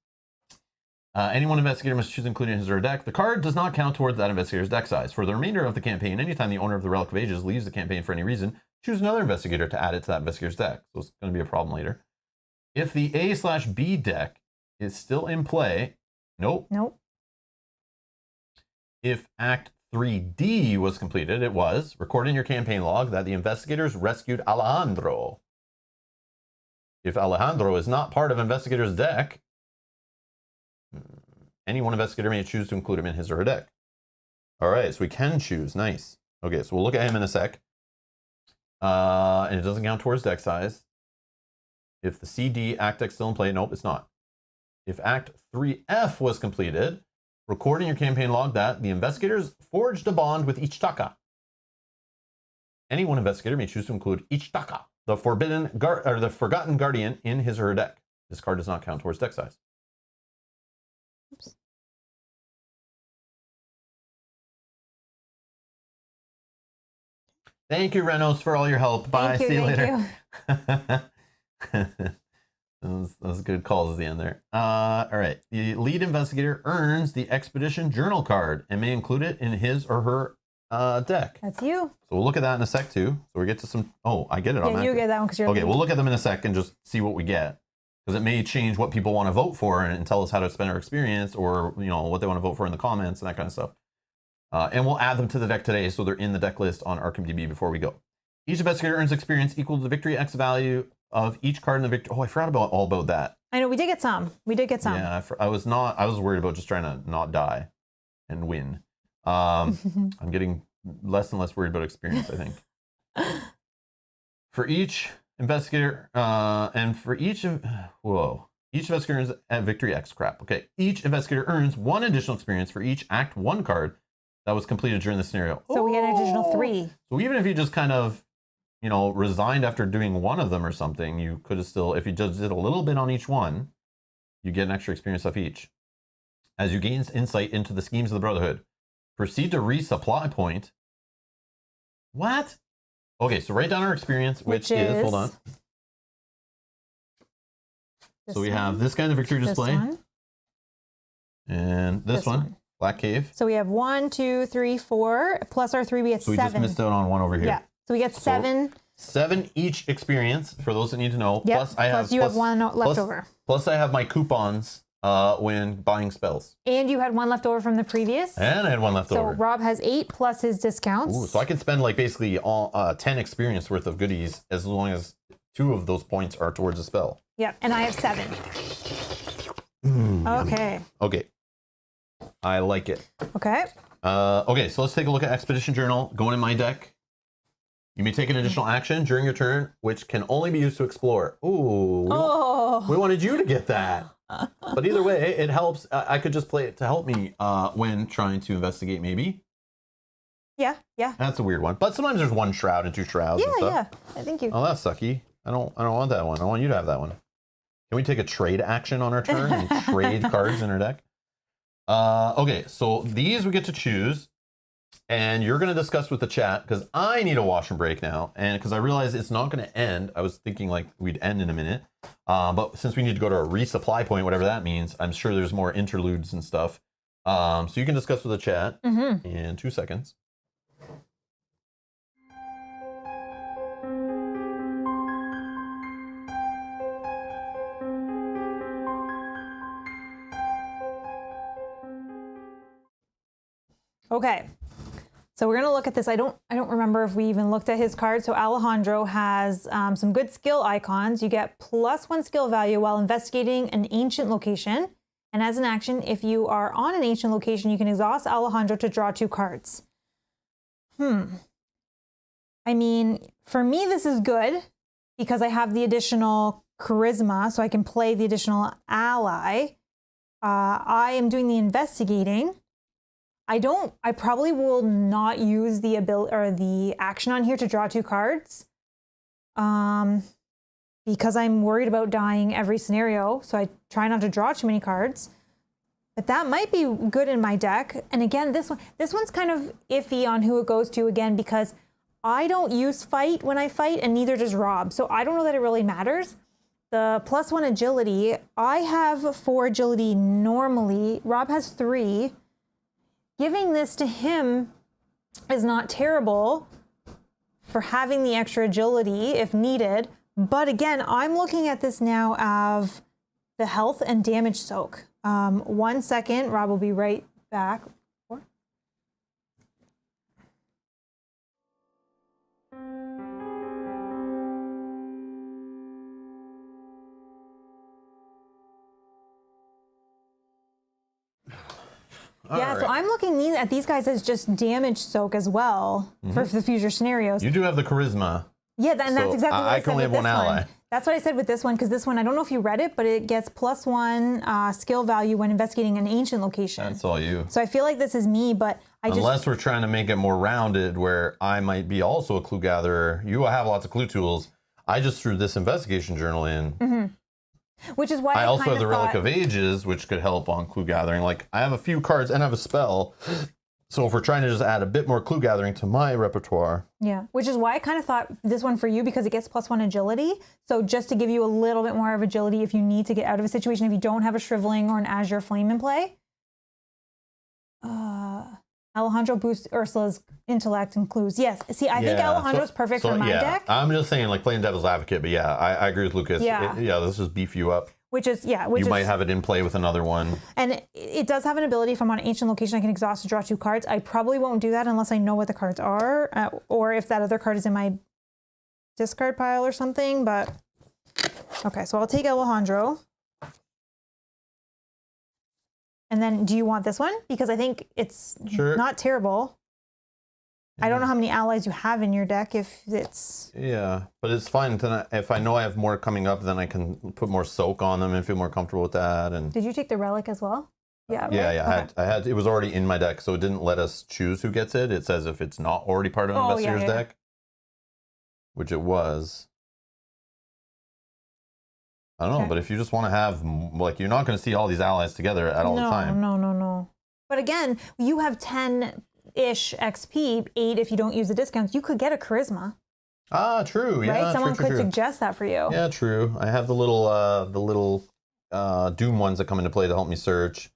Any one investigator must choose to include it in his or her deck. The card does not count towards that investigator's deck size. For the remainder of the campaign, anytime the owner of the Relic of Ages leaves the campaign for any reason, choose another investigator to add it to that investigator's deck. So it's going to be a problem later. If the A/B deck is still in play, nope. Nope. If Act 3D was completed, it was. Record in your campaign log that the investigators rescued Alejandro. If Alejandro is not part of investigator's deck, Any one investigator may choose to include him in his or her deck. All right, so we can choose. Nice. Okay, so we'll look at him in a sec. And it doesn't count towards deck size. If the CD Act deck still in play, nope, it's not. If Act 3F was completed, record in your campaign log that the investigators forged a bond with Ichitaka. Any one investigator may choose to include Ichitaka, the forgotten guardian, in his or her deck. This card does not count towards deck size. Oops. Thank you, Renos, for all your help. Bye. See you later. Those good calls at the end there. All right. The lead investigator earns the Expedition Journal card and may include it in his or her deck. That's you. So we'll look at that in a sec too. So we get to some. Oh, I get it on that. Yeah, you get that one because you're. Okay, we'll look at them in a sec and just see what we get, because it may change what people want to vote for and tell us how to spend our experience, or what they want to vote for in the comments and that kind of stuff. And we'll add them to the deck today, so they're in the deck list on ArkhamDB before we go. Each investigator earns experience equal to the victory X value of each card in the victory. Oh, I forgot all about that. I know we did get some. Yeah, I was worried about just trying to not die and win. I'm getting less and less worried about experience, I think. For each investigator, each investigator earns at victory X crap. Okay, each investigator earns 1 additional experience for each Act 1 card that was completed during the scenario. So we get an additional 3. So even if you just kind of, resigned after doing one of them or something, you could have still, if you just did a little bit on each one, you get an extra experience off each. As you gain insight into the schemes of the Brotherhood, proceed to resupply point. What? Okay, so write down our experience, which is, hold on. So we have this guy in the victory display. And this one. Black Cave. So we have 1, 2, 3, 4, plus our 3, we get 7. So we just missed out on one over here. Yeah. So we get 7. 7 each experience, for those that need to know. Yep. Plus you have 1 left over. Plus I have my coupons when buying spells. And you had 1 left over from the previous. And I had 1 left over. So Rob has 8 plus his discounts. Ooh, so I can spend basically all 10 experience worth of goodies as long as 2 of those points are towards a spell. Yep. And I have 7. Okay. Yummy. Okay. I like it. Okay. Okay, so let's take a look at Expedition Journal. Going in my deck. You may take an additional action during your turn, which can only be used to explore. Ooh. We wanted you to get that. But either way, it helps. I could just play it to help me when trying to investigate, maybe. Yeah. That's a weird one. But sometimes there's 1 shroud and 2 shrouds and stuff. Yeah. I think you. Oh, that's sucky. I don't want that one. I want you to have that one. Can we take a trade action on our turn and trade cards in our deck? Okay, so these we get to choose, and you're going to discuss with the chat, because I need a wash and break now, and because I realize it's not going to end. I was thinking we'd end in a minute, but since we need to go to a resupply point, whatever that means, I'm sure there's more interludes and stuff. So you can discuss with the chat in 2 seconds. Okay. So we're going to look at this. I don't remember if we even looked at his card. So Alejandro has some good skill icons. You get +1 skill value while investigating an ancient location. And as an action, if you are on an ancient location, you can exhaust Alejandro to draw 2 cards. I mean, for me, this is good because I have the additional charisma, so I can play the additional ally. I am doing the investigating. I probably will not use the ability or the action on here to draw 2 cards. Because I'm worried about dying every scenario. So I try not to draw too many cards. But that might be good in my deck. And again, this one's kind of iffy on who it goes to again, because I don't use fight when I fight, and neither does Rob. So I don't know that it really matters. The +1 agility, I have 4 agility normally. Rob has 3. Giving this to him is not terrible for having the extra agility if needed. But again, I'm looking at this now of the health and damage soak. 1 second, Rob will be right back. Yeah, so I'm looking at these guys as just damage soak as well for the future scenarios. You do have the charisma. Yeah, and that's exactly what I can said only have with this one ally. one. That's what I said with this one, because this one, I don't know if you read it, but it gets +1 skill value when investigating an ancient location. That's all you. So I feel like this is me, but Unless we're trying to make it more rounded, where I might be also a clue gatherer. You have lots of clue tools. I just threw this investigation journal in. Which is why I also have the Relic of Ages, which could help on clue gathering. Like, I have a few cards and I have a spell. So if we're trying to just add a bit more clue gathering to my repertoire. Yeah, which is why I kind of thought this one for you, because it gets +1 agility. So just to give you a little bit more of agility if you need to get out of a situation, if you don't have a Shriveling or an Azure Flame in play. Alejandro boosts Ursula's intellect and clues. Yes, see, I think Alejandro's perfect for my deck. I'm just saying, like, playing devil's advocate, but yeah, I agree with Lucas. Yeah. Let's just beef you up. Which is, you might have it in play with another one. And it does have an ability, if I'm on an ancient location, I can exhaust to draw 2 cards. I probably won't do that unless I know what the cards are, or if that other card is in my discard pile or something, but okay, so I'll take Alejandro. And then do you want this one? Because I think it's not terrible. I don't know how many allies you have in your deck if it's... Yeah, but it's fine. Then if I know I have more coming up, then I can put more soak on them and feel more comfortable with that. And did you take the relic as well? Yeah, right? Yeah. Okay. I had. It was already in my deck, so it didn't let us choose who gets it. It says if it's not already part of an investigator's deck, which it was. I don't know, but if you just want to have, like, you're not going to see all these allies together at all the time. No. But again, you have 10-ish XP, 8 if you don't use the discounts. You could get a charisma. Ah, true. Yeah, right? Someone could suggest that for you. Yeah, true. I have the little Doom ones that come into play to help me search,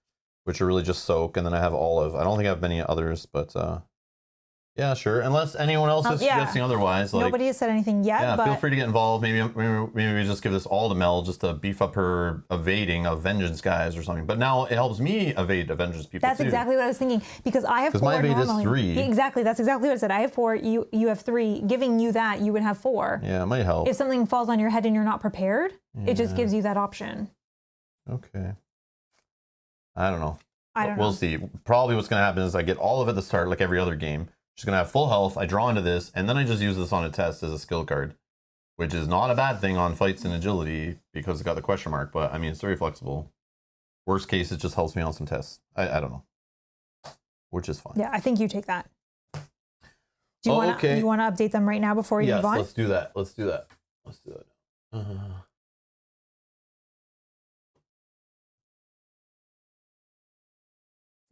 which are really just soak, and then I have olive. I don't think I have many others, but yeah, sure. Unless anyone else is suggesting otherwise. Like, nobody has said anything yet. Yeah, but feel free to get involved. Maybe we just give this all to Mel just to beef up her evading of vengeance guys or something. But now it helps me evade a vengeance people. That's exactly what I was thinking, because I have 4 my evade normally. Is 3. Exactly, that's exactly what I said. I have 4. You have 3. Giving you that, you would have 4. Yeah, it might help. If something falls on your head and you're not prepared, it just gives you that option. Okay. I don't know. We'll see. Probably what's going to happen is I get all of it at the start, like every other game. She's going to have full health. I draw into this, and then I just use this on a test as a skill card, which is not a bad thing on fights and agility because it got the question mark, but I mean, it's very flexible. Worst case, it just helps me on some tests. I don't know, which is fine. Yeah, I think you take that. Do you want to update them right now before you move on? Let's do that. Let's do that.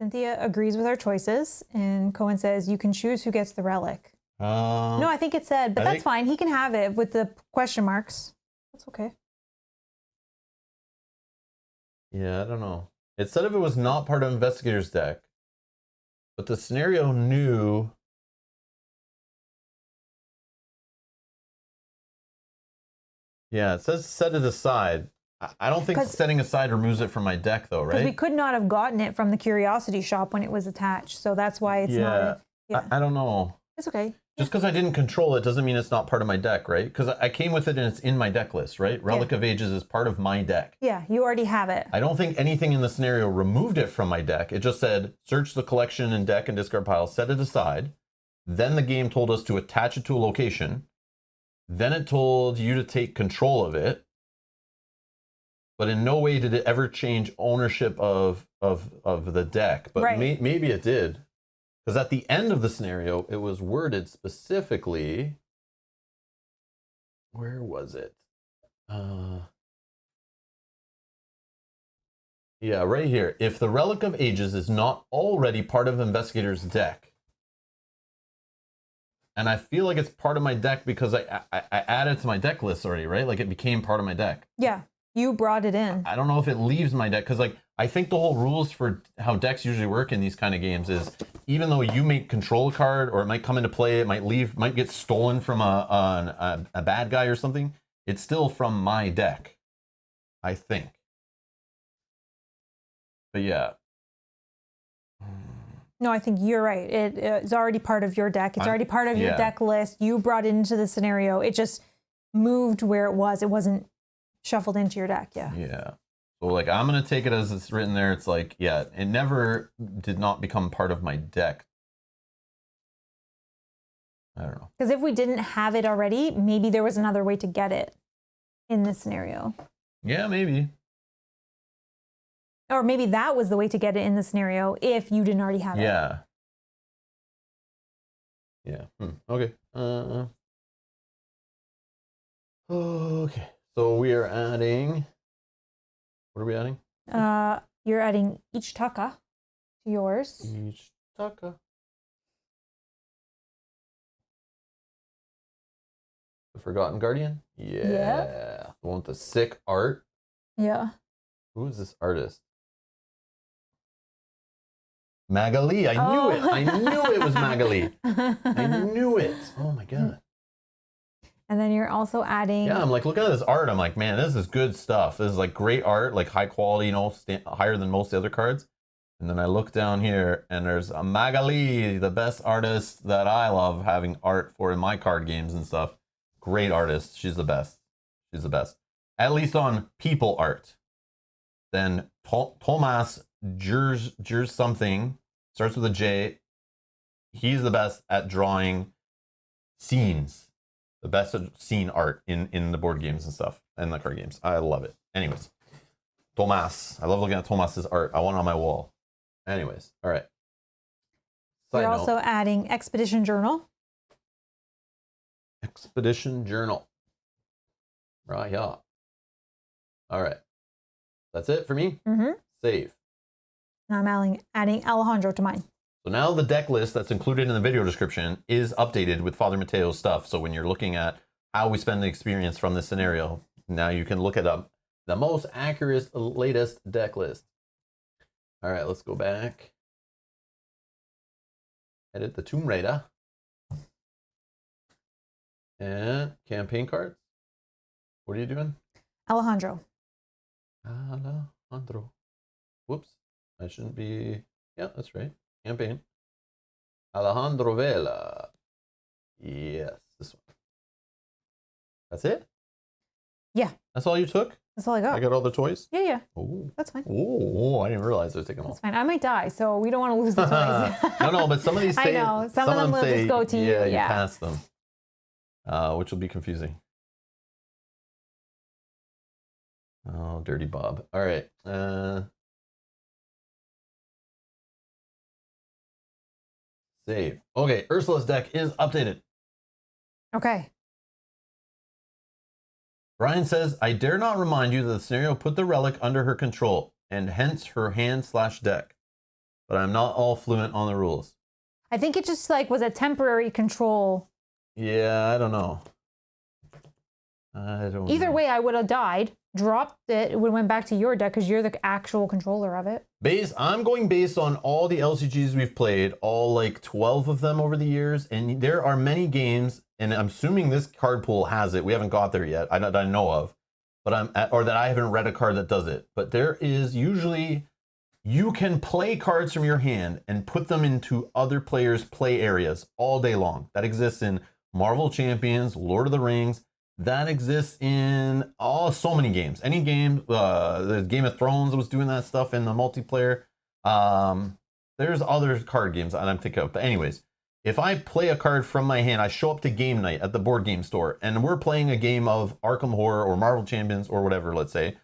Cynthia agrees with our choices, and Cohen says you can choose who gets the relic. No, I think it said, but that's fine. He can have it with the question marks. That's okay. Yeah, I don't know. It said if it was not part of Investigator's deck, but the scenario knew. Yeah, it says set it aside. I don't think setting aside removes it from my deck, though, right? Because we could not have gotten it from the Curiosity Shop when it was attached, so that's why it's not. Yeah, I don't know. It's okay. Just because I didn't control it doesn't mean it's not part of my deck, right? Because I came with it and it's in my deck list, right? Relic of Ages is part of my deck. Yeah, you already have it. I don't think anything in the scenario removed it from my deck. It just said, search the collection and deck and discard pile, set it aside. Then the game told us to attach it to a location. Then it told you to take control of it. But in no way did it ever change ownership of the deck. But maybe it did. Because at the end of the scenario, it was worded specifically. Where was it? Yeah, right here. If the Relic of Ages is not already part of Investigator's deck. And I feel like it's part of my deck because I added it to my deck list already, right? Like it became part of my deck. Yeah. You brought it in. I don't know if it leaves my deck because, like, I think the whole rules for how decks usually work in these kind of games is even though you may control a card or it might come into play, it might get stolen from a bad guy or something. It's still from my deck, I think. But yeah. No, I think you're right. It's already part of your deck. It's already part of your deck list. You brought it into the scenario. It just moved where it was. It wasn't shuffled into your deck, Yeah. So like I'm gonna take it as it's written there. It's like, yeah, it never did not become part of my deck. I don't know. Because if we didn't have it already, maybe there was another way to get it in this scenario. Yeah, maybe. Or maybe that was the way to get it in the scenario if you didn't already have it. Yeah. Yeah. Okay. Okay. So we are adding. What are we adding? You're adding each taka to yours. Each taka. The Forgotten Guardian? Yeah. The one with the sick art. Yeah. Who is this artist? Magali. I knew it. I knew it was Magali. I knew it. Oh my God. And then you're also adding. Yeah, I'm like, looking at this art. I'm like, man, this is good stuff. This is like great art, like high quality, you know, higher than most of the other cards. And then I look down here and there's a Magali, the best artist that I love having art for in my card games and stuff. Great artist. She's the best. She's the best. At least on people art. Then Thomas Jers something, starts with a J. He's the best at drawing scenes. The best at scene art in the board games and stuff and the card games. I love it. Anyways, Thomas. I love looking at Thomas's art. I want it on my wall. Anyways, all right. You're also adding Expedition Journal. Expedition Journal. Right, yeah. All right. That's it for me? Mm-hmm. Save. Now I'm adding Alejandro to mine. So now the deck list that's included in the video description is updated with Father Mateo's stuff. So when you're looking at how we spend the experience from this scenario, now you can look at the most accurate, latest deck list. All right, let's go back. Edit the Tomb Raider. And campaign cards. What are you doing? Alejandro. Alejandro. Whoops. I shouldn't be. Yeah, that's right. Campaign. Alejandro Vela. Yes, this one. That's it? Yeah. That's all you took? That's all I got. I got all the toys? Yeah. Oh. That's fine. Oh, I didn't realize I was taking them all. That's fine. I might die, so we don't want to lose the toys. No, but some of these say, I know. Some of them will say, just go to you. Yeah, Yeah. you pass them. Which will be confusing. Oh, Dirty Bob. All right. Save. Okay, Ursula's deck is updated. Okay. Brian says, I dare not remind you that the scenario put the relic under her control, and hence her hand/deck. But I'm not all fluent on the rules. I think it just like was a temporary control. Yeah, I don't know. Either way, I would have died, dropped it, it would have went back to your deck because you're the actual controller of it. I'm going based on all the LCGs we've played, all like 12 of them over the years, and there are many games, and I'm assuming this card pool has it. We haven't got there yet, I know of, but or that I haven't read a card that does it. But there is usually, you can play cards from your hand and put them into other players' play areas all day long. That exists in Marvel Champions, Lord of the Rings. That exists in so many games. Any game, the Game of Thrones was doing that stuff in the multiplayer. There's other card games that I'm thinking of. But anyways, if I play a card from my hand, I show up to game night at the board game store, and we're playing a game of Arkham Horror or Marvel Champions or whatever, let's say.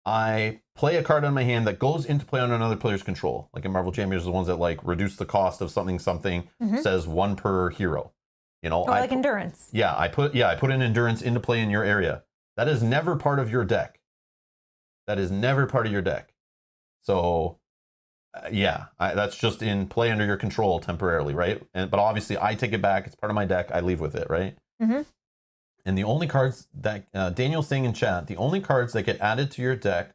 I play a card on my hand that goes into play on another player's control. Like in Marvel Champions, the ones that like reduce the cost of something, says 1 per hero. You know, or like endurance. Yeah, I put an endurance into play in your area. That is never part of your deck. That is never part of your deck. So, that's just in play under your control temporarily, right? But obviously, I take it back. It's part of my deck. I leave with it, right? Mm-hmm. And the only cards that Daniel's saying in chat, the only cards that get added to your deck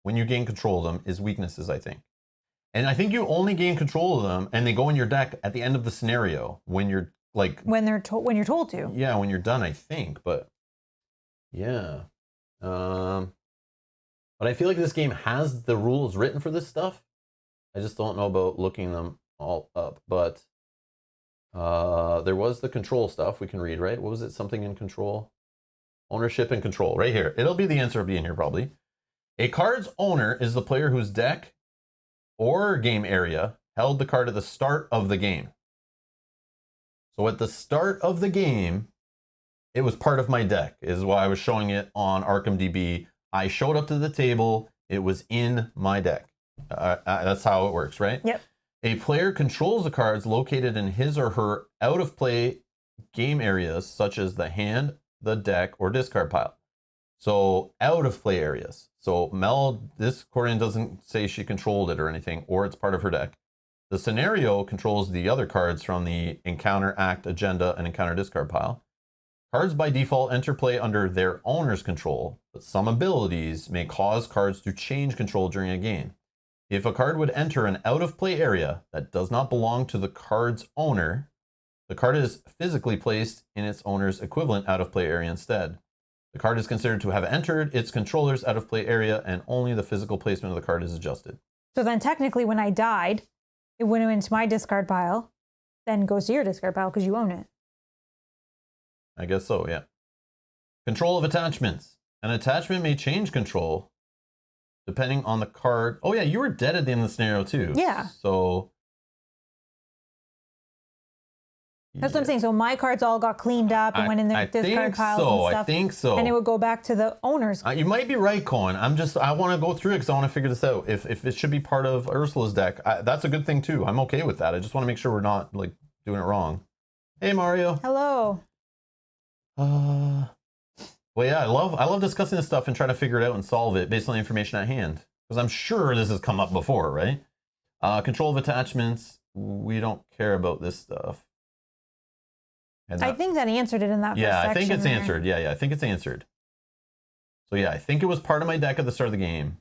when you gain control of them is weaknesses, I think. And I think you only gain control of them, and they go in your deck at the end of the scenario when you're like when you're told to. Yeah, when you're done, I think. But yeah, but I feel like this game has the rules written for this stuff. I just don't know about looking them all up. But there was the control stuff we can read, right? What was it? Something in control, ownership and control, right here. It'll be the answer. Will be in here probably. A card's owner is the player whose deck or game area held the card at the start of the game. So at the start of the game, it was part of my deck, is why I was showing it on Arkham DB. I showed up to the table, it was in my deck. That's how it works, right? Yep. A player controls the cards located in his or her out of play game areas, such as the hand, the deck, or discard pile. So out of play areas. So Mel, this Corian doesn't say she controlled it or anything, or it's part of her deck. The scenario controls the other cards from the encounter, act, agenda, and encounter discard pile. Cards by default enter play under their owner's control, but some abilities may cause cards to change control during a game. If a card would enter an out of play area that does not belong to the card's owner, the card is physically placed in its owner's equivalent out of play area instead. The card is considered to have entered its controller's out of play area, and only the physical placement of the card is adjusted. So then technically when I died, it went into my discard pile, then goes to your discard pile because you own it. I guess so, yeah. Control of attachments. An attachment may change control depending on the card. Oh yeah, you were dead at the end of the scenario too. Yeah. So that's what I'm saying. So my cards all got cleaned up and went in their discard piles and stuff. I think so. And it would go back to the owner's. You might be right, Cohen. I want to go through it because I want to figure this out. If it should be part of Ursula's deck, that's a good thing too. I'm okay with that. I just want to make sure we're not like doing it wrong. Hey, Mario. Hello. Well, yeah, I love discussing this stuff and trying to figure it out and solve it based on the information at hand. Because I'm sure this has come up before, right? Control of attachments. We don't care about this stuff. I think that answered it in that first section. Yeah, I think it's there. answered. Yeah, I think it's answered. So yeah, I think it was part of my deck at the start of the game.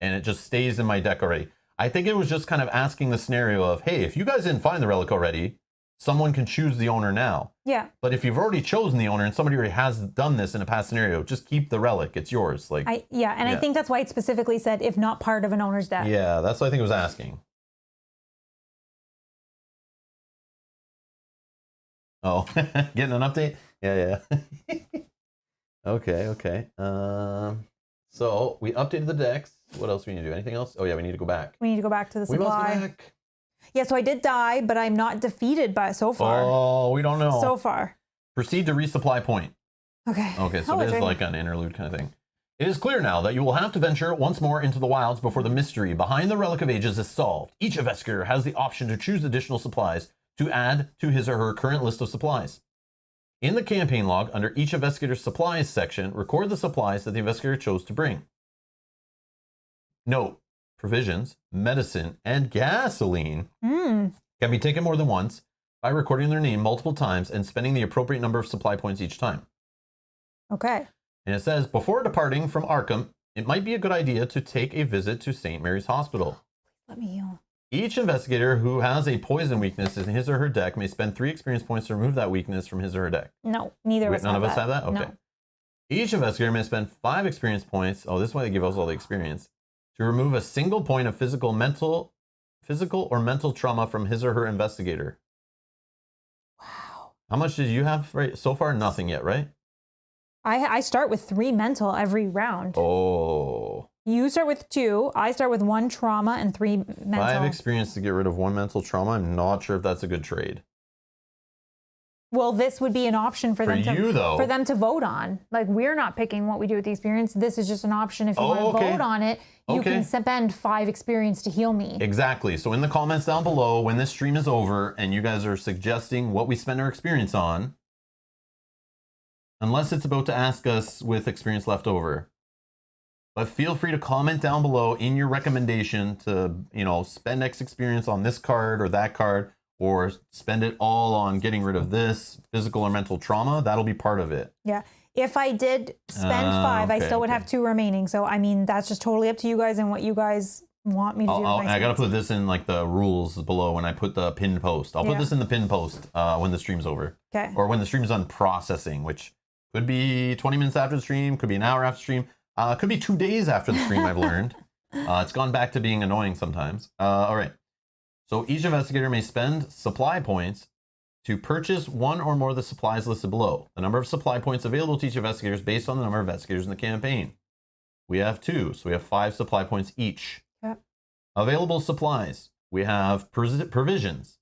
And it just stays in my deck already. I think it was just kind of asking the scenario of, hey, if you guys didn't find the relic already, someone can choose the owner now. Yeah. But if you've already chosen the owner and somebody already has done this in a past scenario, just keep the relic. It's yours. I think that's why it specifically said if not part of an owner's deck. Yeah, that's what I think it was asking. Oh, getting an update? Yeah. Okay. So we updated the decks. What else do we need to do? Anything else? Oh yeah, we need to go back. We need to go back to the supply. We must go back. Yeah, so I did die, but I'm not defeated by so far. Oh, we don't know. So far. Proceed to resupply point. Okay. Okay, so it is like an interlude kind of thing. It is clear now that you will have to venture once more into the wilds before the mystery behind the Relic of Ages is solved. Each investigator has the option to choose additional supplies to add to his or her current list of supplies. In the campaign log, under each investigator's supplies section, record the supplies that the investigator chose to bring. Note, provisions, medicine, and gasoline can be taken more than once by recording their name multiple times and spending the appropriate number of supply points each time. Okay. And it says, before departing from Arkham, it might be a good idea to take a visit to St. Mary's Hospital. Let me heal. Each investigator who has a poison weakness in his or her deck may spend 3 experience points to remove that weakness from his or her deck. No, neither of us None have of us have that? Okay. No. Each investigator may spend 5 experience points. Oh, this is why they give us all the experience. To remove a single point of physical or mental trauma from his or her investigator. Wow. How much did you have so far? Nothing yet, right? I start with 3 mental every round. Oh. You start with 2. I start with 1 trauma and 3 mental. 5 experience to get rid of 1 mental trauma. I'm not sure if that's a good trade. Well, this would be an option for them to vote on. Like, we're not picking what we do with the experience. This is just an option. If you want to vote on it, you can spend 5 experience to heal me. Exactly. So in the comments down below, when this stream is over and you guys are suggesting what we spend our experience on, unless it's about to ask us with experience left over, but feel free to comment down below in your recommendation to, spend X experience on this card or that card, or spend it all on getting rid of this physical or mental trauma. That'll be part of it. Yeah. If I did spend 5, I still would have 2 remaining. So, I mean, that's just totally up to you guys and what you guys want me to do. I got to put this in like the rules below when I put the pinned post. I'll put this in the pinned post when the stream's over. Okay. Or when the stream's done processing, which could be 20 minutes after the stream, could be an hour after the stream, could be 2 days after the stream, I've learned. It's gone back to being annoying sometimes. All right. So each investigator may spend supply points to purchase 1 or more of the supplies listed below. The number of supply points available to each investigator is based on the number of investigators in the campaign. We have 2, so we have 5 supply points each. Yep. Available supplies. We have provisions,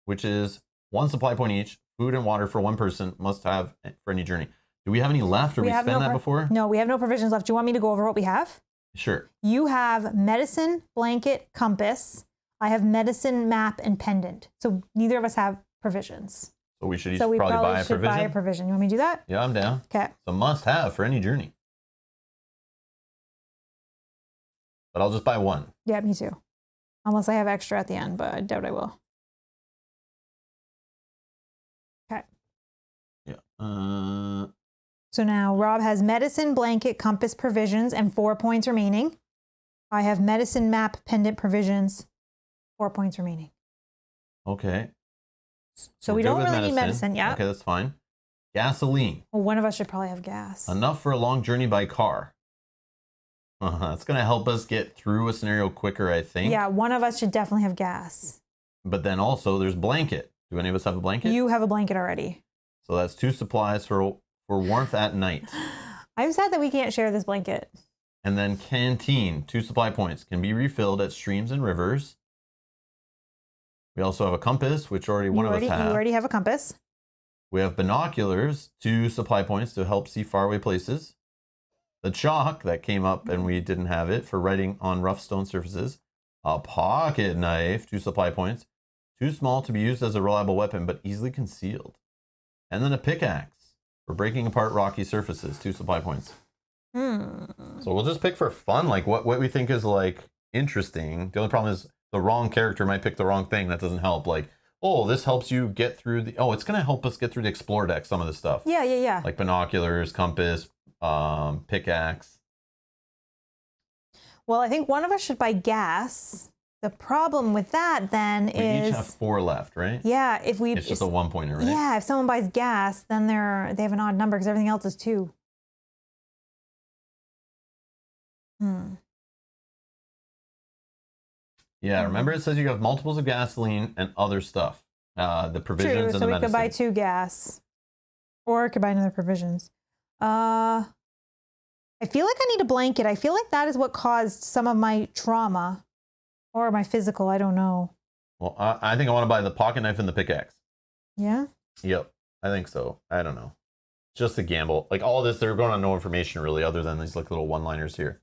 which is 1 supply point each. Food and water for 1 person must have for any journey. Do we have any left, or we spent that before? No, we have no provisions left. Do you want me to go over what we have? Sure. You have medicine, blanket, compass. I have medicine, map, and pendant. So neither of us have provisions. So we should each probably probably buy a should provision. buy a provision. You want me to do that? Yeah, I'm down. Okay. So must have for any journey. But I'll just buy 1. Yeah, me too. Unless I have extra at the end, but I doubt I will. Okay. Yeah. So now Rob has medicine, blanket, compass, provisions, and 4 points remaining. I have medicine, map, pendant, provisions, 4 points remaining. Okay. So We're we good don't with really need medicine, yeah. Okay, that's fine. Gasoline. Well, one of us should probably have gas. Enough for a long journey by car. That's going to help us get through a scenario quicker, I think. Yeah, one of us should definitely have gas. But then also there's blanket. Do any of us have a blanket? You have a blanket already. So that's 2 supplies for warmth at night. I'm sad that we can't share this blanket. And then canteen, 2 supply points, can be refilled at streams and rivers. We also have a compass, which one of us have. You already have a compass. We have binoculars, 2 supply points to help see faraway places. The chalk that came up and we didn't have it for writing on rough stone surfaces. A pocket knife, 2 supply points. Too small to be used as a reliable weapon, but easily concealed. And then a pickaxe for breaking apart rocky surfaces, 2 supply points. So we'll just pick for fun, like what we think is like interesting. The only problem is the wrong character might pick the wrong thing. That doesn't help. Like, oh, this helps you get through the, it's going to help us get through the explore deck, some of this stuff. Yeah. Like binoculars, compass, pickaxe. Well, I think one of us should buy gas. The problem with that then We is... each have 4 left, right? Yeah, It's just a 1-pointer, right? Yeah, if someone buys gas, then they have an odd number because everything else is 2. Yeah, remember it says you have multiples of gasoline and other stuff. The provisions True, and so the we medicine. could buy 2 gas. Or I could buy another provisions. I feel like I need a blanket. I feel like that is what caused some of my trauma. Or my physical, I don't know. Well, I think I want to buy the pocket knife and the pickaxe. Yeah? Yep, I think so. I don't know. Just a gamble. Like all this, they're going on no information really other than these like little one-liners here.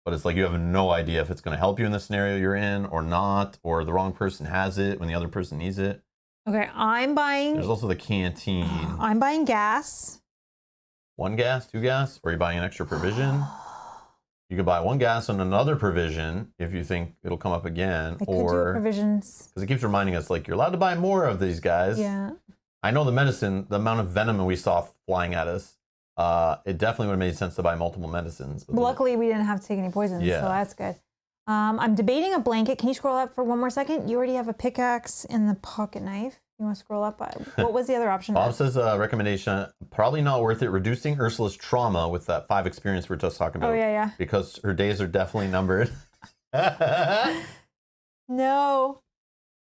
But it's like you have no idea if it's going to help you in the scenario you're in or not, or the wrong person has it when the other person needs it. Okay, I'm buying... There's also the canteen. I'm buying gas. 1 gas, 2 gas, or are you buying an extra provision? You could buy 1 gas and another provision if you think it'll come up again. I could do provisions. Because it keeps reminding us, like, you're allowed to buy more of these guys. Yeah. I know the medicine, the amount of venom we saw flying at us, it definitely would have made sense to buy multiple medicines. But luckily, we didn't have to take any poisons, so that's good. I'm debating a blanket. Can you scroll up for 1 more second? You already have a pickaxe and the pocket knife. You want to scroll up? What was the other option? Bob says recommendation, probably not worth it. Reducing Ursula's trauma with that 5 experience we were just talking about. Oh, yeah. Because her days are definitely numbered. No.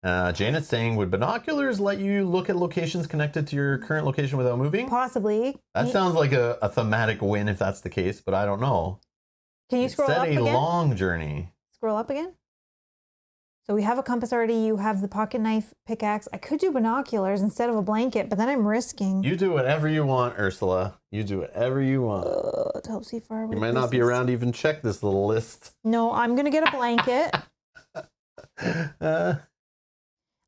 Janet's saying, would binoculars let you look at locations connected to your current location without moving? Possibly. That sounds like a thematic win if that's the case, but I don't know. Can you scroll up again? It's a long journey. Scroll up again. So we have a compass already. You have the pocket knife, pickaxe. I could do binoculars instead of a blanket, but then I'm risking. You do whatever you want, Ursula. You do whatever you want. To help see far away. You might not be around to even check this little list. No, I'm going to get a blanket.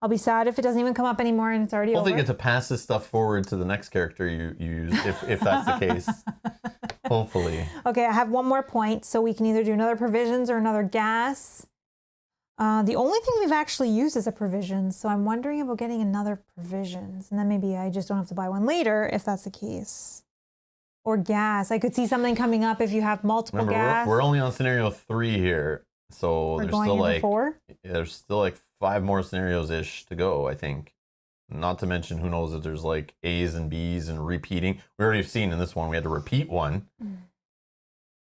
I'll be sad if it doesn't even come up anymore and it's already over. Hopefully you get to pass this stuff forward to the next character you use, if that's the case. Hopefully. Okay, I have 1 more point, so we can either do another provisions or another gas. The only thing we've actually used is a provision, so I'm wondering about getting another provisions, and then maybe I just don't have to buy 1 later if that's the case. Or gas. I could see something coming up if you have multiple gas. We're only on scenario 3 here, so there's still like 4? There's still like 5 more scenarios-ish to go, I think. Not to mention, who knows if there's like A's and B's and repeating. We already have seen in this one we had to repeat 1.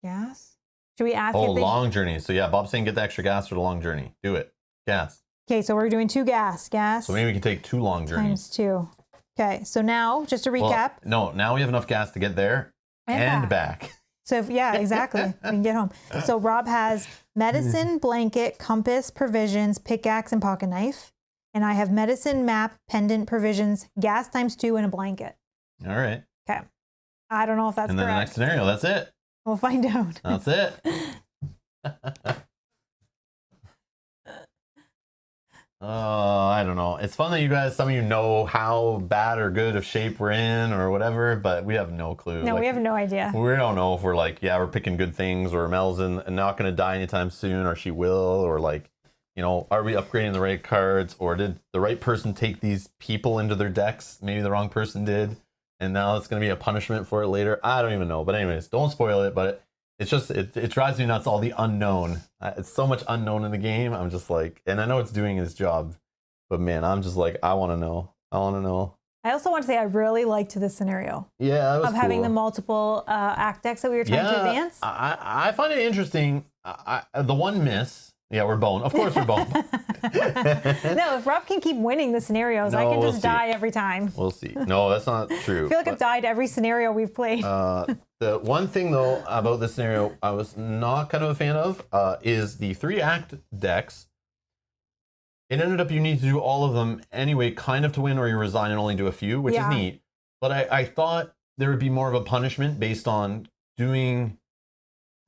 Gas? Should we ask? Long journey. So yeah, Bob's saying get the extra gas for the long journey. Do it. Gas. Okay, so we're doing 2 gas. So maybe we can take 2 long journeys. Times 2. Okay, so now, just to recap. Well, no, now we have enough gas to get there and back. So yeah, exactly. We can get home. So Rob has medicine, blanket, compass, provisions, pickaxe, and pocket knife. And I have medicine, map, pendant, provisions, gas ×2, and a blanket. All right. Okay. I don't know if that's And then correct. the next scenario, that's it. We'll find out. That's it. I don't know. It's fun that you guys, some of you know how bad or good of shape we're in or whatever, but we have no clue. No, like, we have no idea. We don't know if we're like, yeah, we're picking good things, or Mel's not going to die anytime soon, or she will, or like, you know, are we upgrading the right cards, or did the right person take these people into their decks? Maybe the wrong person did, and now it's going to be a punishment for it later. I don't even know. But anyways, don't spoil it, but it's just, it drives me nuts, all the unknown. It's so much unknown in the game. I'm just like, and I know it's doing its job, but man, I'm just like, I want to know. I want to know. I also want to say I really liked this scenario. Yeah, that was of having the multiple act decks that we were trying to advance. I find it interesting. The one miss. Yeah, we're bone. Of course we're bone. No, if Rob can keep winning the scenarios, I can just die every time. We'll see. No, that's not true. I feel like I've died every scenario we've played. The one thing, though, about this scenario I was not kind of a fan of is the 3-act decks. It ended up you need to do all of them anyway, kind of to win, or you resign and only do a few, which is neat. But I thought there would be more of a punishment based on doing...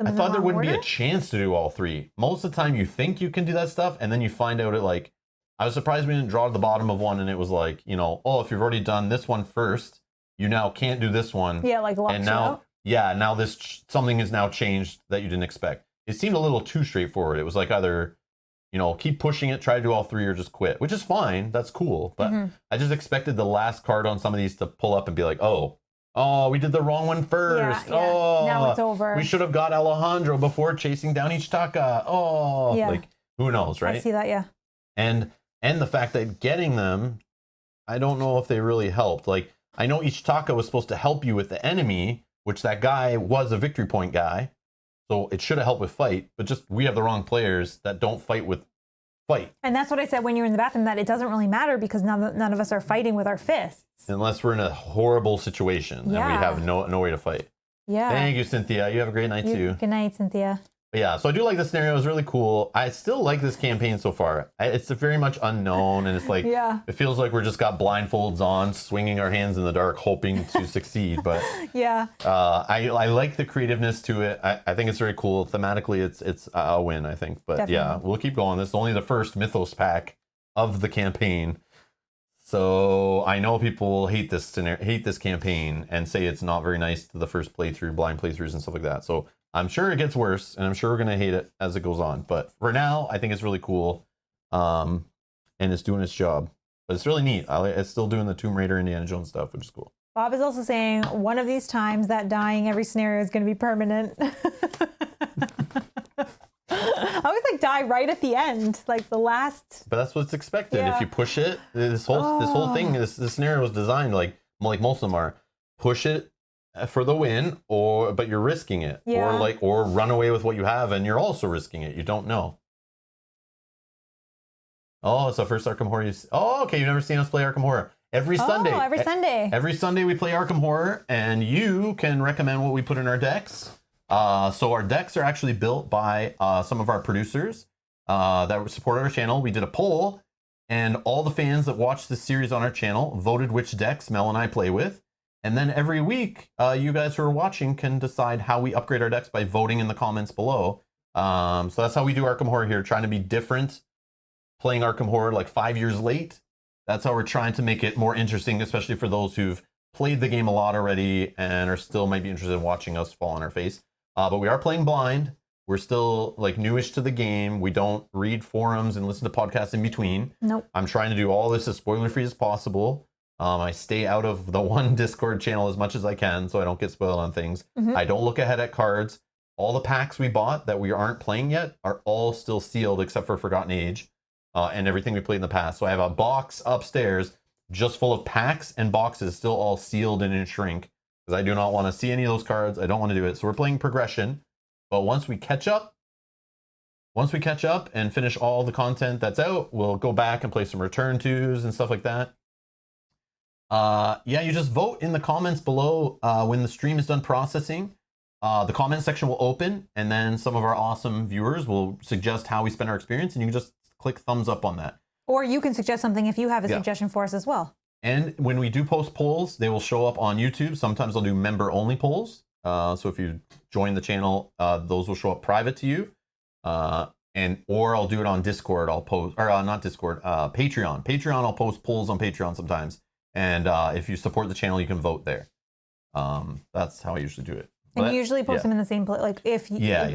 I thought there wouldn't be a chance to do all 3. Most of the time you think you can do that stuff, and then you find out it like... I was surprised we didn't draw to the bottom of one, and it was like, you know, oh, if you've already done this one first, you now can't do this one. Yeah, like and now, now this something is now changed that you didn't expect. It seemed a little too straightforward. It was like either, you know, keep pushing it, try to do all 3, or just quit, which is fine. That's cool. But I just expected the last card on some of these to pull up and be like, oh, we did the wrong one first. Yeah, yeah. Oh, now it's over. We should have got Alejandro before chasing down Ichitaka. Oh, like who knows, right? I see that, yeah. And the fact that getting them, I don't know if they really helped. Like, I know Ichitaka was supposed to help you with the enemy, which that guy was a victory point guy. So it should have helped with fight, but just we have the wrong players that don't fight with fight. And that's what I said when you were in the bathroom, that it doesn't really matter because none of us are fighting with our fists. Unless we're in a horrible situation and we have no way to fight. Yeah. Thank you, Cynthia. You have a great night too. Good night, Cynthia. But yeah, so I do like the scenario. It's really cool. I still like this campaign so far. It's very much unknown, and it's like it feels like we're just got blindfolds on, swinging our hands in the dark, hoping to succeed. But I like the creativeness to it. I think it's very cool. Thematically, it's a win, I think. But Definitely. Yeah, we'll keep going. This is only the first Mythos pack of the campaign. So I know people hate this campaign and say it's not very nice to the first playthrough, blind playthroughs and stuff like that. So I'm sure it gets worse, and I'm sure we're going to hate it as it goes on. But for now, I think it's really cool, and it's doing its job. But it's really neat. It's still doing the Tomb Raider, Indiana Jones stuff, which is cool. Bob is also saying one of these times that dying every scenario is going to be permanent. I always like die right at the end, like the last. But that's what's expected. If you push it, this whole thing, this scenario was designed like most of them are. Push it for the win, but you're risking it, or run away with what you have, and you're also risking it. You don't know. Oh, so first Arkham Horror. Okay, you've never seen us play Arkham Horror. Every Sunday. Every Sunday we play Arkham Horror, and you can recommend what we put in our decks. So our decks are actually built by some of our producers that support our channel. We did a poll, and all the fans that watched this series on our channel voted which decks Mel and I play with. And then every week, you guys who are watching can decide how we upgrade our decks by voting in the comments below. So that's how we do Arkham Horror here, trying to be different, playing Arkham Horror like 5 years late. That's how we're trying to make it more interesting, especially for those who've played the game a lot already and are still might be interested in watching us fall on our face. But we are playing blind. We're still like newish to the game. We don't read forums and listen to podcasts in between. Nope. I'm trying to do all this as spoiler-free as possible. I stay out of the one Discord channel as much as I can so I don't get spoiled on things. I don't look ahead at cards. All the packs we bought that we aren't playing yet are all still sealed except for Forgotten Age and everything we played in the past. So I have a box upstairs just full of packs and boxes still all sealed and in shrink because I do not want to see any of those cards. I don't want to do it. So we're playing progression. But once we catch up and finish all the content that's out, we'll go back and play some Return Tos and stuff like that. Yeah, you just vote in the comments below when the stream is done processing. the comment section will open, and then some of our awesome viewers will suggest how we spend our experience, and you can just click thumbs up on that. Or you can suggest something if you have a suggestion for us as well. And when we do post polls, they will show up on YouTube. Sometimes I'll do member-only polls. So if you join the channel, those will show up private to you. Or I'll do it on Discord. I'll post, or not Discord, Patreon. Patreon, I'll post polls on Patreon sometimes. And if you support the channel, you can vote there. That's how I usually do it. And you usually post them in the same place, like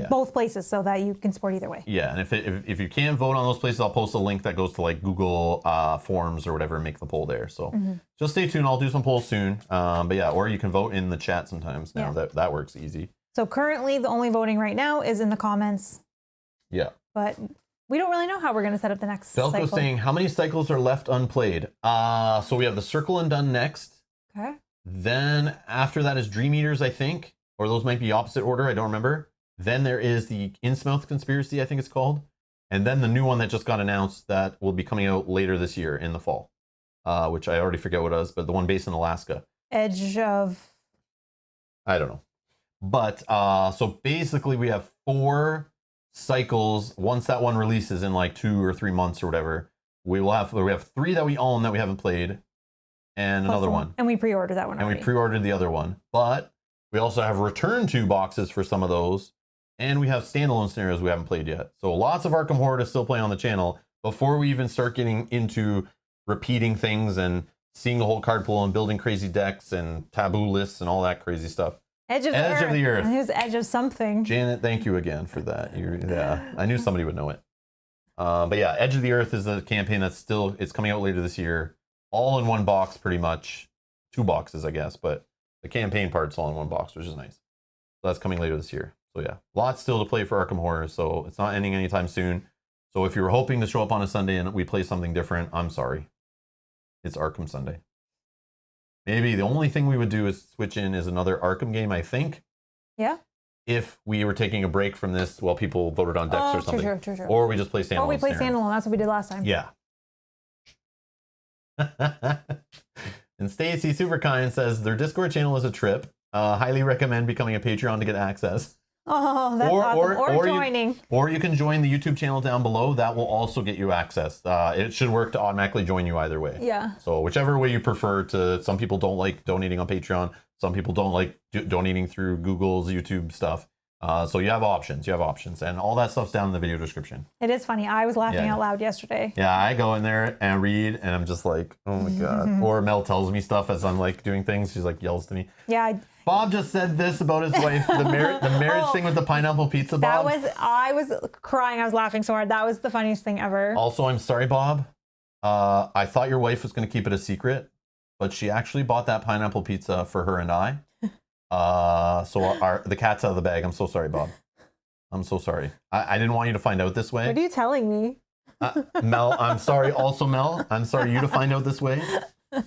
both places, so that you can support either way. Yeah, and if you can't vote on those places, I'll post a link that goes to like Google Forms or whatever and make the poll there. So just stay tuned. I'll do some polls soon. But yeah, or you can vote in the chat sometimes now. That works easy. So currently, the only voting right now is in the comments. Yeah. But we don't really know how we're going to set up the next cycle. Velco's saying, how many cycles are left unplayed? So we have the Circle and Done next. Okay. Then after that is Dream Eaters, I think. Or those might be opposite order, I don't remember. Then there is the Innsmouth Conspiracy, I think it's called. And then the new one that just got announced that will be coming out later this year in the fall. Which I already forget what it is, but the one based in Alaska. Edge of... I don't know. But, so basically we have 4 cycles. Once that one releases in like 2 or 3 months or whatever, we have 3 that we own that we haven't played. And another one. And we pre-ordered that one already. And we pre-ordered the other one. But... we also have return to boxes for some of those, and we have standalone scenarios we haven't played yet. So lots of Arkham Horror to still play on the channel before we even start getting into repeating things and seeing the whole card pool and building crazy decks and taboo lists and all that crazy stuff. Edge of the Earth. Who's Edge of something? Janet, thank you again for that. Yeah, I knew somebody would know it. But yeah, Edge of the Earth is the campaign that's it's coming out later this year. All in one box, pretty much. 2 boxes, I guess, but the campaign part's all in one box, which is nice. So that's coming later this year. So yeah, lots still to play for Arkham Horror, so it's not ending anytime soon. So if you were hoping to show up on a Sunday and we play something different, I'm sorry. It's Arkham Sunday. Maybe the only thing we would do is switch in is another Arkham game, I think. Yeah. If we were taking a break from this while people voted on decks or something. True. Or we just play standalone. Or we play standalone. That's what we did last time. Yeah. And Stacy Superkind says their Discord channel is a trip. Highly recommend becoming a Patreon to get access. Oh, that's awesome. Or joining. Or you can join the YouTube channel down below. That will also get you access. It should work to automatically join you either way. Yeah. So whichever way you prefer to. Some people don't like donating on Patreon. Some people don't like donating through Google's YouTube stuff. So you have options. And all that stuff's down in the video description. It is funny. I was laughing out loud yesterday. Yeah, I go in there and read, and I'm just like, oh my God. Or Mel tells me stuff as I'm like doing things. She's like yells to me. Yeah. Bob just said this about his wife, the marriage thing with the pineapple pizza, Bob. I was crying. I was laughing so hard. That was the funniest thing ever. Also, I'm sorry, Bob. I thought your wife was going to keep it a secret, but she actually bought that pineapple pizza for her and I. So the cat's out of the bag. I'm so sorry, Bob. I'm so sorry. I didn't want you to find out this way. What are you telling me? Mel, I'm sorry. Also, Mel, I'm sorry you to find out this way.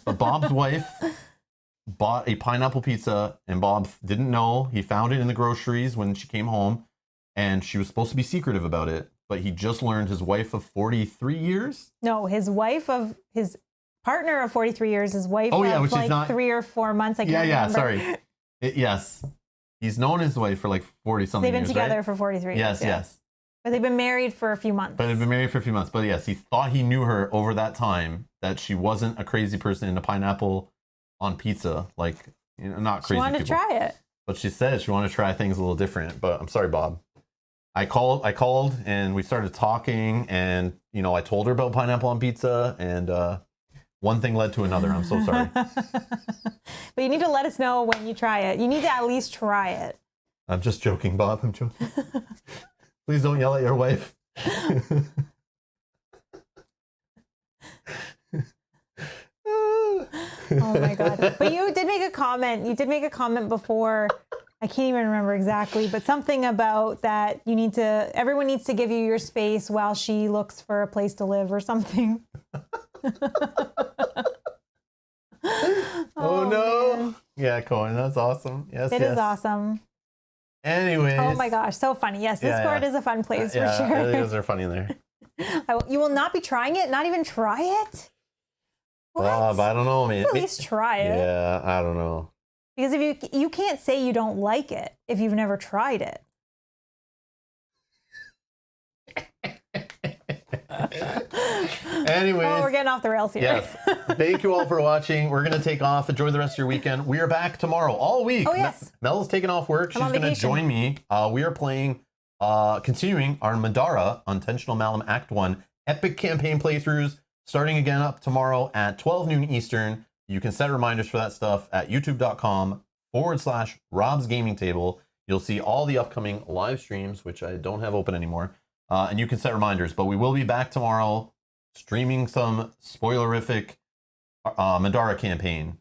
But Bob's wife bought a pineapple pizza, and Bob didn't know. He found it in the groceries when she came home, and she was supposed to be secretive about it. But he just learned his wife of 43 years? No, his partner of 43 years, his wife of like 3 or 4 months. I can't remember. Yeah, sorry. Yes. He's known his wife for like 40-something years, they've been together right? for 43 years. Yes. But they've been married for a few months. But yes, he thought he knew her over that time, that she wasn't a crazy person into pineapple on pizza. Like, not crazy. She wanted to try it. But she said she wanted to try things a little different. But I'm sorry, Bob. I called and we started talking, and, I told her about pineapple on pizza, and one thing led to another. I'm so sorry. But you need to let us know when you try it. You need to at least try it. I'm just joking, Bob. I'm joking. Please don't yell at your wife. Oh my God. But you did make a comment. You did make a comment before. I can't even remember exactly, but something about that everyone needs to give you your space while she looks for a place to live or something. Oh no. Man. Yeah, Cohen, that's awesome. Yes, it is awesome. Anyways. Oh my gosh, so funny. Yes, Discord is a fun place for sure. Yeah, videos are funny in there. You will not be trying it? Not even try it? What? Bob, I don't know, man. At least try it. Yeah, I don't know. Because if you can't say you don't like it if you've never tried it. Anyways. Oh, we're getting off the rails here. Yes. Thank you all for watching. We're going to take off. Enjoy the rest of your weekend. We are back tomorrow all week. Oh, yes. Mel's taking off work. She's I'm on going to vacation. join me. We are playing, continuing our Madara, Unintentional Malum Act 1 epic campaign playthroughs, starting again up tomorrow at 12 noon Eastern. You can set reminders for that stuff at youtube.com/Rob's Gaming Table. You'll see all the upcoming live streams, which I don't have open anymore. And you can set reminders, but we will be back tomorrow streaming some spoilerific Madara campaign.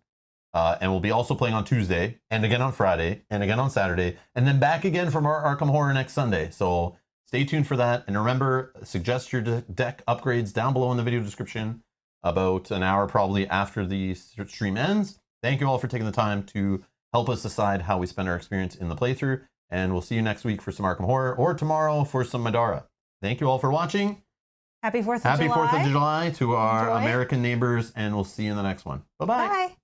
And we'll be also playing on Tuesday, and again on Friday, and again on Saturday, and then back again from our Arkham Horror next Sunday. So stay tuned for that. And remember, suggest your deck upgrades down below in the video description about an hour probably after the stream ends. Thank you all for taking the time to help us decide how we spend our experience in the playthrough. And we'll see you next week for some Arkham Horror, or tomorrow for some Madara. Thank you all for watching. Happy 4th of Happy July. 4th of July to our Enjoy. American neighbors, and we'll see you in the next one. Bye-bye. Bye.